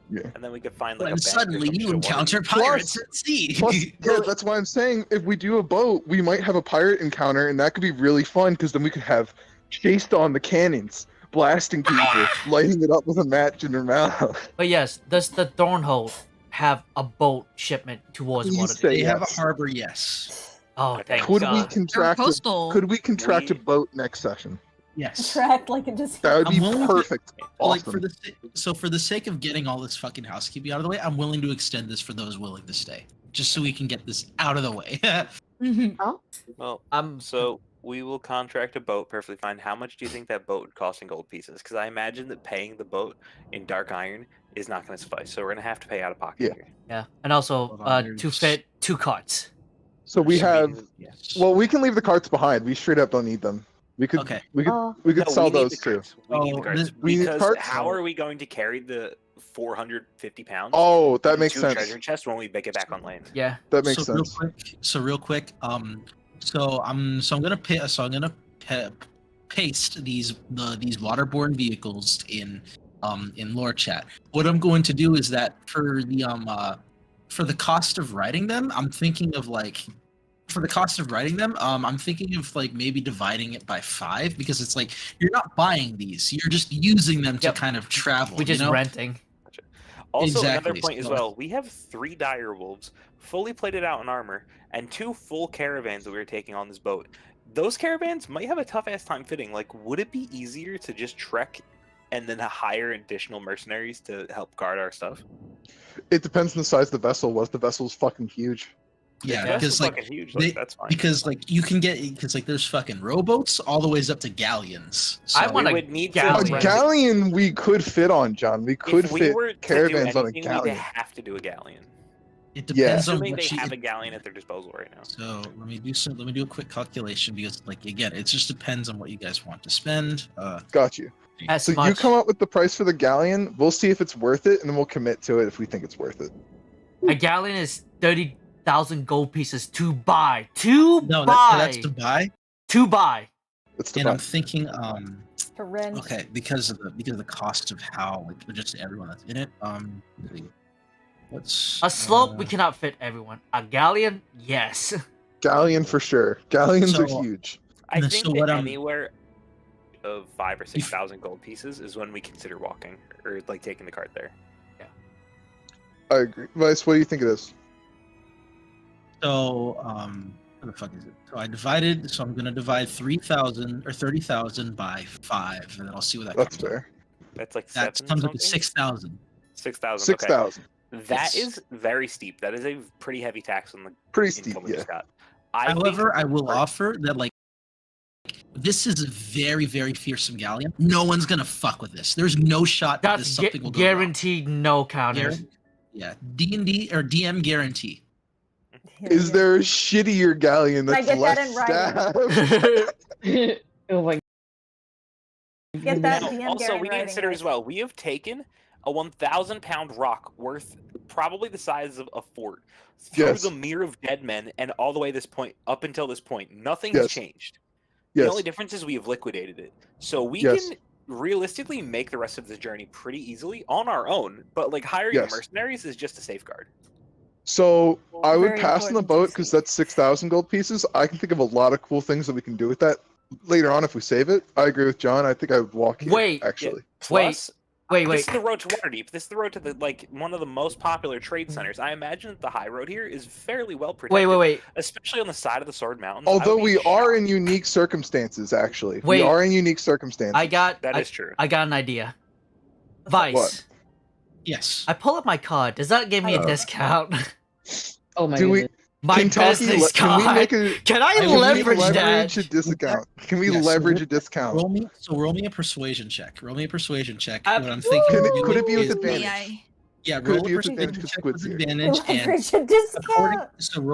Speaker 7: Yeah.
Speaker 9: And then we could find like
Speaker 5: when
Speaker 9: a bank or
Speaker 5: suddenly
Speaker 9: some
Speaker 5: you
Speaker 9: shit at
Speaker 5: encounter
Speaker 9: Waterdeep.
Speaker 5: pirates at sea.
Speaker 7: Plus, yeah, that's why I'm saying if we do a boat, we might have a pirate encounter, and that could be really fun because then we could have chased on the cannons, blasting people, lighting it up with a match in their mouth.
Speaker 2: But yes, does the Thornhold have a boat shipment towards
Speaker 7: Please
Speaker 2: Waterdeep?
Speaker 7: say
Speaker 5: They have a
Speaker 7: yes.
Speaker 5: harbor, yes.
Speaker 2: Oh,
Speaker 9: Okay.
Speaker 2: thank
Speaker 7: Could we
Speaker 2: God.
Speaker 7: contract?
Speaker 4: coastal.
Speaker 7: Could we contract a
Speaker 9: We-
Speaker 7: boat next session?
Speaker 5: Yes.
Speaker 6: Track like it just.
Speaker 7: That would
Speaker 5: I'm
Speaker 7: be
Speaker 5: willing to-
Speaker 7: perfect.
Speaker 5: Like
Speaker 7: Awesome.
Speaker 5: for the sake of getting all this fucking housekeeping out of the way, I'm willing to extend this for those willing to stay, just so we can get this out of the way.
Speaker 9: Well,
Speaker 2: I'm
Speaker 9: so we will contract a boat. Perfectly fine. How much do you think that boat would cost in gold pieces? Because I imagine that paying the boat in dark iron is not going to suffice. So we're going to have to pay out of pocket
Speaker 7: Yeah.
Speaker 9: here.
Speaker 2: yeah, and also
Speaker 5: Hold on,
Speaker 2: to
Speaker 5: there's-
Speaker 2: fit 2 carts.
Speaker 7: So we
Speaker 9: So
Speaker 7: have.
Speaker 9: Yes.
Speaker 7: Well, we can leave the carts behind. We straight up don't need them. We could.
Speaker 5: Okay.
Speaker 7: We could.
Speaker 3: Oh.
Speaker 7: We could
Speaker 9: No,
Speaker 7: sell
Speaker 9: we need
Speaker 7: those
Speaker 9: the
Speaker 7: too.
Speaker 9: carts. We need the
Speaker 5: Oh,
Speaker 9: carts.
Speaker 7: we need
Speaker 9: Because
Speaker 7: carts?
Speaker 9: how are we going to carry the 450 pounds?
Speaker 7: Oh, that
Speaker 9: in
Speaker 7: makes
Speaker 9: 2
Speaker 7: sense.
Speaker 9: treasure chests when we get back on land.
Speaker 2: Yeah.
Speaker 7: That makes
Speaker 5: so
Speaker 7: sense.
Speaker 5: real quick, so I'm gonna paste these waterborne vehicles in lore chat. What I'm going to do is that for the cost of writing them, I'm thinking of like maybe dividing it by 5 because it's like you're not buying these, you're just using them to
Speaker 2: Yep.
Speaker 5: kind of travel.
Speaker 2: We're just
Speaker 5: you know?
Speaker 2: renting.
Speaker 9: Also, another
Speaker 5: Exactly,
Speaker 9: point as
Speaker 5: so-
Speaker 9: well, we have 3 dire wolves, fully plated out in armor, and 2 full caravans that we are taking on this boat. Those caravans might have a tough ass time fitting. Like, would it be easier to just trek and then hire additional mercenaries to help guard our stuff?
Speaker 7: It depends on the size of the vessel. Was the vessel's fucking huge?
Speaker 5: Yeah,
Speaker 9: That's
Speaker 5: because like
Speaker 9: fucking huge.
Speaker 5: they-
Speaker 9: Like, that's fine.
Speaker 5: because like you can get because like there's fucking rowboats all the ways up to galleons. So,
Speaker 2: I want
Speaker 9: we
Speaker 2: a
Speaker 9: would need
Speaker 2: galleon.
Speaker 7: A
Speaker 9: to rent-
Speaker 7: galleon we could fit on, John. We could
Speaker 9: if we
Speaker 7: fit
Speaker 9: were to do
Speaker 7: caravans on a
Speaker 9: anything, we'd
Speaker 7: galleon.
Speaker 9: have to do a galleon.
Speaker 5: it
Speaker 7: Yeah.
Speaker 5: depends on
Speaker 9: Assuming
Speaker 5: what
Speaker 9: they
Speaker 5: you,
Speaker 9: have a galleon at their disposal right now.
Speaker 5: So let me do a quick calculation because like again it just depends on what you guys want to spend.
Speaker 7: Got you.
Speaker 2: As
Speaker 7: So you
Speaker 2: much.
Speaker 7: come up with the price for the galleon. We'll see if it's worth it, and then we'll commit to it if we think it's worth it.
Speaker 2: A galleon is 30,000 gold pieces to buy. To
Speaker 5: No,
Speaker 2: buy.
Speaker 5: that's to buy.
Speaker 2: To buy.
Speaker 7: It's the
Speaker 5: And I'm
Speaker 7: price.
Speaker 5: thinking
Speaker 6: To rent.
Speaker 5: okay because of the cost of how like just everyone that's in it let's see. What's
Speaker 2: A slope, we cannot fit everyone. A galleon, yes.
Speaker 7: Galleon for sure. Galleons are
Speaker 5: So-
Speaker 7: huge.
Speaker 9: I
Speaker 5: No,
Speaker 9: think
Speaker 5: so
Speaker 9: that
Speaker 5: what
Speaker 9: anywhere of 5 or 6,000 gold pieces is when we consider walking or like taking the cart there.
Speaker 7: I agree. Vice, what do you think it is?
Speaker 5: So, what the fuck is it? So I'm gonna divide 3,000 or 30,000 by 5, and then I'll see what that
Speaker 7: That's
Speaker 5: comes.
Speaker 7: fair.
Speaker 9: That's like
Speaker 5: That
Speaker 9: 7
Speaker 5: comes up to
Speaker 9: something?
Speaker 5: 6,000.
Speaker 9: 6,000.
Speaker 7: 6,000.
Speaker 9: Okay. That
Speaker 5: Yes.
Speaker 9: is very steep. That is a pretty heavy tax on the
Speaker 7: Pretty steep,
Speaker 9: income we
Speaker 7: yeah.
Speaker 9: just got.
Speaker 5: However, I will
Speaker 9: for-
Speaker 5: offer that like this is a very very fearsome galleon. No one's gonna fuck with this. There's no shot that
Speaker 2: That's
Speaker 5: something will go wrong.
Speaker 2: guaranteed no counters.
Speaker 5: Yeah, D&D or DM guarantee.
Speaker 7: Is there a shittier galleon
Speaker 6: Can I
Speaker 7: that's
Speaker 6: get that
Speaker 7: less
Speaker 6: in writing?
Speaker 7: staff?
Speaker 3: Oh my.
Speaker 6: Get that
Speaker 9: Now,
Speaker 6: DM
Speaker 9: also,
Speaker 6: Garen
Speaker 9: we need to
Speaker 6: writing
Speaker 9: consider
Speaker 6: right.
Speaker 9: as well. We have taken a 1,000 pound rock worth probably the size of a fort through
Speaker 7: Yes.
Speaker 9: the Mere of Dead Men and all the way this point up until this point. Nothing has
Speaker 7: Yes.
Speaker 9: changed. The
Speaker 7: Yes.
Speaker 9: only difference is we have liquidated it. So we
Speaker 7: Yes.
Speaker 9: can realistically make the rest of this journey pretty easily on our own. But like hiring
Speaker 7: Yes.
Speaker 9: mercenaries is just a safeguard.
Speaker 7: So I would
Speaker 6: Very
Speaker 7: pass on the
Speaker 6: important
Speaker 7: boat
Speaker 6: to
Speaker 7: because
Speaker 6: see.
Speaker 7: that's 6,000 gold pieces. I can think of a lot of cool things that we can do with that later on if we save it. I agree with John. I think I would walk here.
Speaker 2: Wait.
Speaker 7: Actually,
Speaker 9: Plus,
Speaker 2: Wait.
Speaker 9: this is the road to Waterdeep. This is the road to the like one of the most popular trade centers. I imagine that the high road here is fairly well protected.
Speaker 2: Wait.
Speaker 9: Especially on the side of the Sword Mountains. I would
Speaker 7: although
Speaker 9: be
Speaker 7: we are
Speaker 9: shocked.
Speaker 7: in unique circumstances, actually, we
Speaker 2: Wait.
Speaker 7: are in unique circumstances.
Speaker 9: That is true.
Speaker 2: I got an idea. Vice.
Speaker 7: What?
Speaker 10: Yes.
Speaker 2: I pull up my card. Does that give me a discount?
Speaker 3: Oh my
Speaker 7: Do we?
Speaker 3: goodness.
Speaker 2: My
Speaker 7: Kentucky,
Speaker 2: business
Speaker 7: can we
Speaker 2: card.
Speaker 7: make a?
Speaker 2: Can I
Speaker 10: Can we
Speaker 2: leverage that?
Speaker 7: leverage a discount? Can we
Speaker 10: Yes.
Speaker 7: leverage a discount?
Speaker 10: Roll me a persuasion check. Roll me a persuasion check.
Speaker 2: I'm-
Speaker 10: What I'm thinking.
Speaker 7: Could
Speaker 10: of
Speaker 7: it, could it be
Speaker 10: doing
Speaker 7: with
Speaker 10: is-
Speaker 7: advantage?
Speaker 10: Yeah,
Speaker 7: Could
Speaker 10: roll
Speaker 7: it
Speaker 10: a
Speaker 7: be with
Speaker 10: persuasion
Speaker 7: advantage? 'Cause
Speaker 10: check
Speaker 7: Squid's
Speaker 10: with
Speaker 7: here.
Speaker 10: advantage and
Speaker 6: Leverage a discount.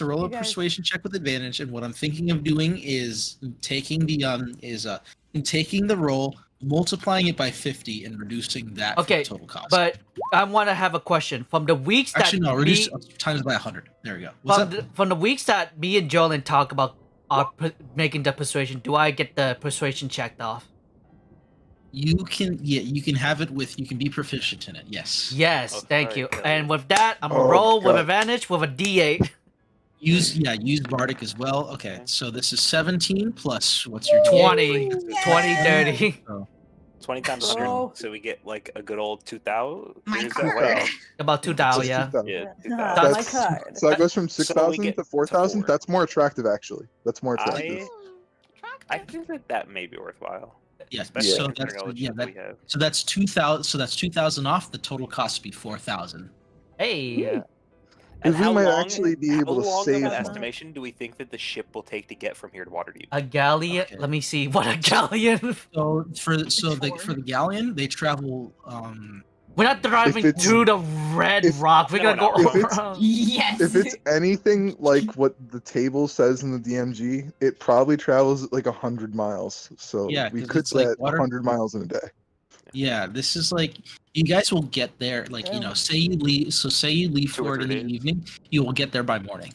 Speaker 10: roll a
Speaker 6: You guys-
Speaker 10: persuasion check with advantage, and what I'm thinking of doing is taking the roll, multiplying it by 50, and reducing that for
Speaker 2: Okay,
Speaker 10: the total cost.
Speaker 2: But I want to have a question. From the weeks
Speaker 10: Actually, no,
Speaker 2: that
Speaker 10: reduce
Speaker 2: me,
Speaker 10: times by 100. There we go. What's up?
Speaker 2: from the weeks that me and Jolin talk about making the persuasion, do I get the persuasion checked off?
Speaker 10: You can have it with. You can be proficient in it. Yes.
Speaker 2: Yes,
Speaker 9: Oh,
Speaker 2: thank
Speaker 9: sorry,
Speaker 2: you.
Speaker 9: Kelly.
Speaker 2: And with that, I'm gonna
Speaker 7: Oh,
Speaker 2: roll with
Speaker 7: God.
Speaker 2: advantage with a D8.
Speaker 10: Use Bardic as well. Okay, so this is 17 plus what's your
Speaker 2: 20,
Speaker 10: D8?
Speaker 2: 20, 30.
Speaker 10: So
Speaker 9: 20 times 100,
Speaker 6: Oh.
Speaker 9: so we get like a good old 2,000.
Speaker 4: My
Speaker 9: Is that
Speaker 4: card.
Speaker 9: right?
Speaker 2: About 2,000,
Speaker 7: Just
Speaker 2: yeah.
Speaker 7: 2,000.
Speaker 9: Yeah,
Speaker 6: Ah,
Speaker 9: 2,000.
Speaker 6: my card.
Speaker 7: So that goes from
Speaker 9: So we
Speaker 7: 6,000
Speaker 9: get
Speaker 7: to
Speaker 9: to
Speaker 7: 4,000.
Speaker 9: 4.
Speaker 7: That's more attractive, actually. That's more attractive.
Speaker 9: I think that may be worthwhile.
Speaker 10: yeah,
Speaker 9: Especially
Speaker 10: so
Speaker 9: considering
Speaker 10: that's
Speaker 9: all the
Speaker 10: yeah
Speaker 9: shit
Speaker 10: that
Speaker 9: we have.
Speaker 10: so that's 2,000. So that's 2,000 off. The total cost would be 4,000.
Speaker 2: Hey,
Speaker 9: And
Speaker 7: we
Speaker 9: how
Speaker 7: might
Speaker 9: long-
Speaker 7: actually be able to
Speaker 9: How long
Speaker 7: save
Speaker 9: of an
Speaker 7: money.
Speaker 9: estimation do we think that the ship will take to get from here to Waterdeep?
Speaker 2: a galleon.
Speaker 10: Okay.
Speaker 2: Let me see what a galleon.
Speaker 10: So for the galleon, they travel.
Speaker 2: We're not driving
Speaker 7: it's-
Speaker 2: through the red
Speaker 7: if-
Speaker 2: rock. We're
Speaker 9: No,
Speaker 2: gonna go
Speaker 7: no. If it's-
Speaker 2: around.
Speaker 8: Yes.
Speaker 7: If it's anything like what the table says in the DMG, it probably travels at like 100 miles. So
Speaker 10: Yeah,
Speaker 7: we
Speaker 10: 'cause
Speaker 7: could
Speaker 10: it's like
Speaker 7: set
Speaker 10: water-
Speaker 7: 100 miles in a day.
Speaker 10: Yeah, this is like you guys will get there. Like say you leave. So say you leave
Speaker 9: 2 or
Speaker 10: for it
Speaker 9: 3
Speaker 10: in the
Speaker 9: days.
Speaker 10: evening, you will get there by morning.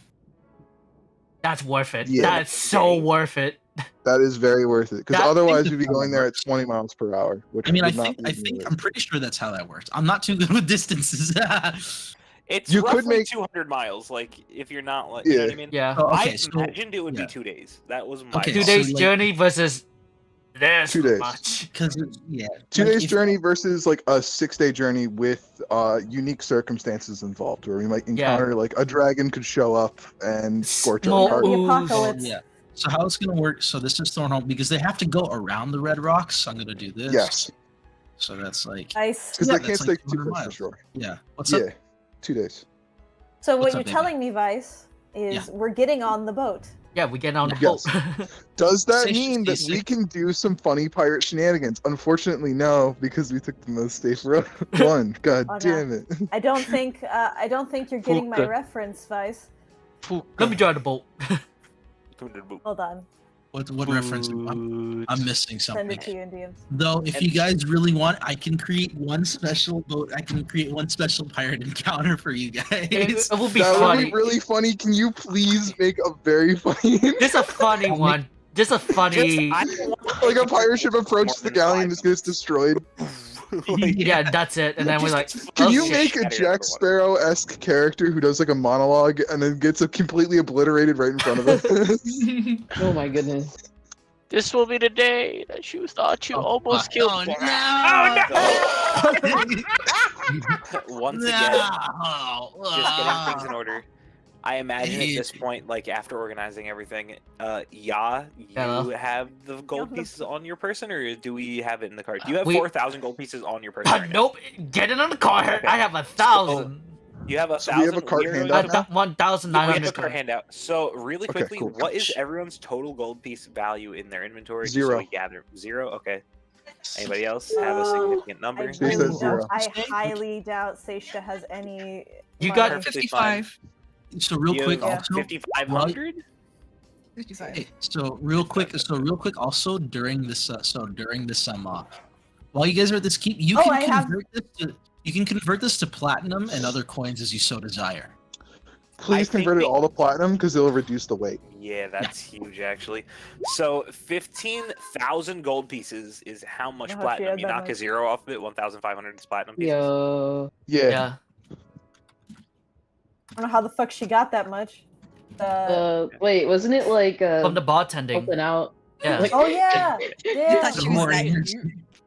Speaker 2: That's worth it.
Speaker 7: Yeah.
Speaker 2: That's so
Speaker 9: Day.
Speaker 2: worth it.
Speaker 7: That is very worth it because
Speaker 2: That-
Speaker 7: otherwise we'd be going there at 20 miles per hour. Which
Speaker 10: I mean, I
Speaker 7: would not
Speaker 10: think
Speaker 7: be
Speaker 10: I'm pretty sure that's how that works. I'm not too good with distances.
Speaker 9: It's
Speaker 7: You could
Speaker 9: roughly
Speaker 7: make-
Speaker 9: 200 miles. Like if you're not like, you know
Speaker 7: Yeah.
Speaker 9: what I mean?
Speaker 2: Yeah.
Speaker 10: Oh,
Speaker 9: I
Speaker 10: okay, so
Speaker 9: imagined it would
Speaker 10: yeah.
Speaker 9: be 2 days. That was my
Speaker 10: Okay,
Speaker 2: Two
Speaker 10: so,
Speaker 9: thought.
Speaker 2: days
Speaker 10: like-
Speaker 2: journey versus this
Speaker 7: 2 days.
Speaker 2: much.
Speaker 10: because
Speaker 7: 2
Speaker 10: like,
Speaker 7: days
Speaker 10: if-
Speaker 7: journey versus like a 6-day journey with unique circumstances involved, where we might encounter like a dragon could show up and scorch
Speaker 2: Small
Speaker 7: our
Speaker 6: The
Speaker 7: heart.
Speaker 2: ooze.
Speaker 6: apocalypse.
Speaker 10: Yeah. So how it's gonna work? So this is Thornholm because they have to go around the red rocks. So I'm gonna do this.
Speaker 7: Yes,
Speaker 10: So that's like
Speaker 6: Nice.
Speaker 7: because
Speaker 10: Yeah,
Speaker 7: they can't
Speaker 10: that's like
Speaker 7: stay too
Speaker 10: 200
Speaker 7: close to
Speaker 10: miles.
Speaker 7: shore.
Speaker 10: yeah. What's
Speaker 7: Yeah,
Speaker 10: up?
Speaker 7: 2 days.
Speaker 6: So what
Speaker 10: What's
Speaker 6: you're
Speaker 10: up, baby?
Speaker 6: telling me, Vice, is
Speaker 10: Yeah.
Speaker 6: we're getting on the boat.
Speaker 2: Yeah, we get on the
Speaker 7: Yes.
Speaker 2: boat.
Speaker 7: Does that
Speaker 10: Stay-
Speaker 7: mean that
Speaker 10: stay
Speaker 7: we can do some funny pirate shenanigans? Unfortunately, no, because we took the most safe one. God
Speaker 6: Oh, no.
Speaker 7: damn it!
Speaker 6: I don't think you're getting my
Speaker 2: Fuka.
Speaker 6: reference, Vice.
Speaker 2: Let me drive the boat.
Speaker 6: Hold on.
Speaker 10: What reference? I'm missing
Speaker 6: Send
Speaker 10: something.
Speaker 6: it to you in DMs.
Speaker 10: Though, if you guys really want, I can create one special boat. I can create one special pirate encounter for you guys.
Speaker 2: It will be
Speaker 7: That would
Speaker 2: funny.
Speaker 7: be really funny. Can you please make a very funny,
Speaker 2: Just a funny one. Just a funny.
Speaker 7: like a pirate ship approaches the galleon and just gets destroyed?
Speaker 2: Yeah, that's it. And then we're like,
Speaker 7: Can
Speaker 2: oh,
Speaker 7: you
Speaker 2: shit.
Speaker 7: make a Jack Sparrow-esque character who does like a monologue and then gets completely obliterated right in front of us?
Speaker 3: Oh my goodness.
Speaker 1: This will be the day that you thought you almost killed me.
Speaker 9: Once again, just getting things in order. I imagine at this point, like after organizing everything, you
Speaker 2: Hello?
Speaker 9: have the gold pieces on your person, or do we have it in the card? Do you have
Speaker 2: We-
Speaker 9: 4,000 gold pieces on your person? Right now?
Speaker 2: Nope. Get it on the card.
Speaker 9: Okay.
Speaker 2: I have 1,000.
Speaker 9: You have 1,000.
Speaker 7: So we have a card
Speaker 9: We're
Speaker 7: handout
Speaker 9: going to-
Speaker 7: now?
Speaker 9: We have a
Speaker 2: 1,900.
Speaker 9: card handout. So really
Speaker 7: Okay,
Speaker 9: quickly,
Speaker 7: cool.
Speaker 9: what is everyone's total gold piece value in their inventory? just
Speaker 7: 0.
Speaker 9: So we gather 0. Okay. Anybody else have a significant number?
Speaker 6: I,
Speaker 7: She says
Speaker 6: really
Speaker 7: zero.
Speaker 6: doubt, I highly doubt Seishta has any.
Speaker 2: You
Speaker 6: money.
Speaker 2: got
Speaker 9: Perfectly fine.
Speaker 4: 55.
Speaker 10: So real
Speaker 9: You
Speaker 10: quick,
Speaker 9: have
Speaker 10: also,
Speaker 9: 5,500.
Speaker 4: 55.
Speaker 10: hey, so real quick, also during this, while you guys are at this keep, you
Speaker 6: Oh,
Speaker 10: can
Speaker 6: I have-
Speaker 10: convert this to. You can convert this to platinum and other coins as you so desire.
Speaker 7: Please
Speaker 9: think
Speaker 7: convert it
Speaker 9: the-
Speaker 7: all to platinum because it'll reduce the weight.
Speaker 9: Yeah, that's huge actually. So 15,000 gold pieces is how much
Speaker 6: How much you
Speaker 9: platinum.
Speaker 6: had
Speaker 9: You
Speaker 6: that
Speaker 9: knock a
Speaker 6: much?
Speaker 9: zero off of it, 1,500 is platinum pieces.
Speaker 3: Yo.
Speaker 7: Yeah.
Speaker 2: Yeah.
Speaker 6: I don't know how the fuck she got that much.
Speaker 3: Wait, wasn't it like
Speaker 2: From the bartending.
Speaker 3: open out?
Speaker 2: Yeah.
Speaker 3: Like-
Speaker 6: Oh yeah, yeah.
Speaker 4: thought she was
Speaker 10: More
Speaker 4: saying-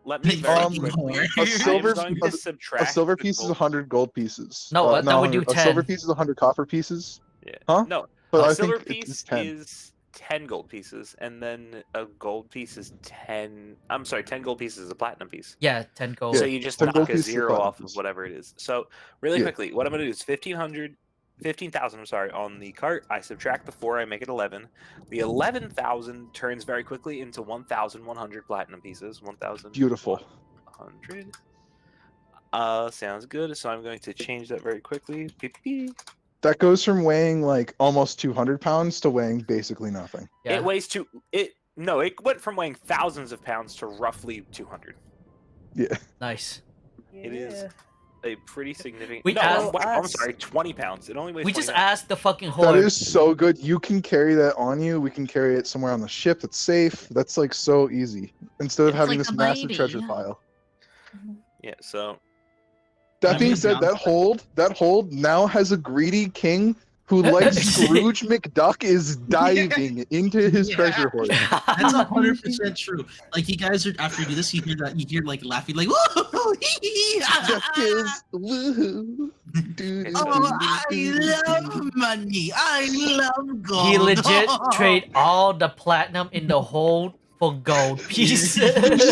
Speaker 9: Let me very quickly.
Speaker 7: A silver
Speaker 9: I'm going to
Speaker 7: a
Speaker 9: subtract
Speaker 7: silver
Speaker 9: the
Speaker 7: piece is
Speaker 9: gold-
Speaker 7: 100 gold pieces.
Speaker 2: No, that would do
Speaker 7: 100 a silver
Speaker 2: 10.
Speaker 7: piece is 100 copper pieces.
Speaker 9: Yeah.
Speaker 7: Huh?
Speaker 9: No,
Speaker 7: But
Speaker 9: a
Speaker 7: I
Speaker 9: silver
Speaker 7: think it's
Speaker 9: piece
Speaker 7: 10.
Speaker 9: is 10 gold pieces, and then a gold piece is 10. I'm sorry, 10 gold pieces is a platinum piece.
Speaker 2: Yeah, 10 gold.
Speaker 9: So you just
Speaker 7: 10
Speaker 9: knock
Speaker 7: gold
Speaker 9: a
Speaker 7: pieces is a
Speaker 9: zero
Speaker 7: platinum
Speaker 9: off of
Speaker 7: piece.
Speaker 9: whatever it is. So really
Speaker 7: Yeah.
Speaker 9: quickly, what I'm going to do is 15,000, I'm sorry, on the cart. I subtract the 4, I make it 11. The 11,000 turns very quickly into 1,100 platinum pieces. 1,100.
Speaker 7: Beautiful.
Speaker 9: Sounds good. So I'm going to change that very quickly. Beep, beep.
Speaker 7: That goes from weighing like almost 200 pounds to weighing basically nothing.
Speaker 2: Yeah.
Speaker 9: It weighs it went from weighing thousands of pounds to roughly 200.
Speaker 7: Yeah.
Speaker 2: Nice.
Speaker 9: It is a pretty significant.
Speaker 2: We
Speaker 9: no,
Speaker 2: asked-
Speaker 9: I'm sorry, 20 pounds. It only weighs.
Speaker 2: We
Speaker 9: 20
Speaker 2: just
Speaker 9: pounds.
Speaker 2: asked the fucking
Speaker 7: That
Speaker 2: horde.
Speaker 7: is so good. You can carry that on you. We can carry it somewhere on the ship that's safe. That's like so easy. Instead of
Speaker 4: It's
Speaker 7: having
Speaker 4: like
Speaker 7: this
Speaker 4: a
Speaker 7: massive
Speaker 4: baby.
Speaker 7: treasure pile.
Speaker 9: Yeah. So
Speaker 7: That
Speaker 10: I
Speaker 7: being
Speaker 10: mean,
Speaker 7: said,
Speaker 10: yeah.
Speaker 7: that hold now has a greedy king who, like Scrooge McDuck, is diving into his
Speaker 10: Yeah.
Speaker 7: treasure hoard.
Speaker 10: That's 100% true. Like you guys are after you do this, you hear like laughing like woo hee
Speaker 7: That is woohoo.
Speaker 10: Oh, I love money. I love gold.
Speaker 2: He legit trade all the platinum in the hold for gold pieces.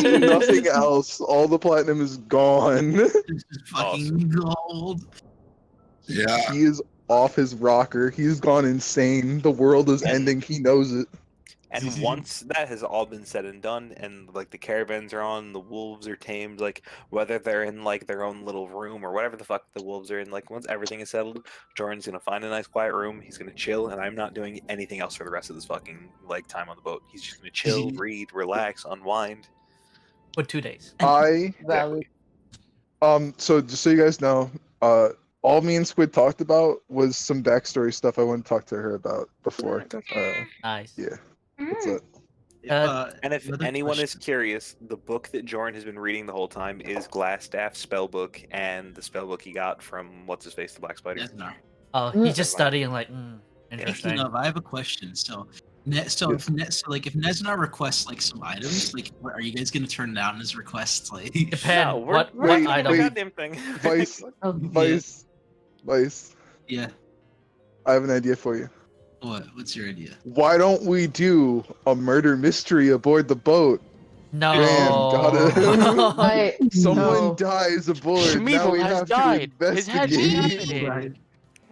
Speaker 7: Nothing else. All the platinum is gone.
Speaker 10: This is fucking gold.
Speaker 5: Yeah.
Speaker 7: He is off his rocker. He's gone insane. The world is ending. He knows it.
Speaker 9: and once that has all been said and done, and like the caravans are on, the wolves are tamed, like whether they're in like their own little room or whatever the fuck the wolves are in, like once everything is settled, Jordan's gonna find a nice quiet room. He's gonna chill, and I'm not doing anything else for the rest of this fucking like time on the boat. He's just gonna chill, read, relax, unwind.
Speaker 2: For 2 days.
Speaker 3: Valid.
Speaker 7: So just so you guys know, all me and Squid talked about was some backstory stuff I want to talk to her about before.
Speaker 2: Nice.
Speaker 7: Yeah. That's it.
Speaker 9: And if
Speaker 10: another
Speaker 9: anyone is
Speaker 10: question.
Speaker 9: curious, the book that Jordan has been reading the whole time is Glassstaff's spellbook, and the spellbook he got from what's his face, the Black Spider.
Speaker 10: Yes, no.
Speaker 2: Oh, he's just studying like,
Speaker 10: Speaking
Speaker 2: interesting.
Speaker 10: of, I have a question. So, if Nesnar requests like some items, like, are you guys gonna turn down his requests? Like,
Speaker 2: Depend
Speaker 9: No, we're
Speaker 2: what
Speaker 9: not gonna do
Speaker 2: item.
Speaker 9: the goddamn thing.
Speaker 7: Vice,
Speaker 3: Oh,
Speaker 7: Vice.
Speaker 10: yeah.
Speaker 7: I have an idea for you.
Speaker 10: What's your idea?
Speaker 7: Why don't we do a murder mystery aboard the boat?
Speaker 2: No.
Speaker 3: I,
Speaker 7: Someone
Speaker 3: no.
Speaker 7: dies aboard. Now
Speaker 1: Schmeeble
Speaker 7: we
Speaker 1: has
Speaker 7: have
Speaker 1: died.
Speaker 7: to
Speaker 1: His head's
Speaker 7: investigate.
Speaker 1: decapitated.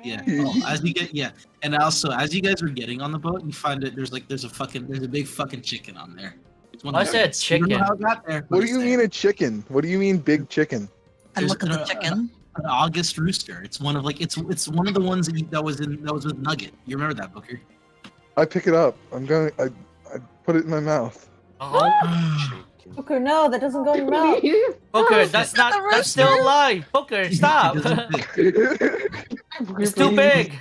Speaker 10: Yeah. Oh, as you get, yeah, and also as you guys were getting on the boat, you find that there's a big fucking chicken on there. It's one
Speaker 2: I
Speaker 10: of
Speaker 2: said
Speaker 10: those. You don't know
Speaker 2: chicken.
Speaker 10: how it got there, but
Speaker 7: What do
Speaker 10: it's
Speaker 7: you
Speaker 10: there.
Speaker 7: mean a chicken? What do you mean big chicken?
Speaker 4: And
Speaker 10: There's
Speaker 4: look at the
Speaker 10: a-
Speaker 4: chicken.
Speaker 10: An August rooster. It's one of it's one of the ones that was with Nugget. You remember that, Booker?
Speaker 7: I pick it up. I put it in my mouth.
Speaker 6: Booker, no, that doesn't go in your mouth.
Speaker 2: Booker, that's still alive. Booker, stop.
Speaker 10: It doesn't fit.
Speaker 2: It's too big.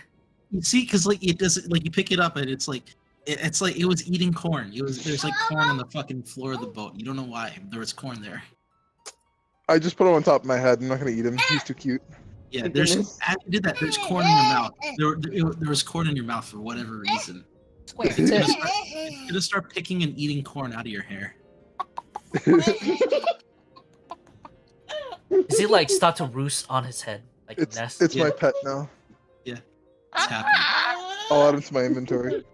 Speaker 10: You see, because like it doesn't like you pick it up and it's like it was eating corn. There's like corn on the fucking floor of the boat. You don't know why there was corn there.
Speaker 7: I just put him on top of my head. I'm not gonna eat him. He's too cute.
Speaker 10: Yeah,
Speaker 3: My
Speaker 10: there's
Speaker 3: goodness.
Speaker 10: as you did that. There's corn in your mouth. There was corn in your mouth for whatever reason.
Speaker 3: Square.
Speaker 10: You're gonna start picking and eating corn out of your hair.
Speaker 2: Is he like start to roost on his head? Like a
Speaker 7: It's
Speaker 2: nest?
Speaker 7: it's
Speaker 10: Yeah.
Speaker 7: my pet now.
Speaker 10: It's happening.
Speaker 7: I'll add him to my inventory.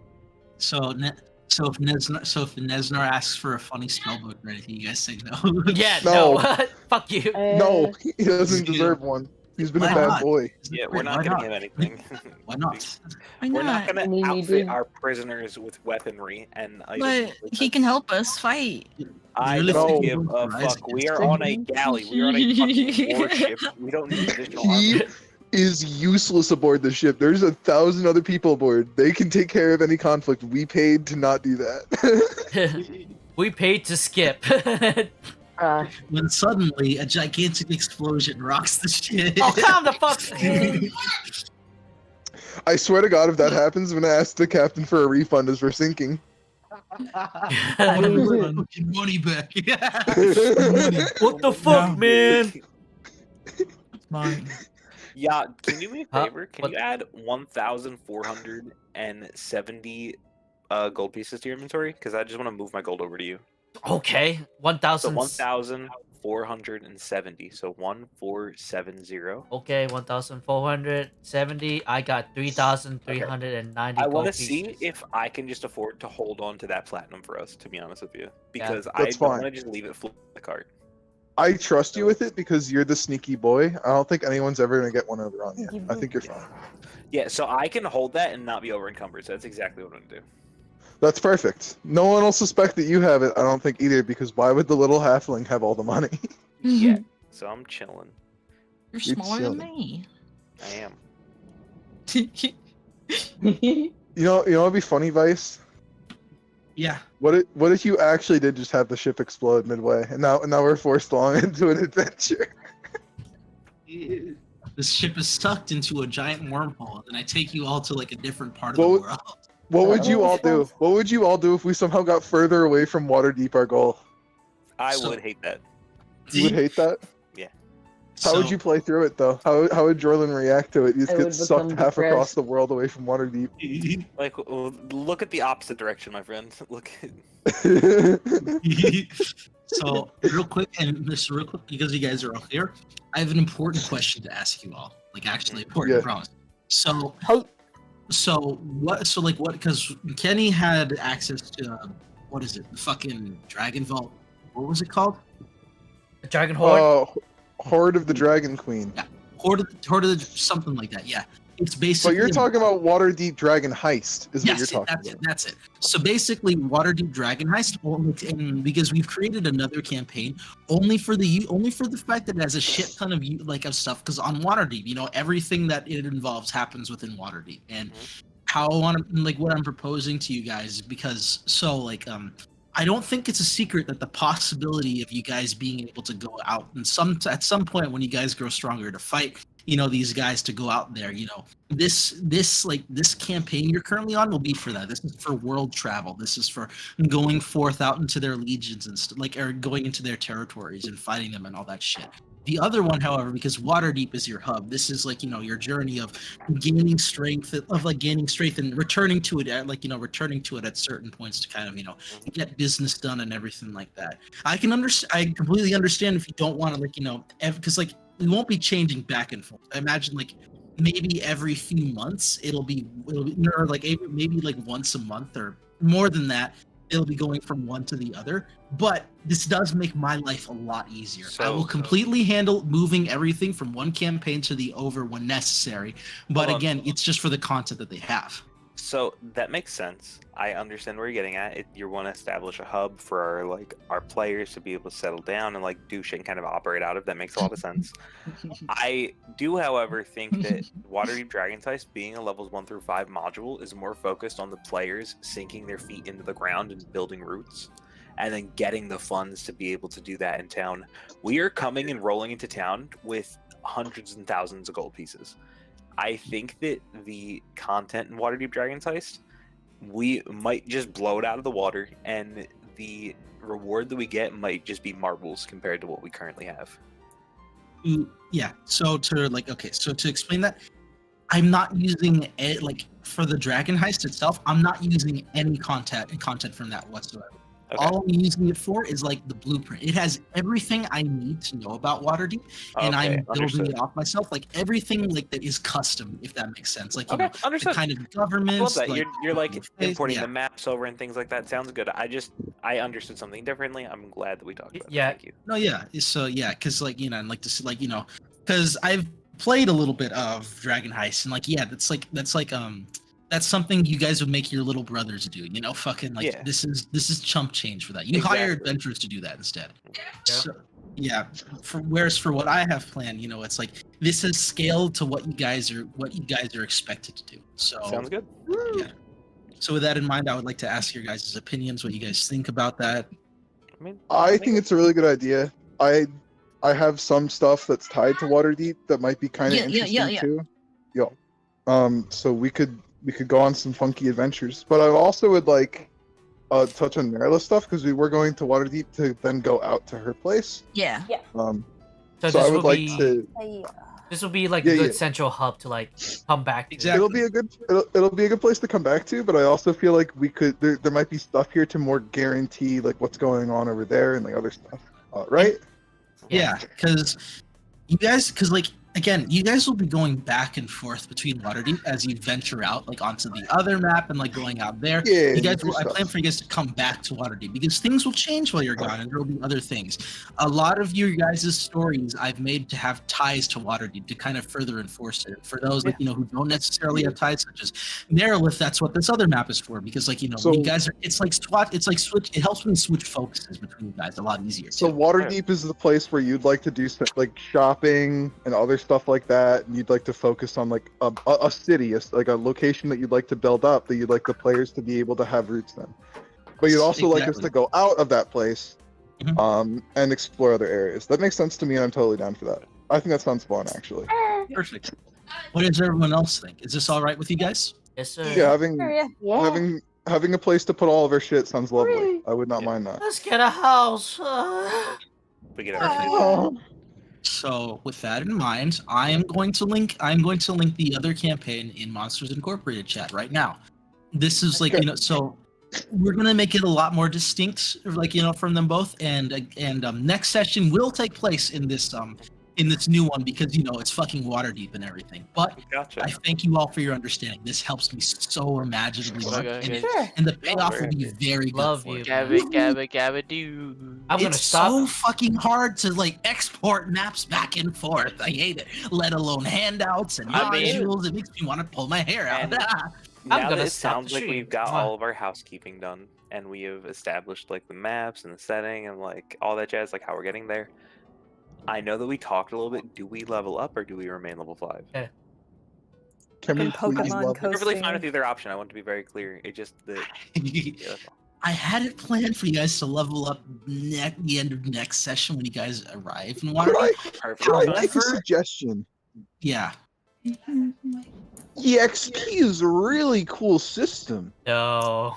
Speaker 10: So if Nesnar asks for a funny spellbook or anything, you guys say no.
Speaker 2: Yeah,
Speaker 7: No.
Speaker 2: no. Fuck you.
Speaker 7: No, he doesn't
Speaker 10: Yeah.
Speaker 7: deserve one. He's been a
Speaker 10: Why
Speaker 7: bad
Speaker 10: not?
Speaker 7: boy.
Speaker 9: Yeah, we're
Speaker 10: Why
Speaker 9: not gonna
Speaker 10: not?
Speaker 9: give anything.
Speaker 10: Why not?
Speaker 4: Why
Speaker 9: We're not
Speaker 4: not?
Speaker 9: gonna
Speaker 3: I mean, you
Speaker 9: outfit
Speaker 3: did-
Speaker 9: our prisoners with weaponry and
Speaker 4: But
Speaker 9: items.
Speaker 4: he can help us fight.
Speaker 9: I
Speaker 10: Really
Speaker 9: don't
Speaker 7: think
Speaker 9: give
Speaker 10: we're
Speaker 9: a
Speaker 10: rising
Speaker 9: fuck. We
Speaker 10: against
Speaker 9: are on a galley. We are on a fucking warship. We don't need additional
Speaker 7: He
Speaker 9: armor.
Speaker 7: is useless aboard the ship. There's 1,000 other people aboard. They can take care of any conflict. We paid to not do that.
Speaker 2: We paid to skip.
Speaker 10: when suddenly a gigantic explosion rocks the ship.
Speaker 2: Oh, calm the fuck.
Speaker 7: I swear to God, if that happens, I'm gonna ask the captain for a refund as we're sinking.
Speaker 10: I need my fucking money back.
Speaker 2: What the fuck, man?
Speaker 11: Mine.
Speaker 9: Yeah, can you do me a
Speaker 2: Huh?
Speaker 9: favor? Can
Speaker 2: What?
Speaker 9: you add 1,470 gold pieces to your inventory? Because I just want to move my gold over to you.
Speaker 2: Okay,
Speaker 9: So
Speaker 2: 1,000.
Speaker 9: 1,470. So 1,470.
Speaker 2: Okay, 1,470. I got 3,390
Speaker 9: I
Speaker 2: gold
Speaker 9: want to
Speaker 2: pieces.
Speaker 9: see if I can just afford to hold on to that platinum for us, to be honest with you. Because I
Speaker 7: That's
Speaker 9: don't
Speaker 7: fine.
Speaker 9: want to just leave it float in the cart.
Speaker 7: I trust you with it because you're the sneaky boy. I don't think anyone's ever gonna get one over on you. I think you're fine.
Speaker 9: Yeah, so I can hold that and not be over encumbered. So that's exactly what I'm going to do.
Speaker 7: That's perfect. No one will suspect that you have it. I don't think either, because why would the little halfling have all the money?
Speaker 9: Yeah. So I'm chilling.
Speaker 4: You're
Speaker 7: You're
Speaker 4: smaller than
Speaker 7: chilling.
Speaker 4: me.
Speaker 9: I am.
Speaker 7: You know what'd be funny, Vice?
Speaker 10: Yeah.
Speaker 7: What if you actually did just have the ship explode midway, and now we're forced along into an adventure?
Speaker 10: The ship is sucked into a giant wormhole, and I take you all to like a different part of
Speaker 7: What
Speaker 10: the
Speaker 7: would-
Speaker 10: world.
Speaker 7: What would you all do? What would you all do if we somehow got further away from Waterdeep, our goal?
Speaker 9: I would hate that.
Speaker 7: You would hate that?
Speaker 9: Yeah.
Speaker 7: How would
Speaker 10: So-
Speaker 7: you play through it, though? How would Jordan react to it? You just
Speaker 3: I
Speaker 7: get
Speaker 3: would
Speaker 7: sucked
Speaker 3: become
Speaker 7: half across
Speaker 3: depressed.
Speaker 7: the world away from Waterdeep.
Speaker 9: Like, look at the opposite direction, my friend. Look.
Speaker 10: So real quick, because you guys are all here, I have an important question to ask you all. Like actually important,
Speaker 7: Yeah.
Speaker 10: I promise. So what? So like what? Because Kenny had access to what is it? The fucking Dragon Vault. What was it called?
Speaker 2: Dragon Horde?
Speaker 7: Horde of the Dragon Queen.
Speaker 10: Yeah, Horde of something like that. Yeah, it's basically.
Speaker 7: But you're talking about Waterdeep Dragon Heist, is what you're talking
Speaker 10: that's
Speaker 7: about.
Speaker 10: it. That's it. So basically, Waterdeep Dragon Heist, and because we've created another campaign only for the fact that it has a shit ton of of stuff. Because on Waterdeep, everything that it involves happens within Waterdeep, and how I want to what I'm proposing to you guys is because I don't think it's a secret that the possibility of you guys being able to go out and at some point when you guys grow stronger to fight, these guys to go out there, this campaign you're currently on will be for that. This is for world travel. This is for going forth out into their legions and or going into their territories and fighting them and all that shit. The other one, however, because Waterdeep is your hub, this is your journey of gaining strength, and returning to it at certain points to kind of get business done and everything like that. I completely understand if you don't want to because we won't be changing back and forth. I imagine maybe every few months it'll be or maybe once a month or more than that. It'll be going from one to the other, but this does make my life a lot easier. I will completely handle moving everything from one campaign to the other when necessary. But again, it's just for the content that they have.
Speaker 9: So that makes sense. I understand where you're getting at. You want to establish a hub for our players to be able to settle down and do shit and kind of operate out of. That makes a lot of sense. I do, however, think that Waterdeep Dragon's Heist being a levels 1 through 5 module is more focused on the players sinking their feet into the ground and building roots, and then getting the funds to be able to do that in town. We are coming and rolling into town with hundreds and thousands of gold pieces. I think that the content in Waterdeep Dragon's Heist, we might just blow it out of the water, and the reward that we get might just be marbles compared to what we currently have.
Speaker 10: Yeah. So to explain that, I'm not using it for the Dragon Heist itself. I'm not using any content from that whatsoever.
Speaker 9: Okay.
Speaker 10: All I'm using it for is the blueprint. It has everything I need to know about Waterdeep, and I'm building it off myself. Everything that is custom, if that makes sense.
Speaker 9: Okay, understood.
Speaker 10: The kind of governments.
Speaker 9: I love that. You're importing
Speaker 10: yeah.
Speaker 9: the maps over and things like that. Sounds good. I understood something differently. I'm glad that we talked about it.
Speaker 2: Yeah.
Speaker 9: Thank you.
Speaker 10: No, yeah. So yeah, because I'd like to see because I've played a little bit of Dragon Heist, and that's something you guys would make your little brothers do. This is chump change for that. You hire adventurers to do that instead.
Speaker 2: Yeah.
Speaker 10: So, yeah. Whereas for what I have planned, it's this is scaled to what you guys are expected to do. So
Speaker 9: Sounds good.
Speaker 10: Yeah. So with that in mind, I would like to ask your guys' opinions, what you guys think about that.
Speaker 7: I think it's a really good idea. I have some stuff that's tied to Waterdeep that might be kind of interesting too. Yo, so we could go on some funky adventures. But I also would like touch on Marilla's stuff because we were going to Waterdeep to then go out to her place.
Speaker 4: Yeah.
Speaker 7: So I would like to.
Speaker 2: This will be like a good central hub to like come back to.
Speaker 7: Exactly. It'll be a good place to come back to, but I also feel like we could there might be stuff here to more guarantee like what's going on over there and like other stuff, right?
Speaker 10: Yeah, because you guys, again, you guys will be going back and forth between Waterdeep as you venture out, like onto the other map and like going out there.
Speaker 7: Yeah,
Speaker 10: you guys will, I plan for you guys to come back to Waterdeep because things will change while you're gone, and there will be other things. A lot of your guys' stories I've made to have ties to Waterdeep to kind of further enforce it. For those like who don't necessarily have ties, such as Nerelith, that's what this other map is for. Because you guys are, it's like switch. It helps me switch focuses between you guys a lot easier.
Speaker 7: So Waterdeep is the place where you'd like to do like shopping and other stuff like that, and you'd like to focus on like a city, like a location that you'd like to build up, that you'd like the players to be able to have roots in. But you'd also like us to go out of that place, and explore other areas. That makes sense to me, and I'm totally down for that. I think that sounds fun, actually.
Speaker 10: Perfect. What does everyone else think? Is this all right with you guys?
Speaker 2: Yes, sir.
Speaker 7: Yeah, having a place to put all of our shit sounds lovely. I would not mind that.
Speaker 2: Let's get a house.
Speaker 9: We get everything.
Speaker 10: So with that in mind, I'm going to link the other campaign in Monsters Incorporated chat right now. This is like, so we're gonna make it a lot more distinct, like, from them both. And next session will take place in this new one because it's fucking Waterdeep and everything. But
Speaker 9: Gotcha.
Speaker 10: I thank you all for your understanding. This helps me so imaginably much, and the payoff will be very good.
Speaker 2: Love
Speaker 10: for
Speaker 2: you.
Speaker 1: Gabba doo.
Speaker 2: I'm gonna
Speaker 10: it's
Speaker 2: stop.
Speaker 10: so fucking hard to like export maps back and forth. I hate it. Let alone handouts and modules. It makes me want to pull my hair out.
Speaker 9: Now that it sounds like we've got all of our housekeeping done, and we have established like the maps and the setting and like all that jazz, like how we're getting there. I know that we talked a little bit. Do we level up or do we remain level 5?
Speaker 2: Yeah.
Speaker 7: Can we please level?
Speaker 9: I'm perfectly fine with either option. I want to be very clear. It just that.
Speaker 10: I had it planned for you guys to level up the end of next session when you guys arrive in Waterdeep.
Speaker 7: Could I make a suggestion?
Speaker 10: Yeah.
Speaker 7: EXP is a really cool system.
Speaker 2: No.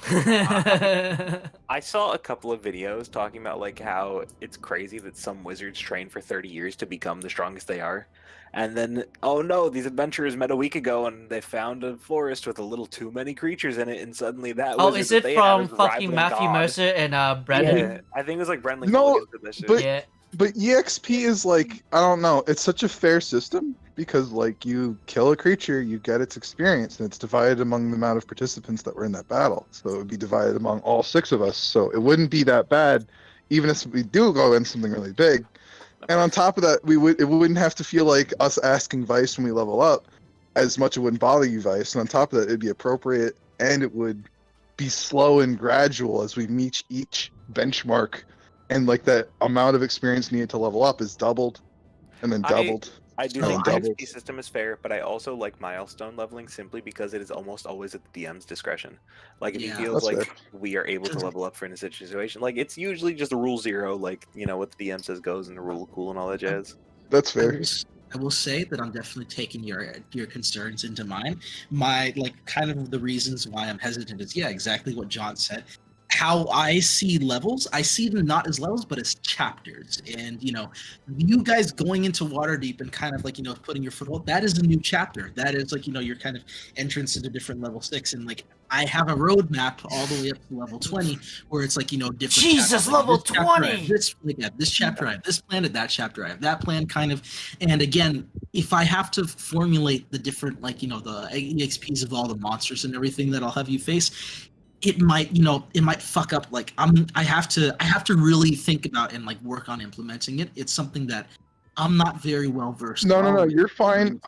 Speaker 9: I saw a couple of videos talking about like how it's crazy that some wizards train for 30 years to become the strongest they are. And then, oh no, these adventurers met a week ago and they found a forest with a little too many creatures in it, and suddenly that
Speaker 2: Oh, is it from fucking Matthew Mercer and Brendan?
Speaker 9: Yeah, I think it was like Brendan.
Speaker 7: No,
Speaker 9: but
Speaker 7: but EXP is like, I don't know, it's such a fair system because like you kill a creature, you get its experience, and it's divided among the amount of participants that were in that battle. So it would be divided among all 6 of us. So it wouldn't be that bad, even if we do go in something really big. And on top of that, it wouldn't have to feel like us asking Vice when we level up as much. It wouldn't bother you, Vice. And on top of that, it'd be appropriate, and it would be slow and gradual as we meet each benchmark. And like that amount of experience needed to level up is doubled, and then doubled.
Speaker 9: I do think the XP system is fair, but I also like milestone leveling simply because it is almost always at the DM's discretion. Like if he feels like we are able to level up for in a situation, like it's usually just a rule 0, like what the DM says goes, and the rule cool and all that jazz.
Speaker 7: That's fair.
Speaker 10: I will say that I'm definitely taking your concerns into mind. My kind of the reasons why I'm hesitant is exactly what John said. How I see levels, I see them not as levels, but as chapters. And, you guys going into Waterdeep and kind of putting your foothold, that is a new chapter. That is your kind of entrance into different level 6. And I have a roadmap all the way up to level 20 where it's different.
Speaker 2: Jesus,
Speaker 10: chapters.
Speaker 2: level 20!
Speaker 10: This chapter I have this plan, at that chapter I have that plan, kind of. And again, if I have to formulate the different, the EXPs of all the monsters and everything that I'll have you face, it might fuck up. I have to really think about and work on implementing it. It's something that I'm not very well versed.
Speaker 7: No, you're fine.